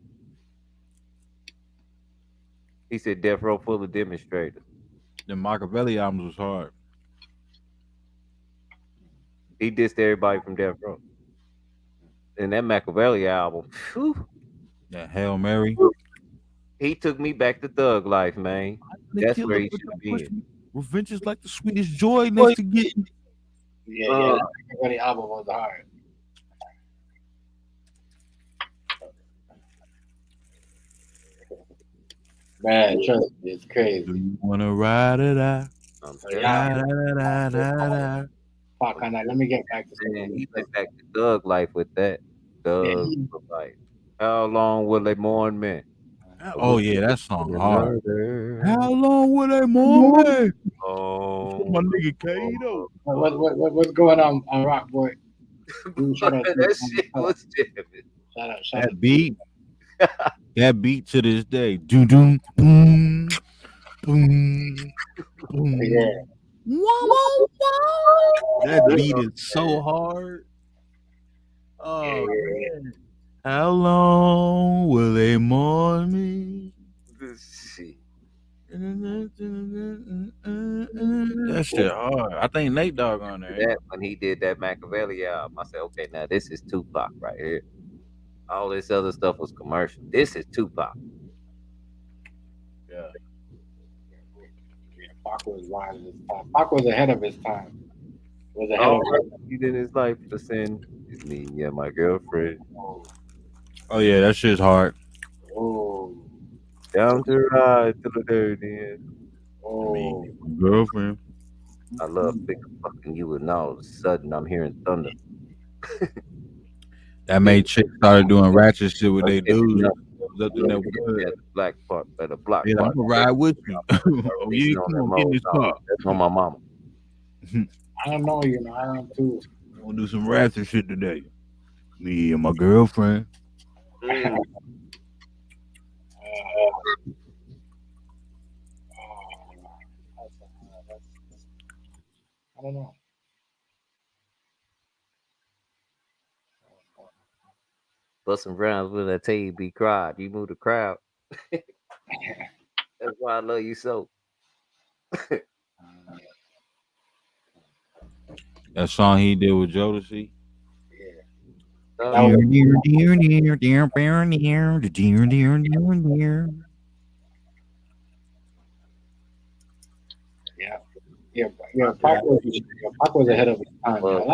He said Death Row full of demonstrators. The Machiavelli albums was hard. He dissed everybody from Death Row. And that Machiavelli album, whew, That Hail Mary. he took me back to thug life, man. That's where he should be. Revenge is like the sweetest joy next to getting. Yeah, the album was hard. Man, trust me, it's crazy. Do you wanna ride it out? Fuck, let me get back to something. He went back to thug life with that. Thug life. How long will they mourn me? Oh yeah, that song hard. How long will they mourn me? Oh, my nigga Kato. What's going on, Rock Boy? That shit was jamming. Shout that beat. That beat to this day. Doom doom boom boom boom. Yeah. That beat is so hard. Oh man. How long will they mourn me? That shit hard. I think Nate Dogg on there. That when he did that Machiavelli album, I said, okay, now this is Tupac right here. All this other stuff was commercial. This is Tupac. Yeah. Pac was wild at his time. Pac was ahead of his time. Was ahead of he did his life to send me, yeah, my girlfriend. Oh yeah, that shit's hard. Oh. Down to ride to the dirty end. Oh. Girlfriend. I love fucking you, and all of a sudden I'm hearing thunder. That made chicks started doing ratchet shit with their dudes. The black part, the block. Yeah, I'm gonna ride with you. Oh yeah, come on, get in this car. That's on my mama. I don't know, you know, I don't too. I'm gonna do some ratchet shit today. Me and my girlfriend. I don't know. Busting rounds with that tell you be cried. You move the crowd. That's why I love you so. That song he did with Jodeci. That was Pac was ahead of his time. Well, A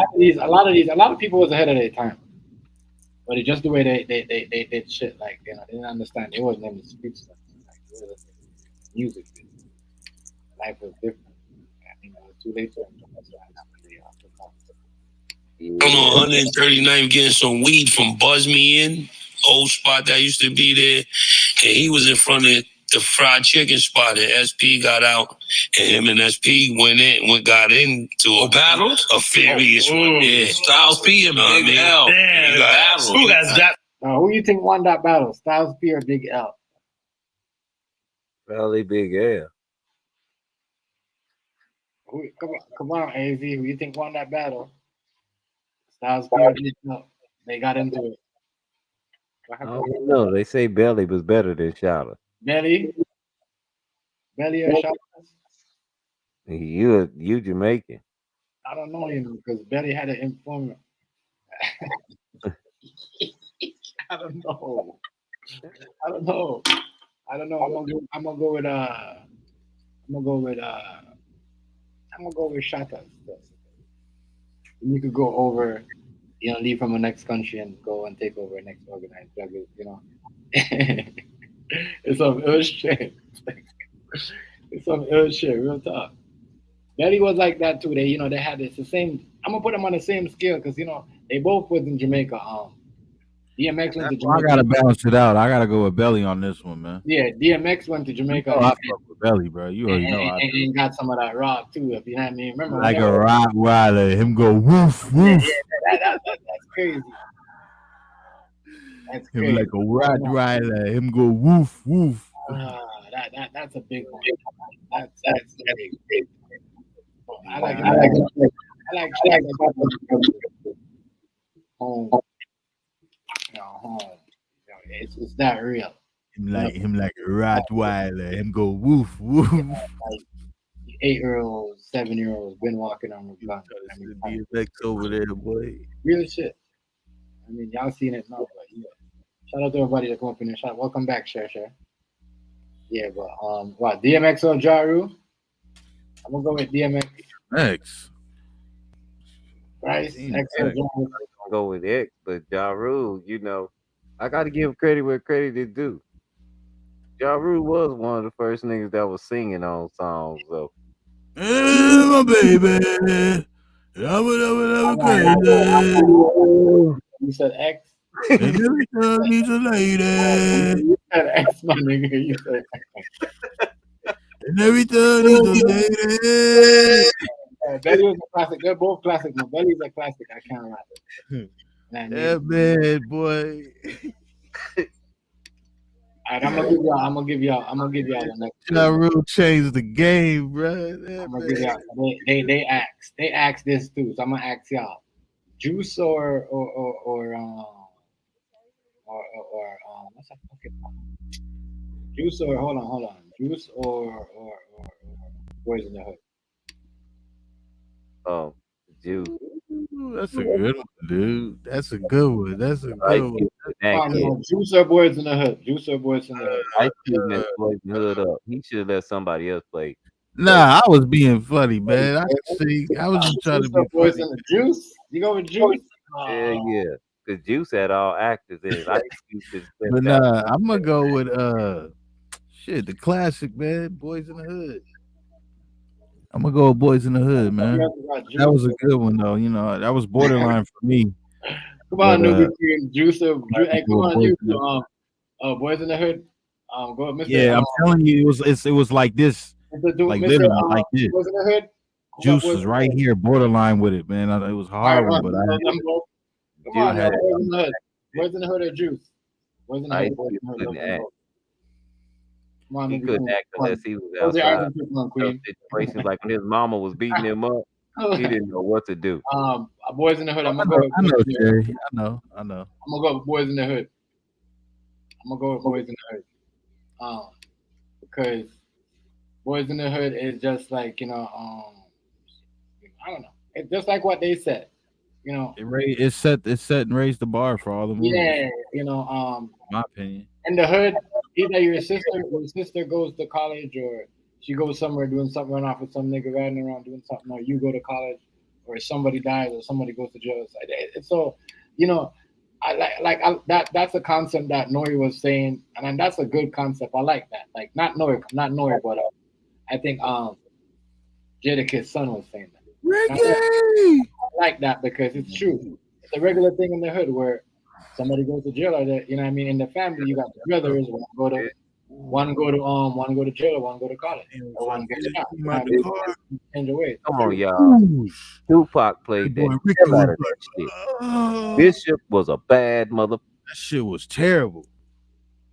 lot of people was ahead of their time. But it's just the way they did shit. Like, you know, they didn't understand. It wasn't in the street stuff. Like, it was music. Life was different. I think it was too late for him. I'm on 139th getting some weed from Buzz Me In, old spot that used to be there. And he was in front of the fried chicken spot, and SP got out, and him and SP got into a battle, a furious one. Yeah, Styles P and Big L. Damn, who has that? Who you think won that battle? Styles P or Big L? Probably Big L. Come on, AZ. Who you think won that battle? Styles P or Big L? They got into it. I don't know. They say Belly was better than Shouter. Belly or Shouter? You Jamaican. I don't know, because Belly had an informant. I don't know. I'm gonna go with Shatta. You could go over, leave from the next country and go and take over next organized drug, It's some ill shit. It's some ill shit, real talk. Belly was like that too. They had it's the same. I'm gonna put them on the same scale because they both was in Jamaica. DMX went to Jamaica. I gotta balance it out. I gotta go with Belly on this one, man. Yeah, DMX went to Jamaica. I fuck with Belly, bro. You already know. And got some of that rock too. If you know what I mean. Remember, like a Rottweiler, him go woof woof. Yeah, that's crazy. That's crazy. Him like a Rottweiler, him go woof woof. That's a big one. That's big. I like home. Home. It's that real. Him like a Rottweiler. Him go woof woof. Like 8-year-olds, 7-year-olds been walking on the block. DMX over there, boy. Real shit. I mean, y'all seen it now, but yeah. Shout out to everybody that come up in there. Welcome back, Share. Yeah, but what, DMX or Ja Rule? I'm gonna go with DMX. X. Right? X or Ja Rule. I'll go with X, but Ja Rule, I gotta give credit where credit is due. Ja Rule was one of the first niggas that was singing on songs, though. Hey, my baby. You said X? And every time he's a lady. You said X, my nigga. You said X. And every time he's a lady. Belly was a classic. They're both classic. My Belly's a classic. I can't lie. Yeah, man, boy. All right, I'm gonna give y'all the next. Ja Rule changed the game, bro. I'm gonna give y'all. They asked this too, so I'm gonna ask y'all. Juice or what's that fucking Juice or hold on. Juice or Boys in the Hood. Oh, Juice. That's a good one, dude. That's a good one. Juice or Boys in the Hood. Juice or Boys in the Hood. I shouldn't have Boys in the Hood up. He should have let somebody else play. Nah, I was being funny, man. I was just trying to be Boys funny. in the Juice. You go with Juice? Yeah. Because Juice had all actors in it. But nah, I'm gonna go with the classic, man. Boys in the Hood. I'm gonna go with Boys in the Hood, man. That was a good one, though. That was borderline for me. Come on, newbie team. Juice or come on, you. Boys in the Hood. Go with Mr. Yeah, I'm telling you, it was like this, like literally like this. Boys in the Hood. Juice was right here, borderline with it, man. It was hard one, but come on, Boys in the Hood. Boys in the Hood or Juice? Boys in the Hood. Come on, he couldn't act unless he was outside. Situations like when his mama was beating him up. He didn't know what to do. Boys in the Hood. I'm gonna I go. know, Jay. I know. I'm gonna go with Boys in the Hood. I'm gonna go with Boys in the Hood. Because Boys in the Hood is just like I don't know. It's just like what they said. It set and raised the bar for all the movies. Yeah, my opinion. In the hood, either your sister goes to college or she goes somewhere doing something, run off with some nigga riding around doing something, or you go to college, or somebody dies, or somebody goes to jail. It's so, that's a concept that n.o.r.e. was saying, and that's a good concept. I like that. Like not n.o.r.e, but I think Jadakiss' son was saying that. I like that because it's true. It's a regular thing in the hood where somebody goes to jail or that, you know what I mean? In the family, you got the brothers, one go to jail, or one go to college, or one get shot. You know what I mean? Change the way. Come on, y'all. Tupac played that hell out of that shit. Bishop was a bad mother. That shit was terrible.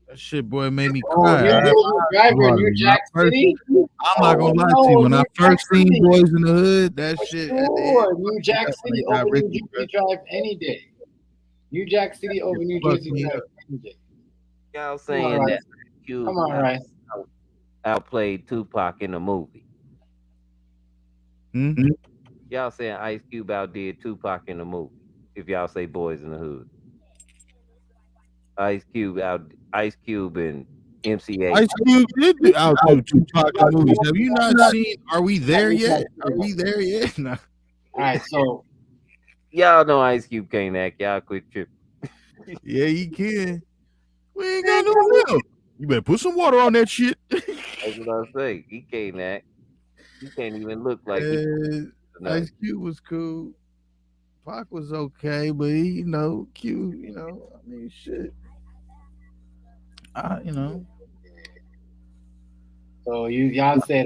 That shit, boy, made me Oh, cry. New Jack City? I'm not gonna lie to you. When I first seen Boys in the Hood, that shit. Sure, New Jack City over New Jersey Drive any day. New Jack City over New Jersey Drive any day. Y'all saying that Cube Come on, right? outplayed Tupac in the movie. Mm-hmm. Y'all saying Ice Cube outdid Tupac in the movie. If y'all say Boys in the Hood. Ice Cube and MCA. Ice Cube did outdo Tupac in movies. Have you not seen Are We There Yet? Are we there yet? No. All right, so y'all know Ice Cube can't act. Y'all quit tripping. Yeah, he can. We ain't got no milk. You better put some water on that shit. That's what I say. He can't act. He can't even look like Ice Cube was cool. Pac was okay, but he, Cube, I mean, shit. So y'all said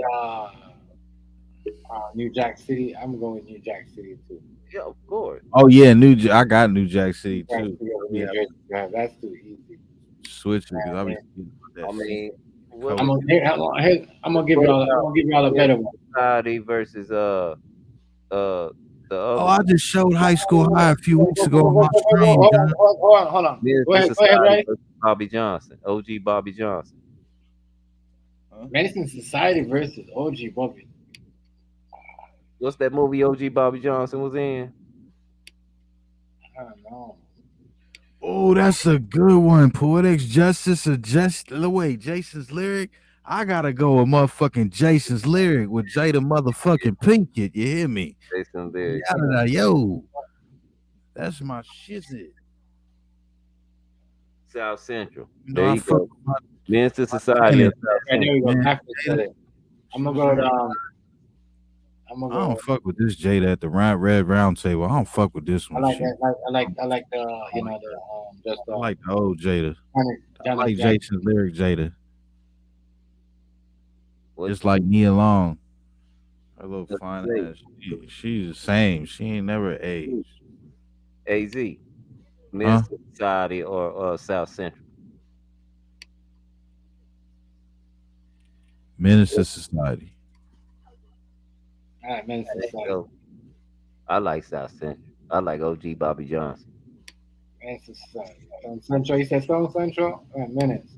New Jack City. I'm going with New Jack City too. Yeah, of course. Oh yeah, I got New Jack City too. Yeah, that's too easy. Switch it because I mean, I'm gonna give y'all a better one. Society versus the other. Oh, I just showed High School High a few weeks ago on my stream. Hold on. Go ahead, right? Bobby Johnson, OG Bobby Johnson. Medicine Society versus OG Bobby. What's that movie OG Bobby Johnson was in? I don't know. Oh, that's a good one. Poetics Justice or Jason's lyric. I gotta go with motherfucking Jason's lyric with Jada motherfucking Pinkett. You hear me? Jason's lyric. Yo, that's my shit. South Central. There you go. Men's Society. There we go. I'm gonna go to I don't fuck with this Jada at the Red Round Table. I don't fuck with this one. I like the I like the old Jada. I like Jason's lyric Jada. Just like Nia Long. Her little fine ass. She's the same. She ain't never aged. AZ. Men's Society or South Central. Minister Society. All right, Minister Society. I like South Central. I like OG Bobby Johnson. Minister Society. Central. You said Stone Central? Minutes.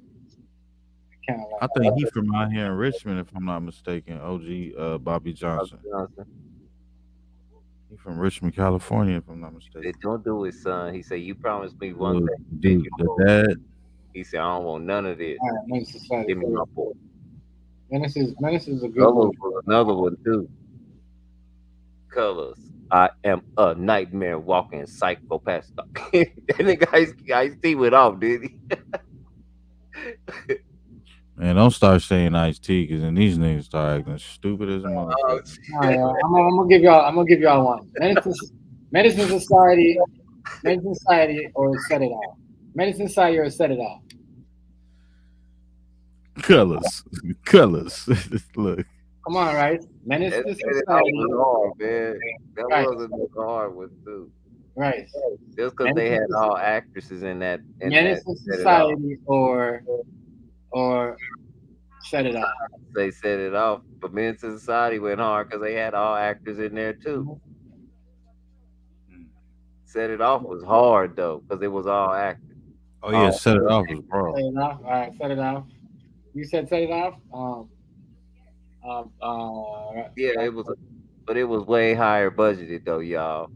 I think he from out here in Richmond, if I'm not mistaken. OG Bobby Johnson. He from Richmond, California, if I'm not mistaken. They don't do it, son. He said, "You promised me one thing." Dude, the dad. He said, "I don't want none of this." All right, Minister Society. Give me my boy. Menace is a good one. Another one too. Colors. I am a nightmare walking psychopath. That nigga Ice-T went off, did he? Man, don't start saying Ice-T because then these niggas start acting stupid as a motherfucker. I'm gonna give y'all one. Medicine Society or Set It Out. Medicine Society or Set It Out. Colors. Look. Come on, right? Menace to Society. That wasn't a hard one too. Right. Just because they had all actresses in that. Menace to Society or Set It Off. They set it off, but Menace to Society went hard because they had all actors in there too. Set It Off was hard though because it was all actors. Oh yeah, Set It Off was bro. Set It Off. All right, Set It Off. You said Set It Off. Yeah, it was, but it was way higher budgeted though, y'all.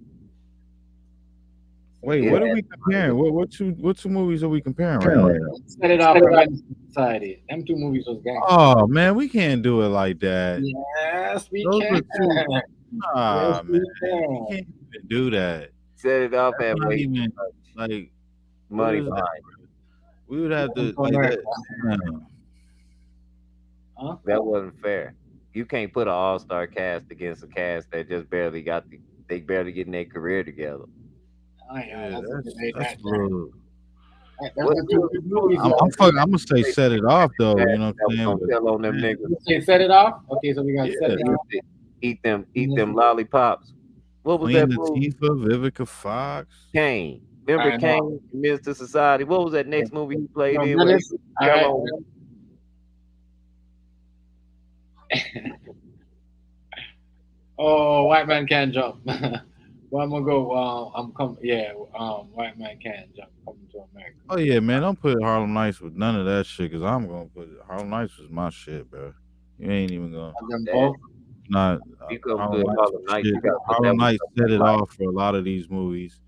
Wait, what are we comparing? What two movies are we comparing right now? Set It Off for Menace to Society. Them two movies was gangster. Oh man, we can't do it like that. Yes, we Those can. are two. Nah, Yes, we man, can. we can't even do that. Set It Off That's had not way even too much like money what is that? behind it. We would have to like that. Huh? That wasn't fair. You can't put an all-star cast against a cast that just barely they barely getting their career together. Oh, yeah, That's real. I'm gonna say Set It Off though. You know what I'm saying? Tell on them niggas. You say Set It Off? Okay, so we got Set It Off. Eat them lollipops. What was Queen that movie? Latifah, Vivica Fox, Kane. Remember Kane, Menace to Society? What was that next movie he played in? Where he fell on- Oh, White Man Can't Jump. Well, I'm gonna go. White Man Can't Jump. Coming to America. Oh yeah, man! Don't put Harlem Nights with none of that shit, cause I'm gonna put Harlem Nights was my shit, bro. You ain't even gonna. Not You come Harlem put Nights. Harlem Nights, Shit. you gotta put Harlem that Nights with set it Life. off for a lot of these movies.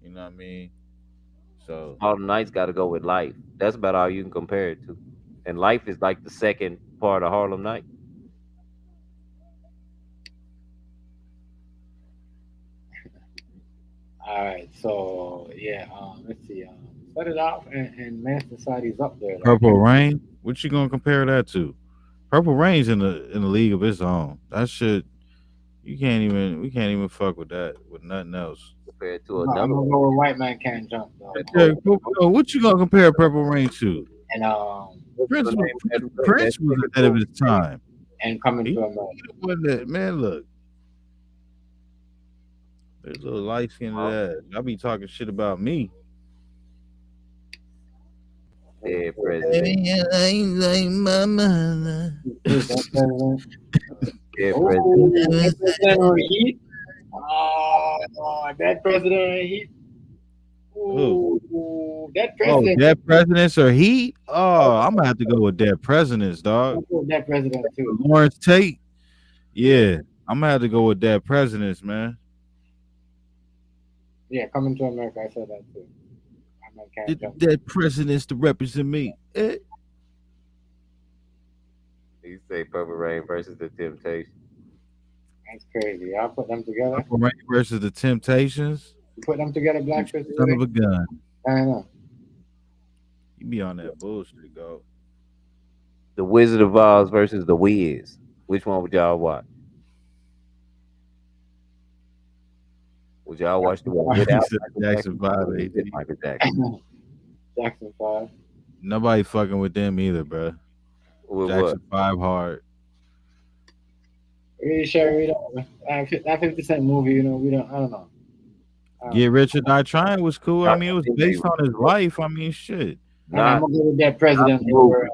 You know what I mean? So Harlem Nights got to go with Life. That's about all you can compare it to. And Life is like the second part of Harlem Nights. All right, so yeah, let's see. Set It Off and Menace to Society's up there. Purple Rain. What you gonna compare that to? Purple Rain's in the league of its own. That shit. We can't even fuck with that with nothing else. Compared to I'm another gonna go with White Man Can't Jump. Yeah, what you gonna compare Purple Rain to? And Prince was ahead of his time. And Coming He to America. wasn't that, man, look. There's a little light skin to that. Y'all be talking shit about me. Dead president. Like my mother. Dead president. Heat. Oh, that president Heat. Ooh, that president. Oh, dead presidents or Heat? Oh, I'm gonna have to go with dead presidents, dog. That president too. Lawrence Tate. Yeah, I'm gonna have to go with dead presidents, man. Yeah, Coming to America. I said that too. Dead presidents to represent me. You say Purple Rain versus the Temptations. That's crazy. I'll put them together. Purple Rain versus the Temptations. You put them together, Black Christmas. Son of a gun. I know. You be on that bullshit, go. The Wizard of Oz versus the Wiz. Which one would y'all watch? Would y'all watch the one without Jackson 5 AD? Michael Jackson. Jackson 5. Nobody fucking with them either, bro. With Jackson 5 hard. Really sure we don't. That 50% movie, you know, we don't. I don't know. Get Rich or Die Trying was cool. I mean, it was based on his life. I mean, shit. I'm gonna go with that president over.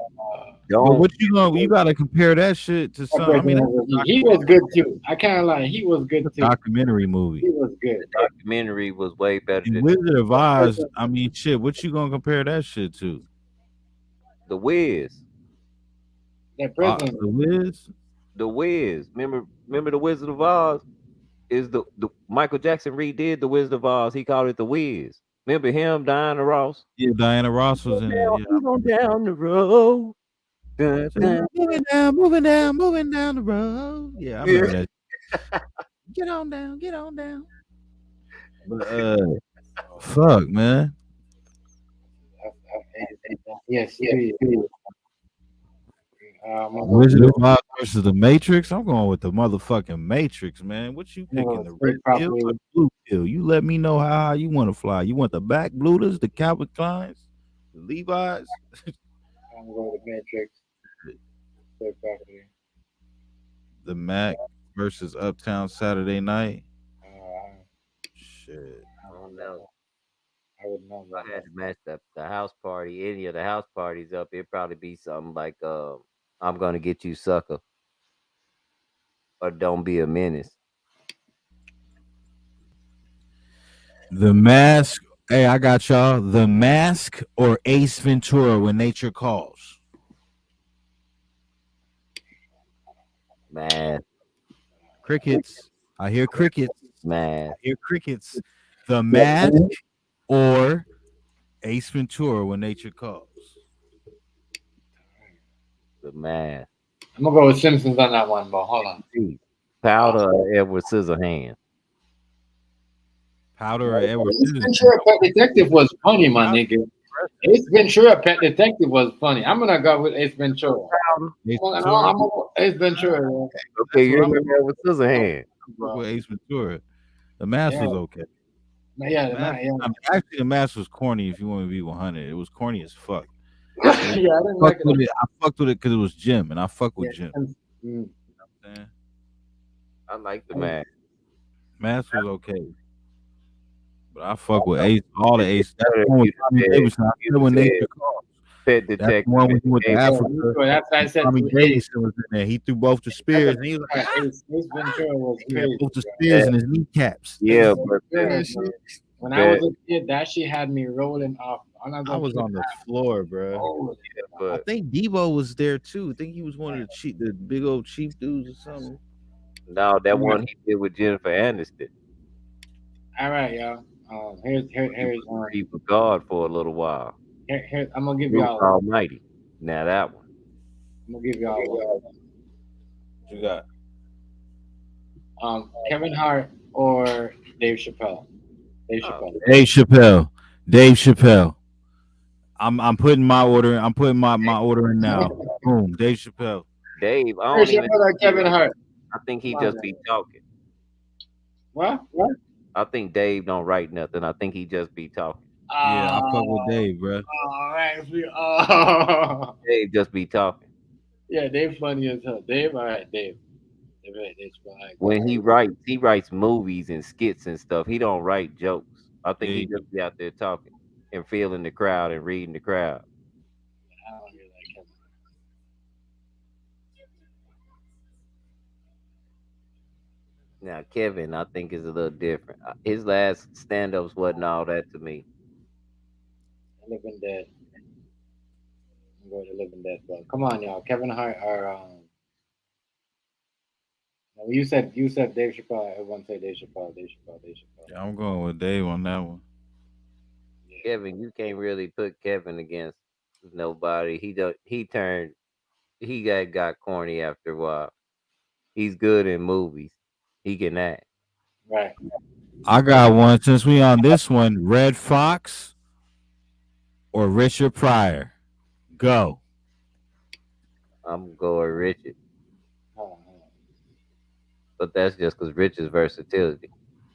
But what you gonna? You gotta compare that shit to some. I mean, he was good too. I can't lie, he was good too. Documentary movie. He was good. The documentary was way better And than Wizard of Oz. I mean, shit. What you gonna compare that shit to? the Wiz. That president. The Wiz. The Wiz. Remember the Wizard of Oz? Is the Michael Jackson redid the Wizard of Oz. He called it the Wiz. Remember him, Diana Ross? Yeah, Diana Ross was in it. Yeah. On down the road. Dun, dun. Moving down the road. Yeah, I remember that. Get on down. But fuck, man. Yes. Wizard of Oz versus the Matrix. I'm going with the motherfucking Matrix, man. What you picking? The red pill or the blue pill? You let me know how you want to fly. You want the back Blutas, the Calvin Kleins, the Levi's? I'm going with Matrix. The Mac versus Uptown Saturday Night. Shit. I don't know. I would know. If I had to match the house party, any of the house parties up, it'd probably be something like I'm gonna get you, sucker. Or don't be a menace. The Mask. Hey, I got y'all. The Mask or Ace Ventura when nature calls. Man. Crickets. I hear crickets. Man. I hear crickets. The Mask or Ace Ventura when nature calls. The man. I'm gonna go with Simpsons on that one, but hold on. Powder or Edward Scissorhands? Powder or Edward Ace Ventura Pet Detective was funny, my nigga. Ace Ventura Pet Detective was funny. I'm gonna go with Ace Ventura. I'm gonna go Ace Ventura. Man. Okay, you remember Edward Scissorhands? With Ace Ventura. The Mask was okay. Yeah, I mean, actually, the Mask was corny. If you want to be 100, it was corny as fuck. Yeah, I didn't like it. I fucked with it because it was Jim, and I fuck with Jim. I like the man. Mask was okay, but I fuck with Ace. All the Ace. That's the one with Tommy Davidson. I said when nature calls. Pet That's Detective. the one when he went to Africa. That's I said. Tommy Davidson was in there. He threw both the spears, and he was like, Ace Ventura was he had crazy. both the spears in his kneecaps. Yeah, but when I was a kid, that shit had me rolling off. I was on the floor, bro. I think Debo was there too. I think he was one of the big old chief dudes or something. No, that one he did with Jennifer Aniston. All right, y'all. Here's He was God for a little while. Here, I'm gonna give Bruce y'all Almighty. Now that one. I'm gonna give y'all one. What you got? Kevin Hart or Dave Chappelle. Dave Chappelle. Dave Chappelle. Dave Chappelle. I'm putting my order. I'm putting my order in now. Boom. Dave Chappelle. Dave. I don't even. Kevin Hart. I think he just be talking. What? I think Dave don't write nothing. I think he just be talking. Yeah, I fuck with Dave, bro. All right. Dave just be talking. Yeah, Dave funny as hell. Dave, all right, Dave. When he writes movies and skits and stuff. He don't write jokes. I think he just be out there talking and feeling the crowd and reading the crowd. I don't really like him. Now Kevin, I think is a little different. His last stand-ups wasn't all that to me. Living Dead. I'm going to Living Dead, but come on, y'all. Kevin Hart or you said Dave Chappelle. Everyone say Dave Chappelle. Yeah, I'm going with Dave on that one. Kevin, you can't really put Kevin against nobody. He got corny after a while. He's good in movies. He can act. Right. I got one. Since we on this one, Red Fox or Richard Pryor. Go. I'm going Richard. But that's just because Richard's versatility.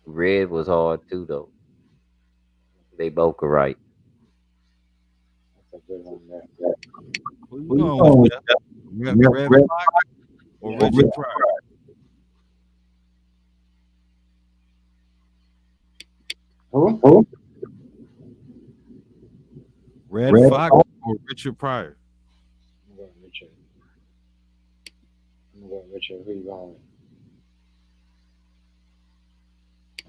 Red was hard too, though. They both are right. That's a good one there. Who you going with? Red Fox or Richard Pryor? Who? Red Fox or Richard Pryor? I'm going Richard. Who you going with?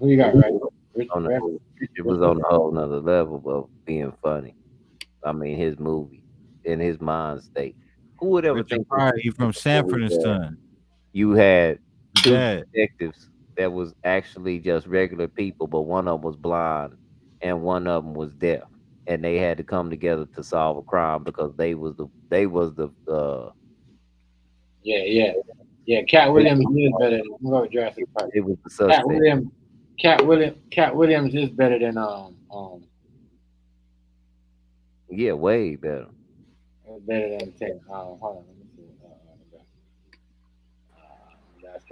Who you got, right? Richard was on a whole nother level of being funny. I mean, his movie in his mind state. Who would ever think? Pryor, he from Sanford and Son. You had two detectives that was actually just regular people, but one of them was blind and one of them was deaf, and they had to come together to solve a crime because they was the Yeah. Cat Williams is better than Jurassic Park. It was the suspect. Cat Williams is better than Yeah, way better. Better than Ted. Hold on, let me see. That's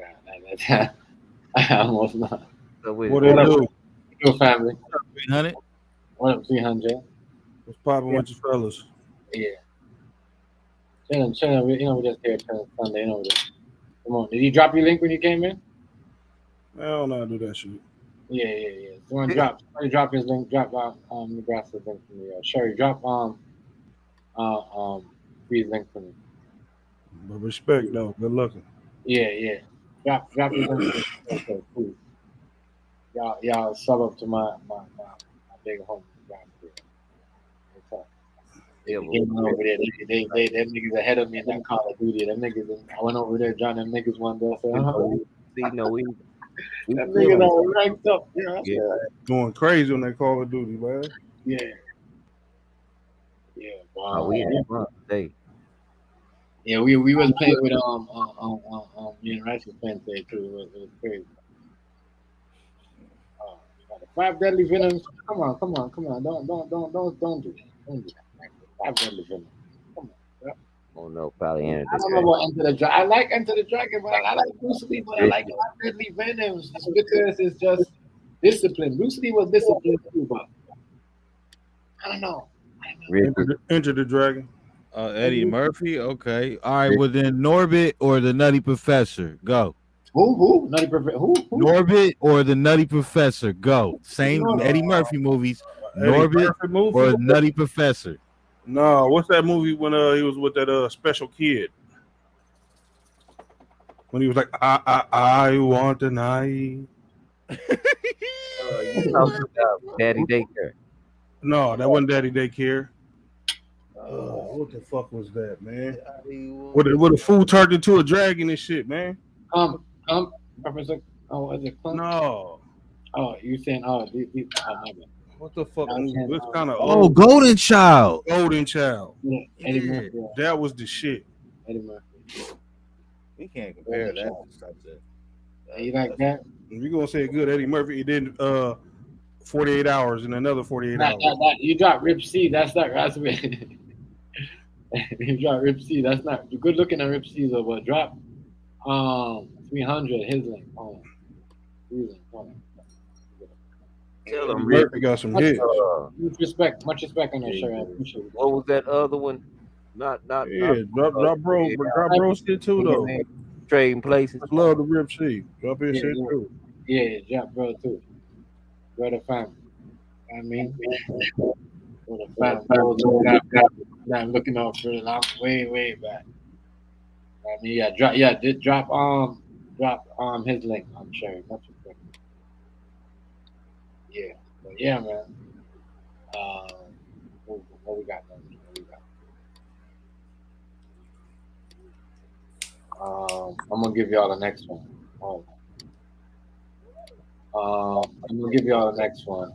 I almost not. So what do they do? Your family. 300. What up, 300? What's popping with you fellas? Yeah. Chilling. We just here Sunday. Come on. Did he drop your link when you came in? I don't know how to do that shit. Yeah. Someone drop his link. Drop Nebraska's link for me. Sherry, drop Free's link for me. But respect though. Good looking. Yeah. Drop your link. Okay, cool. Y'all sub up to my big homie. What's up? They came over there. They them niggas ahead of me in that Call of Duty. Them niggas. I went over there, John. Them niggas one day. I said, Them niggas are ranked up. You know. Yeah. Going crazy on that Call of Duty, man. Yeah. Wow. We had fun today. Yeah, we was playing with me and Rice was playing today too. It was crazy. 5 deadly venoms. Come on. Don't do that. Don't do that. 5 deadly venoms. Come on. Bro. Oh no, probably ended I don't know about Enter the Dragon. I like Enter the Dragon, but I like Bruce Lee, but I like 5 deadly venoms just because it's just discipline. Bruce Lee was disciplined too, but I don't know. Enter the Dragon. Eddie Murphy. Okay. All right. Well then, Norbit or the Nutty Professor. Go. Who? Nutty Professor. Who? Norbit or the Nutty Professor. Go. Same Eddie Murphy movies. Norbit or Nutty Professor. No, what's that movie when he was with that special kid? When he was like, I want an eye. Daddy Daycare. No, that wasn't Daddy Daycare. What the fuck was that, man? What a fool turned into a dragon and shit, man. Professor. Oh, is it Clump? No. Oh, you saying? Oh, my bad. What the fuck? It's kind of old. Golden Child. Golden Child. Yeah, Eddie Murphy. Yeah. That was the shit. Eddie Murphy. We can't compare that to something. You like that? If you're gonna say good Eddie Murphy, he did 48 hours and another 48 hours. You dropped Rip C. That's not raspberry. You dropped Rip C. That's not good looking at Rip C though, but drop 300 his link. Tell him Murphy got some hits. Much respect on that show. I appreciate it. What was that other one? Not drop bro shit too though. Trading places. Love the Rip C. Drop his shit too. Yeah, drop bro too. Bro the family. I mean, for the family. I'm looking out for it. I'm way back. I mean, drop his link. I'm sharing. Much respect. Yeah, but yeah, man. What we got? I'm gonna give y'all the next one. I'm gonna give y'all the next one.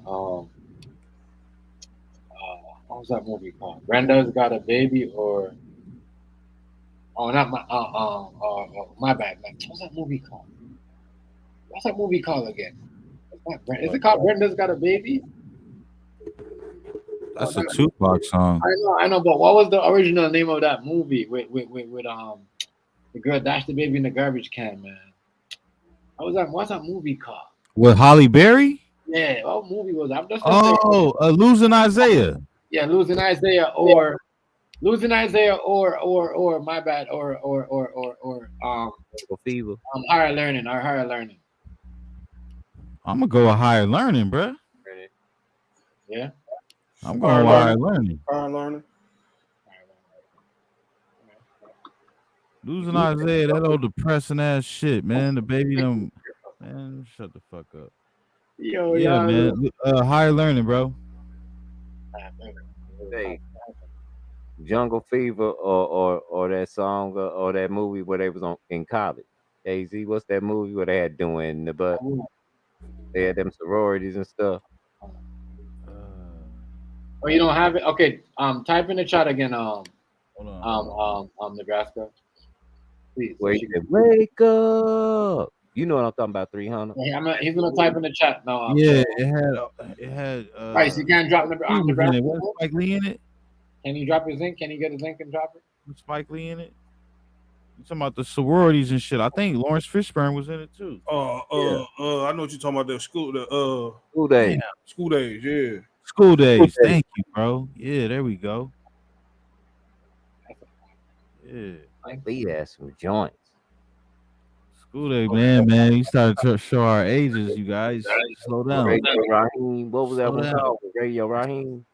What was that movie called? Brenda's Got a Baby, or not my bad, man. What's that movie called? What's that movie called again? Is it called Brenda's Got a Baby? That's a Tupac song. I know, but what was the original name of that movie with the girl dashed the baby in the garbage can, man? What's that movie called? With Holly Berry? Yeah, what movie was that? Losing Isaiah. Yeah, Losing Isaiah or my bad or Fever. Higher Learning. I'm gonna go with Higher Learning, bro. Yeah. I'm going with Higher Learning. Higher Learning. Losing Isaiah, that old depressing ass shit, man. The baby them, man. Shut the fuck up. Yeah, man. Higher Learning, bro. Hey, Jungle Fever or that song or that movie where they was in college. AZ, what's that movie where they had doing the butt? They had them sororities and stuff. Oh, you don't have it? Okay. Type in the chat again. Hold on. Nebraska. Please. Wake up. You know what I'm talking about, 300. Yeah, he's gonna type in the chat now. Yeah, it had. Right, so you can't drop Nebraska. Was Spike Lee in it? Can you drop his link? Can you get his link and drop it? Was Spike Lee in it? You talking about the sororities and shit? I think Lawrence Fishburne was in it too. I know what you're talking about. The school days. Yeah. School days, yeah. School days. Thank you, bro. Yeah, there we go. Yeah. Like Lee had some joints. School day, man. You started to show our ages, you guys. Slow down. Radio Raheem. What was that one called? Radio Raheem.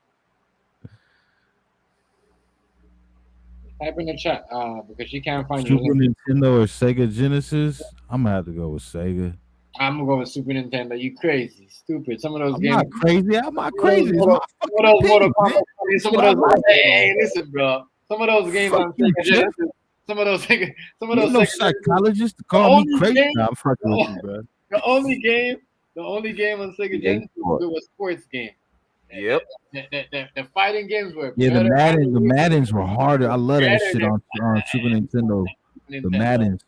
Type in the chat, because she can't find your Super link. Nintendo or Sega Genesis? I'm gonna have to go with Sega. I'm gonna go with Super Nintendo. You crazy, stupid. Some of those I'm games. not crazy. I'm not crazy. It's my Some fucking of those Mortal opinion, man. Kombat. Some of What I those. like. Hey, listen, bro. Some of those games Fuck on you, Sega Jeff. Genesis. Some of those. Some of You those. no Sega psychologist to the call me only crazy. game. Nah, I'm fucking with you, bro. The only game on Sega Genesis was sports game. Yep. The fighting games were Yeah, better. the Maddens were harder. I love that Better shit than on Super Nintendo. The Maddens.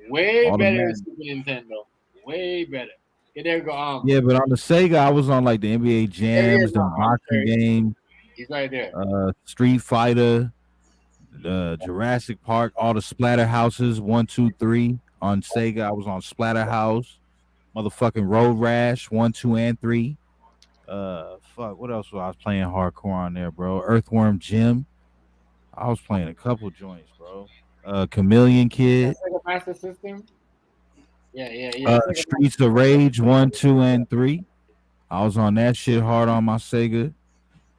Way All the better than Maddens. Super Nintendo. Way better. Okay, there you go. Yeah, but on the Sega, I was on like the NBA Jams, the boxing game, He's right there. Street Fighter, Jurassic Park, all the Splatterhouses, 1, 2, 3 on Sega. I was on Splatterhouse, motherfucking Road Rash, 1, 2, and 3. Fuck, what else was I was playing hardcore on there, bro? Earthworm Jim. I was playing a couple joints, bro. Chameleon Kid. Sega Master System. Yeah. Streets of Rage 1, 2, and 3. I was on that shit hard on my Sega.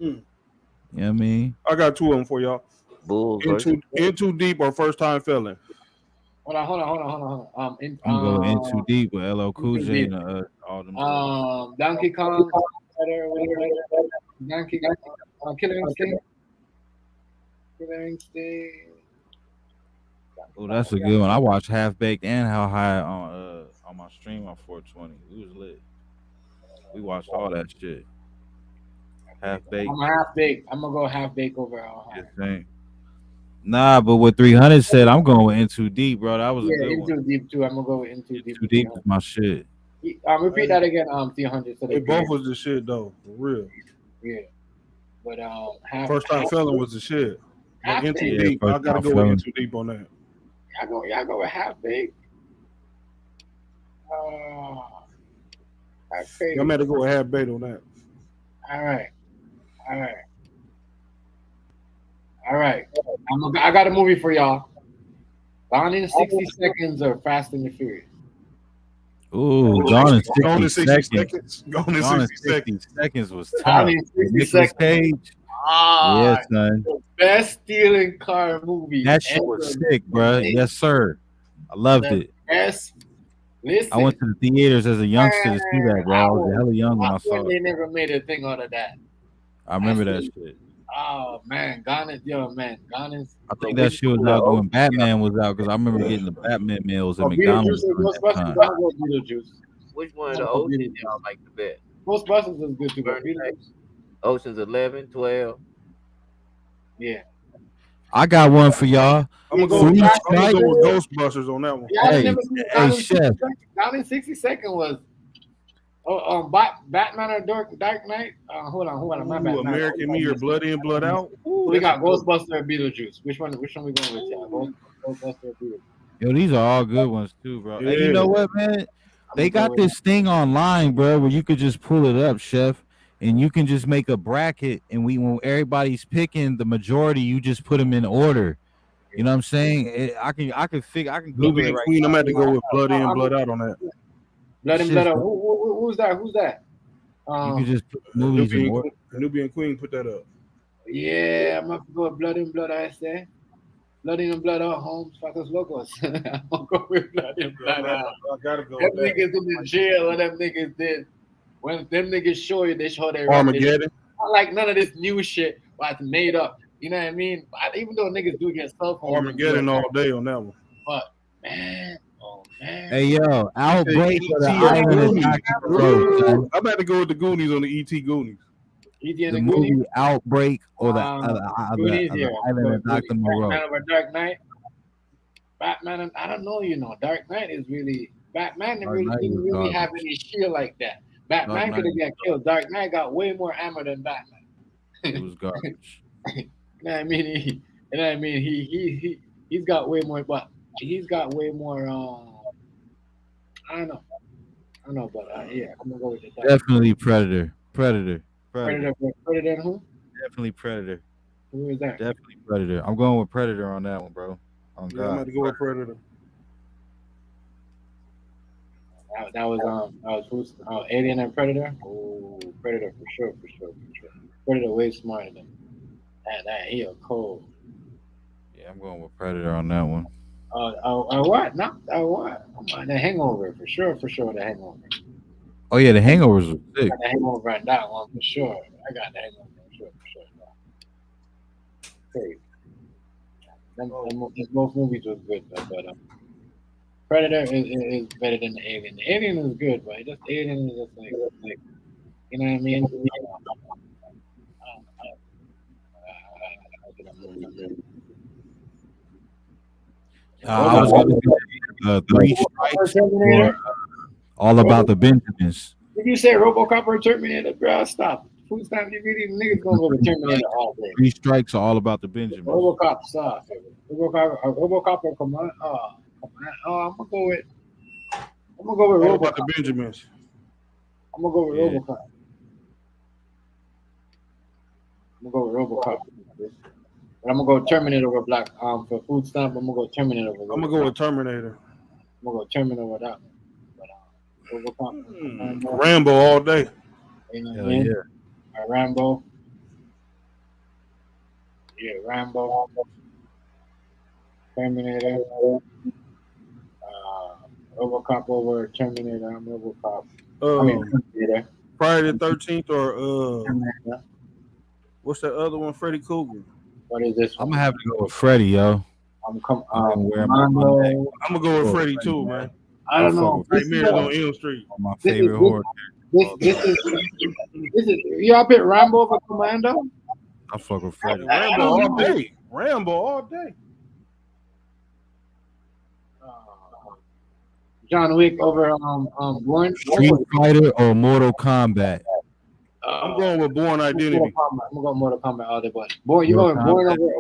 You know what I mean? I got two of them for y'all. Bulls. In Too Deep or First Time Felon? Hold on. I'm going In Too Deep with LL Cool J and all them. Donkey Kong. Donkey Kong. Killer Instinct. Oh, that's a good one. I watched Half Baked and How High on my stream on 420. It was lit. We watched all that shit. Half Baked. I'm Half Baked. I'm gonna go Half Baked over How High. Nah, but what 300 said, I'm going with In Too Deep, bro. That was a good In one. Too Deep too. I'm gonna go with In Too Deep. Too Deep is my shit. Repeat that again. 300. So they both was the shit though, for real. Yeah, but First Time Felon was the shit. But In Too Deep, I gotta go with In Too Deep on that. Y'all go with Half Baked. I'm at to go with Half Baked on that. All right. I got a movie for y'all. Gone in 60 Seconds or Fast and the Furious. Ooh, Gone in 60 Seconds. Gone in 60 seconds was tough. Gone in 60 Nicolas Cage. Yes, son. The best stealing car movie. That shit was sick, bro. Yes, sir. I loved it. Yes. Listen, I went to the theaters as a youngster to see that, bro. I was hella young when I saw They it. never made a thing out of that. I remember that shit. Oh man, Gone is. I think that shit was out when Batman was out because I remember getting the Batman meals at McDonald's. Which one of the Oceans y'all like the best? Ghostbusters is good too. Oceans 11, 12. Yeah. I got one for y'all. I'm gonna go with Ghostbusters on that one. Hey, Chef. Gone in 60 Seconds was Batman or Dark Knight. Hold on. My bad. American Me or Blood In, Blood Out. We got Ghostbuster or Beetlejuice. Which one we going with, y'all? Ghostbuster or Beetlejuice? Yo, these are all good ones too, bro. Yeah. Hey, you know what, man? They got this thing online, bro, where you could just pull it up, Chef, and you can just make a bracket, and when everybody's picking the majority, you just put them in order. You know what I'm saying? I can Google it right Queen, now. I'm at to go with Blood In, Blood Out on that. Blood In, Blood Out. Who's that? You can just put movies in order. Nubian Queen, put that up. Yeah, I'm gonna go with Blood In, Blood Out. I say. Blood In and Blood Out, Holmes, Fatos Locos. I'm gonna go with Blood In, Blood Out. I gotta go. Them niggas in the jail, and them niggas did. When them niggas show you, they show their Armageddon. Not like none of this new shit, but it's made up. You know what I mean? Even though niggas do get cell phones. Armageddon all day on that one. But man. Hey yo, Outbreak of the Island is not I'm about to go with the Goonies on the E.T. Goonies. The movie Outbreak or the Island of Dr. Moreau. Batman over Dark Knight. Batman, I don't know, Dark Knight is really Batman didn't really have any shield like that. Batman could have got killed. Dark Knight got way more ammo than Batman. It was garbage. He's got way more, but he's got way more. I don't know, but yeah, I'm gonna go with the Definitely Predator. Predator and who? Definitely Predator. Who is that? Definitely Predator. I'm going with Predator on that one, bro. I'm going to go with Predator. That was who's Alien and Predator. Oh, Predator for sure. Predator way smarter than that. He a cold. Yeah, Yeah, I'm going with Predator on that one. What? Not what? Come on, The Hangover for sure. The Hangover. Oh yeah, The Hangovers was sick. The Hangover on that one for sure. I got The Hangover for sure. Hey, both movies was good though, but Predator is better than the Alien. The Alien is good, but just Alien is just like you know what I mean? I was going to do Three Strikes or All About the Benjamins. If you say RoboCop or Terminator, bro, stop. Food stamp, you really niggas gonna go with Terminator all day. Three Strikes are All About the Benjamins. RoboCop sucks. RoboCop or Command. I'm gonna go with All RoboCop. About the Benjamins. I'm gonna go with RoboCop. But I'm gonna go Terminator over Black. For food stamp, I'm gonna go Terminator over. I'm gonna go with Terminator. I'm gonna go Terminator over that one. But RoboCop. Rambo all day. You know what I mean? Yeah. Rambo. Yeah, Rambo. Terminator. RoboCop over Terminator. I'm RoboCop. Terminator. Friday the 13th or Terminator. what's that other one? Freddy Krueger. What is this one? I'm gonna have to go with Freddy, yo. I'm gonna go with Freddy too, man. I don't know. Nightmares on Elm Street. My favorite horror. This is y'all pick Rambo over Commando? I fuck with Freddy. Rambo all day. Rambo all day. John Wick over Bourne. Street Fighter or Mortal Kombat? I'm going with Bourne Identity. I'm gonna go Mortal Kombat all day, but you going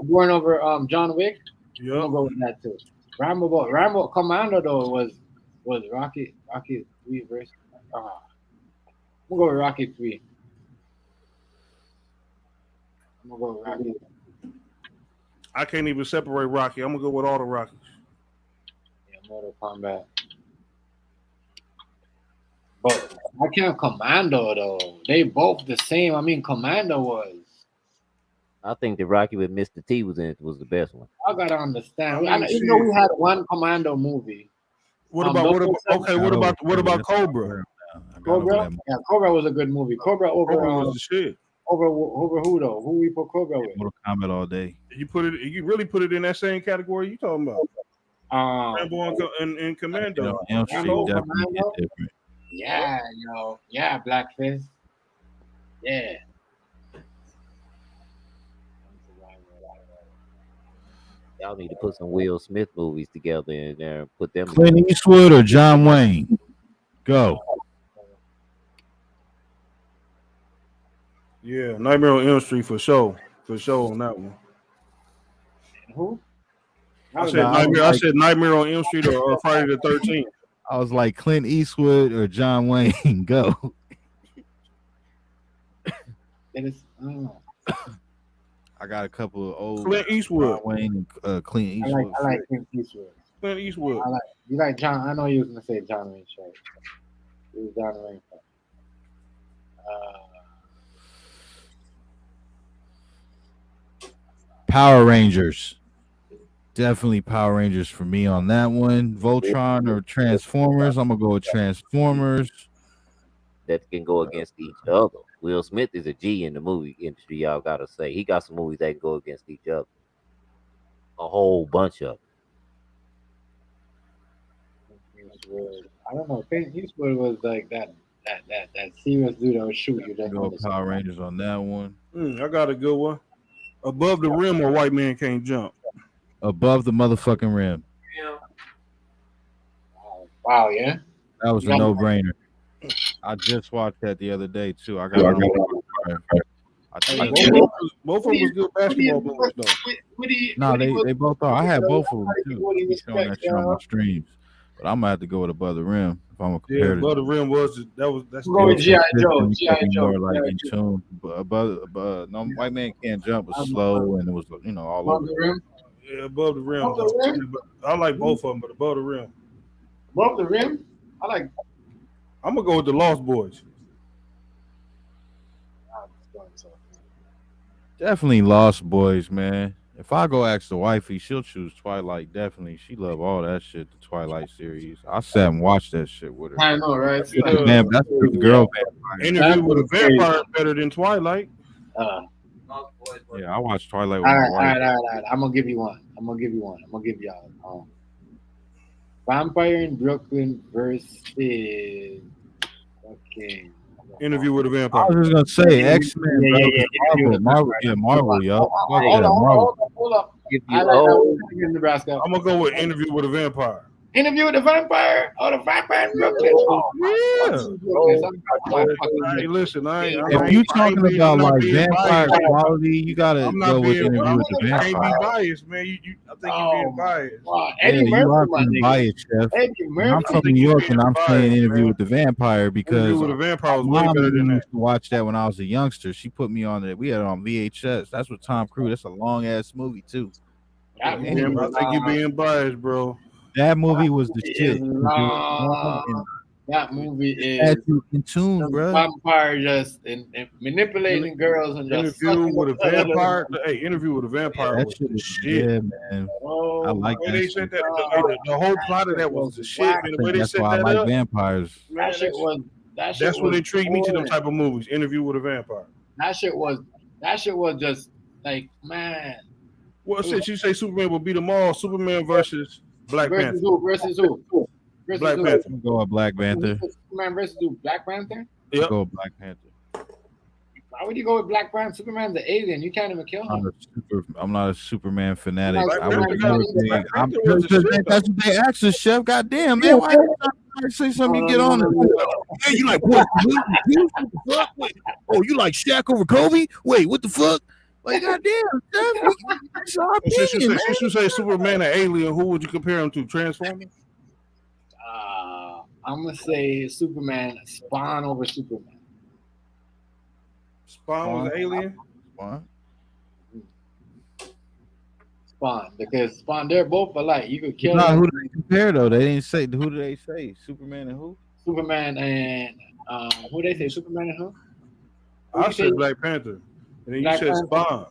Bourne over John Wick? Yeah, I'm gonna go with that too. Rambo Commando though was Rocky 3 versus. I'm gonna go with Rocky 3. I'm gonna go with Rocky. I can't even separate Rocky. I'm gonna go with all the Rockies. Yeah, Mortal Kombat. But I can't Commando though. They both the same. I mean, Commando was. I think the Rocky with Mr. T was in was the best one. I gotta understand. You know, we had one Commando movie. What about Cobra? Cobra? Yeah, Cobra was a good movie. Cobra was the shit. Over who though? Who we put Cobra with? Mortal Kombat all day. You really put it in that same category you talking about? Rambo and Commando. Elm Street definitely hit different. Yeah, yeah, Blackface. Yeah. Y'all need to put some Will Smith movies together in there and put them. Clint Eastwood or John Wayne? Go. Yeah, Nightmare on Elm Street for sure on that one. Who? I said Nightmare on Elm Street or Friday the 13th. I was like Clint Eastwood or John Wayne. Go. I got a couple of old Clint Eastwood. John Wayne and Clint Eastwood. I like Clint Eastwood. Clint Eastwood. You like John? I know you was gonna say John Wayne show. It was John Wayne. Power Rangers. Definitely Power Rangers for me on that one. Voltron or Transformers. I'm gonna go with Transformers. That can go against each other. Will Smith is a G in the movie industry, y'all gotta say. He got some movies that can go against each other. A whole bunch of them. I don't know. Clint Eastwood was like that serious dude that would shoot you. Go Power Rangers on that one. I got a good one. Above the Rim or White Man Can't Jump. Above the motherfucking rim. Yeah. Wow, yeah. That was a no-brainer. I just watched that the other day too. I got both of them was good basketball movies though. No, they both are. I had both of them too. He's showing that shit on my streams. But I'm gonna have to go with Above the Rim if I'm gonna compare it. Above the Rim that's go with G.I. Joe. G.I. Joe. Like in tune. But no, White Man Can't Jump was slow and it was all over. The rim. Yeah, Above the Rim. I like both of them, but Above the Rim. Above the Rim? I'm gonna go with the Lost Boys. Definitely Lost Boys, man. If I go ask the wifey, she'll choose Twilight. Definitely, she love all that shit. The Twilight series. I sat and watched that shit with her. I know, right? That's the girl vampire. Interview with a Vampire better than Twilight. Yeah, I watched Twilight with my wife. All right. I'm gonna give you one. I'm gonna give y'all. Vampire in Brooklyn versus okay. Interview with a Vampire. I was just gonna say X-Men, Marvel, yo. Hold up. I like that one in Nebraska. I'm gonna go with Interview with a Vampire. Interview with the Vampire or the Vampire in Brooklyn. Hey, listen, if you talking about like vampire quality, you gotta go with Interview with the Vampire. You can't be biased, man. I think you're being biased. Eddie you are Murphy, being biased, Chef. I'm from New York, and I'm saying Interview with the Vampire because Interview with the Vampire was way better than that. Used to watch that when I was a youngster. She put me on it. We had it on VHS. That's with Tom Cruise. That's a long ass movie too. I think you're being biased, bro. That movie was the shit. That movie is in tune, bro. Vampire just and manipulating girls and just Interview with a Vampire. Hey, Interview with a Vampire that was shit the is shit, man. I like that. They said that the whole plot of that was the shit. Man, the way they that's set why that I like up, vampires. That shit was. That's what intrigued me to them type of movies. Interview with a Vampire. That shit was just like, man. Well, since you say Superman will beat them all, Superman versus Black Panther. Versus who? Black Panther. I'm go with Black Panther. Superman versus Black Panther? Yep. Go with Black Panther. Why would you go with Black Panther? Superman's an alien. You can't even kill him. I'm not a Superman fanatic. Black I would Panther that's what they asked us, Chef. Goddamn, man. Why you say something? You get on it. Hey, you like what? Oh, you like Shaq over Kobe? Wait, what the fuck? Like, goddamn, Chef. Since you say Superman an alien, who would you compare him to? Transformers? I'm gonna say Superman, Spawn over Superman. Spawn was an alien? Spawn, because Spawn, they're both alike. You could kill them. Who do they compare though? They didn't say. Who do they say? Superman and who? Superman and who they say? Superman and who? I said Black Panther, and then you said Spawn.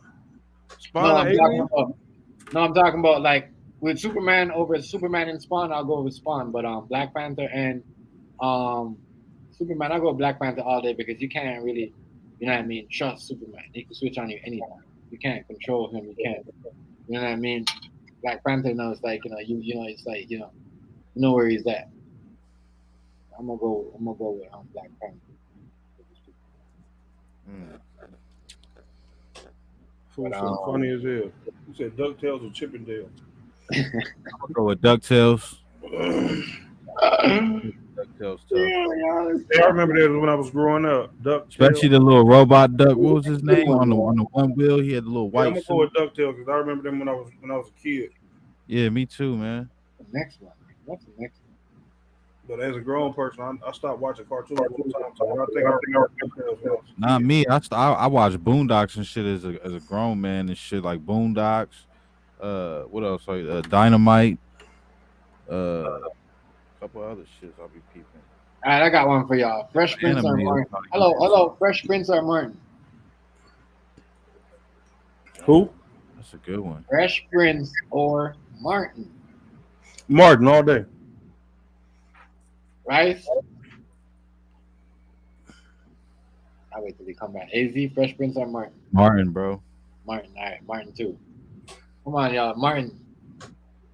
Spawn an alien? No, I'm talking about like with Superman over Superman and Spawn. I'll go with Spawn, but Black Panther and Superman, I'll go with Black Panther all day because you can't really, you know what I mean, trust Superman. He can switch on you anytime. You can't control him. You can't. You know what I mean? Black Panther knows, like, it's like, you know where he's at. I'm gonna go with Black Panther. Funny as hell. You said DuckTales or Chippendale? I'm gonna go with DuckTales. DuckTales. Yeah, I remember that when I was growing up. DuckTales. Especially the little robot duck. What was his name on the one wheel? He had the little white. I'm gonna go with DuckTales because I remember them when I was a kid. Yeah, me too, man. The next one. What's the next one? But as a grown person, I stopped watching cartoons all the time. So I think DuckTales. Not me. I watched Boondocks and shit as a grown man and shit, like Boondocks. What else? Dynamite. A couple other shits I'll be peeping. All right, I got one for y'all. Fresh Prince or Martin? Hello. Fresh Prince or Martin? Who? That's a good one. Fresh Prince or Martin? Martin all day. Right? I'll wait till he come back. AZ, Fresh Prince or Martin? Martin, bro. Martin, all right. Martin too. Come on, y'all. Martin.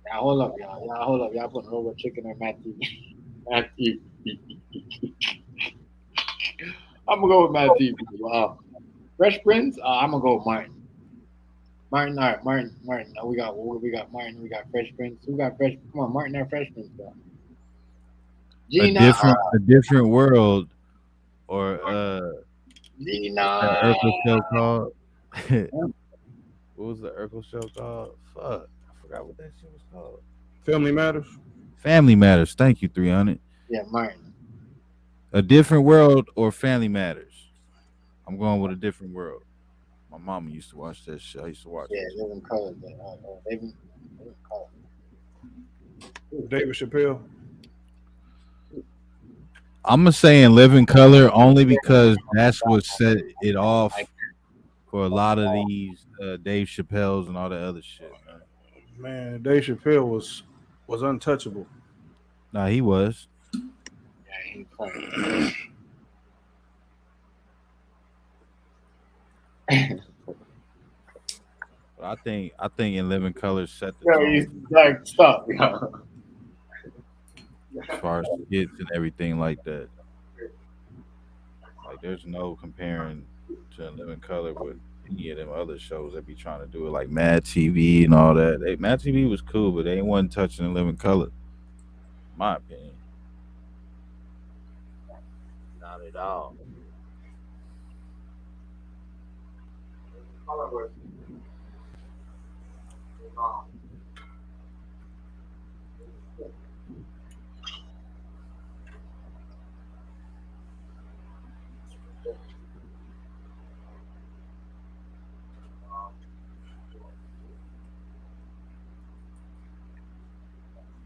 Y'all hold up, y'all. Y'all putting robot chicken or Matthew. Matthew. I'm gonna go with Matthew. Fresh Prince. I'm gonna go with Martin. Martin, all right. Martin. We got Martin. We got Fresh Prince. Who got Fresh? Come on, Martin or Fresh Prince, bro. Gina, a different world, or Gina. Urkel show called. What was the Urkel show called? Fuck, I forgot what that shit was called. Family Matters. Family Matters. Thank you, 300. Yeah, Martin. A Different World or Family Matters. I'm going with A Different World. My mama used to watch that shit. I used to watch. Yeah, Living Color. Living Color. David Chappelle. I'm gonna say In Living Color only because that's what set it off for a lot of these Dave Chappelle's and all that other shit, man. Man, Dave Chappelle was untouchable. Nah, he was. Yeah, he's funny. But I think In Living Color set the Yo, tone he's like, stop, yo. as far as skits and everything like that. Like, there's no comparing to In Living Color with any of them other shows that be trying to do it, like Mad TV and all that. Mad TV was cool, but they ain't wasn't touching In Living Color, in my opinion. Not at all.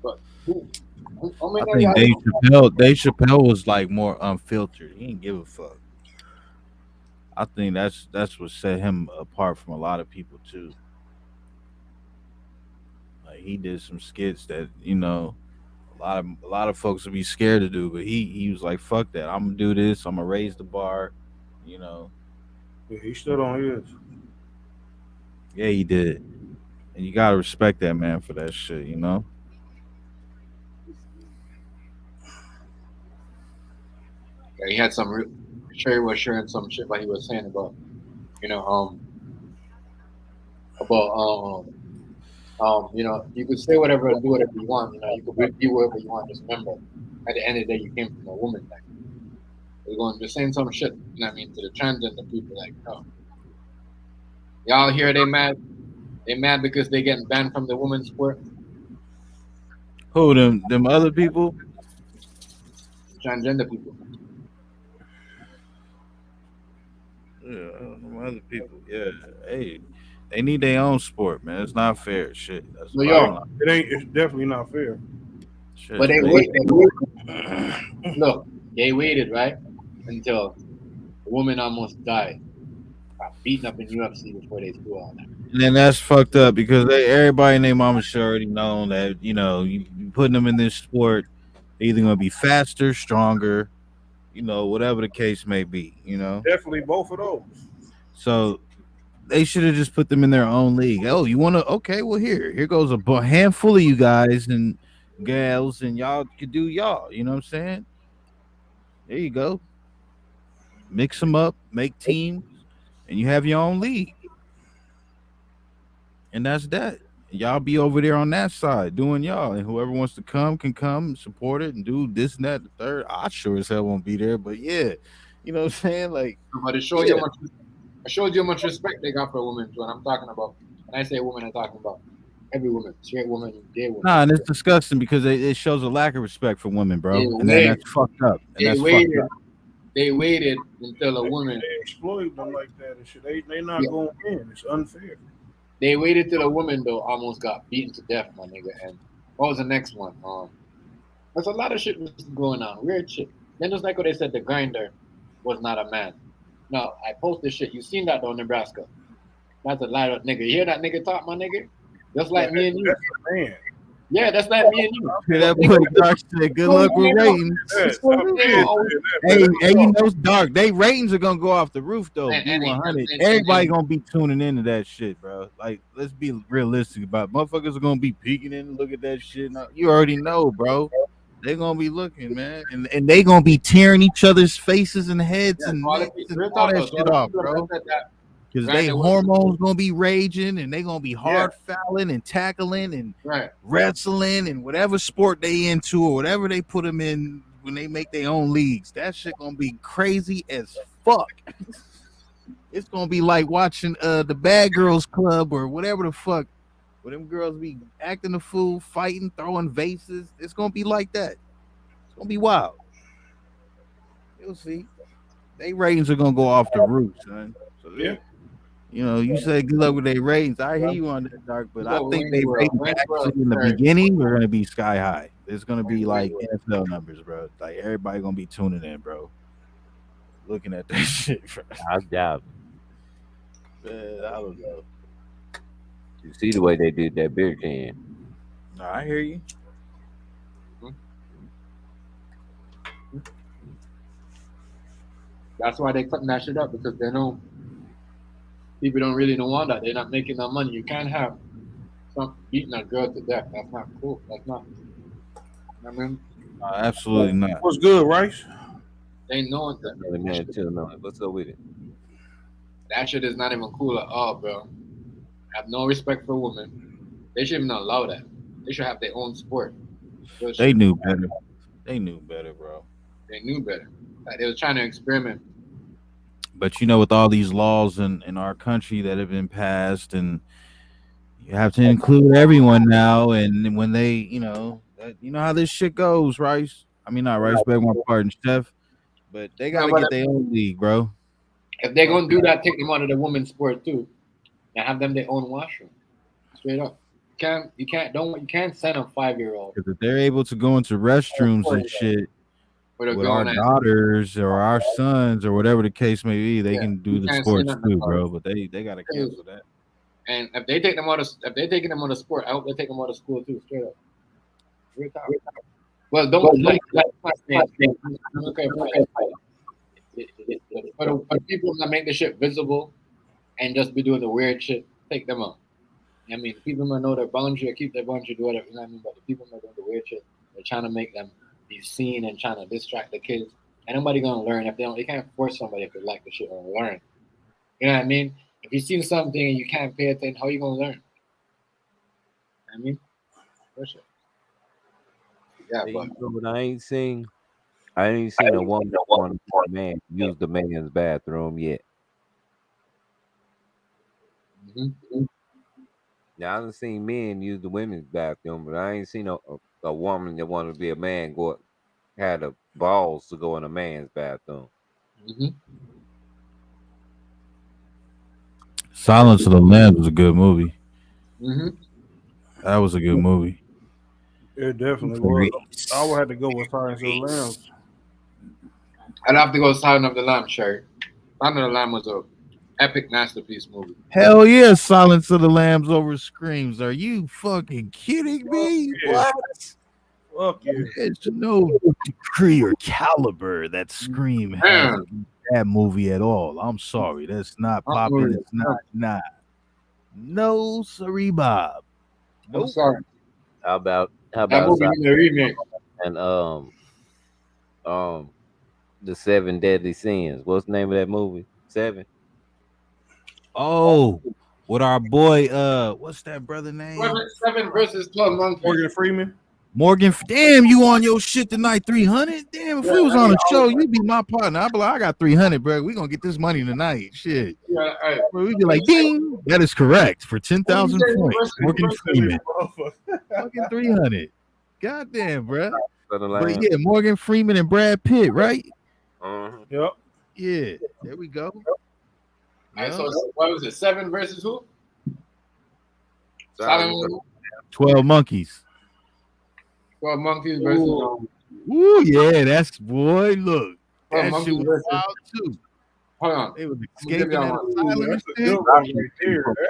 But I think Dave Chappelle was like more unfiltered. He didn't give a fuck. I think that's what set him apart from a lot of people too. Like, he did some skits that, you know, a lot of folks would be scared to do, but he was like, fuck that. I'm gonna do this. I'm gonna raise the bar, you know. Yeah, he stood on his. Yeah, he did. And you gotta respect that man for that shit, you know. Yeah, he had some. Sherry was sharing some shit, what he was saying about, you know, you know, you could say whatever and do whatever you want. You know, you could be whatever you want. Just remember, at the end of the day, you came from a woman. Like, they're going to saying some shit. You know what I mean, to the transgender people, like, oh, y'all here? They mad? They mad because they getting banned from the women's sport? Who, them other people? Transgender people. Yeah, them other people. Yeah, hey, they need their own sport, man. It's not fair, shit. That's No, yo, it ain't. It's definitely not fair. Shit, but they look, they waited right until the woman almost died, got beaten up in UFC before they do all that. And then that's fucked up because everybody and their mama should already know that, you know, you putting them in this sport, they're either gonna be faster, stronger, you know, whatever the case may be, you know. Definitely both of those. So they should have just put them in their own league. Oh, you want to? Okay, well here goes a handful of you guys and gals, and y'all could do y'all. You know what I'm saying? There you go. Mix them up, make teams, and you have your own league. And that's that. Y'all be over there on that side doing y'all, and whoever wants to come can come support it and do this and that. The third, I sure as hell won't be there, but yeah, you know what I'm saying? Like, but it showed you how much respect they got for women. When I'm talking about, when I say woman, I'm talking about every woman, straight woman, gay woman. Nah, and it's disgusting because it shows a lack of respect for women, bro. And then that's fucked up. And that's fucked up. They waited until a woman. They exploit them like that and shit. They not going in. It's unfair. They waited till a woman though almost got beaten to death, my nigga. And what was the next one? There's a lot of shit was going on, weird shit. Then just like what they said, the grinder was not a man. No, I posted shit. You seen that though, Nebraska? That's a lie, nigga. You hear that nigga talk, my nigga? Just like me and you. That's a man. Yeah, that's like me and you. That boy Dark said, good luck with ratings. Hey, you know, Dark, they ratings are gonna go off the roof though. B100. Everybody gonna be tuning into that shit, bro. Like, let's be realistic about it. Motherfuckers are gonna be peeking in and look at that shit. Now, you already know, bro. They're gonna be looking, man, and they gonna be tearing each other's faces and heads and all that shit off, bro. Because they hormones gonna be raging and they gonna be hard fouling and tackling and wrestling and whatever sport they into or whatever they put them in when they make their own leagues. That shit gonna be crazy as fuck. It's gonna be like watching the Bad Girls Club or whatever the fuck, where them girls be acting a fool, fighting, throwing vases. It's gonna be like that. It's gonna be wild. You'll see. They ratings are gonna go off the roof, son. So you know, you say good luck with their ratings. I hear you on that, Dark, but I think they ratings actually in the beginning are gonna be sky high. It's gonna be like NFL numbers, bro. Like, everybody gonna be tuning in, bro. Looking at that shit, bro. I doubt. Man, I don't know. You see the way they did that beer can. No, I hear you. That's why they cutting that shit up, because they know people don't really want that. They're not making that money. You can't have some beating a girl to death. That's not cool. That's not. I mean, Absolutely not. What's good, Rice? they know that. Man, chill on it. What's up with it? That shit is not even cool at all, bro. Have no respect for women. They shouldn't even allow that. They should have their own sport. They knew better. They knew better, bro. They knew better. Like, they were trying to experiment. But you know, with all these laws in our country that have been passed, and you have to include everyone now, and when they, you know how this shit goes, Rice. I mean, not Rice, beg my pardon, Chef. But they gotta get their own league, bro. If they're gonna do that, take them out of the women's sport too, and have them their own washroom. Straight up. You can't send a 5-year-old. Because if they're able to go into restrooms and shit with our daughters or our sons or whatever the case may be, they can do the sports too, bro. But they gotta cancel that. And if they take them out of sport, I hope they take them out of school too. Straight up. Well, don't like for people that make the shit visible and just be doing the weird shit, take them out. I mean, people might know their boundary or keep their boundary, do whatever. You know what I mean? But the people that do the weird shit, they're trying to make them be seen and trying to distract the kids. And nobody gonna learn if they don't. You can't force somebody if they like the shit or learn. You know what I mean? If you see something and you can't pay attention, how you gonna learn? I mean, for sure. Yeah, but I ain't seen a woman or a man use the man's bathroom yet. Mm-hmm. Now, I done seen men use the women's bathroom, but I ain't seen a woman that wanted to be a man had the balls to go in a man's bathroom. Mm-hmm. Silence of the Lambs was a good movie. Mm-hmm. That was a good movie. It definitely was. I would have to go with Silence of the Lambs. I'd have to go Silence of the Lambs, Sherry. Silence of the Lambs was a epic masterpiece movie. Hell yeah, Silence of the Lambs over Screams. Are you fucking kidding me? Yeah. What? Fuck yeah. There's no degree or caliber that Scream has in that movie at all. I'm sorry. That's not popping. It's not. No, sorry, Bob. Nope. I'm sorry. How about that movie in the remake? And the 7 Deadly Sins. What's the name of that movie? 7. Oh, with our boy, what's that brother name? 7 versus 12 Monkeys. Morgan Freeman. Damn, you on your shit tonight, 300? Damn, if we was on a show, you'd be my partner. I'd be like, I got 300, bro. We gonna get this money tonight. Shit. Yeah, right. We'd be like, ding. That is correct for 10,000 points. Morgan Freeman. Fucking 300. Goddamn, bro. But yeah, Morgan Freeman and Brad Pitt, right? Yep. Yeah. There we go. Right, so what was it? 7 versus who? 12 Monkeys. 12 Monkeys versus. Ooh, yeah, that's boy. Look, that shit was wild too. Hold on. They was escaping that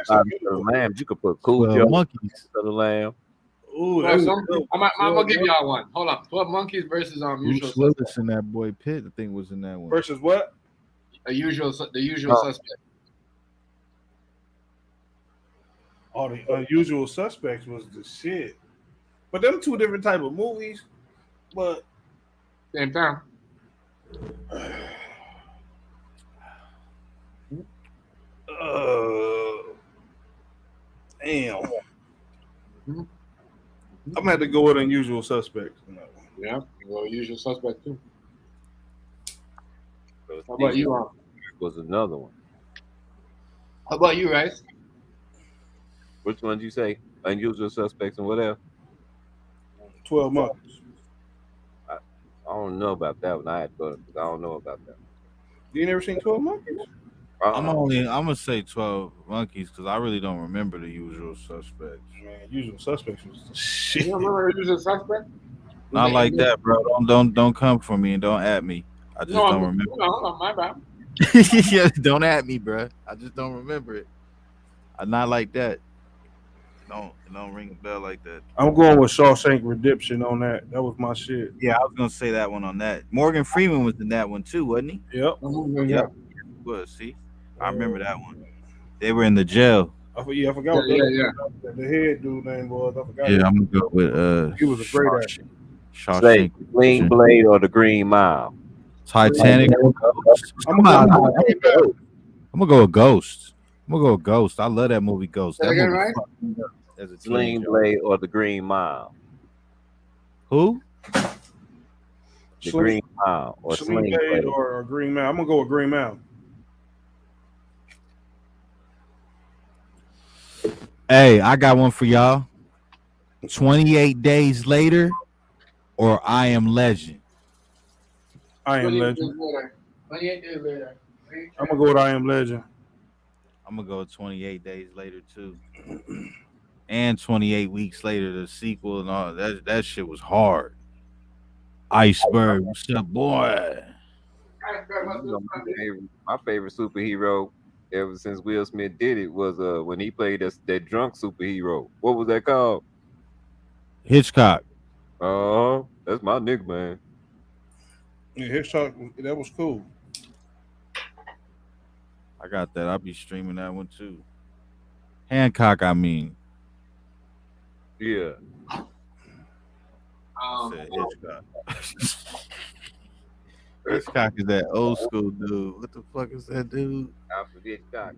asylum. You could put Cool Joe Monkeys to the Lamb. Ooh, I'm gonna give y'all one. Hold on. 12 Monkeys versus Usual Suspects. And that boy Pitt, I think, was in that one. Versus what? The usual suspect. Oh, the Unusual Suspects was the shit. But them two different type of movies, but same time. Damn. I'm gonna have to go with Unusual Suspects. Yeah, well, Usual Suspect too. How about you? Was another one. How about you, Rice? Which one did you say? Unusual Suspects and what else? 12 Monkeys. I don't know about that one. I don't know about that. You never seen 12 Monkeys? I'm gonna say 12 Monkeys because I really don't remember the Usual Suspects. Man, Usual Suspects was the shit. You remember the Usual Suspect? Not like that, bro. Don't come for me and don't at me. I just don't remember. No, my bad. Yeah, don't at me, bro. I just don't remember it. I'm not like that. It don't ring a bell like that. I'm going with Shawshank Redemption on that. That was my shit. Yeah, I was gonna say that one on that. Morgan Freeman was in that one too, wasn't he? Yep. Yep. He was. See, I remember that one. They were in the jail. I forgot what the head dude name was. I forgot. Yeah, I'm gonna go with He was a great actor. Say Shawshank. Sling Blade or the Green Mile. Titanic. I'm gonna go with Ghost. I'm gonna go with Ghost. I love that movie Ghost. That again, movie right? fucked me up as a Sling teenager. Blade or the Green Mile. Who? The Green Mile or Sling Sling Blade Blade. or Green Mountain. I'm gonna go with Green Mountain. Hey, I got one for y'all. 28 Days Later or I Am Legend. I Am Legend. 28 days later. I'm gonna go with I Am Legend. I'm gonna go with 28 Days Later too. And 28 Weeks Later, the sequel and all that shit was hard. Iceberg, what's up, boy? My favorite superhero ever since Will Smith did it was when he played that drunk superhero. What was that called? Hitchcock. That's my nigga, man. Yeah, Hitchcock, that was cool. I got that. I'll be streaming that one too. Hancock, I mean. Yeah. Said Hitchcock. Hitchcock is that old school dude. What the fuck is that dude? Alfred Hitchcock.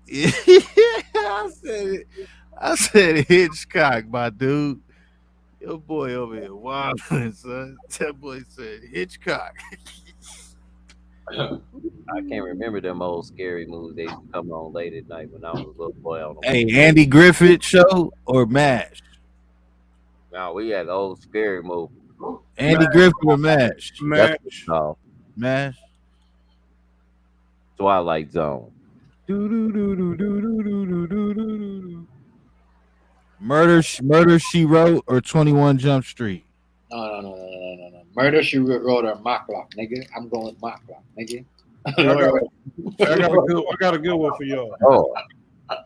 Yeah, I said Hitchcock, my dude. Your boy over here wilding, son. That boy said Hitchcock. I can't remember them old scary movies. They used to come on late at night when I was a little boy on the Hey, Andy Griffith show or MASH? No, we had old scary movies. Andy Griffith or MASH? No. MASH. Twilight Zone. Murder She Wrote or 21 Jump Street? No. Murder She Wrote or Mocklock, nigga. I'm going with Mocklock, nigga. I got a good one for y'all. Oh.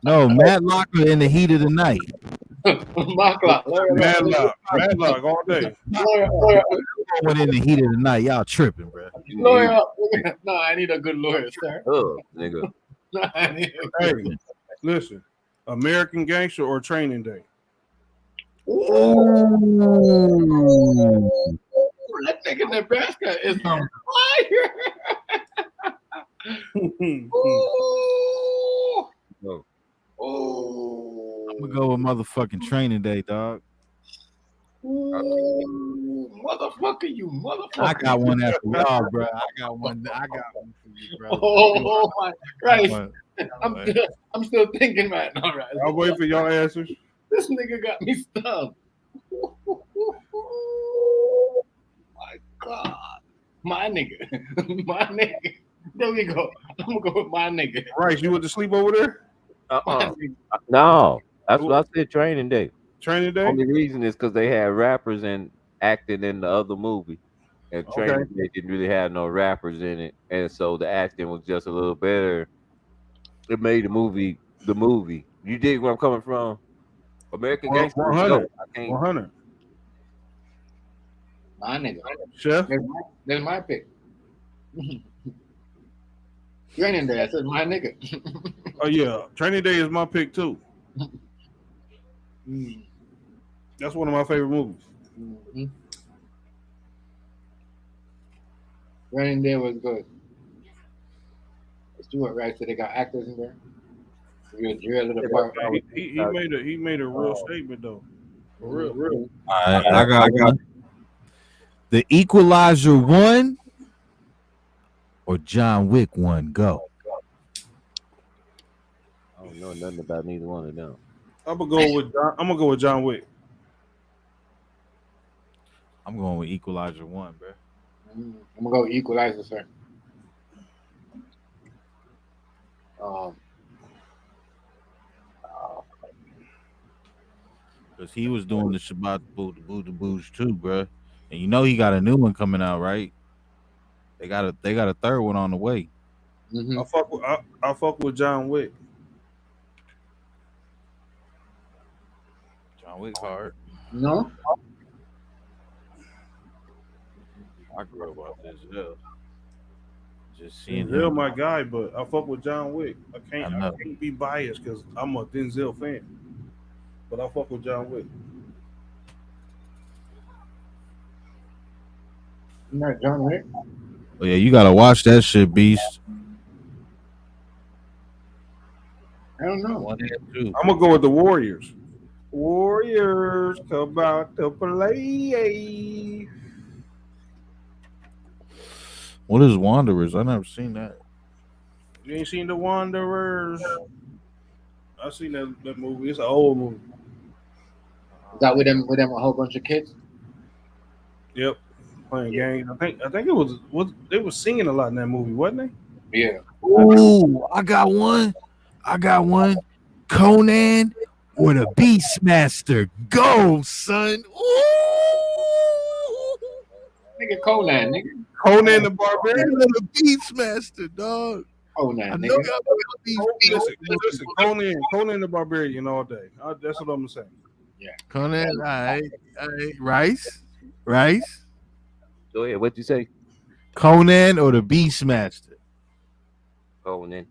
No, Matlock or In the Heat of the Night? Mocklock. Madlock all day. Going In the Heat of the Night. Y'all tripping, bro. Lawyer up. No, I need a good lawyer, sir. Nigga. No, I need a Hey, listen. American Gangster or Training Day? That nigga Nebraska is on fire. I'm gonna go with motherfucking Training Day, dog. Motherfucker, you motherfucker. I got one after y'all, bro. I got one for you, bro. Oh my Christ. I'm still thinking right now, right? I'll wait for y'all answers. This nigga got me stumped. My God. My nigga. My nigga. There we go. I'm gonna go with my nigga. Right, you went to sleep over there? No, that's what I said. Training Day. Training Day. Only reason is because they had rappers and acting in the other movie, and Training Day didn't really have no rappers in it, and so the acting was just a little better. It made the movie the movie. You dig where I'm coming from? American Gangster. 100. I can't. 100. My nigga. Chef. That's my pick. Training Day. I said my nigga. Oh yeah, Training Day is my pick too. That's one of my favorite movies. Mm-hmm. Training Day was good. Stuart Wright said they got actors in there. He made a real statement though. For real. All right, I got The Equalizer 1 or John Wick 1. Go. I don't know nothing about neither one of them. I'm gonna go with John Wick. I'm going with Equalizer 1, bro. I'm gonna go Equalizer, sir. Because he was doing the Shabbat the Booze too, bro. And you know he got a new one coming out, right? They got a third one on the way. Mm-hmm. I fuck with John Wick. John Wick hard. No. I grew up on Denzel. Just seeing Denzel him. my guy, but I fuck with John Wick. I I can't know. be biased because I'm a Denzel fan. But I fuck with John Wick. Not John Wick. Oh yeah, you gotta watch that shit, Beast. I don't know. One and two. I'm gonna go with the Warriors. Warriors come out to play. What is Wanderers? I never seen that. You ain't seen the Wanderers? I seen that movie. It's an old movie. Is that with them a whole bunch of kids? Yep, playing games. I think it was they were singing a lot in that movie, wasn't they? Yeah. Ooh, I got one. Conan or the Beastmaster. Go, son. Ooh. Nigga Conan, nigga. Conan the Barbarian. The Beastmaster, dog. Conan, I nigga. know y'all Listen, Conan the Barbarian all day. That's what I'm gonna say. Yeah. Conan, all right. Rice. Go ahead. What'd you say? Conan or the Beastmaster. Conan.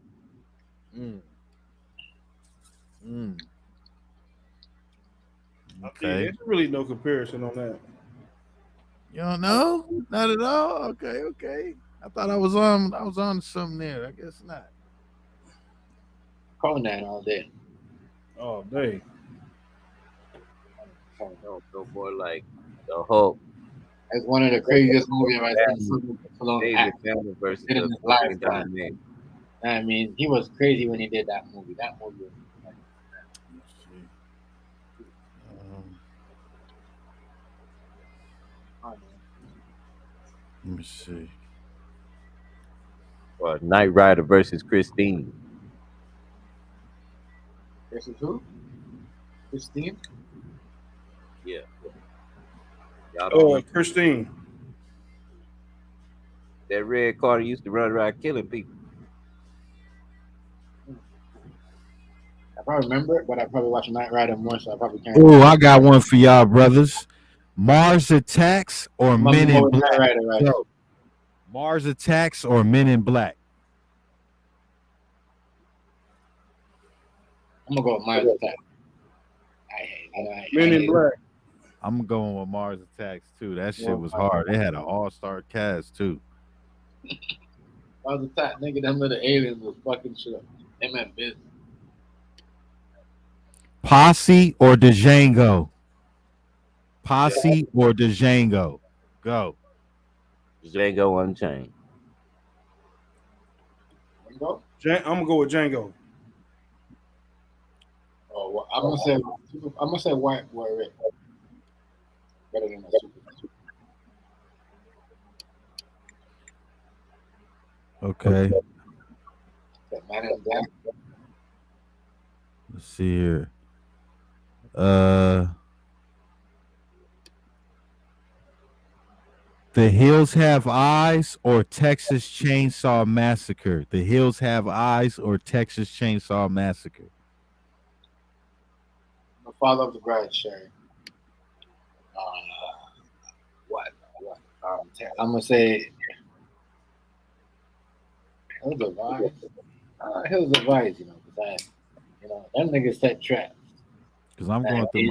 Okay. There's really no comparison on that. You don't know? Not at all. Okay. I thought I was on something there. I guess not. Conan all day. All day. No more like the Hulk. It's one of the craziest movies I've seen. David Cameron versus in his the lifetime. man. I mean, he was crazy when he did that movie. That movie was Let me see. Or Knight Rider versus Christine. Versus who? Christine? Yeah. Christine. That red car used to run around killing people. I probably remember it, but I probably watched Knight Rider more, so I probably can't. Oh, I got one for y'all, brothers. Mars Attacks or Men in Black? Right. Yo, Mars Attacks or Men in Black? I'm gonna go with Mars Attack. Men in Black. I'm going with Mars Attacks too. That shit was hard. They had an all-star cast too. Mars Attack, nigga, them little aliens was fucking shit up. They meant business. Posse or Django? Posse or Django? Go. Django Unchained. Go? I'm gonna go with Django. Oh, well, I'm gonna say White Warrior. Better than that. Okay. That Man in Black. Let's see here. The Hills Have Eyes or Texas Chainsaw Massacre? The Hills Have Eyes or Texas Chainsaw Massacre? The Father of the Bride, Sherry. What? I'm gonna say Hills of Eyes. Hills of Eyes, because them niggas set traps. Because I'm going through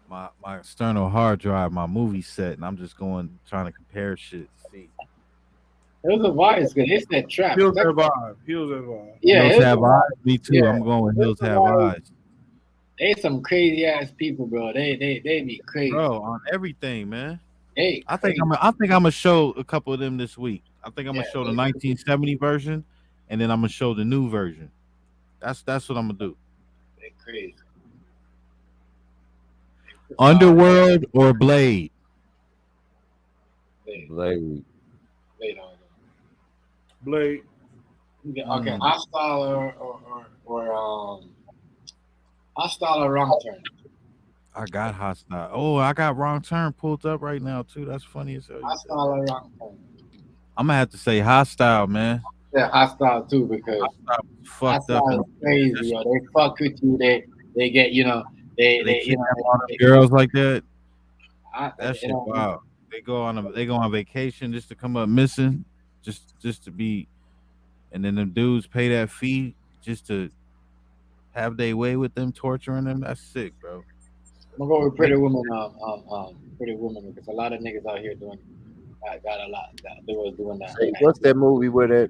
my external hard drive, my movie set, and I'm just trying to compare shit to see. Hills of Eyes, because they set traps. Hills Have Eyes. Hills Have Eyes. Yeah, Hills Have Eyes. Me too. Yeah. I'm going with Hills Have Eyes. They some crazy ass people, bro. They be crazy, bro, on everything, man. Hey, I think I'm gonna show a couple of them this week. I think I'm gonna show the 1970 version, and then I'm gonna show the new version. That's what I'm gonna do. They crazy. Underworld or Blade? Blade. Blade. Okay, Hostile or Hostile or Wrong Turn. I got Hostile. Oh, I got Wrong Turn pulled up right now too. That's funny as hell. Hostile or Wrong Turn. I'm gonna have to say Hostile, man. Yeah, Hostile too, because Fucked up. Hostile is crazy, yo. They fuck with you. They get, you know, they you know, kidnap all them girls like that. That you shit know, wow. They go on vacation just to come up missing, just to be, and then them dudes pay that fee just to have their way with them, torturing them. That's sick, bro. I'm gonna go with Pretty Woman. Pretty Woman, because a lot of niggas out here doing got a lot. They was doing that. Hey, what's that movie where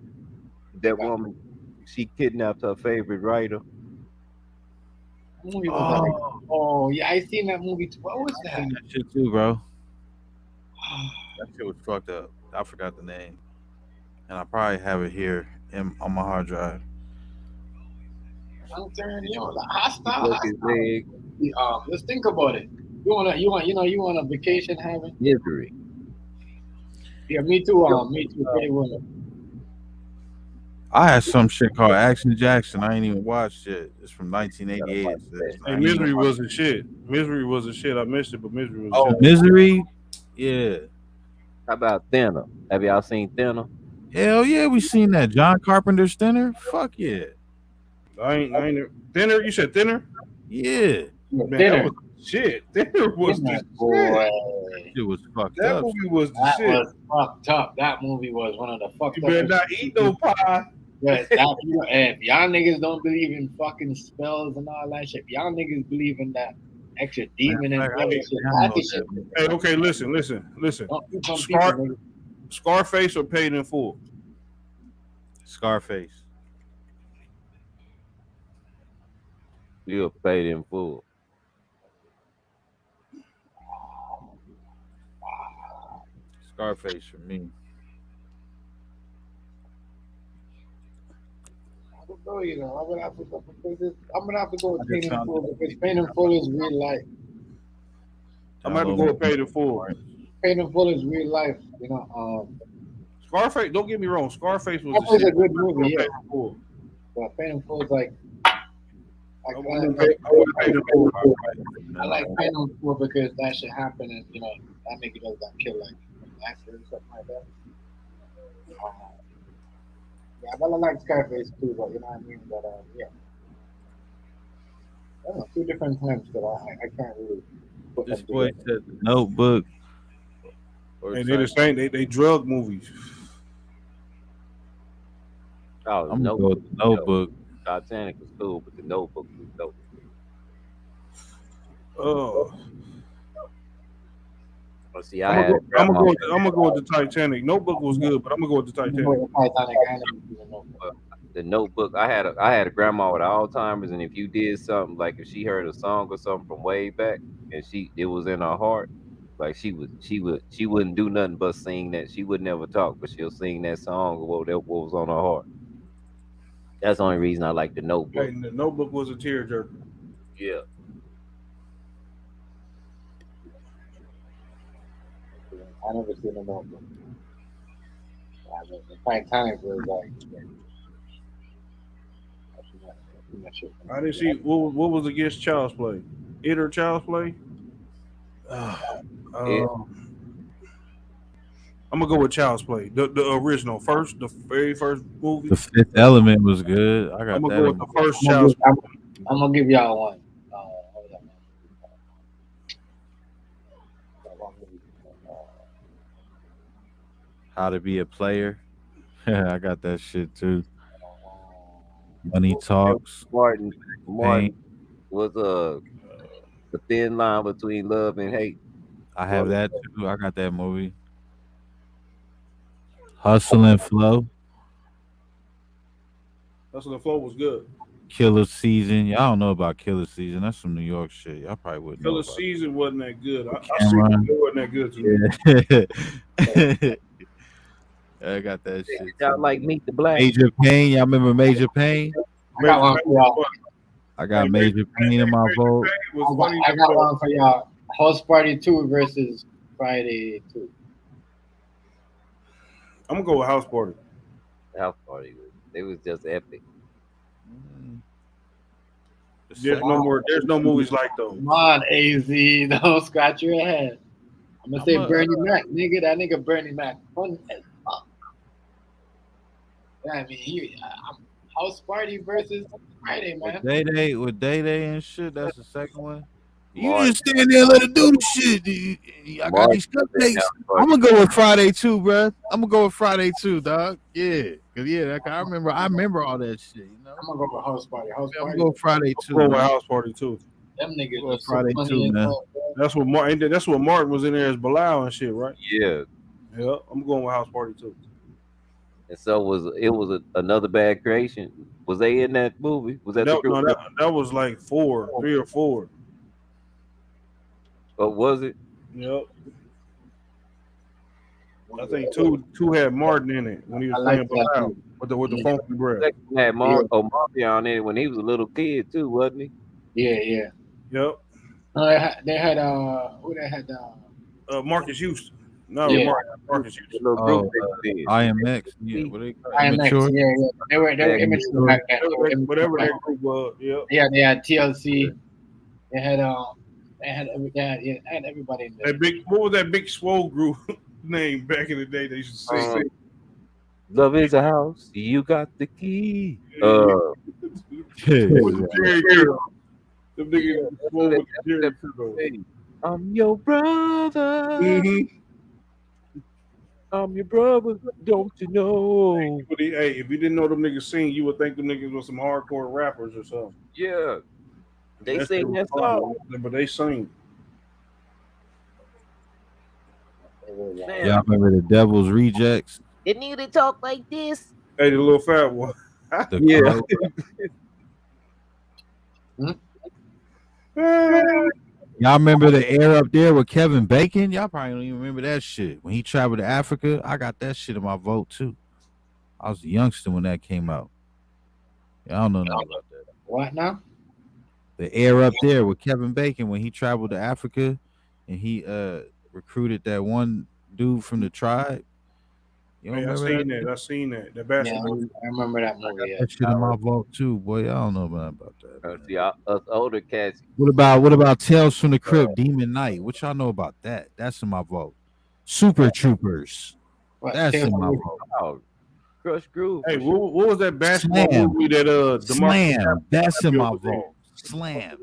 that woman she kidnapped her favorite writer? Movie was that? Oh yeah, I seen that movie too. What was I that? seen that shit too, bro. That shit was fucked up. I forgot the name, and I probably have it here on my hard drive. I'm telling you, the Hostile. Broke his leg. Let's think about it. You want a vacation having? Misery. Yeah, me too. Me too. Pretty Woman. I had some shit called Action Jackson. I ain't even watched it. It's from 1988. Hey, Misery was a shit. Misery was a shit. I missed it, but Misery was. Oh, shit. Misery. Yeah. How about Thinner? Have y'all seen Thinner? Hell yeah, we seen that. John Carpenter's Thinner. Fuck yeah. I ain't Thinner. You said Thinner? Yeah. Man, Thinner. that was shit. Thinner was the shit. It was fucked That up. movie was the That shit. was fucked up. That movie was one of the fucked You up. better not eat no pie. Yeah, if y'all niggas don't believe in fucking spells and all that shit, y'all niggas believe in that extra demon and all that shit. Hey, okay, listen. Don't do some people, nigga. Scarface or Paid in Full? Scarface. You're Paid in Full. Scarface for me. You know, I'm gonna have to go with Paid in Full, because Paid in Full is real life. I'm gonna have to go with Paid in Full. Paid in Full is real life. You know, Scarface. Don't get me wrong. Scarface was Scarface the a shit. good movie. Yeah, Paid in Full. but Paid in Full is like. I like Paid in Full because that shit happened, and you know that nigga just got killed like accident or something like that. Yeah, but I like Scarface too, but you know what I mean. But yeah, I don't know, two different times that I can't really. Put This them boy together. said The Notebook. And they the same. They drug movies. Oh, I'm gonna go with The Notebook. Titanic was cool, but The Notebook was dope. Oh. Well, see, I'm gonna go with the Titanic. Notebook was good, but I'm gonna go with the Titanic. The Notebook. I had a grandma with Alzheimer's, and if you did something like if she heard a song or something from way back, and it was in her heart, like she wouldn't do nothing but sing that. She would never talk, but she'll sing that song or what was on her heart. That's the only reason I like The Notebook. Hey, the Notebook was a tearjerker. Yeah. I never seen The Notebook. The Titanic was like. I didn't see what was against Child's Play. It or Child's Play? I'm gonna go with Child's Play, the original, the very first movie. The Fifth Element was good. I got I'm gonna that. go with the first Child's Play. I'm gonna give y'all one. How to Be a Player. I got that shit too. Money Talks. Martin was the thin line between love and hate. I have that too. I got that movie. Hustle and Flow. Hustle and Flow was good. Killer Season. Y'all don't know about Killer Season. That's some New York shit. Y'all probably wouldn't know Killer about Season wasn't that good. I seen it wasn't that good to me. Yeah. I got that shit. Y'all like Meet the Black? Major Pain. Y'all remember Major Pain? I got one for y'all. I got Major Pain in my vote. I got one for y'all. House Party 2 versus Friday 2. I'm gonna go with House Party. House Party. It was just epic. There's no movies like those. Come on, AZ. Don't scratch your head. I'm gonna say Bernie Mac, nigga. That nigga Bernie Mac. Fun as fuck. Yeah, I mean, House Party versus Friday, man. With Day and shit. That's the second one. You Martin. just stand there and let it do the shit. I got these cupcakes. I'm gonna go with Friday too, bro. I'm gonna go with Friday too, dog. Yeah, cause I remember all that shit. You know, I'm gonna go with House Party. I'm gonna go Friday too. Go with House Party too. Them niggas Go are with Friday so too, funny man. That's what Martin was in there as Bilal and shit, right? Yeah. Yeah, I'm going with House Party too. And so another bad creation. Was they in that movie? Was that the group? No, that was like 3 or 4. Or was it? Yep. I think two had Martin in it when he was playing Bilal with the funky breath. Second had Marpion in it when he was a little kid too, wasn't he? Yeah. Yep. They had who they had Marcus Houston. No, Yeah. Marcus Houston. IMX. Yeah, what they call it? IMX. Immature? Yeah. They were immature back then. Whatever that group was. Yep. Yeah, they had TLC. They had everybody in there. What was that big swole group name back in the day? They used to say. Love is a house. You got the key. What was the Jerry Curl? Them niggas swole with the Jerry Curl. I'm your brother. I'm your brother. Don't you know? Hey, if you didn't know them niggas sing, you would think them niggas were some hardcore rappers or something. Yeah. They sing that song. But they sing. Y'all remember the Devil's Rejects? It need to talk like this. Hey, the little fat one. Yeah. Y'all remember the Air Up There with Kevin Bacon? Y'all probably don't even remember that shit. When he traveled to Africa, I got that shit in my vote too. I was a youngster when that came out. Y'all don't know nothing about that. What now? The Air Up There with Kevin Bacon when he traveled to Africa and he recruited that one dude from the tribe. You don't remember I seen that. The basketball. Yeah, I remember that movie. That shit in my vote too, boy. I don't know about that. See, us older cats. What about Tales from the Crypt, Demon Knight? What y'all know about that? That's in my vote. Super Troopers. That's in my vote. Crush Groove. Hey, what was that basketball movie that Slam? That's in my vote. Slam.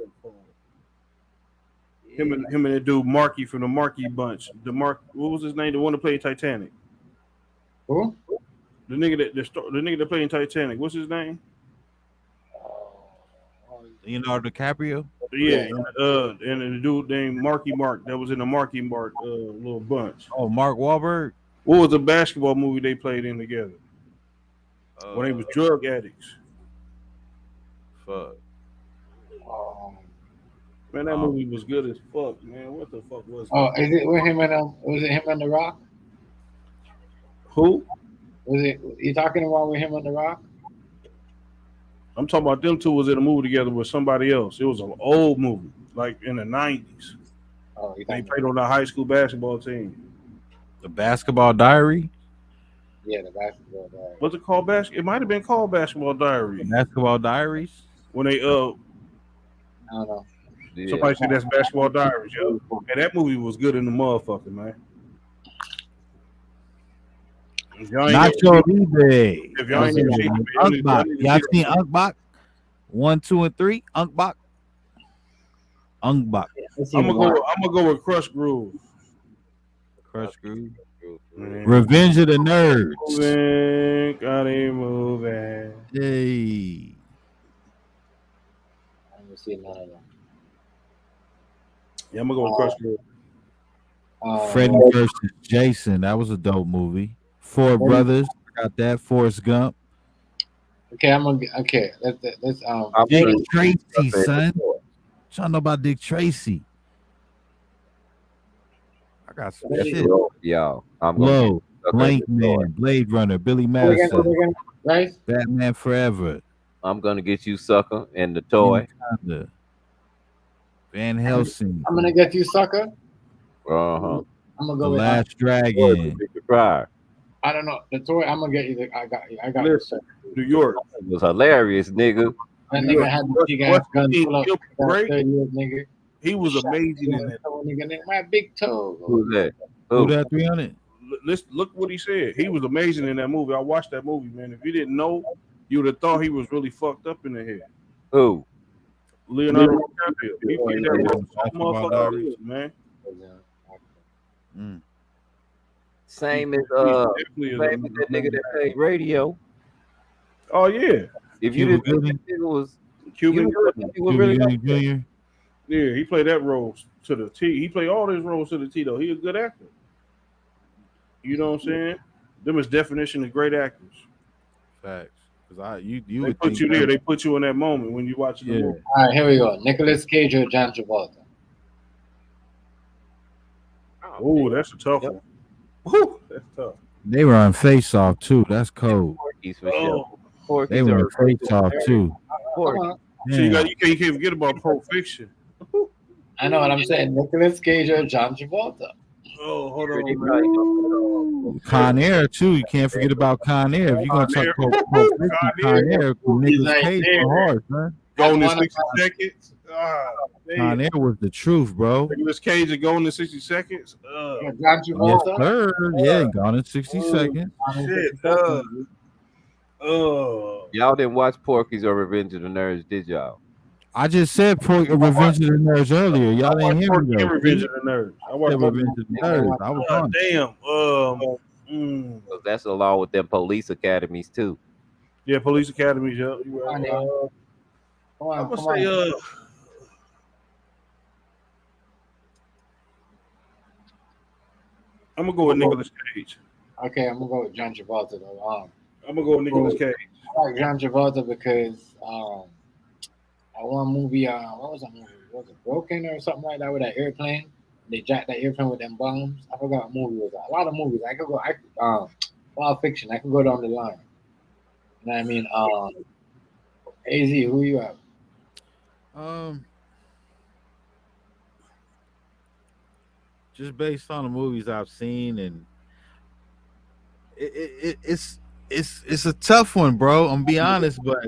Him and that dude Marky from the Marky Bunch. What was his name? The one that played Titanic. Who? The nigga that played in Titanic. What's his name? Leonardo DiCaprio. Yeah, and the dude named Marky Mark that was in the Marky Mark little bunch. Oh, Mark Wahlberg. What was the basketball movie they played in together? When they was drug addicts. Fuck. Man, that movie was good as fuck, man. What the fuck was it? Oh, is it with him and was it him and The Rock? Who? Was it you talking about with him and The Rock? I'm talking about them two was in a movie together with somebody else. It was an old movie, like in the 90s. Oh, they played on the high school basketball team. The Basketball Diary? Yeah, the Basketball Diary. What's it called? It might have been called Basketball Diary. Basketball Diaries? When they I don't know. Somebody said that's Basketball Diaries, yo. And that movie was good in the motherfucker, man. Nacho Libre. If y'all ain't seen Unkbach. Y'all seen Unkbach? 1, 2, and 3. Unkbach. I'm gonna go with Crush Groove. Crush Groove. Revenge of the Nerds. Got him moving. Hey. I haven't seen none of them. Yeah, I'm gonna go with Crush Groove. Freddy versus Jason. That was a dope movie. Four Brothers. I got that. Forrest Gump. Okay, let's Dick Tracy, son. Y'all know about Dick Tracy. I got some shit. Yo, I'm Low, Blank Man, Blade Runner, Billy Madison, right? Batman Forever. I'm gonna get you, sucker, and the toy. Van Helsing. I'm gonna get you, sucker. Uh-huh. I'm gonna The go with Last Dragon. I don't know. The toy. I'm gonna get you. I got Listen, New York. It was hilarious, nigga. That nigga had the big ass gun full up. Nigga. He was amazing in that. Nigga, my big toe. Who's that? Who that 300? look what he said. He was amazing in that movie. I watched that movie, man. If you didn't know, you would have thought he was really fucked up in the head. Who? Leonardo DiCaprio. He played that role so Basketball motherfucking Diaries. good, man. Same as Definitely is same as that nigga that played radio. Oh yeah. If you Cuba didn't think Gooding. that nigga was Cuban you would think he was Cuba really Gooding like that. Jr. Yeah, he played that role to the T. He played all his roles to the T though. He a good actor. You know what I'm saying? Them is definition of great actors. Facts. Because you They would put think you there. that- They put you in that moment when you watching the Yeah. movie. All right, here we go. Nicolas Cage or John Travolta? Oh, that's a tough one. Whew, that's tough. They were on Face Off too. That's cold. Porky's for sure. Oh, They Porky's were are on Face Off too. Porky. so you Damn. can't forget about Pulp Fiction. I know what I'm saying. Nicolas Cage or John Travolta? Oh, hold on. Pretty Man. right. Con Air too. You can't forget about Con Air. If you're gonna Con Air. talk about Pulp Fiction, Con Air, Nicolas right Cage there. for hard, man. Going in 60 seconds. Con Air was the truth, bro. Nicolas Cage and going in 60 seconds. John Yes, Travolta? sir. Yeah, gone in 60 seconds. Shit. Y'all didn't watch Porky's or Revenge of the Nerds, did y'all? I just said Revenge of the Nerds earlier. Y'all didn't hear me though. Revenge of the Nerds. I I watched said Revenge of the Nerds. I was on it. Damn. 'Cause that's along with them police academies too. Yeah, Police Academy. Yeah, you right. Come on, I'm come gonna say on. I'm gonna go with Nicolas Cage. Okay, I'm gonna go with John Travolta though. I'm gonna go with Nicolas Cage. I like John Travolta because that one movie, what was that movie? Was it Broken or something like that with that airplane? They jacked that airplane with them bombs. I forgot what movie was that. A lot of movies. I could go. Wild Fiction. I could go down the line. You know what I mean? AZ, who you have? Just based on the movies I've seen, and it's a tough one, bro. I'm gonna be honest, but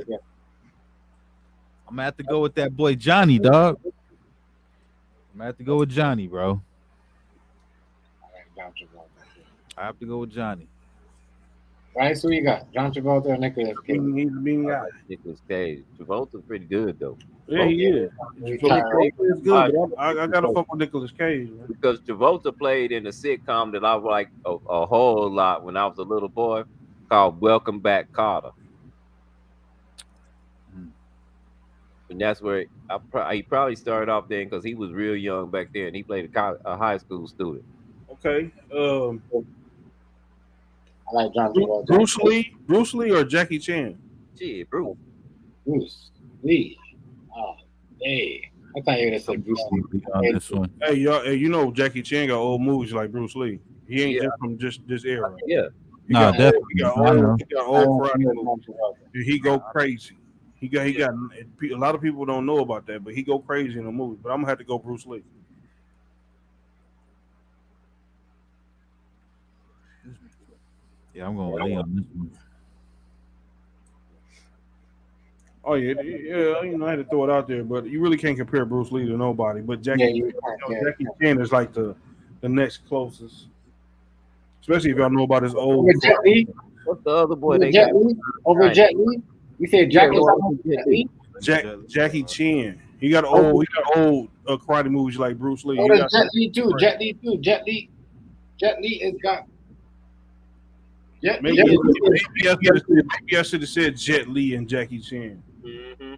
I'm gonna have to go with that boy Johnny, dog. I'm gonna have to go with Johnny, bro. John Travolta. I have to go with Johnny. Right, so you got John Travolta or Nicolas Cage? He's a mean guy. Nicolas Cage. Travolta's pretty good though. Yeah, he is. Travolta is good, but I gotta fuck with Nicolas Cage, man. Because Travolta played in a sitcom that I liked a whole lot when I was a little boy called Welcome Back, Kotter. And that's where he probably started off then because he was real young back then. He played a high school student. Okay. I like John Travolta. Bruce Lee or Jackie Chan? Shit, Bruce Lee. Oh, hey. I thought you were gonna say Bruce Lee. On this one. Hey, y'all. Hey, you know Jackie Chan got old movies like Bruce Lee. He ain't just from just this era. Yeah. He No, got definitely. He got I know. old karate movies. He go crazy. He got. A lot of people don't know about that, but he go crazy in the movie. But I'm gonna have to go Bruce Lee. Yeah, I'm going with Lee on this one. Oh yeah. You know, I had to throw it out there, but you really can't compare Bruce Lee to nobody. But Jackie Chan is like the next closest, especially if y'all know about his old. Over Jet Li? What's the other boy they Jet got? Li? Over Jet Li? You said Jackie Jackie Chan. He got old karate movies like Bruce Lee. Oh, there's Jet Li too. Jet Li has got. Maybe I should have said Jet Li and Jackie Chan.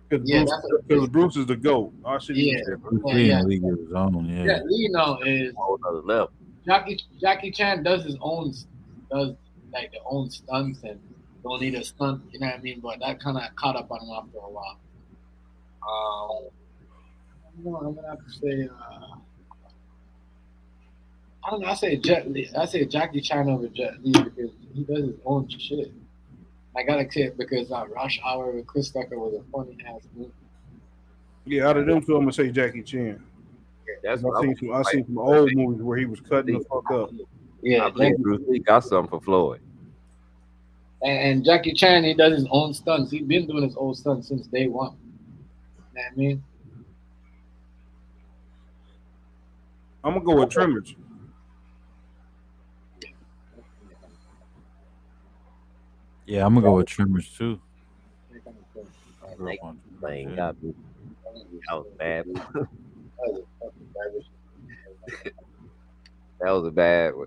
Because Bruce is the GOAT. I should have said Bruce Lee in the league of his own. Yeah. Jet Li now is another level. Jackie Chan does his own, does like the own stunts and don't need a stunt. You know what I mean? But that kind of caught up on him after a while. I'm gonna have to say. I don't know. I say Jet Li. I say Jackie Chan over Jet Li because he does his own shit. I gotta say it because Rush Hour with Chris Tucker was a funny ass movie. Yeah, out of them two, I'm gonna say Jackie Chan. That's I seen some old movies where he was cutting the fuck up. Yeah, I think Bruce Lee got something for Floyd. And Jackie Chan, he does his own stunts. He's been doing his own stunts since day one. You know what I mean? I'm gonna go with Tremors. Yeah, I'm gonna go with Tremors too. I grew up Snake on playing Tremors. got me. That was bad. That was a bad one.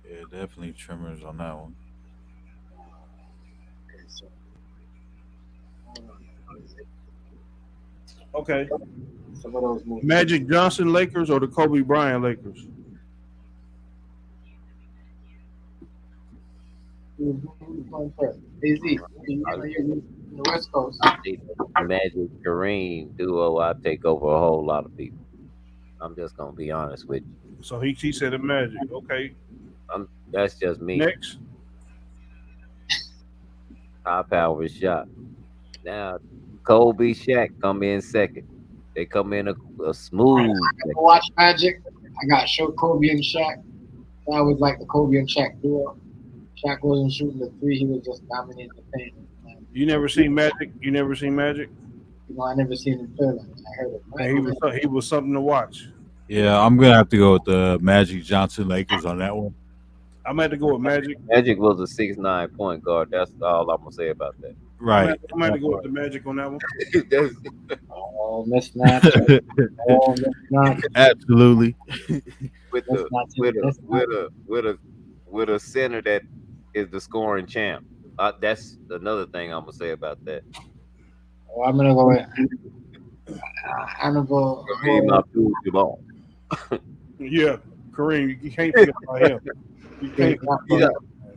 Yeah, definitely Tremors on that one. Okay. Some of those movies. Magic Johnson Lakers or the Kobe Bryant Lakers? AZ, the West Coast. The Magic Kareem duo, I take over a whole lot of people. I'm just gonna be honest with you. So he said the Magic. Okay. That's just me. Next. High power shot. Now Kobe, Shaq come in second. They come in a smooth. I watch Magic. I got show Kobe and Shaq. That was like the Kobe and Shaq duo. Shaq wasn't shooting the three; he was just dominating the paint. You never seen Magic? You never seen Magic? You know, I never seen him play like that. I heard it. Hey, he was something to watch. Yeah, I'm gonna have to go with the Magic Johnson Lakers on that one. I'm gonna have to go with Magic. Magic was a 6'9" point guard. That's all I'm gonna say about that. Right. I'm gonna have to go with the Magic on that one. Oh, mismatch. Oh, mismatch. Absolutely. With a center that is the scoring champ. That's another thing I'm gonna say about that. Oh, I'm gonna go with Hannibal. Kareem Abdul-Jabbar. Yeah, Kareem. You can't forget about him. You can't.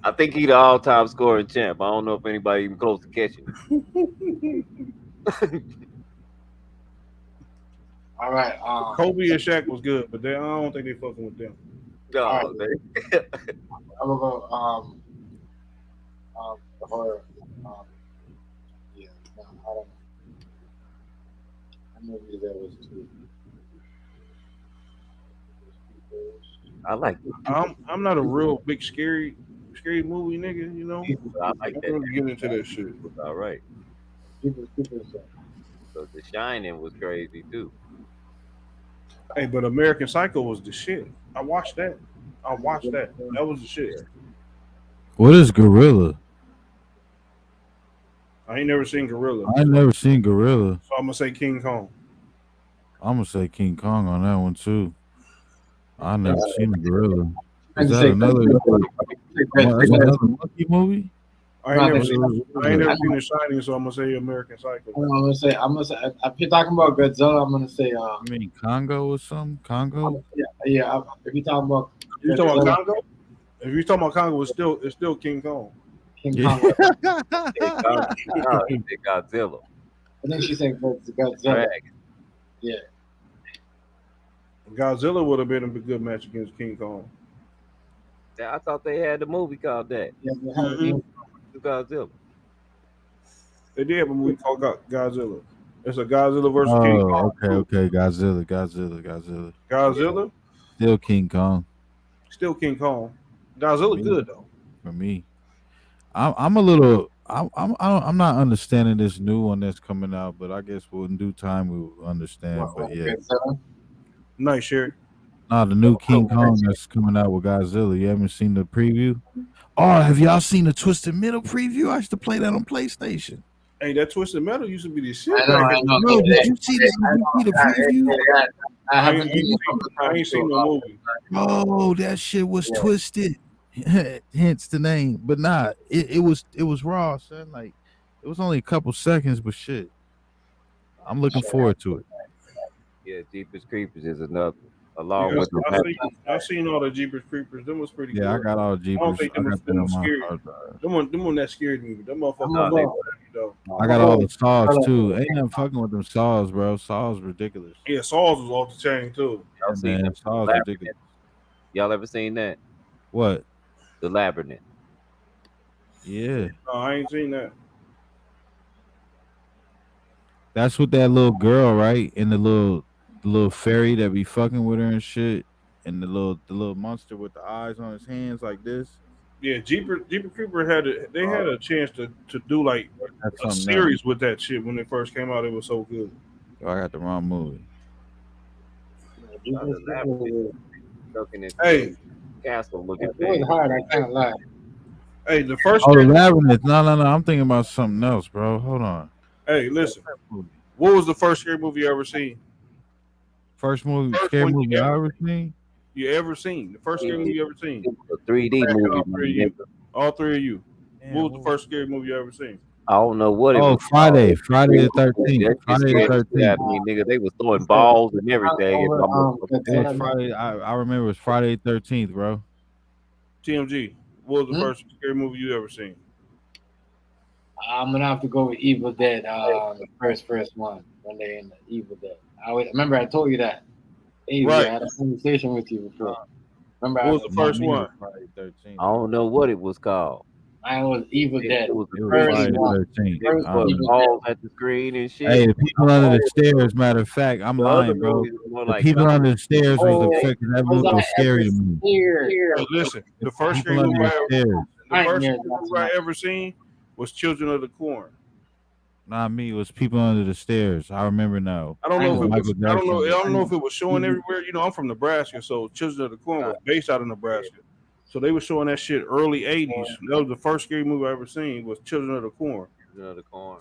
I think he's the all-time scoring champ. I don't know if anybody even close to catching him. All right. Kobe and Shaq was good, but I don't think they fucking with them. No, I'm gonna go. The horror. Yeah. No, I don't know. I know there was two. I like it. I'm not a real big scary movie nigga, you know. I like that. Really get into that shit. All right. So The Shining was crazy too. Hey, but American Psycho was the shit. I watched that. That was the shit. What is Gorilla? I ain't never seen Gorilla. I never seen Gorilla. So I'm gonna say King Kong. I'm gonna say King Kong on that one too. I never seen a Gorilla. Is that another monkey movie? I ain't never seen The Shining, so I'm gonna say American Psycho. I'm gonna say. If you're talking about Godzilla, I'm gonna say. You mean Congo or something? Congo? Yeah. If you're talking about. You talking about Congo? If you're talking about Congo, it's still King Kong. King Kong. Godzilla. I think she said Godzilla. Yeah. Godzilla would have been a good match against King Kong. I thought they had a movie called that. Yeah, they had a movie. Godzilla. They did have a movie called Godzilla. It's a Godzilla versus King Kong. Okay. Godzilla. Godzilla? Still King Kong. Still King Kong. Godzilla good though. For me. I'm a little I'm not understanding this new one that's coming out, but I guess in due time we'll understand. But yeah. Nice shirt. Nah, the new King Kong that's coming out with Godzilla. You haven't seen the preview? Oh, have y'all seen the Twisted Metal preview? I used to play that on PlayStation. Hey, that Twisted Metal used to be the shit. I know. Bro, did you see the preview? I ain't seen the movie. Oh, that shit was twisted. Hence the name. But nah, it was raw, son. Like it was only a couple seconds, but shit. I'm looking forward to it. Yeah, Jeepers Creepers is another. Along with I've seen all the Jeepers Creepers. Them was pretty good. Yeah, I got all the Jeepers. I don't think them was scary. Them one that scared me. Them motherfuckers. I got all the saws too. Ain't nothing fucking with them saws, bro. Saws ridiculous. Yeah, saws was off the chain too. Y'all seen Man, saws ridiculous. Y'all ever seen that? What? The Labyrinth. Yeah. No, I ain't seen that. That's with that little girl, right? And the little fairy that be fucking with her and shit, and the little monster with the eyes on his hands like this. Yeah, Jeeper Creeper had a chance to do like a series with that shit when it first came out. It was so good. Oh, I got the wrong movie. Hey, castle looking It was thing. hard. I can't lie. Hey, the first. Oh, the Labyrinth. No. I'm thinking about something else, bro. Hold on. Hey, listen. What was the first scary movie you ever seen? First movie, First scary one movie I ever seen. You ever seen? The first scary movie you ever seen? It was a 3D movie. All three of you. Damn, What was the first scary movie you ever seen? I don't know what it Oh, was. Friday the That 13th. shit Friday the scared the shit out 13th. of me, nigga. They was throwing balls and everything. It was Friday. I remember it was Friday the 13th, bro. TMG. What was the first scary movie you ever seen? I'm gonna have to go with Evil Dead. The first one when they in the Evil Dead. Remember I told you that. Hey, Right. I had a conversation with you before. Remember What was the first one? Friday 13th. I don't know what it was called. Mine was Evil Dead. It was It was First Friday one. the 13th. First I don't Evil know. Balls at the screen and shit. Hey, the people under the stairs. Matter of fact, I'm The other lying, bro. movies were more The like people comedy. under the stairs was the fucking that movie was scary to me. Hey, listen, the first People scary under movie the stairs. I ever seen was Children of the Corn. Not me. It was people under the stairs. I remember now. I don't know if it was. Michael I don't know. I Jackson. don't know if it was showing everywhere. You know, I'm from Nebraska, so Children of the Corn was based out of Nebraska. So they were showing that shit early '80s. That was the first scary movie I ever seen was Children of the Corn. Children of the Corn.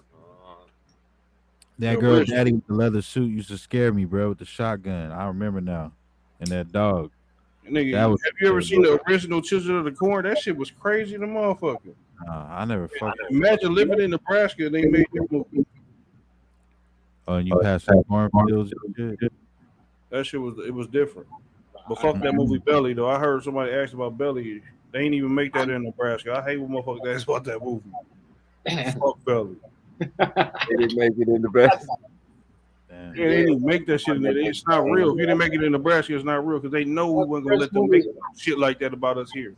That Yo, girl, listen. daddy with the leather suit, used to scare me, bro, with the shotgun. I remember now. And that dog. Nigga, That was have you ever scary, seen the original Children of the Corn? That shit was crazy, the motherfucker. I never fucked. Imagine living in Nebraska and they made that movie. Oh, and you passed some cornfields and shit. That shit was different. But fuck that movie Belly though. I heard somebody ask about Belly. They ain't even make that in Nebraska. I hate when motherfuckers ask about that movie. Fuck Belly. They didn't make it in Nebraska. Yeah, they didn't even make that shit in there. It's not real. If you didn't make it in Nebraska, it's not real because they know we weren't gonna let them make shit like that about us here.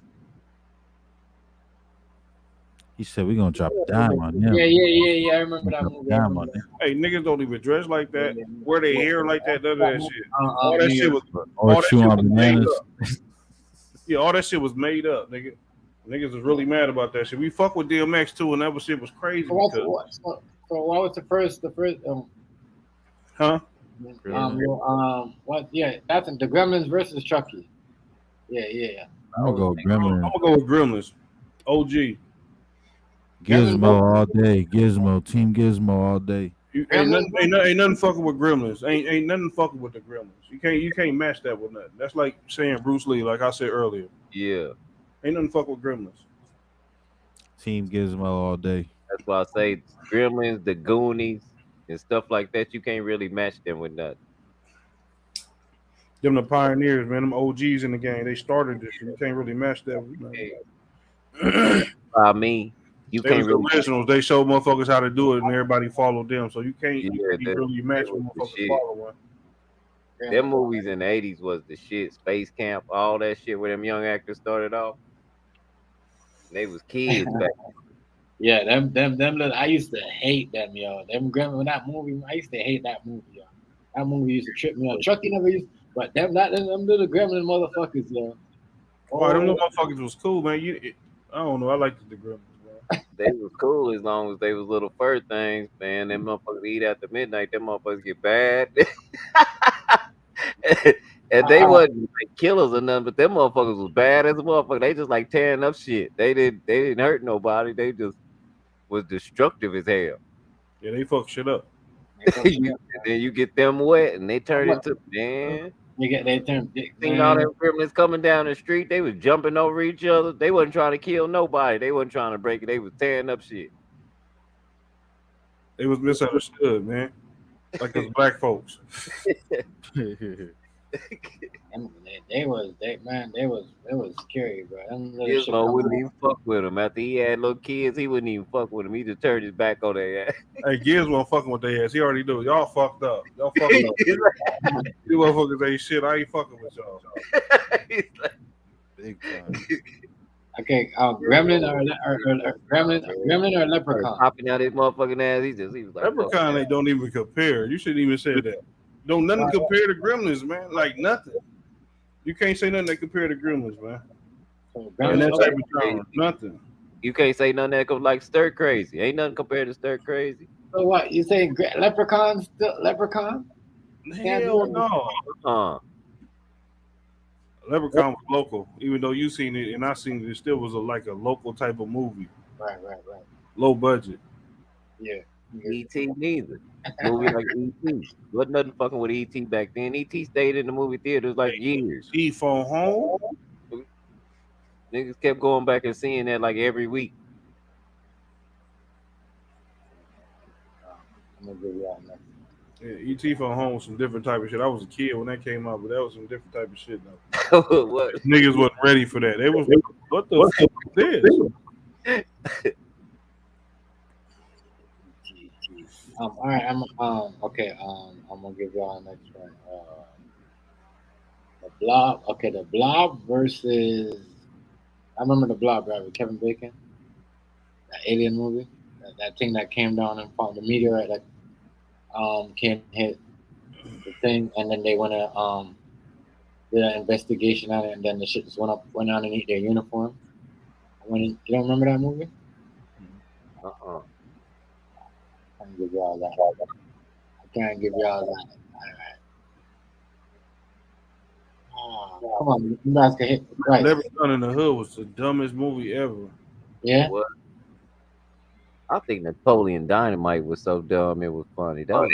He said we're gonna drop a dime on them. Yeah. I remember that movie. Dime on them. Hey, niggas don't even dress like that. Wear their hair like that. None of that shit. All that yeah. shit was. Or all that chew shit on was made bananas. up. Yeah, all that shit was made up, nigga. Niggas was really mad about that shit. We fuck with DMX too, and that was shit was crazy. So what was the first? Huh? What? Yeah, that's the Gremlins versus Chucky. Yeah. I'm gonna go with Gremlin. I'm gonna go with Gremlins. OG. Gizmo all day. Gizmo. Team Gizmo all day. Ain't nothing fucking with Gremlins. Ain't nothing fucking with the Gremlins. You can't match that with nothing. That's like saying Bruce Lee, like I said earlier. Yeah. Ain't nothing fucking with Gremlins. Team Gizmo all day. That's why I say Gremlins, the Goonies, and stuff like that. You can't really match them with nothing. Them the pioneers, man. Them OGs in the game. They started this shit. You can't really match that with nothing. I mean, you They can't was the really. originals. They showed motherfuckers how to do it, and everybody followed them. So you can't really match what the motherfuckers shit. follow one. Them movies in the 80s was the shit. Space Camp, all that shit where them young actors started off. They was kids back then. Yeah, them little, I used to hate them, yo. Them Gremlins, that movie, I used to hate that movie, yo. That movie used to trip me out. Chucky never used, but them little Gremlin motherfuckers, yo. Oh, them little motherfuckers was cool, man. I don't know. I liked the Gremlins, man. They was cool as long as they was little fur things, man. Them motherfuckers eat after midnight. Them motherfuckers get bad. And they wasn't like killers or nothing, but them motherfuckers was bad as a motherfucker. They just like tearing up shit. They didn't hurt nobody. They just was destructive as hell. Yeah, they fuck shit up. And then you get them wet and they turn into man. They turn. Seen all them Gremlins coming down the street. They was jumping over each other. They wasn't trying to kill nobody. They wasn't trying to break it. They was tearing up shit. They was misunderstood, man. Like us black folks. They was scary, bro. Gizmo wouldn't even fuck with him. After he had little kids, he wouldn't even fuck with him. He just turned his back on their ass. Hey, Gizmo fucking with their ass. He already do. Y'all fucked up. Y'all fucking up. You motherfuckers ain't shit. I ain't fucking with y'all. Big time. Okay, Gremlin or Leprechaun? Popping out his motherfucking ass. He was like, Leprechaun they don't even compare. You shouldn't even say that. Don't nothing compare to Gremlins, man. Like nothing. You can't say nothing that compare to Gremlins, man. And that type of genre, nothing. You can't say nothing that comes like Stir Crazy. Ain't nothing compared to Stir Crazy. So what? You say Leprechaun still Leprechaun? Hell no. Leprechaun was local, even though you seen it and I seen it. It still was like a local type of movie. Right. Low budget. Yeah. E.T. neither. Movie like E.T. Wasn't nothing fucking with E.T. back then. E.T. stayed in the movie theaters like years. E phone home. Niggas kept going back and seeing that like every week. I'm gonna give y'all next. Yeah, E.T. phone home was some different type of shit. I was a kid when that came out, but that was some different type of shit though. What? Niggas wasn't ready for that. They was what the fuck is this? All right, okay. I'm gonna give y'all next one. The Blob. Okay, the Blob versus. I remember the Blob, right, with Kevin Bacon. That alien movie. That thing that came down and found the meteorite that came hit the thing, and then they went to did an investigation on it, and then the shit just went underneath their uniform. You don't remember that movie? I can't give y'all that. All right. Oh, come on, you guys can hit right. Leprechaun in the Hood was the dumbest movie ever. Yeah. What? I think Napoleon Dynamite was so dumb it was funny. That was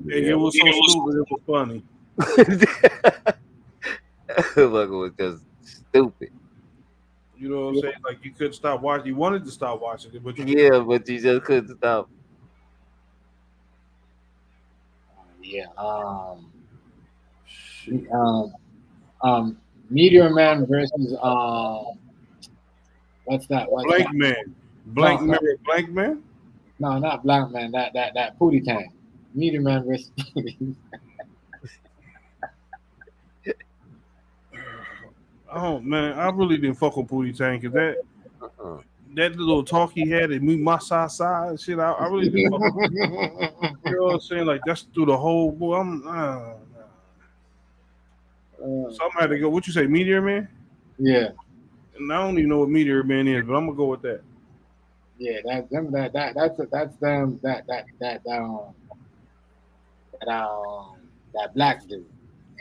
it was so stupid it was funny. Look, it was just stupid. You know what I'm saying? Like you couldn't stop watching. You wanted to stop watching it, but but you just couldn't stop. Yeah. Meteor Man versus what's that? Blank Man. Blank Man? No, not Blank Man. That Pootie Tang. Meteor Man versus Pootie. Oh man, I really didn't fuck with Pootie Tang because that little talk he had at me, my side and shit. I really didn't fuck with. You know what I'm saying? Like that's through the whole boy. So I'm gonna have to go. What you say, Meteor Man? Yeah. And I don't even know what Meteor Man is, but I'm gonna go with that. Yeah, that's them. That black dude,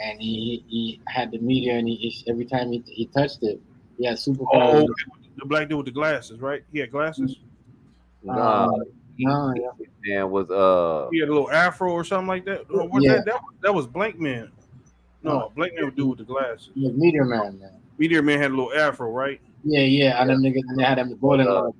and he had the meteor, and every time he touched it, he had superpowers. Oh, the black dude with the glasses, right? He had glasses. No, yeah. Man was He had a little afro or something like that. Or was that was Blank Man? No, Blank Man would do with the glasses. Yeah, Meteor Man. Meteor Man had a little afro, right? Yeah. And them niggas they had them golden.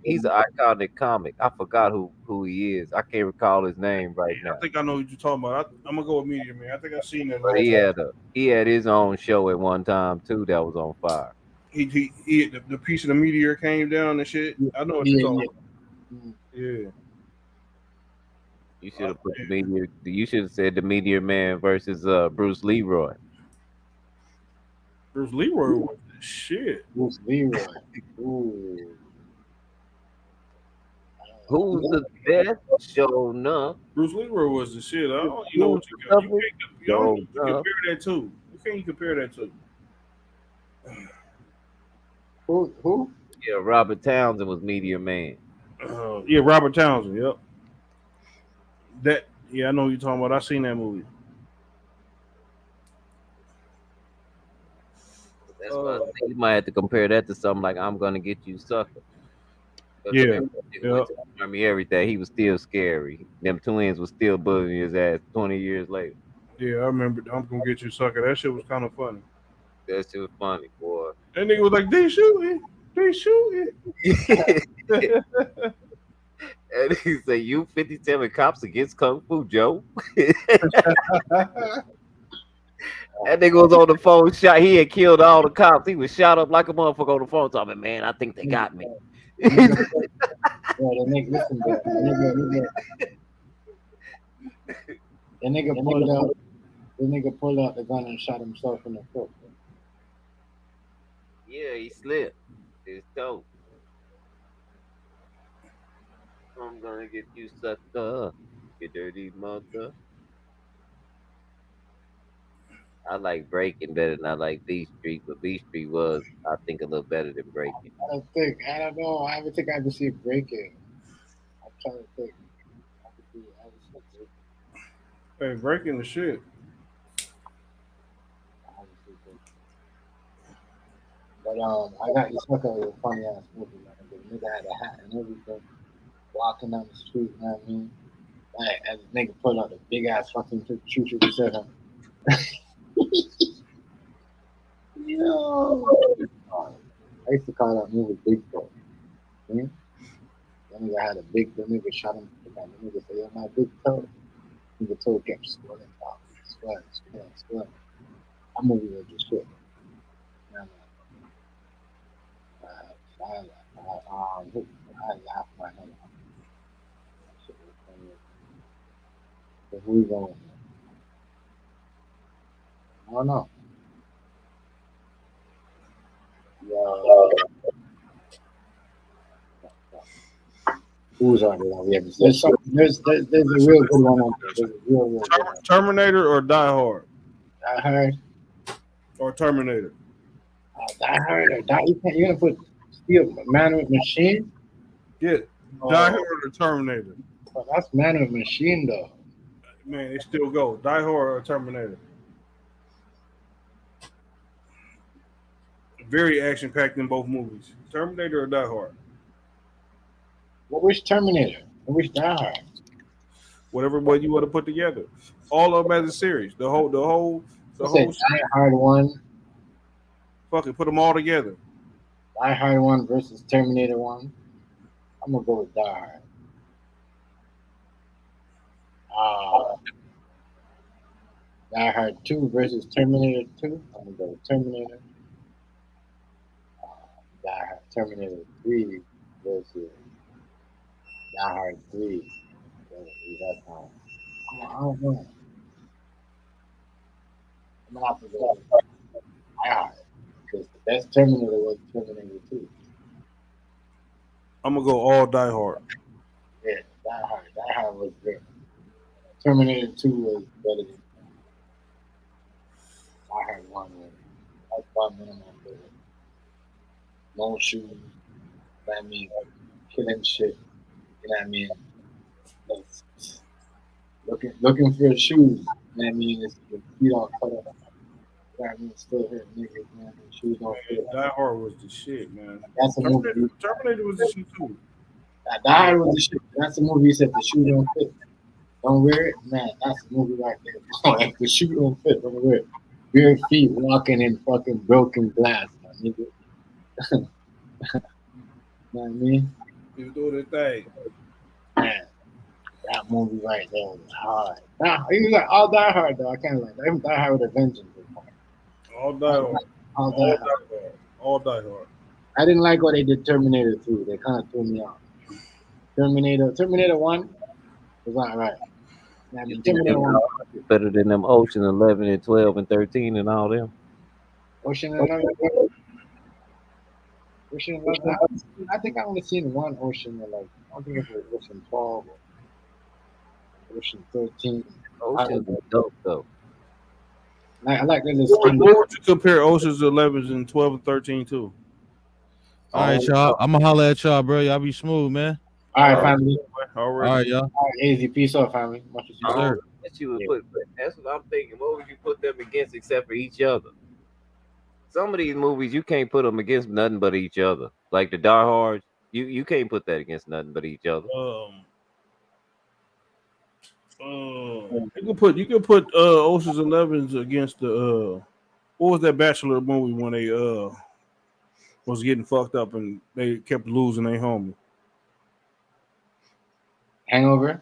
He's an iconic comic. I forgot who he is. I can't recall his name right now. I think I know what you're talking about. I'm gonna go with Meteor Man. I think I've seen that. But he had his own show at one time too that was on fire. He the piece of the meteor came down and shit. I know what you're talking about. Yeah. You should have put the meteor. You should have said the Meteor Man versus Bruce Leroy. Bruce Leroy was the shit. Bruce Leroy. Ooh. Who's the best? Show enough. Bruce Leroy was the shit. I don't, you know what you can't compare that to. Who can you compare that to? Who? Yeah, Robert Townsend was Meteor Man. Yeah, Robert Townsend. Yep. I know what you're talking about. I seen that movie. That's why I think you might have to compare that to something like "I'm Gonna Get You, Sucker." Yeah. Army everything. He was still scary. Them twins was still bullying his ass 20 years later. Yeah, I remember. I'm Gonna Get You, Sucker. That shit was kind of funny. That shit was funny, boy. That nigga was like, "They shooting. And he said, "You 57 cops against Kung Fu Joe." That nigga was on the phone shot. He had killed all the cops. He was shot up like a motherfucker on the phone talking, "Man, I think they got me." The nigga pulled out the gun and shot himself in the foot. Yeah, he slipped. It's dope. I'm gonna get you sucked up, you dirty mother. I like Breaking better than I like B Street, but B Street was, I think, a little better than Breaking. I don't know. I haven't think I ever seen Breaking. I'm trying to think. Hey, breaking the shit. But I got this fucking funny ass movie, man. The nigga had a hat and everything, walking down the street. You know what I mean? Like, as the nigga pulled out a big ass fucking 257. Yo, I used to call that movie Big Toe. Hmm? That nigga had a big. The nigga shot him. The nigga said, "Yo, my big toe." The toe kept swelling out, swelling. That movie was just shit. Man, I laughed my head off. That shit was funny. So who we going? I don't know. Yo, who's on it? We have there's a real good one on there. There's a real good one. Terminator or Die Hard? Die Hard. Or Terminator? Die Hard or Die. You're gonna put Steel Man with Machine? Yeah, Die Hard or Terminator? Well, that's Man with Machine though. Man, it still go. Die Hard or Terminator? Very action packed in both movies. Terminator or Die Hard? Well, which Terminator? And which Die Hard? Whatever one you want to put together. All of them as a series. The whole. Die Hard 1. Fuck it, put them all together. Die Hard 1 versus Terminator 1. I'm gonna go with Die Hard. Die Hard 2 versus Terminator 2. I'm gonna go with Terminator. Die Hard Terminator 3 versus Die Hard 3. That time. I don't know. I'm gonna have to go with Die Hard because the best Terminator was Terminator 2. I'm gonna go all Die Hard. Yeah, Die Hard. Die Hard was good. Terminator 2 was better than Die Hard 1 was. That's why minimum favorite. No shoes. You know what I mean? Killing shit. You know what I mean? That's looking for shoes. You know what I mean? It's the feet all cut up. You know what I mean? Still hurt niggas, man. Shoes don't fit. Die Hard was the shit, man. That's a movie. Terminator was the shit too. Die Hard was the shit. That's a movie you said the shoe don't fit. Don't wear it, man. That's a movie right there. If the shoe don't fit, don't wear it. Bare feet walking in fucking broken glass, my nigga. You know what I mean? You do the thing. Man, that movie right there was hard. You like all Die Hard though. I can't like that. Die Hard with a Vengeance. All Die Hard. All Die Hard. All Die Hard. I didn't like what they did Terminator 2. They kind of threw me off. Terminator 1 was not right. I mean, Terminator 1 better than them Ocean 11 and 12 and 13 and all them. Ocean 11. Ocean 11. I think I only seen one Ocean 11. I don't think it was Ocean 12 or Ocean 13. Ocean was dope though. I like that. What would you compare Ocean's 11 and 12 and 13 to? All right, y'all. I'm gonna holler at y'all, bro. Y'all be smooth, man. All right, family. All right, y'all. All right, easy. Peace out, family. Much sir. That's what I'm thinking. What would you put them against except for each other? Some of these movies you can't put them against nothing but each other. Like the Die Hard, you can't put that against nothing but each other. You can put Ocean's 11s against the what was that Bachelor movie when they was getting fucked up and they kept losing their homie? Hangover.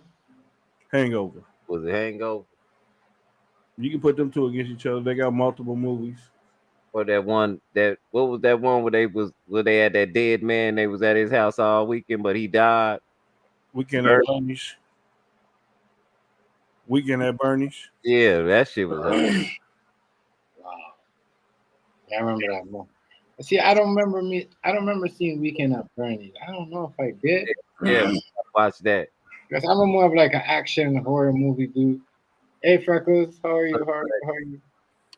Was it Hangover? You can put them two against each other. They got multiple movies. Or that one what was that one where they had that dead man? They was at his house all weekend, but he died. Weekend at Bernie's. Yeah, that shit was. Wow. Yeah, I remember that one. See, I don't remember seeing Weekend at Bernie's. I don't know if I did. Yeah, watch that. Because I'm more of like an action horror movie dude. Hey, Freckles, how are you? How are you?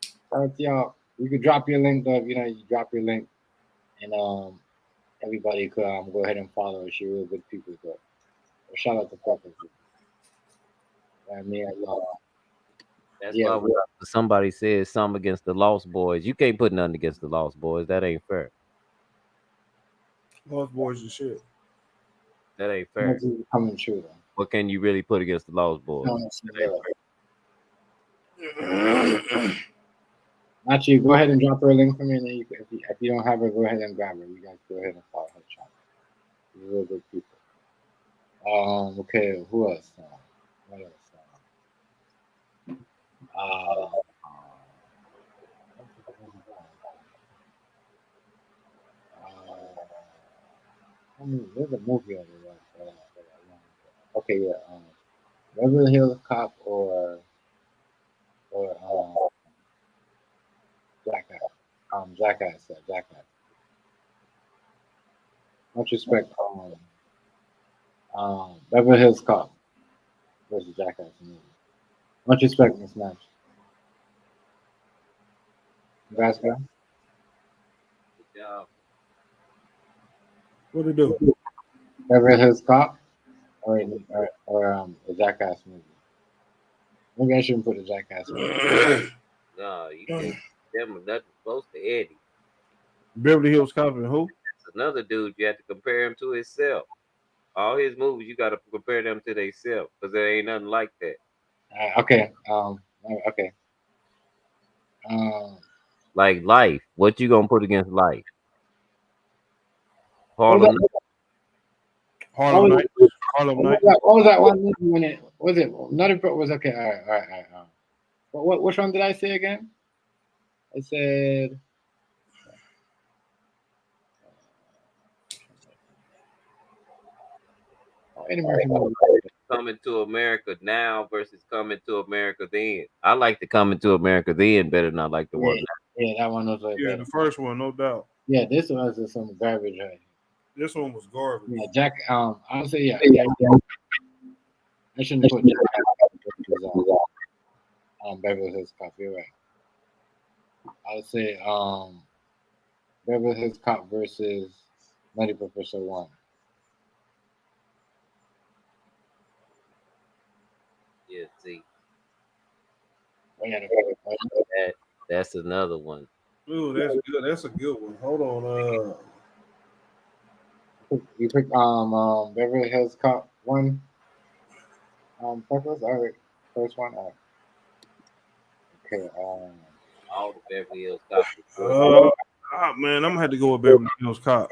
Shout out to y'all. You could drop your link, though. You drop your link, and everybody could go ahead and follow us. You're real good people, though. Shout out to Freckles. I mean, y'all. That's why when somebody says something against the Lost Boys, you can't put nothing against the Lost Boys. That ain't fair. Lost Boys and shit. That ain't fair. That's coming true though. What can you really put against the Lost Boys? No, Actually, go ahead and drop her a link for me, and then if you don't have her, go ahead and grab her. You guys go ahead and follow her channel. She's real good people. Okay, who else? What else? There's a movie over there. Okay, yeah. Beverly Hills Cop or Jackass. Jackass. Jackass. Much respect. Beverly Hills Cop versus Jackass movie. Much respect in this match. Nebraska. Yeah. What to do? Beverly Hills Cop or the Jackass movie. Maybe I shouldn't put the Jackass movie. No, you can't. Them are nothing close to Eddie. Beverly Hills Cop and who? That's another dude. You have to compare him to himself. All his movies, you got to compare them to themselves because there ain't nothing like that. Okay. Okay. Like Life. What you gonna put against Life? Harlem Nights. Harlem Nights. Harlem Nights. What was that one movie when it was it? Not if it was okay. All right. Which one did I say again? I said. Coming to America Now versus Coming to America Then. I like the Coming to America Then better than I like the one now. Yeah, that one was Yeah, the first one, no doubt. Yeah, this one was some garbage right. This one was garbage. Yeah, Jack. I would say yeah. I shouldn't put Beverly Hills Cop. You're right. I would say Beverly Hills Cop versus Nutty Professor 1. Yeah, see. Oh, yeah, that's another one. Ooh, that's good. That's a good one. Hold on. You pick Beverly Hills Cop 1. First, all right. First one. All right. Okay. All the Beverly Hills Cop. Man, I'm gonna have to go with Beverly Hills Cop.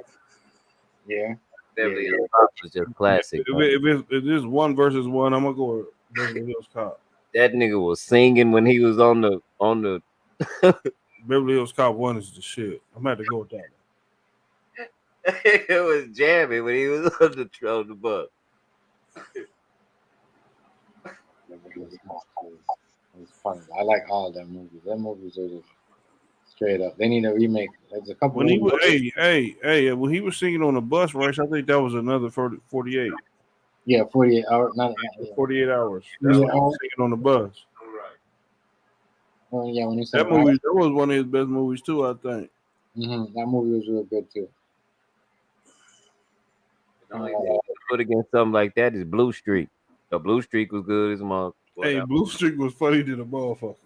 Yeah. Beverly Hills Cop was just classic. If it's 1 versus 1, I'm gonna go with Beverly Hills Cop. That nigga was singing when he was on the Beverly Hills Cop 1 is the shit. I'm gonna have to go with that one. It was jamming when he was on the bus. It's funny. I like all them movies. Them movies are just straight up. They need a remake. There's a couple. When he was, hey, when he was singing on the bus race, I think that was another 48. Yeah, 48 hours. Not 48 hours. That's when he was singing on the bus. Oh yeah, when he that movie, that was one of his best movies too, I think. That movie was real good too. The only thing to put against something like that is Blue Streak. The Blue Streak was good as month. Hey, Blue Streak was funny to the motherfucker.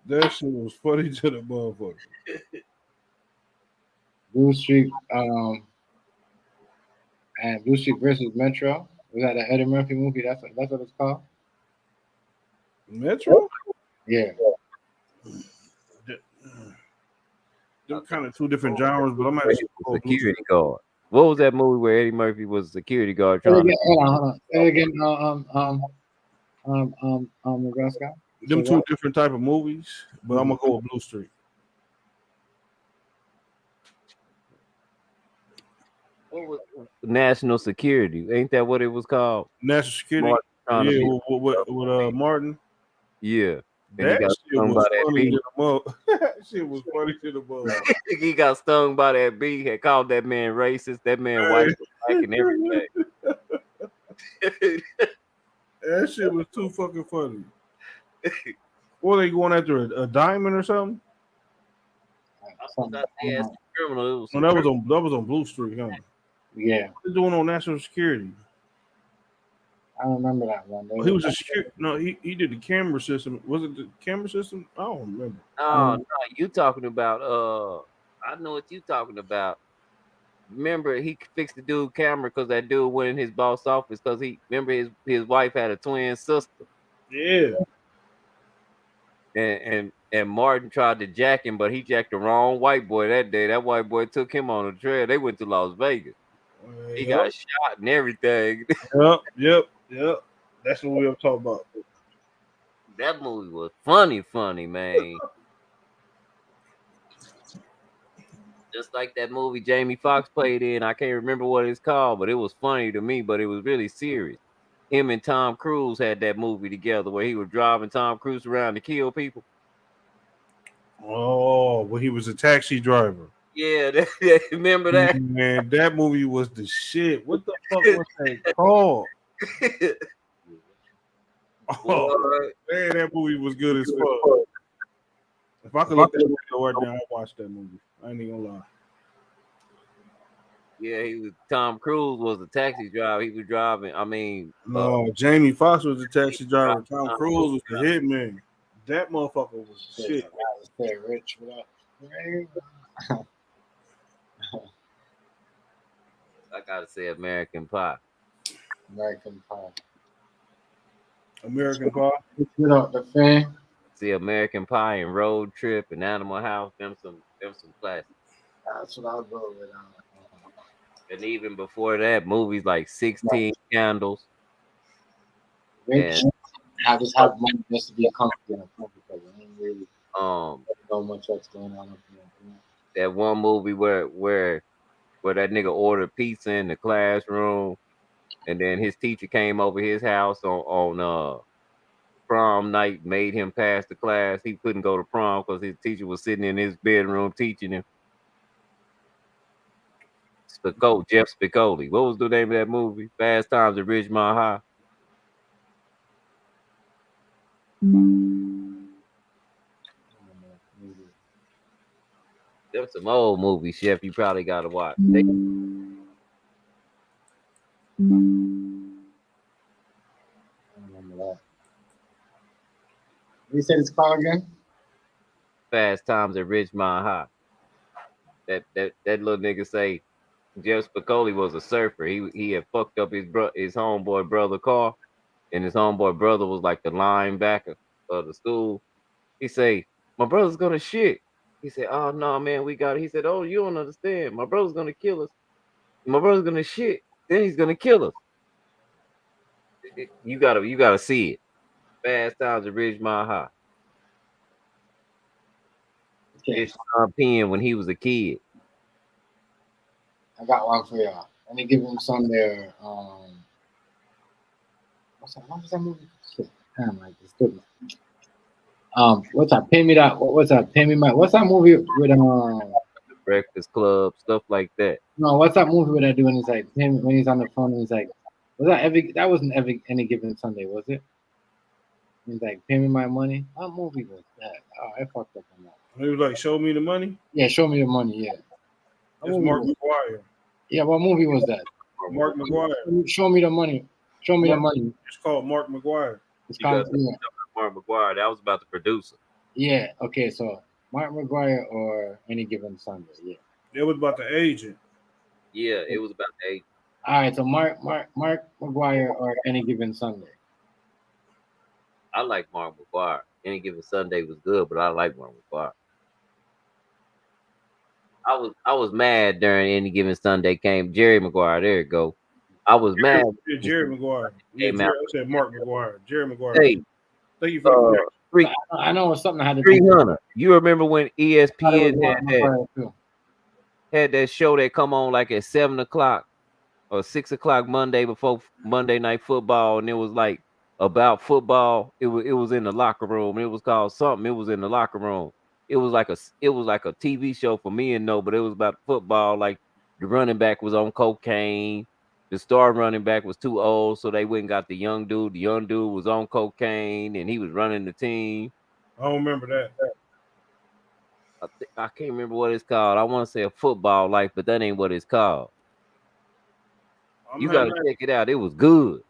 That shit was funny to the motherfucker. Blue Streak, and Blue Streak versus Metro. Was that the Eddie Murphy movie? That's what it's called. Metro? Yeah. They're kind of two different genres, but I'm actually security guard. What was that movie where Eddie Murphy was a security guard? Hold on. Say again. Nebraska. Them two different type of movies, but I'm gonna go with Blue Streak. What was National Security? Ain't that what it was called? National Security. Yeah, with Martin. Yeah. That shit was funny to the mug. That shit was funny to the mug. He got stung by that bee. Had called that man racist. That man white, black, and everything. That shit was too fucking funny. What, they going after a diamond or something? That was on Blue Streak, huh? Yeah. What they doing on National Security? I remember that one. He was a he did the camera system. Was it the camera system? I don't remember. No, you talking about I know what you talking about. Remember, he fixed the dude camera because that dude went in his boss office because he remember his wife had a twin sister. Yeah. And Martin tried to jack him, but he jacked the wrong white boy that day. That white boy took him on a trail. They went to Las Vegas. He got shot and everything. Yep. That's what we were talking about. That movie was funny, man. Just like that movie Jamie Foxx played in. I can't remember what it's called, but it was funny to me, but it was really serious. Him and Tom Cruise had that movie together where he was driving Tom Cruise around to kill people. Oh, when he was a taxi driver. Yeah, remember that? Man, that movie was the shit. What the fuck was that called? Oh, man, that movie was good as fuck. If I could look that movie right now, I'd watch that movie. I ain't even gonna lie. Yeah, Tom Cruise was a taxi driver. He was driving. I mean, no, Jamie Foxx was the taxi driver. Tom Cruise was the hitman. That motherfucker was the shit. Stay rich without. I gotta say, American Pie. American Pie. American Pie. You know the fan. See, American Pie and Road Trip and Animal House. Them some classics. That's what I'll go with. And even before that, movies like 16 Candles. Rich. I just have money just to be comfortable. I ain't really so much else going on up here. That one movie where that nigga ordered pizza in the classroom, and then his teacher came over his house on prom night, made him pass the class. He couldn't go to prom because his teacher was sitting in his bedroom teaching him. Jeff Spicoli. What was the name of that movie? Fast Times at Ridgemont High. There's some old movies, Chef. You probably got to watch. You said it's called again? Fast Times at Ridgemont High. That little nigga say Jeff Spicoli was a surfer. He had fucked up his homeboy brother car, and his homeboy brother was like the linebacker of the school. He say, my brother's gonna shit. He said, oh no, man, we got it. He said, oh, you don't understand. My brother's gonna kill us. My brother's gonna shit. Then he's gonna kill us. You gotta see it. Fast Times at Ridgemont High. Okay. It's Sean Penn when he was a kid. I got one for y'all. Let me give him some there. What was that movie? Shit, damn, like it's good. What's that? Pay me that. What's that? Pay me my. What's that movie with Breakfast Club, stuff like that. No, what's that movie where that doing? He's like him when he's on the phone. And he's like, was that every? That wasn't any given Sunday, was it? He's like, pay me my money. What movie was that? Oh, I fucked up on that. He was like, show me the money. Yeah, show me the money. Yeah. It's Mark McGuire. Yeah, what movie was that? Mark McGuire. Show me the money. Show me the money. It's called Mark McGuire. It's called Mark McGuire. That was about the producer. Yeah. Okay. So Mark McGuire or Any Given Sunday. Yeah. It was about the agent. Yeah, it was about the agent. All right. So Mark McGuire or Any Given Sunday. I like Mark McGuire. Any Given Sunday was good, but I like Mark McGuire. I was mad during Any Given Sunday came. Jerry Maguire, there you go. I was mad. Yeah, Jerry Maguire. Yeah, I said Mark McGuire. Jerry Maguire. Hey, thank you for the I know it's something I had to 300. You remember when ESPN had that show that come on like at 7:00 or 6:00 Monday before Monday Night Football, and it was like about football. It was in the locker room. It was called something. It was in the locker room. It was like a TV show for me and no, but it was about football. Like the running back was on cocaine. The star running back was too old, so they went and got the young dude. The young dude was on cocaine, and he was running the team. I don't remember that. I can't remember what it's called. I want to say A Football Life, but that ain't what it's called. You got to check it out. It was good.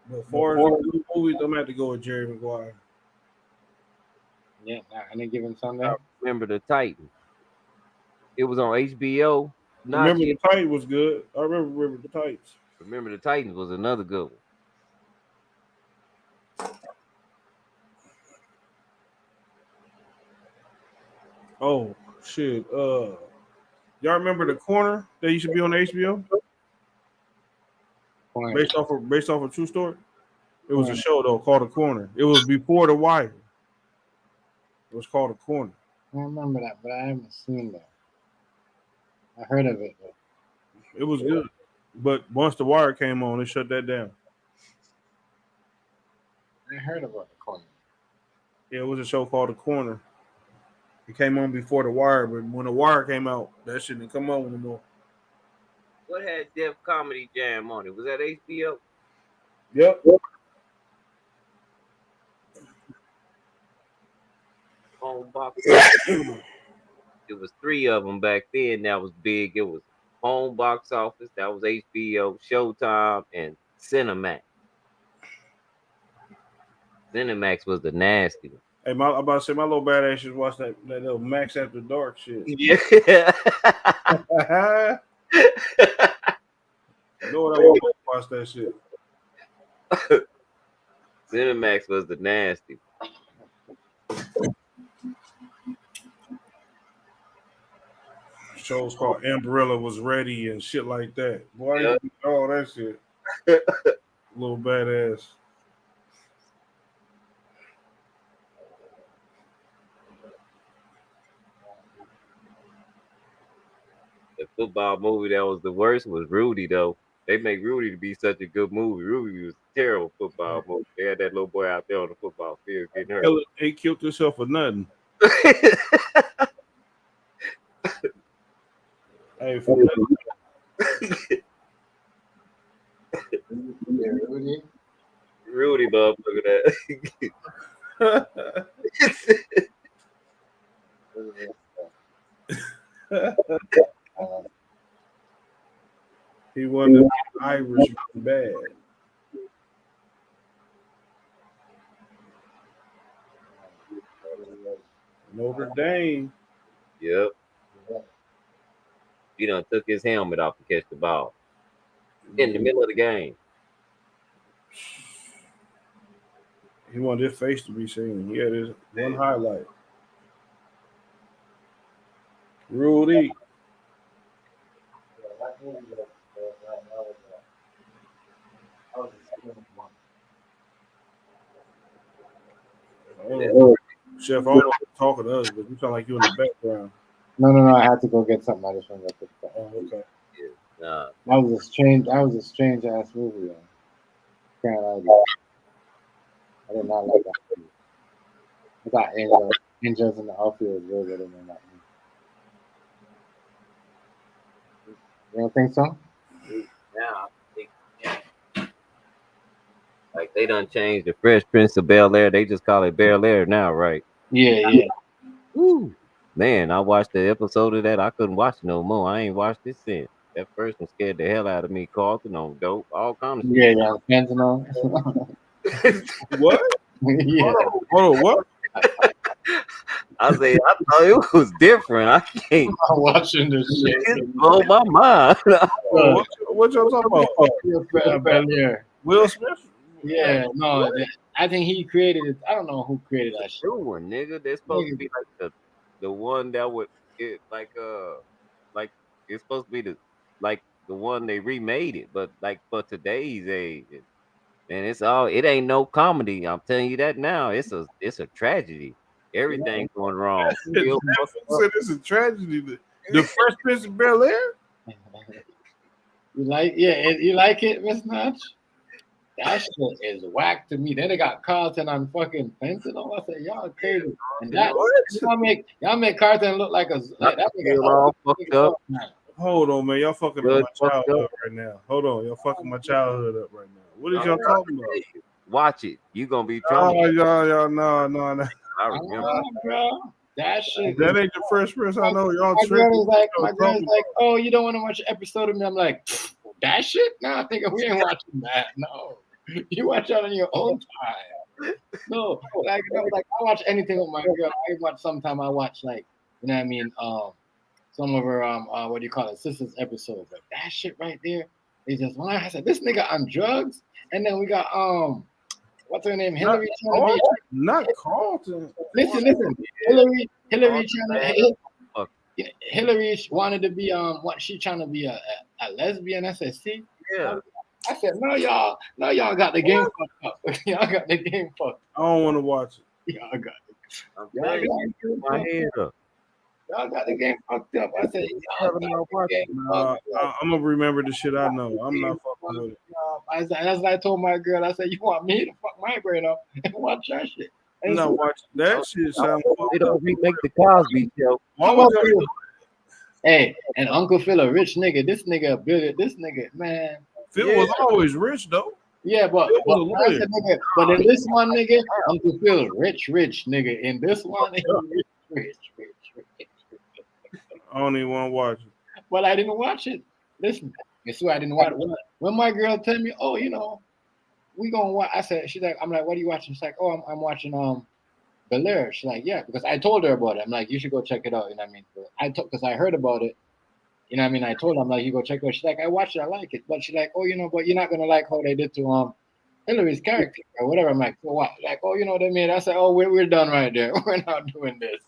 But far as the movies, I'm gonna have to go with Jerry Maguire. Yeah, any given Sunday. I remember the Titan. It was on HBO. Remember the Titans was good. I remember the Titans. Remember the Titans was another good one. Oh shit. Y'all remember The Corner that used to be on HBO? Based off of true story? It was a show though called The Corner. It was before The Wire. It was called The Corner. I remember that, but I haven't seen that. I heard of it though. It was good. But once The Wire came on, it shut that down. I heard about The Corner. Yeah, it was a show called The Corner. It came on before The Wire, but when The Wire came out, that shit didn't come on anymore. What had Def Comedy Jam on it? Was that HBO? Yep. Home box. It was 3 of them back then. That was big. It was Home Box Office. That was HBO, Showtime, and Cinemax. Cinemax was the nasty one. Hey, I'm about to say my little badass just watched that little Max After Dark shit. Yeah. You know what I want to watch that shit. Cinemax was the nasty one. Shows called Umbrella Was Ready and shit like that. Boy, Yep. all that shit. Little badass. The football movie that was the worst was Rudy, though. They make Rudy to be such a good movie. Rudy was a terrible football movie. They had that little boy out there on the football field getting hurt. Hell, he killed himself for nothing. Hey, for Rudy, motherfucker, that. He wasn't Irish bad. Notre Dame. Yep. He done took his helmet off to catch the ball in the middle of the game. He wanted his face to be seen. He had his one highlight. Rudy. Chef, I don't know if you're talking to us, but you sound like you're in the background. No. I had to go get something. I just want to go pick it up. Oh, okay. Nah. That was a strange ass movie. Can't lie to you. I did not like that movie. I thought Angels in the Outfield was way better than that movie. You don't think so? Now, like they done changed the Fresh Prince of Bel-Air. They just call it Bel-Air now, right? Yeah. Woo. Man, I watched the episode of that. I couldn't watch it no more. I ain't watched it since. That first one scared the hell out of me. Carlton on dope, all kinds of Yeah, fentanyl. What? Yeah. Hold on, what? I thought it was different. I can't. I'm watching this shit. It blew my mind. What y'all talking about? Bel-Air. Will Smith? Yeah, no, I think he created it. I don't know who created that shit. New one, nigga. They're supposed to be like the one that would it like it's supposed to be the one they remade it, but like for today's age, and it ain't no comedy. I'm telling you that now. It's a tragedy. Everything's going wrong. Said it's a tragedy. The Fresh Prince of Bel-Air? You like it, Miss Notch? That shit is whack to me. Then they got Carlton on fucking fentanyl. I said, y'all crazy. And that y'all make Carlton look like that all fucked up. Hold on, man. Y'all fucking up my childhood up right now. Hold on. Y'all fucking my childhood up right now. What is y'all talking about? Watch it. You gonna be trouble. trouble. Y'all, no. I remember. Bro. That shit. That ain't the Fresh Prince I know. Y'all my girl is like, oh, you don't want to watch an episode of me? I'm like, that shit? No, I think we ain't watching that. No. You watch that on your own time. No, like I watch anything with my girl. I watch sometime. I watch like you know what I mean. Some of her what do you call it, sisters episodes. Like that shit right there is just when I said this nigga on drugs, and then we got what's her name, Hillary trying to be not Carlton. Listen, Hillary Hillary wanted to be what she trying to be a lesbian. I said, see, Yeah. I said, no, y'all got the game fucked up. Y'all got the game fucked. I don't want to watch it. Y'all got it. I'm Y'all telling got you, my head up. Y'all got the game fucked up. I said, y'all got the game fucked up. I'm gonna remember the shit I know. I'm not fucking with it. That's what I told my girl. I said, you want me to fuck my brain up and watch that shit? I'm not watching that shit. Sound they don't remake the Cosby Show. Hey, and Uncle Phil a rich nigga. This nigga a billion. This nigga, man. Phil was always rich though. Yeah, but in this one, nigga, Uncle Phil rich nigga. In this one, rich. I don't even want to watch it. But I didn't watch it. Listen, guess what? I didn't watch it. When my girl tell me, oh, you know, we gonna watch. I said, she's like, I'm like, what are you watching? She's like, oh, I'm watching Bel-Air. She's like, yeah, because I told her about it. I'm like, you should go check it out. You know what I mean? Because I heard about it. You know what I mean? I told her, I'm like, you go check it out. She's like, I watched it, I like it. But she's like, oh, you know, but you're not gonna like how they did to Hillary's character or whatever. I'm like, so what? Like, oh, you know what I mean? I said, oh, we're done right there. We're not doing this.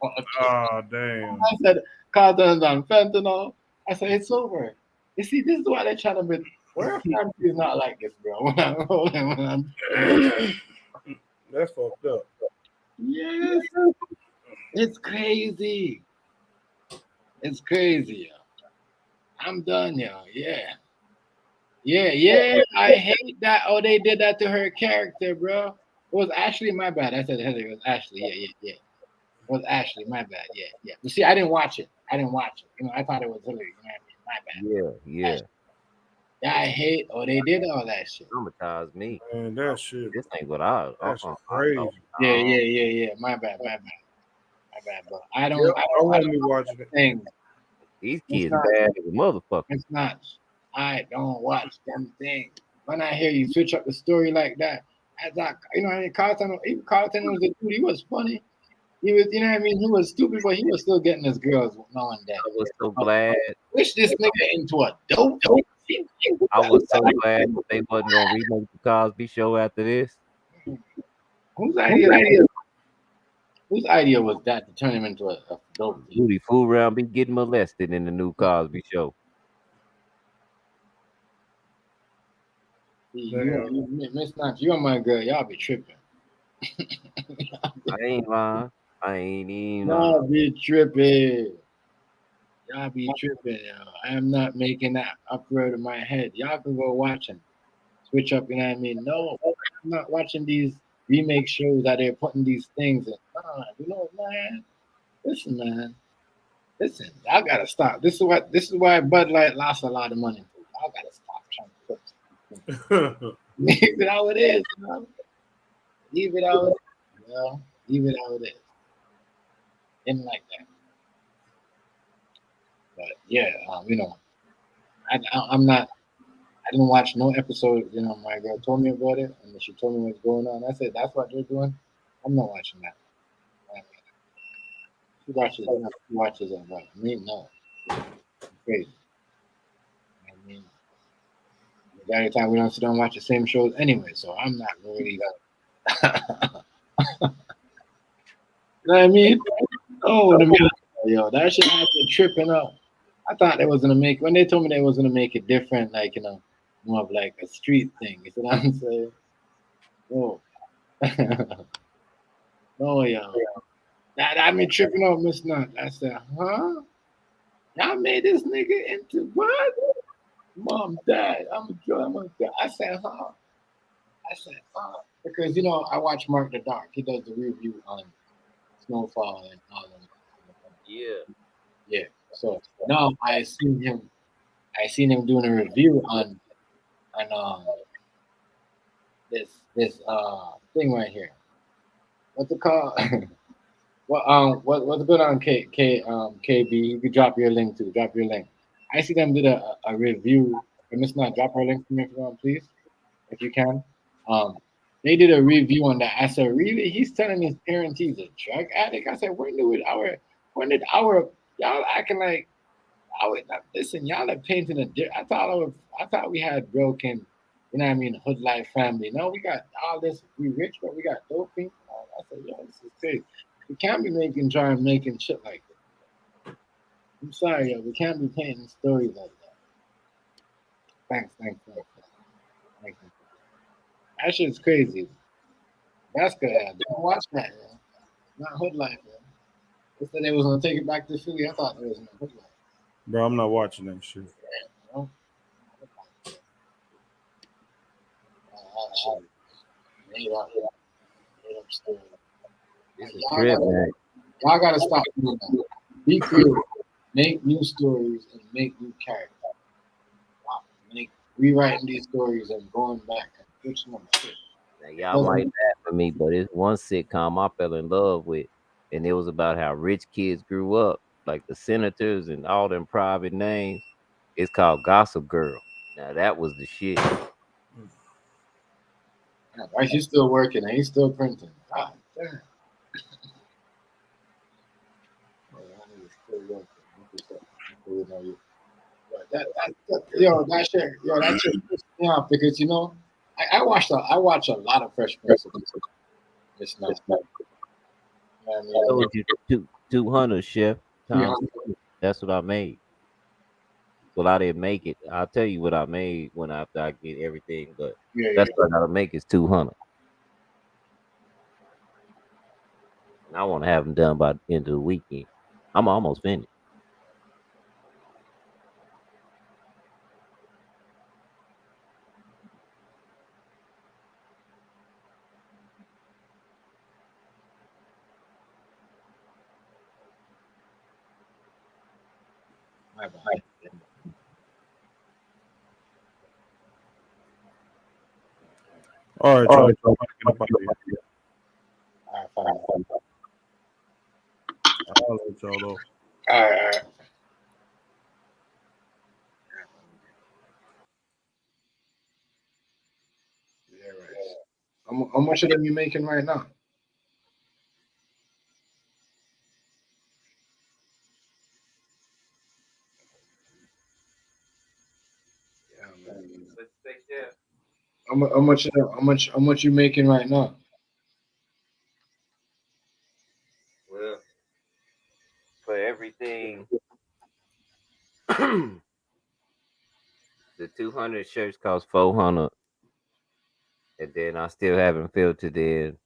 Oh damn. I said, Carlton's on fentanyl. I said, it's over. You see, this is why they're trying to be. Where family is not like this, bro. When I'm That's fucked up. Yes. It's crazy. It's crazy, yo. I'm done, yo. Yeah. I hate that. Oh, they did that to her character, bro. It was Ashley, my bad. I said Heather. It was Ashley. Yeah. It was Ashley, my bad. Yeah. You see, I didn't watch it. You know, I thought it was Hillary. You know what I mean? My bad. Yeah. Ashley. Yeah, I hate. Oh, they did all that shit. Traumatized me. Man, that shit. This ain't what I. That's crazy. Yeah. My bad, bro. I don't want to be watching it. Things. These kids bad as a motherfucker. It's not. I don't watch them things. When I hear you switch up the story like that, I thought, you know, I mean, Carlton was a dude. He was funny. He was, you know what I mean? He was stupid, but he was still getting his girls now and then. I was so glad. Wish this nigga into a dope. I was so glad that they wasn't gonna remake the Cosby Show after this. Whose idea was that to turn him into a dope? Rudy fool around be getting molested in the new Cosby Show. You Miss Knox, you and my girl, y'all be tripping. I ain't lying. I ain't even. Y'all be tripping. Y'all be tripping, yo. I am not making that upward in my head. Y'all can go watch them. Switch up, you know what I mean? No, I'm not watching these remake shows that they're putting these things in. You know, man. Listen, y'all gotta stop. This is why Bud Light lost a lot of money. Y'all gotta stop trying to put leave it how it is, you know? Leave it how it is, you know? Leave it how it is. Didn't like that. But yeah, you know, I'm not. I didn't watch no episode. You know, my girl told me about it, and she told me what's going on. I said, "That's what they're doing." I'm not watching that. She watches it. But me, no. It's crazy. I mean, every time we don't sit down and watch the same shows anyway, so I'm not really. You know what I mean? Oh, yo, that shit had me tripping out. I thought they was gonna make when they told me they was gonna make it different, like, you know, more of like a street thing. You see what I'm saying? Oh, oh, yo, that had me tripping out, Miss Nut. I said, huh? Y'all made this nigga into what? Mom, Dad, I'm a dad. I said, huh? Because you know I watch Mark the Dark. He does the review on Snowfall and all them. Yeah. So now I seen him doing a review on this thing right here. What's it called? What's good on KB? You could drop your link too. Drop your link. I see them did a review. Miss Not, drop her link for me if you want, please. if you can. They did a review on that. I said, really? He's telling his parents he's a drug addict. I said, when did our y'all acting like listen, y'all are painting I thought we had broken, you know what I mean, hood life family. No, we got all this, we rich, but we got doping. I said, yeah, this is crazy. We can't be making shit like this. I'm sorry, yo, we can't be painting stories like that. Thanks. That shit's crazy. That's good. Don't watch that, yo. Not hood life, yo. They said they was gonna take it back to Philly. I thought there was no hood life. Bro, I'm not watching that shit. You know? This is trip, man. Y'all gotta stop doing that. Be creative. Make new stories and make new characters. Rewriting these stories and going back and fixing them. Now, y'all might laugh at me, but it's one sitcom I fell in love with, and it was about how rich kids grew up, like the senators and all them private names. It's called Gossip Girl. Now that was the shit. Right, he's still working and he's still printing. God damn. That shit pissed me off because I watch a lot of Fresh Prince. It's not. I told you 200, chef. That's what I made. Well, I didn't make it. I'll tell you what I made after I get everything, but that's what I gotta make is 200. And I want to have them done by the end of the weekend. I'm almost finished. All right, y'all. Get up out of here. I'll let y'all though. All right. Yeah, right. How much of them you making right now? How much you making right now? Well, for everything, the 200 shirts cost 400, and then I still haven't filtered in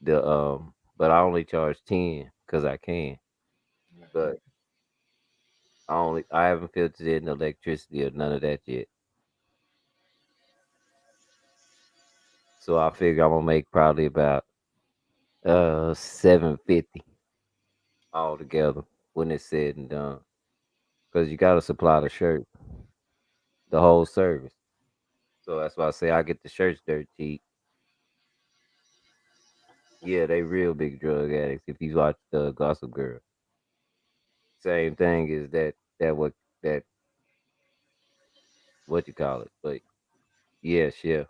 but I only charge 10 because I can. But I haven't filtered in the electricity or none of that yet. So I figure I'm gonna make probably about $750 altogether when it's said and done. Because you gotta supply the shirt, the whole service. So that's why I say I get the shirts dirt cheap. Yeah, they real big drug addicts. If you watch the Gossip Girl, same thing is that what you call it. But yes, yeah.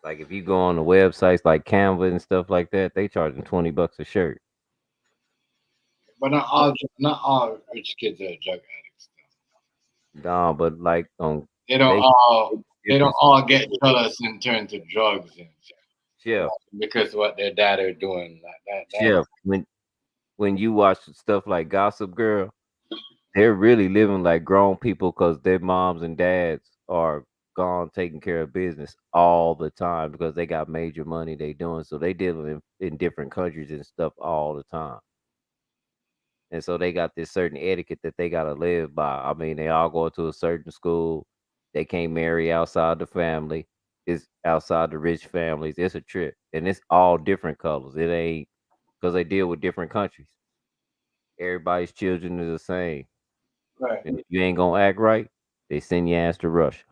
Like if you go on the websites like Canva and stuff like that, they charging $20 a shirt. But not all rich kids are drug addicts. No, but like on They don't all get jealous and turn to drugs and because what their dad are doing. When you watch stuff like Gossip Girl, they're really living like grown people because their moms and dads are gone taking care of business all the time because they got major money they doing. So they dealing in different countries and stuff all the time. And so they got this certain etiquette that they gotta live by. I mean, they all go to a certain school. They can't marry outside the family. It's outside the rich families. It's a trip. And it's all different colors. It ain't because they deal with different countries. Everybody's children is the same. Right. And if you ain't gonna act right, they send your ass to Russia.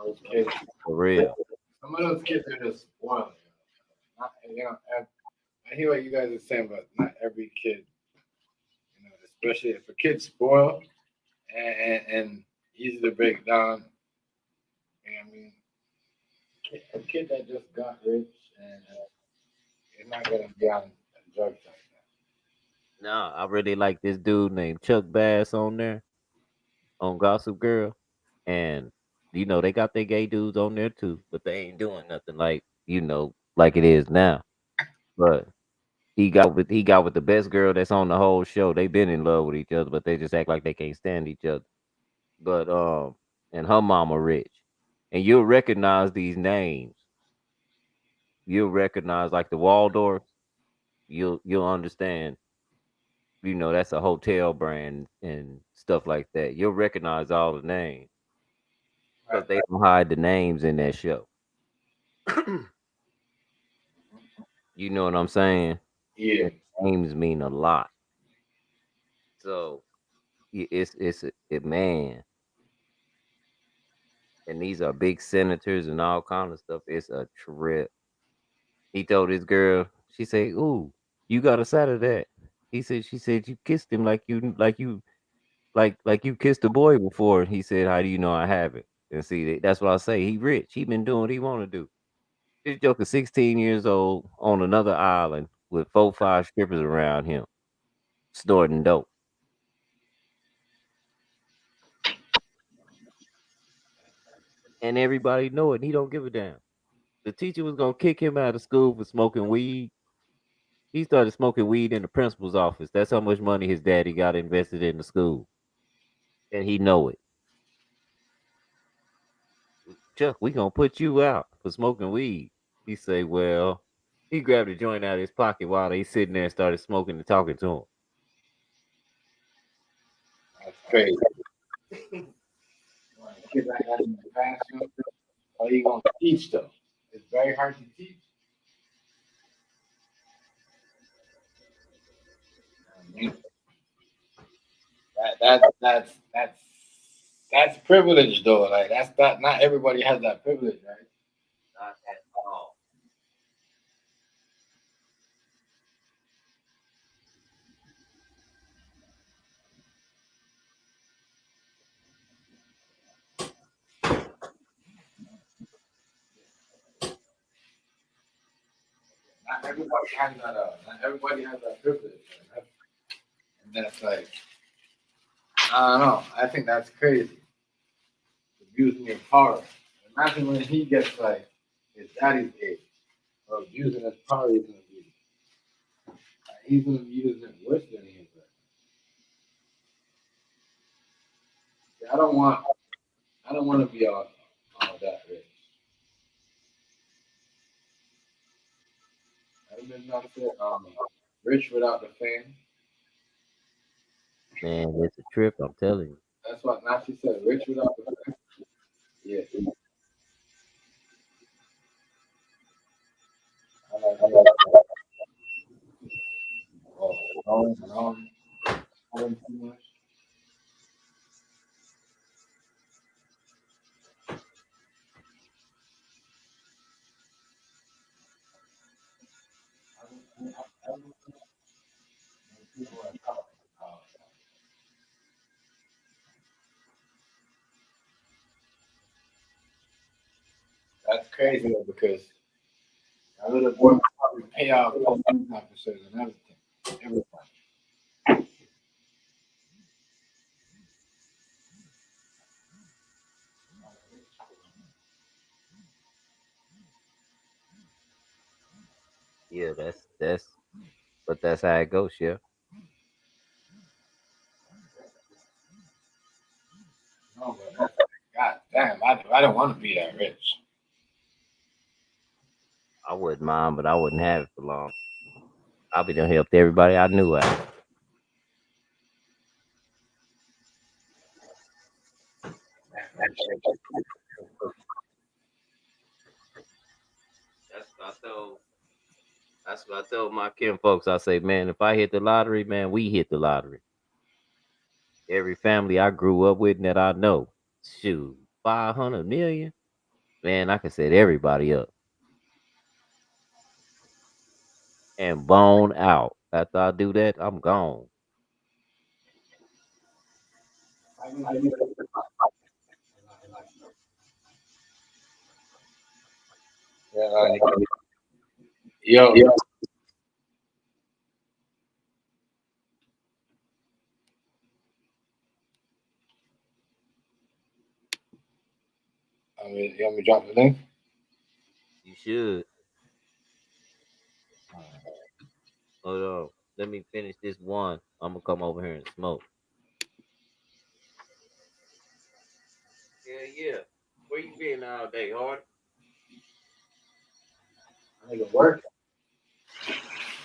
Those kids, For real. some of those kids are just spoiled. I hear what you guys are saying, but not every kid, especially if a kid's spoiled and easy to break down. I mean, a kid that just got rich and is not gonna be on drugs like that. No, I really like this dude named Chuck Bass on there on Gossip Girl, and they got their gay dudes on there too, but they ain't doing nothing like it is now. But he got with the best girl that's on the whole show. They've been in love with each other, but they just act like they can't stand each other. But and her mama rich, and you'll recognize these names. You'll recognize like the Waldorf. You'll understand. That's a hotel brand and stuff like that. You'll recognize all the names, but they don't hide the names in that show. You know what I'm saying? Yeah. And names mean a lot. So it's it man, and these are big senators and all kind of stuff. It's a trip. He told his girl, she said, "Ooh, you got a side of that." She said you kissed him like you kissed a boy before. He said, "How do you know I haven't?" And see, that's what I say. He rich. He been doing what he want to do. This joker, 16 years old, on another island with 4, 5 strippers around him, snorting dope. And everybody know it. And he don't give a damn. The teacher was gonna kick him out of school for smoking weed. He started smoking weed in the principal's office. That's how much money his daddy got invested in the school, and he know it. Chuck, we gonna put you out for smoking weed. He say, well, he grabbed a joint out of his pocket while they sitting there and started smoking and talking to him. That's crazy. Kids like that in the classroom, how you gonna teach them? It's very hard to teach. That's privilege though. Like that's not everybody has that privilege, right? Not at all. Not everybody has that. Not everybody has that privilege. Right? And that's like, I don't know. I think that's crazy. Abusing your power. Imagine when he gets like his daddy's age, or abusing his power. He's gonna be using it worse than he is. Right? I don't want to be all that rich. I've been not rich without the fame. Man, it's a trip. I'm telling you. That's what Nazi said. Rich without the fame. Yeah. Too much. That's crazy though, because a little boy would probably pay off police officers and everything. Everything. Yeah, but that's how it goes, yeah. No, but that's, God damn, I don't want to be that rich. I wouldn't mind, but I wouldn't have it for long. I'll be done helped everybody I knew out. That's what I told my kin folks. I say, man, if I hit the lottery, man, we hit the lottery. Every family I grew up with and that I know, shoot, 500 million, man, I can set everybody up. and bone out. After I do that, I'm gone. Yeah, yo. You want me to drop the link? You should. Hold on. Let me finish this one. I'm gonna come over here and smoke. Yeah. Where you been all day, Hard? I need to work.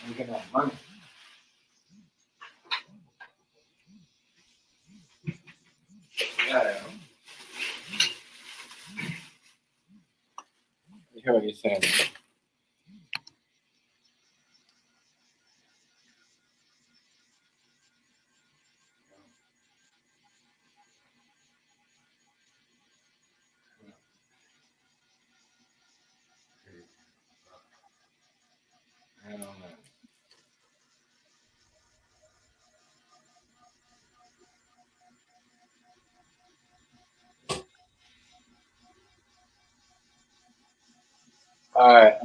I'm getting that money. Yeah. I hear what you're saying. I don't know. All right.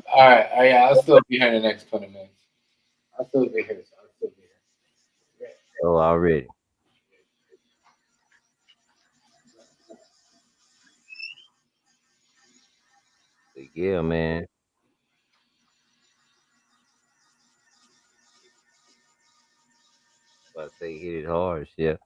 Yeah, I'll still be here in the next 20 minutes. I'll still be here. So I'll still be here. Oh, already. But yeah, man. About to say hit it hard, yeah.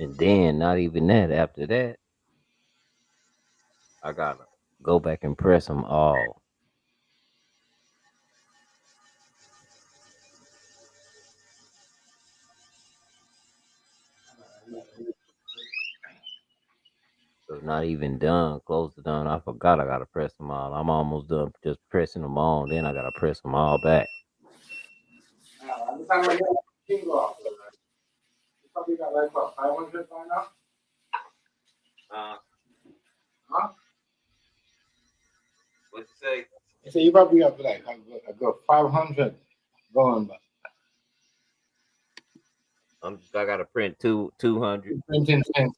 And then not even that. After that, I gotta go back and press them all. So not even done, close to done. I forgot I gotta press them all. I'm almost done just pressing them all. Then I gotta press them all back. Every time I get a Kingo off, you probably got like what, 500 by now? Huh? What you say? I say you probably got like a good 500 going, but I gotta print 200. printing things.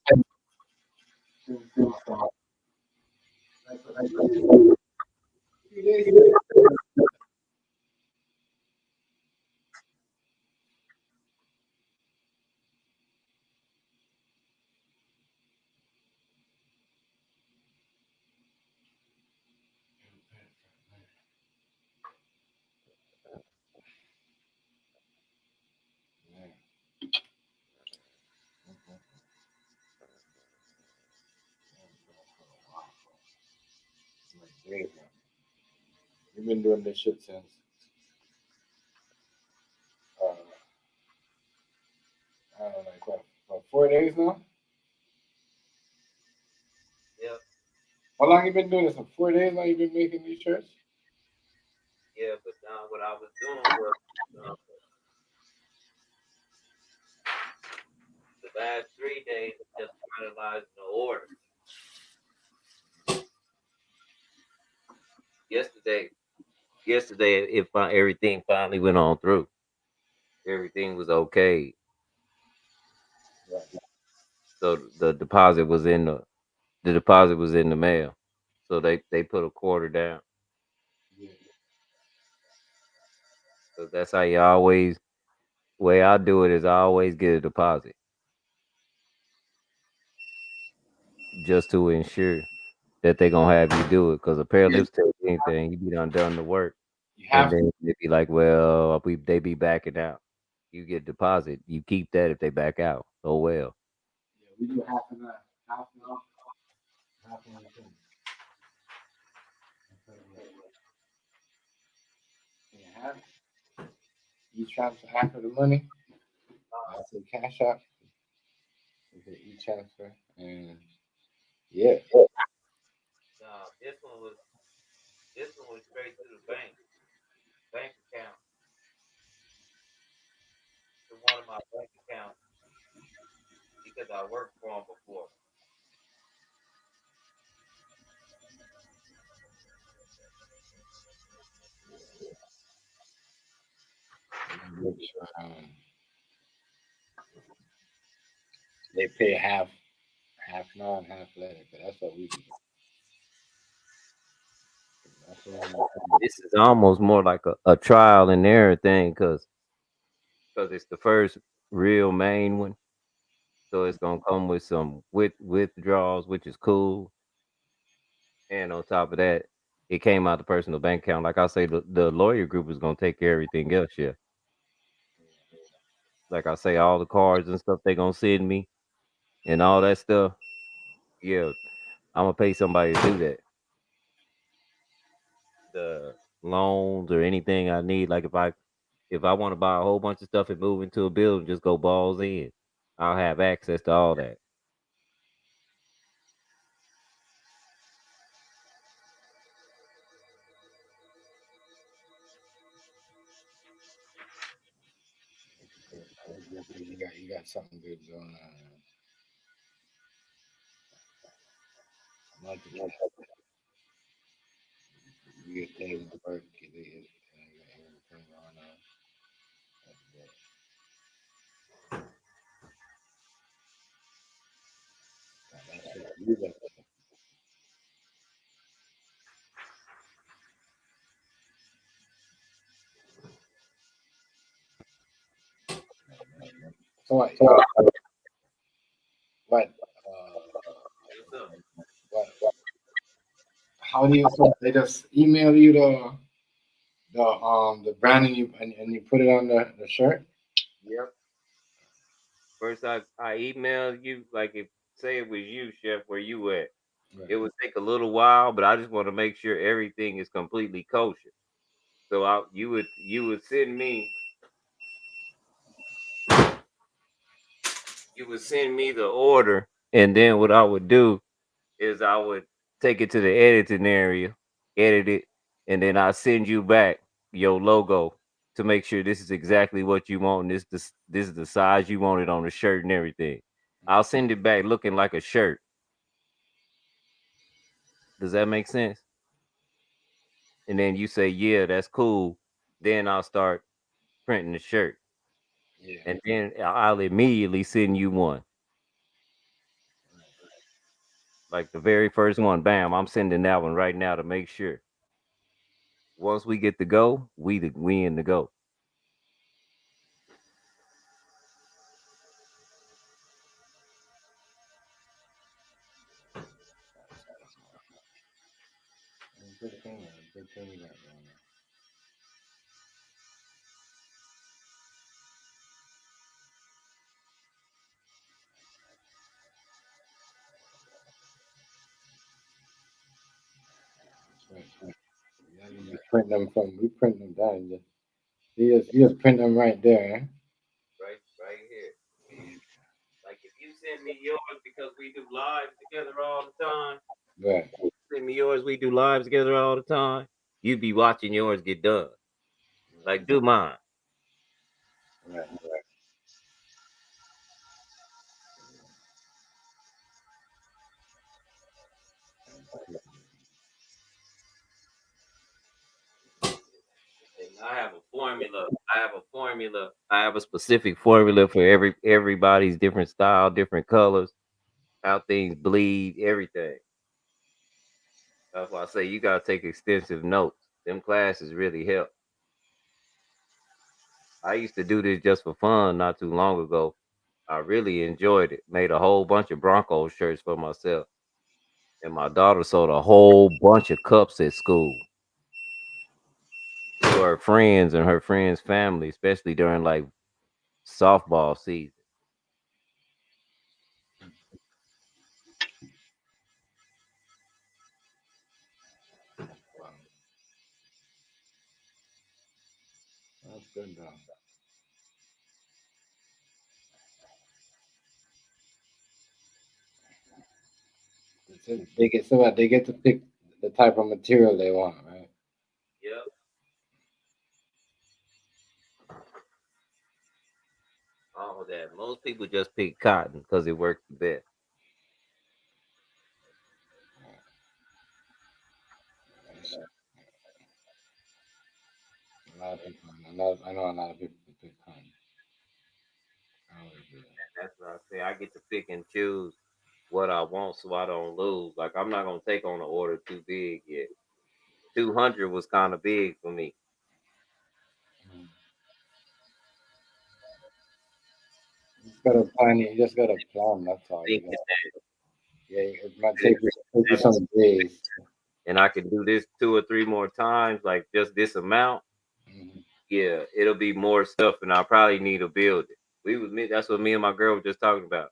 We've been doing this shit since I don't know, like what 4 days now? Yep. How long you been doing this? For 4 days now? You've been making these shirts? Yeah, but what I was doing was the last 3 days just finalizing the order. Yesterday, everything finally went on through. Everything was okay. So the deposit was in the mail. So they put a quarter down. So that's how you always way I do it is I always get a deposit just to ensure that they're gonna have you do it. Because a pair of lips take anything, you be done the work, and then they be like, well, they be backing out. You get deposit, you keep that if they back out. Oh well. We do half and half now, half and half. You transfer half of the money. I say cash out. You say transfer, and yeah. Nah, this one was straight to the bank account, to one of my bank accounts because I worked for them before. They pay half now and half later, but that's what we do. This is almost more like a trial and error thing because it's the first real main one. So it's gonna come with some withdrawals, which is cool. And on top of that, it came out the personal bank account. Like I say, the lawyer group is gonna take care of everything else. Yeah. Like I say, all the cards and stuff they gonna send me and all that stuff. Yeah, I'm gonna pay somebody to do that. The loans or anything I need. Like if I want to buy a whole bunch of stuff and move into a building, just go balls in. I'll have access to all that. You got something good going on. Like you get things to work, you got everything going on. So what? How do you? So they just email you the brand and you put it on the shirt. Yep. First, I email you, like, if say it was you, Chef, where you at. Right. It would take a little while, but I just want to make sure everything is completely kosher. So you would send me the order, and then what I would do is I would take it to the editing area, edit it, and then I send you back your logo to make sure this is exactly what you want. And this is the size you want it on the shirt and everything. I'll send it back looking like a shirt. Does that make sense? And then you say, yeah, that's cool. Then I'll start printing the shirt. Yeah. And then I'll immediately send you one. Like the very first one, bam, I'm sending that one right now to make sure. Once we get to go, we in the go. Good thing you got going on. Yeah, you print them we print them down. You just print them right there. Eh? Right here. Like if you send me yours because we do lives together all the time. Right. Send me yours, we do lives together all the time. You'd be watching yours get done. Like do mine. Right. And I have a formula. I have a specific formula for everybody's different style, different colors, how things bleed, everything. That's why I say you gotta take extensive notes. Them classes really help. I used to do this just for fun not too long ago. I really enjoyed it. Made a whole bunch of Broncos shirts for myself. And my daughter sold a whole bunch of cups at school to her friends and her friends' family, especially during like softball season. That's good though. They get to pick the type of material they want, right? Yep. All of that. Most people just pick cotton because it works the best. A lot of people, I know a lot of people pick cotton. That's what I say. I get to pick and choose what I want so I don't lose. Like I'm not gonna take on an order too big yet. 200 was kind of big for me. You just gotta plan. That's all. Thinking that Yeah, it might take you some days. and I can do this 2 or 3 more times, like just this amount. Yeah, it'll be more stuff, and I'll probably need to build it. That's what me and my girl were just talking about.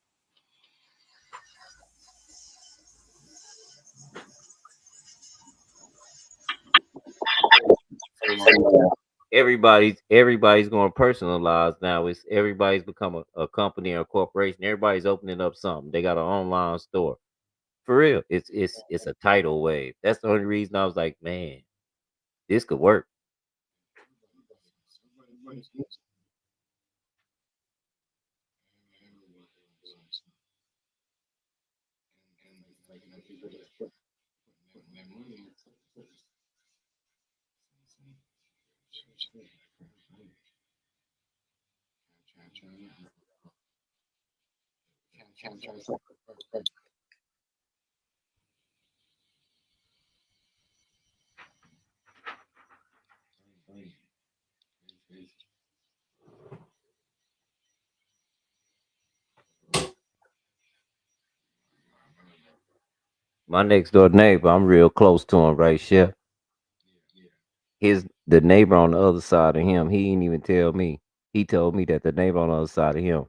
Everybody's going to personalize now. It's everybody's become a company or a corporation. Everybody's opening up something. They got an online store. For real, it's a tidal wave. That's the only reason I was like, man, this could work. My next door neighbor, I'm real close to him, right, Chef? The neighbor on the other side of him, he didn't even tell me. He told me that the neighbor on the other side of him.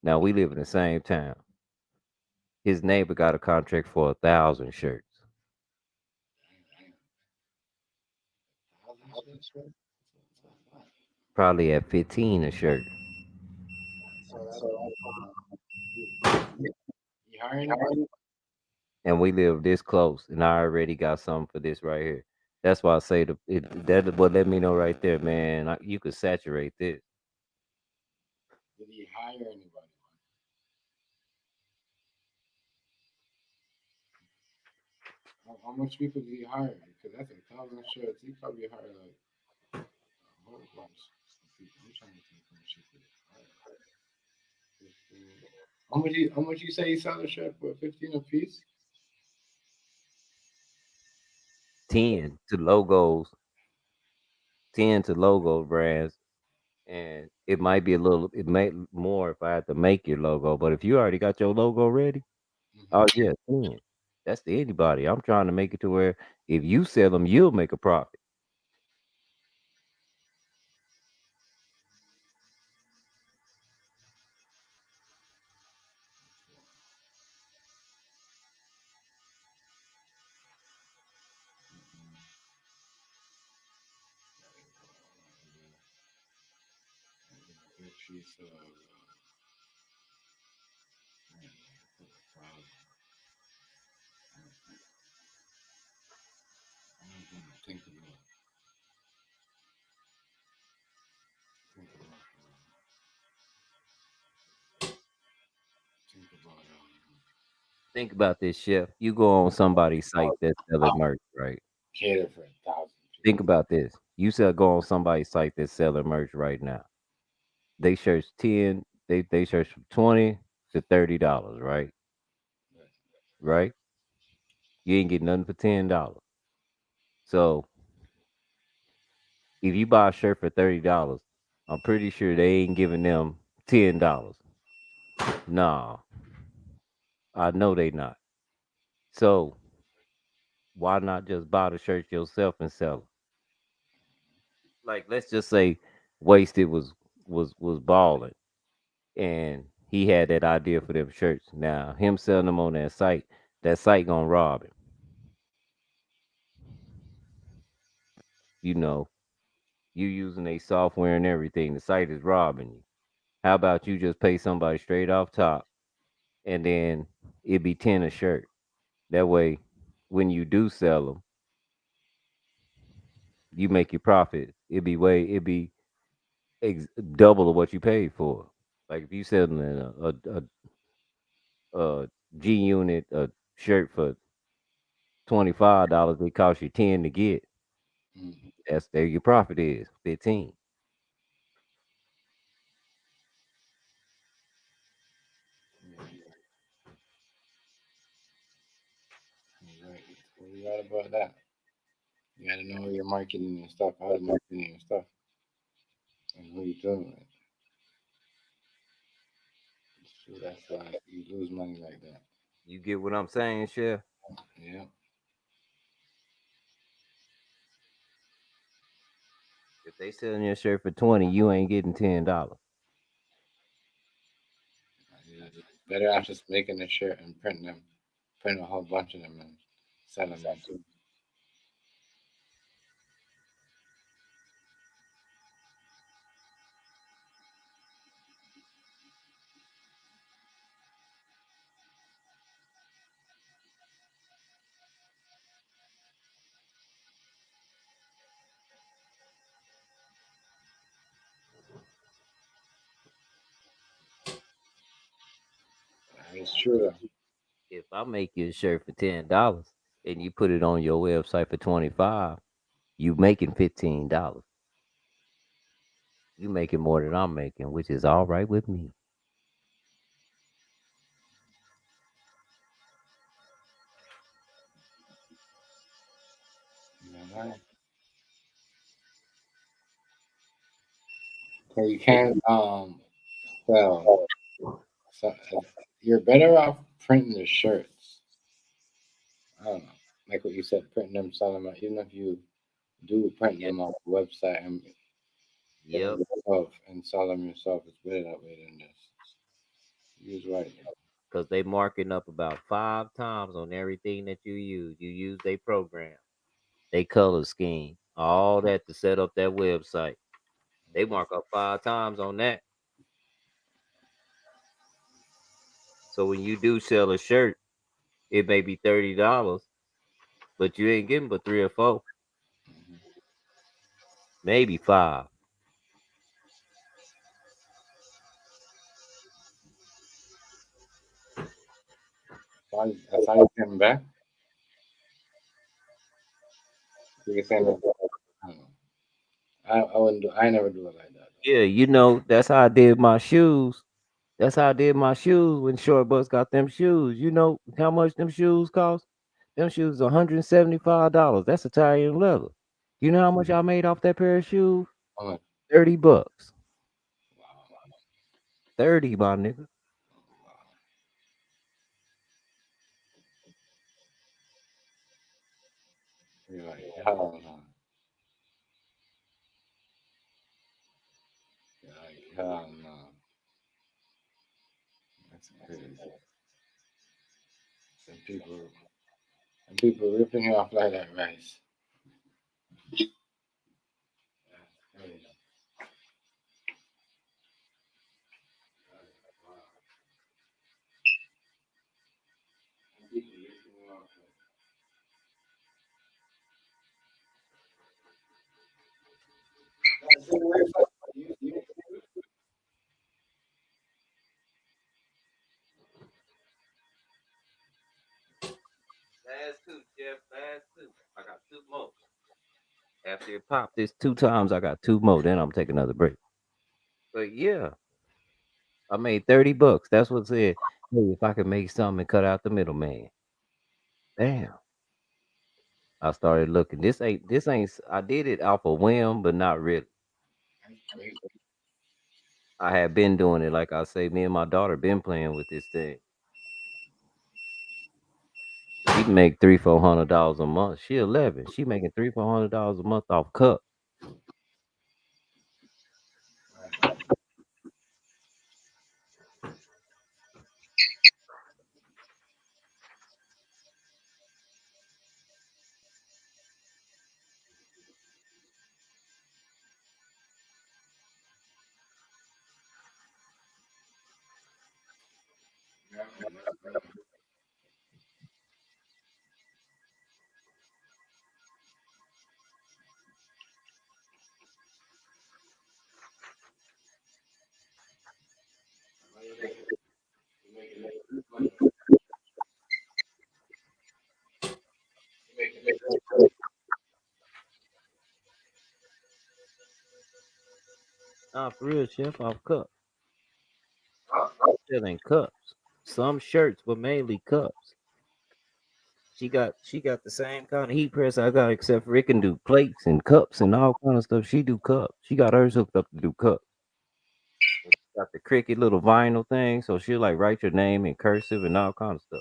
Now we live in the same town. His neighbor got a contract for 1,000 shirts. Probably at 15 a shirt. You hire anybody? And we live this close, and I already got something for this right here. That's why I say that what let me know right there, man. You could saturate this. Did he hire anybody? How much people did he hire? Because that's 1,000 shirts. He probably hired like a whole bunch of people. I'm trying to think how much he could hire. 15. How much you say he sell a shirt for? 15 a piece? 10 to logos, 10 to logo brands, and it might be it may more if I had to make your logo. But if you already got your logo ready, oh yeah, 10. That's to anybody. I'm trying to make it to where if you sell them, you'll make a profit. Think about it. Think about this, Chef. You go on somebody's site that's selling merch, right? Cater for 1,000. Think about this. You said go on somebody's site that's selling merch right now. They shirts 10, they shirts from $20 to $30, right? Right? You ain't getting nothing for $10. So if you buy a shirt for $30, I'm pretty sure they ain't giving them $10. Nah, I know they not. So why not just buy the shirts yourself and sell them? Like, let's just say Wasted was balling, and he had that idea for them shirts. Now him selling them on that site gonna rob him. You know, you using a software and everything. The site is robbing you. How about you just pay somebody straight off top, and then it be 10 a shirt. That way, when you do sell them, you make your profit. It be double of what you paid for. Like if you selling a G unit a shirt for $25, it costs you 10 to get. That's there your profit is 15. You're right about that. You gotta know your marketing and stuff, how to market your stuff, and who you're doing with. So that's why you lose money like that. You get what I'm saying, Chef? Yeah. If they selling your shirt for 20, you ain't getting $10. Better off just making a shirt and print a whole bunch of them and sell them too. It's true. If I make you a shirt for $10 and you put it on your website for 25, you making $15. You making more than I'm making, which is all right with me. So you can't sell. So you're better off printing the shirts. I don't know, like what you said, printing them, selling them. Even if you do print them on the website and get them yourself and sell them yourself, it's better that way than this. Use right. Because they marking up about 5 times on everything that you use. You use their program, they color scheme, all that to set up that website. They mark up 5 times on that. So when you do sell a shirt, it may be $30, but you ain't getting but 3 or 4, maybe 5. That's how you come back. You can say that. I don't know. I wouldn't do. I never do it like that. Yeah, you know, that's how I did my shoes. That's how I did my shoes when Short Bus got them shoes. You know how much them shoes cost? Them shoes $175. That's Italian leather. You know how much I made off that pair of shoes? $30. 30, my nigga. You're like, hell no. You're like, hell no. That's crazy. Some people ripping you off like that, rice. Last 2, Jeff. Last 2. I got 2 more. After it popped this 2 times, I got 2 more. Then I'm taking another break. But yeah, I made $30. That's what said. Hey, if I could make something and cut out the middleman. Damn. I started looking. This ain't. I did it off a whim, but not really. Crazy. I have been doing it. Like I say, me and my daughter been playing with this thing. She can make $300-400 a month. She 11. She making $300-400 a month off cup. Nah, for real, chef, off cups. Selling cups. Some shirts, but mainly cups. She got the same kind of heat press I got, except for it can do plates and cups and all kind of stuff. She do cups. She got hers hooked up to do cups. Got the cricket little vinyl thing, so she'll like write your name in cursive and all kind of stuff.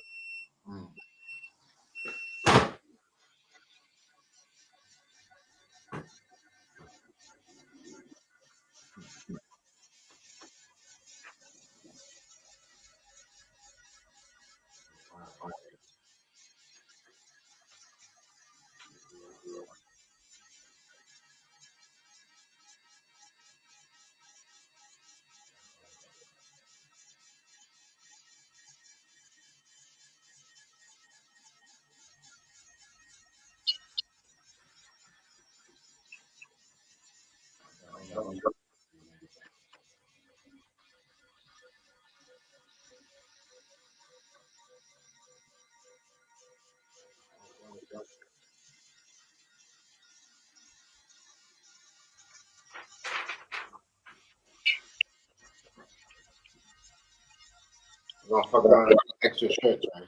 We're gonna fuck around with extra shirts, right?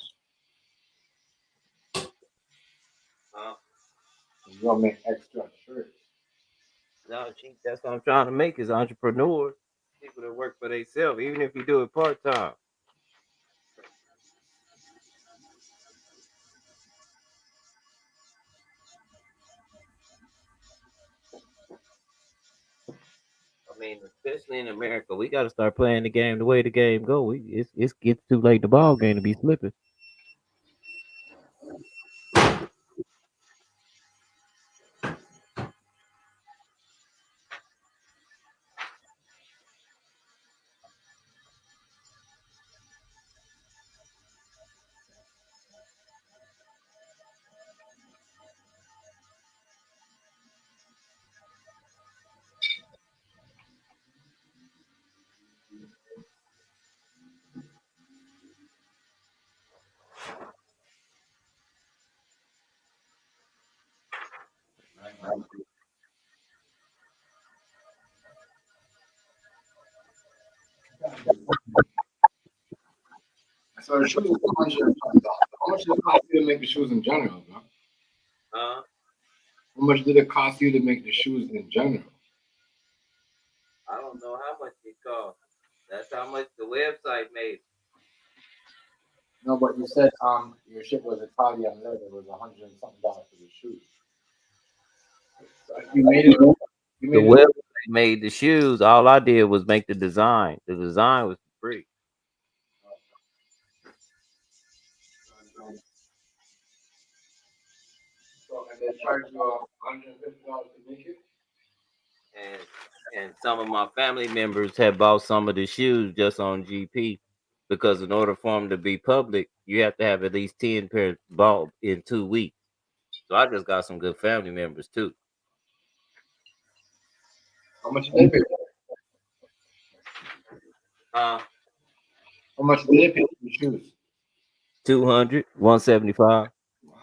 We're gonna make extra shirts. No, that's what I'm trying to make is entrepreneurs, people that work for themselves, even if you do it part time. I mean, especially in America, we got to start playing the game the way the game go. It's gets too late the ball game to be slipping. So the shoes, how much did it cost you to make the shoes in general, bro? How much did it cost you to make the shoes in general? I don't know how much it cost. That's how much the website made. No, but you said your shit was Italian leather. It was $100 and something for the shoes. So you made it. The website made the shoes. All I did was make the design. The design was free. So and they charge you $150 to make it. And some of my family members had bought some of the shoes just on GP because in order for them to be public, you have to have at least 10 pairs bought in 2 weeks. So I just got some good family members too. How much did they pay? How much did they pay for the shoes? 200, 175. What?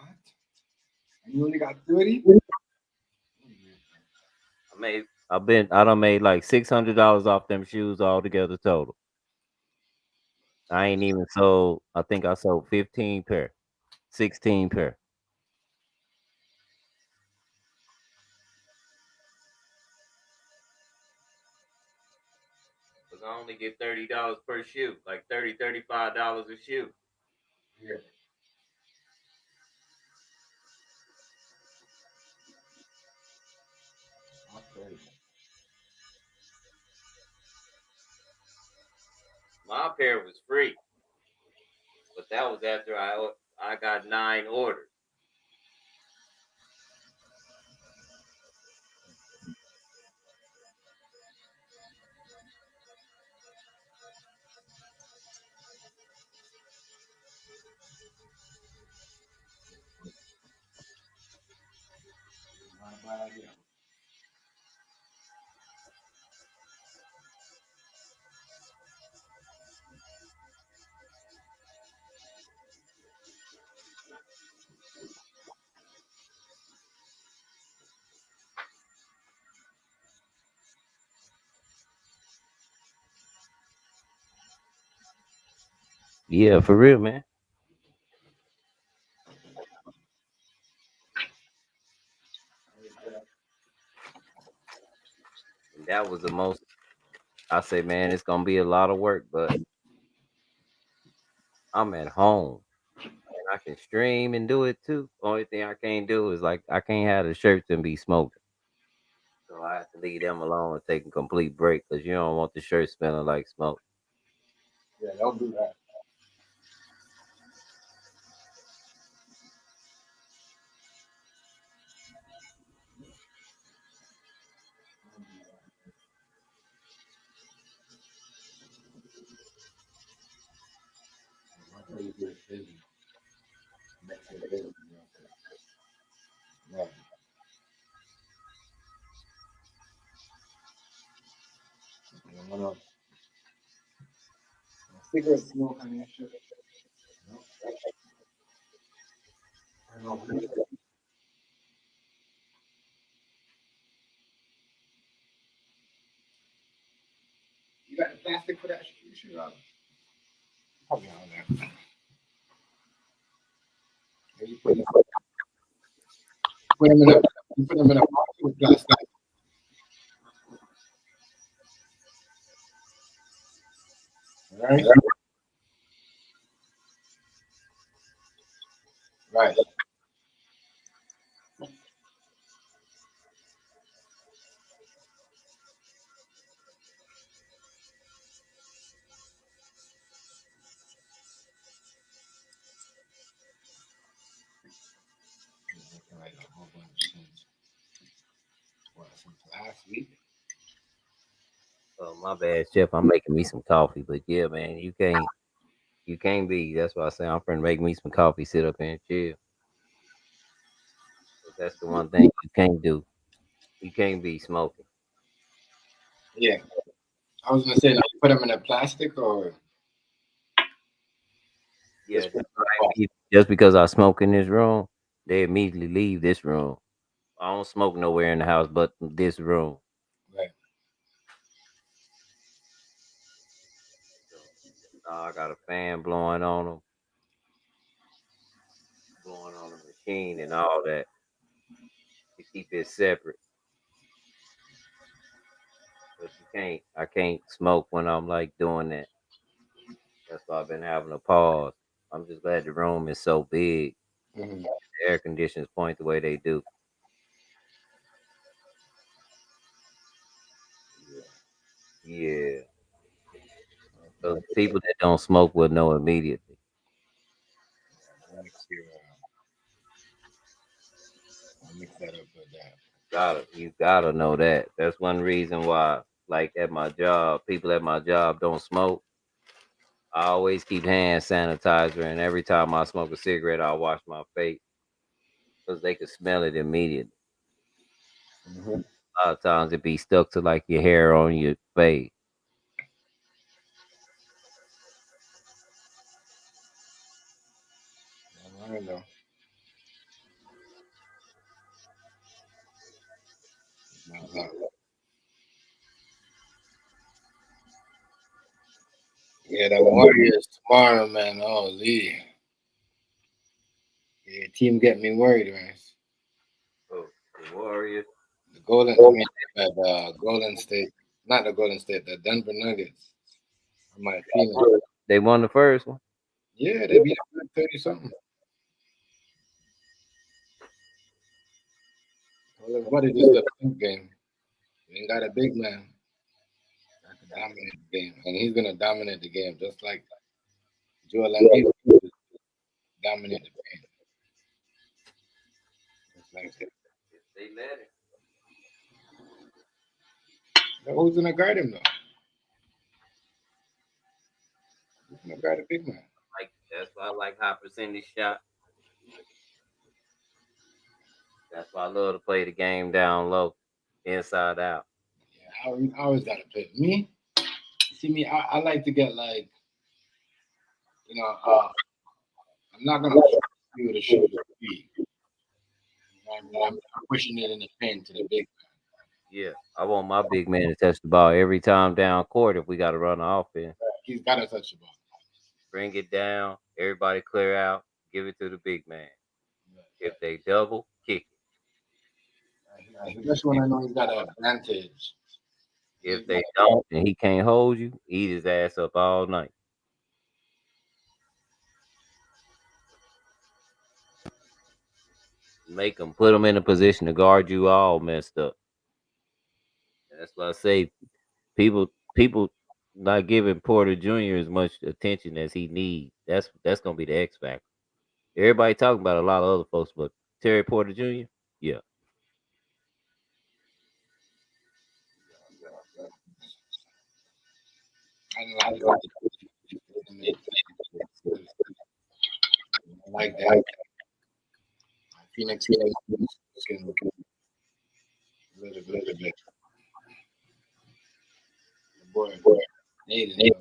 And you only got 30? I done made like $600 off them shoes altogether total. I ain't even sold. I think I sold 15 pair, 16 pair. Because I only get $30 per shoe, like $35 a shoe. Yeah. Okay. My pair was free, but that was after I got 9 orders. Not a bad idea. Yeah, for real, man. And that was the most. I say, man, it's gonna be a lot of work, but I'm at home and I can stream and do it too. Only thing I can't do is like I can't have the shirts and be smoking. So I have to leave them alone and take a complete break because you don't want the shirt smelling like smoke. Yeah, don't do that. I'll tell you this busy. Makes it busy. Yeah. You wanna cigarette smoke on your shirt? No. I know. You got the plastic for that shit, Rob? Probably on there. Yeah, you put them in a box with plastic. Right? Right. Right, a whole bunch since last week. Oh, my bad, Chef. I'm making me some coffee, but yeah, man, you can't be. That's why I say I'm finna make me some coffee, sit up here and chill. That's the one thing you can't do. You can't be smoking. Yeah. I was gonna say, like, you put them in a plastic or Yeah, just because I smoke in this room, they immediately leave this room. I don't smoke nowhere in the house but this room. right. I got a fan blowing on them, blowing on the machine and all that to keep it separate. But I can't smoke when I'm like doing that. That's why I've been having a pause. I'm just glad the room is so big. Mm-hmm. The air conditions point the way they do. Yeah. So people that don't smoke will know immediately. I'll mix that up with that. You gotta know that. That's one reason why, like at my job, people at my job don't smoke. I always keep hand sanitizer, and every time I smoke a cigarette, I wash my face because they can smell it immediately. Mm-hmm. A lot of times it be stuck to like your hair on your face. I don't know. Yeah, the Warriors tomorrow, man. Oh, Lee. Yeah, team get me worried, man. Oh, the Warriors. The Golden State, not the Golden State, the Denver Nuggets. My Phoenix. They won the first one. Yeah, they beat them 30 something. Well, everybody just the big game. You ain't got a big man that can dominate the game, and he's gonna dominate the game just like Joel Embiid dominate the game. Just like that. They let it. But who's gonna guard him though? Who's gonna guard a big man? Like that's why I like high percentage shot. That's why I love to play the game down low, inside out. Yeah, I always gotta play. Me, see me, I like to get like, you know, I'm not gonna force you to shoot the speed. I'm pushing it in the paint to the big man. Yeah, I want my big man to touch the ball every time down court if we got to run the offense. He's gotta touch the ball. Bring it down, everybody clear out, give it to the big man. If they double, kick it. Especially when I know he's got an advantage. If they don't and he can't hold you, eat his ass up all night. Make them, put them in a position to guard you all messed up. That's why I say people not giving Porter Jr. as much attention as he needs. That's gonna be the X factor. Everybody talking about a lot of other folks, but Terry Porter Jr. Yeah. I like that. Phoenix looking a little bit. Boy, Aiden.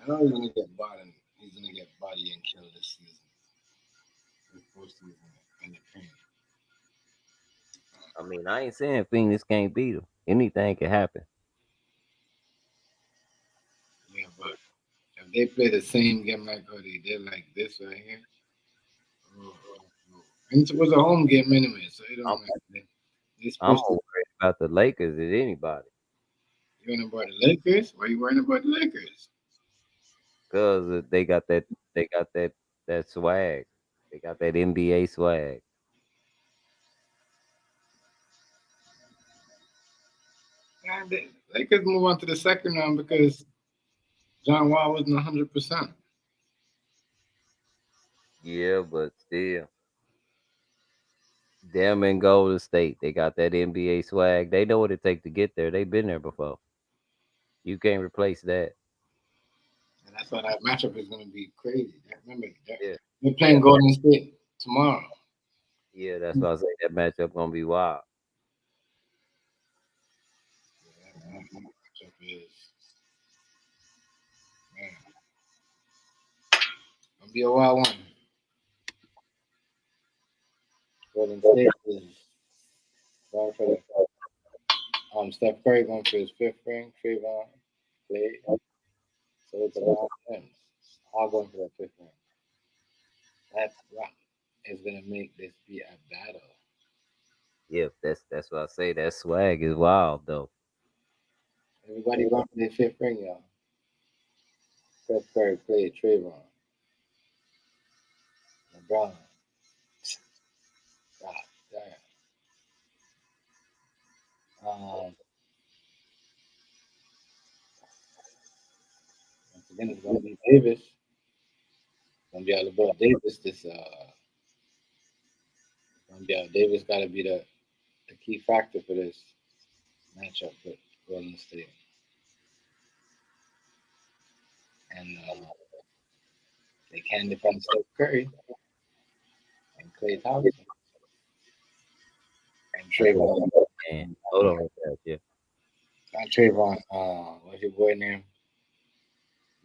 I know he's gonna get body. He's gonna get body and kill this season. This postseason in the paint. I mean, I ain't saying Phoenix can't beat them. Anything can happen. Yeah, but if they play the same game like how they did like this right here, and it was a home game anyway, so it don't matter. I'm more worried about the Lakers than anybody. You worrying about the Lakers? Why are you worrying about the Lakers? Because they got that swag. They got that NBA swag. And the Lakers move on to the second round because John Wall wasn't 100%. Yeah, but still. Them in Golden State, they got that NBA swag. They know what it takes to get there. They've been there before. You can't replace that. And that's why that matchup is going to be crazy. Remember, Yeah. they're playing Golden State tomorrow. Yeah, that's why I say that matchup going to be wild. Yeah, that matchup is, man, going to be a wild one. Golden State is going for the Steph Curry going for his 5th ring, Trayvon, Clay. So it's about them. All going for that 5th ring. That's what is going to make this be a battle. Yeah, that's what I say. That swag is wild though. Everybody going for their 5th ring, y'all. Steph Curry, Clay, Trayvon, LeBron. God damn. Once again, it's going to be Davis. It's going to be all about Davis. Davis got to be the key factor for this matchup with Golden State. And they can defend Steph Curry and Klay Thompson and Trayvon. And hold on with that, yeah. Not Trayvon. What's your boy name?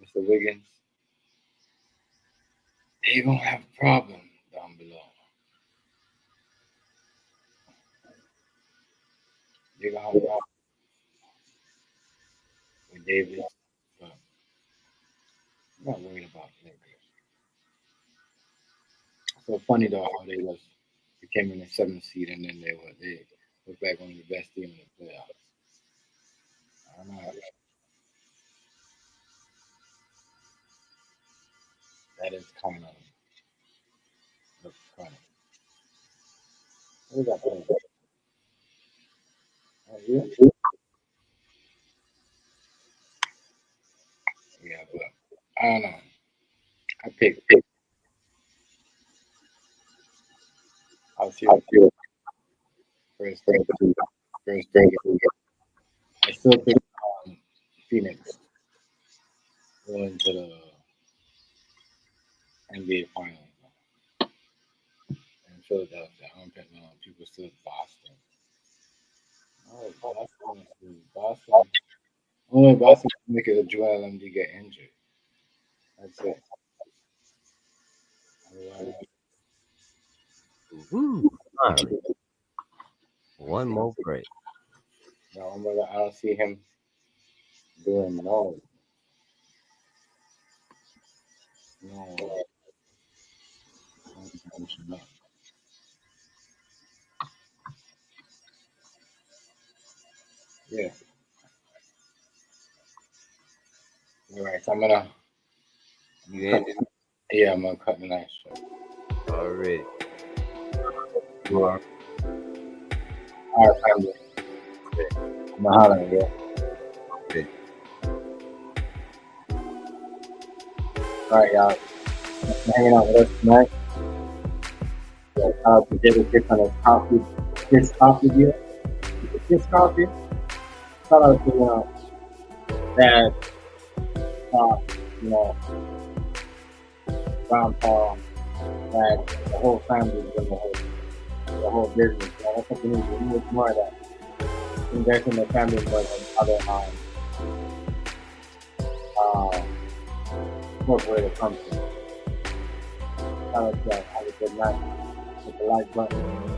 Mr. Wiggins. They're gonna have a problem down below. They're gonna have a problem with Davis. But I'm not worried about Lakers. So funny though how they came in the 7th seed and then they was like one of the best teams in the playoffs. I don't know. that is kind of looks funny. What is that thing? Oh, you? Yeah, but I don't know. I picked. I'll see you first. I still pick Phoenix going to the NBA Finals in Philadelphia. I don't pick no people still Boston. Oh, Boston. Only Boston can make it a Joel Embiid get injured. That's it. Woo. Finally. One more break. No, I don't see him doing no. Yeah. All right, so I'm gonna. Yeah, I'm gonna cut the night short. Already. You are. All right, family. I'm gonna holler at you. Okay. All right, y'all. Thanks for hanging out with us tonight. Shout out to Jadakiss on his coffee. Kiss Coffee deal. Kiss Coffee. Shout out to Dad, Grandpa, Dad, the whole family, the whole business. That's what we need. We need more of that. Invest in the family more than other corporate companies. Shout out to y'all. Have a good night. Hit the like button.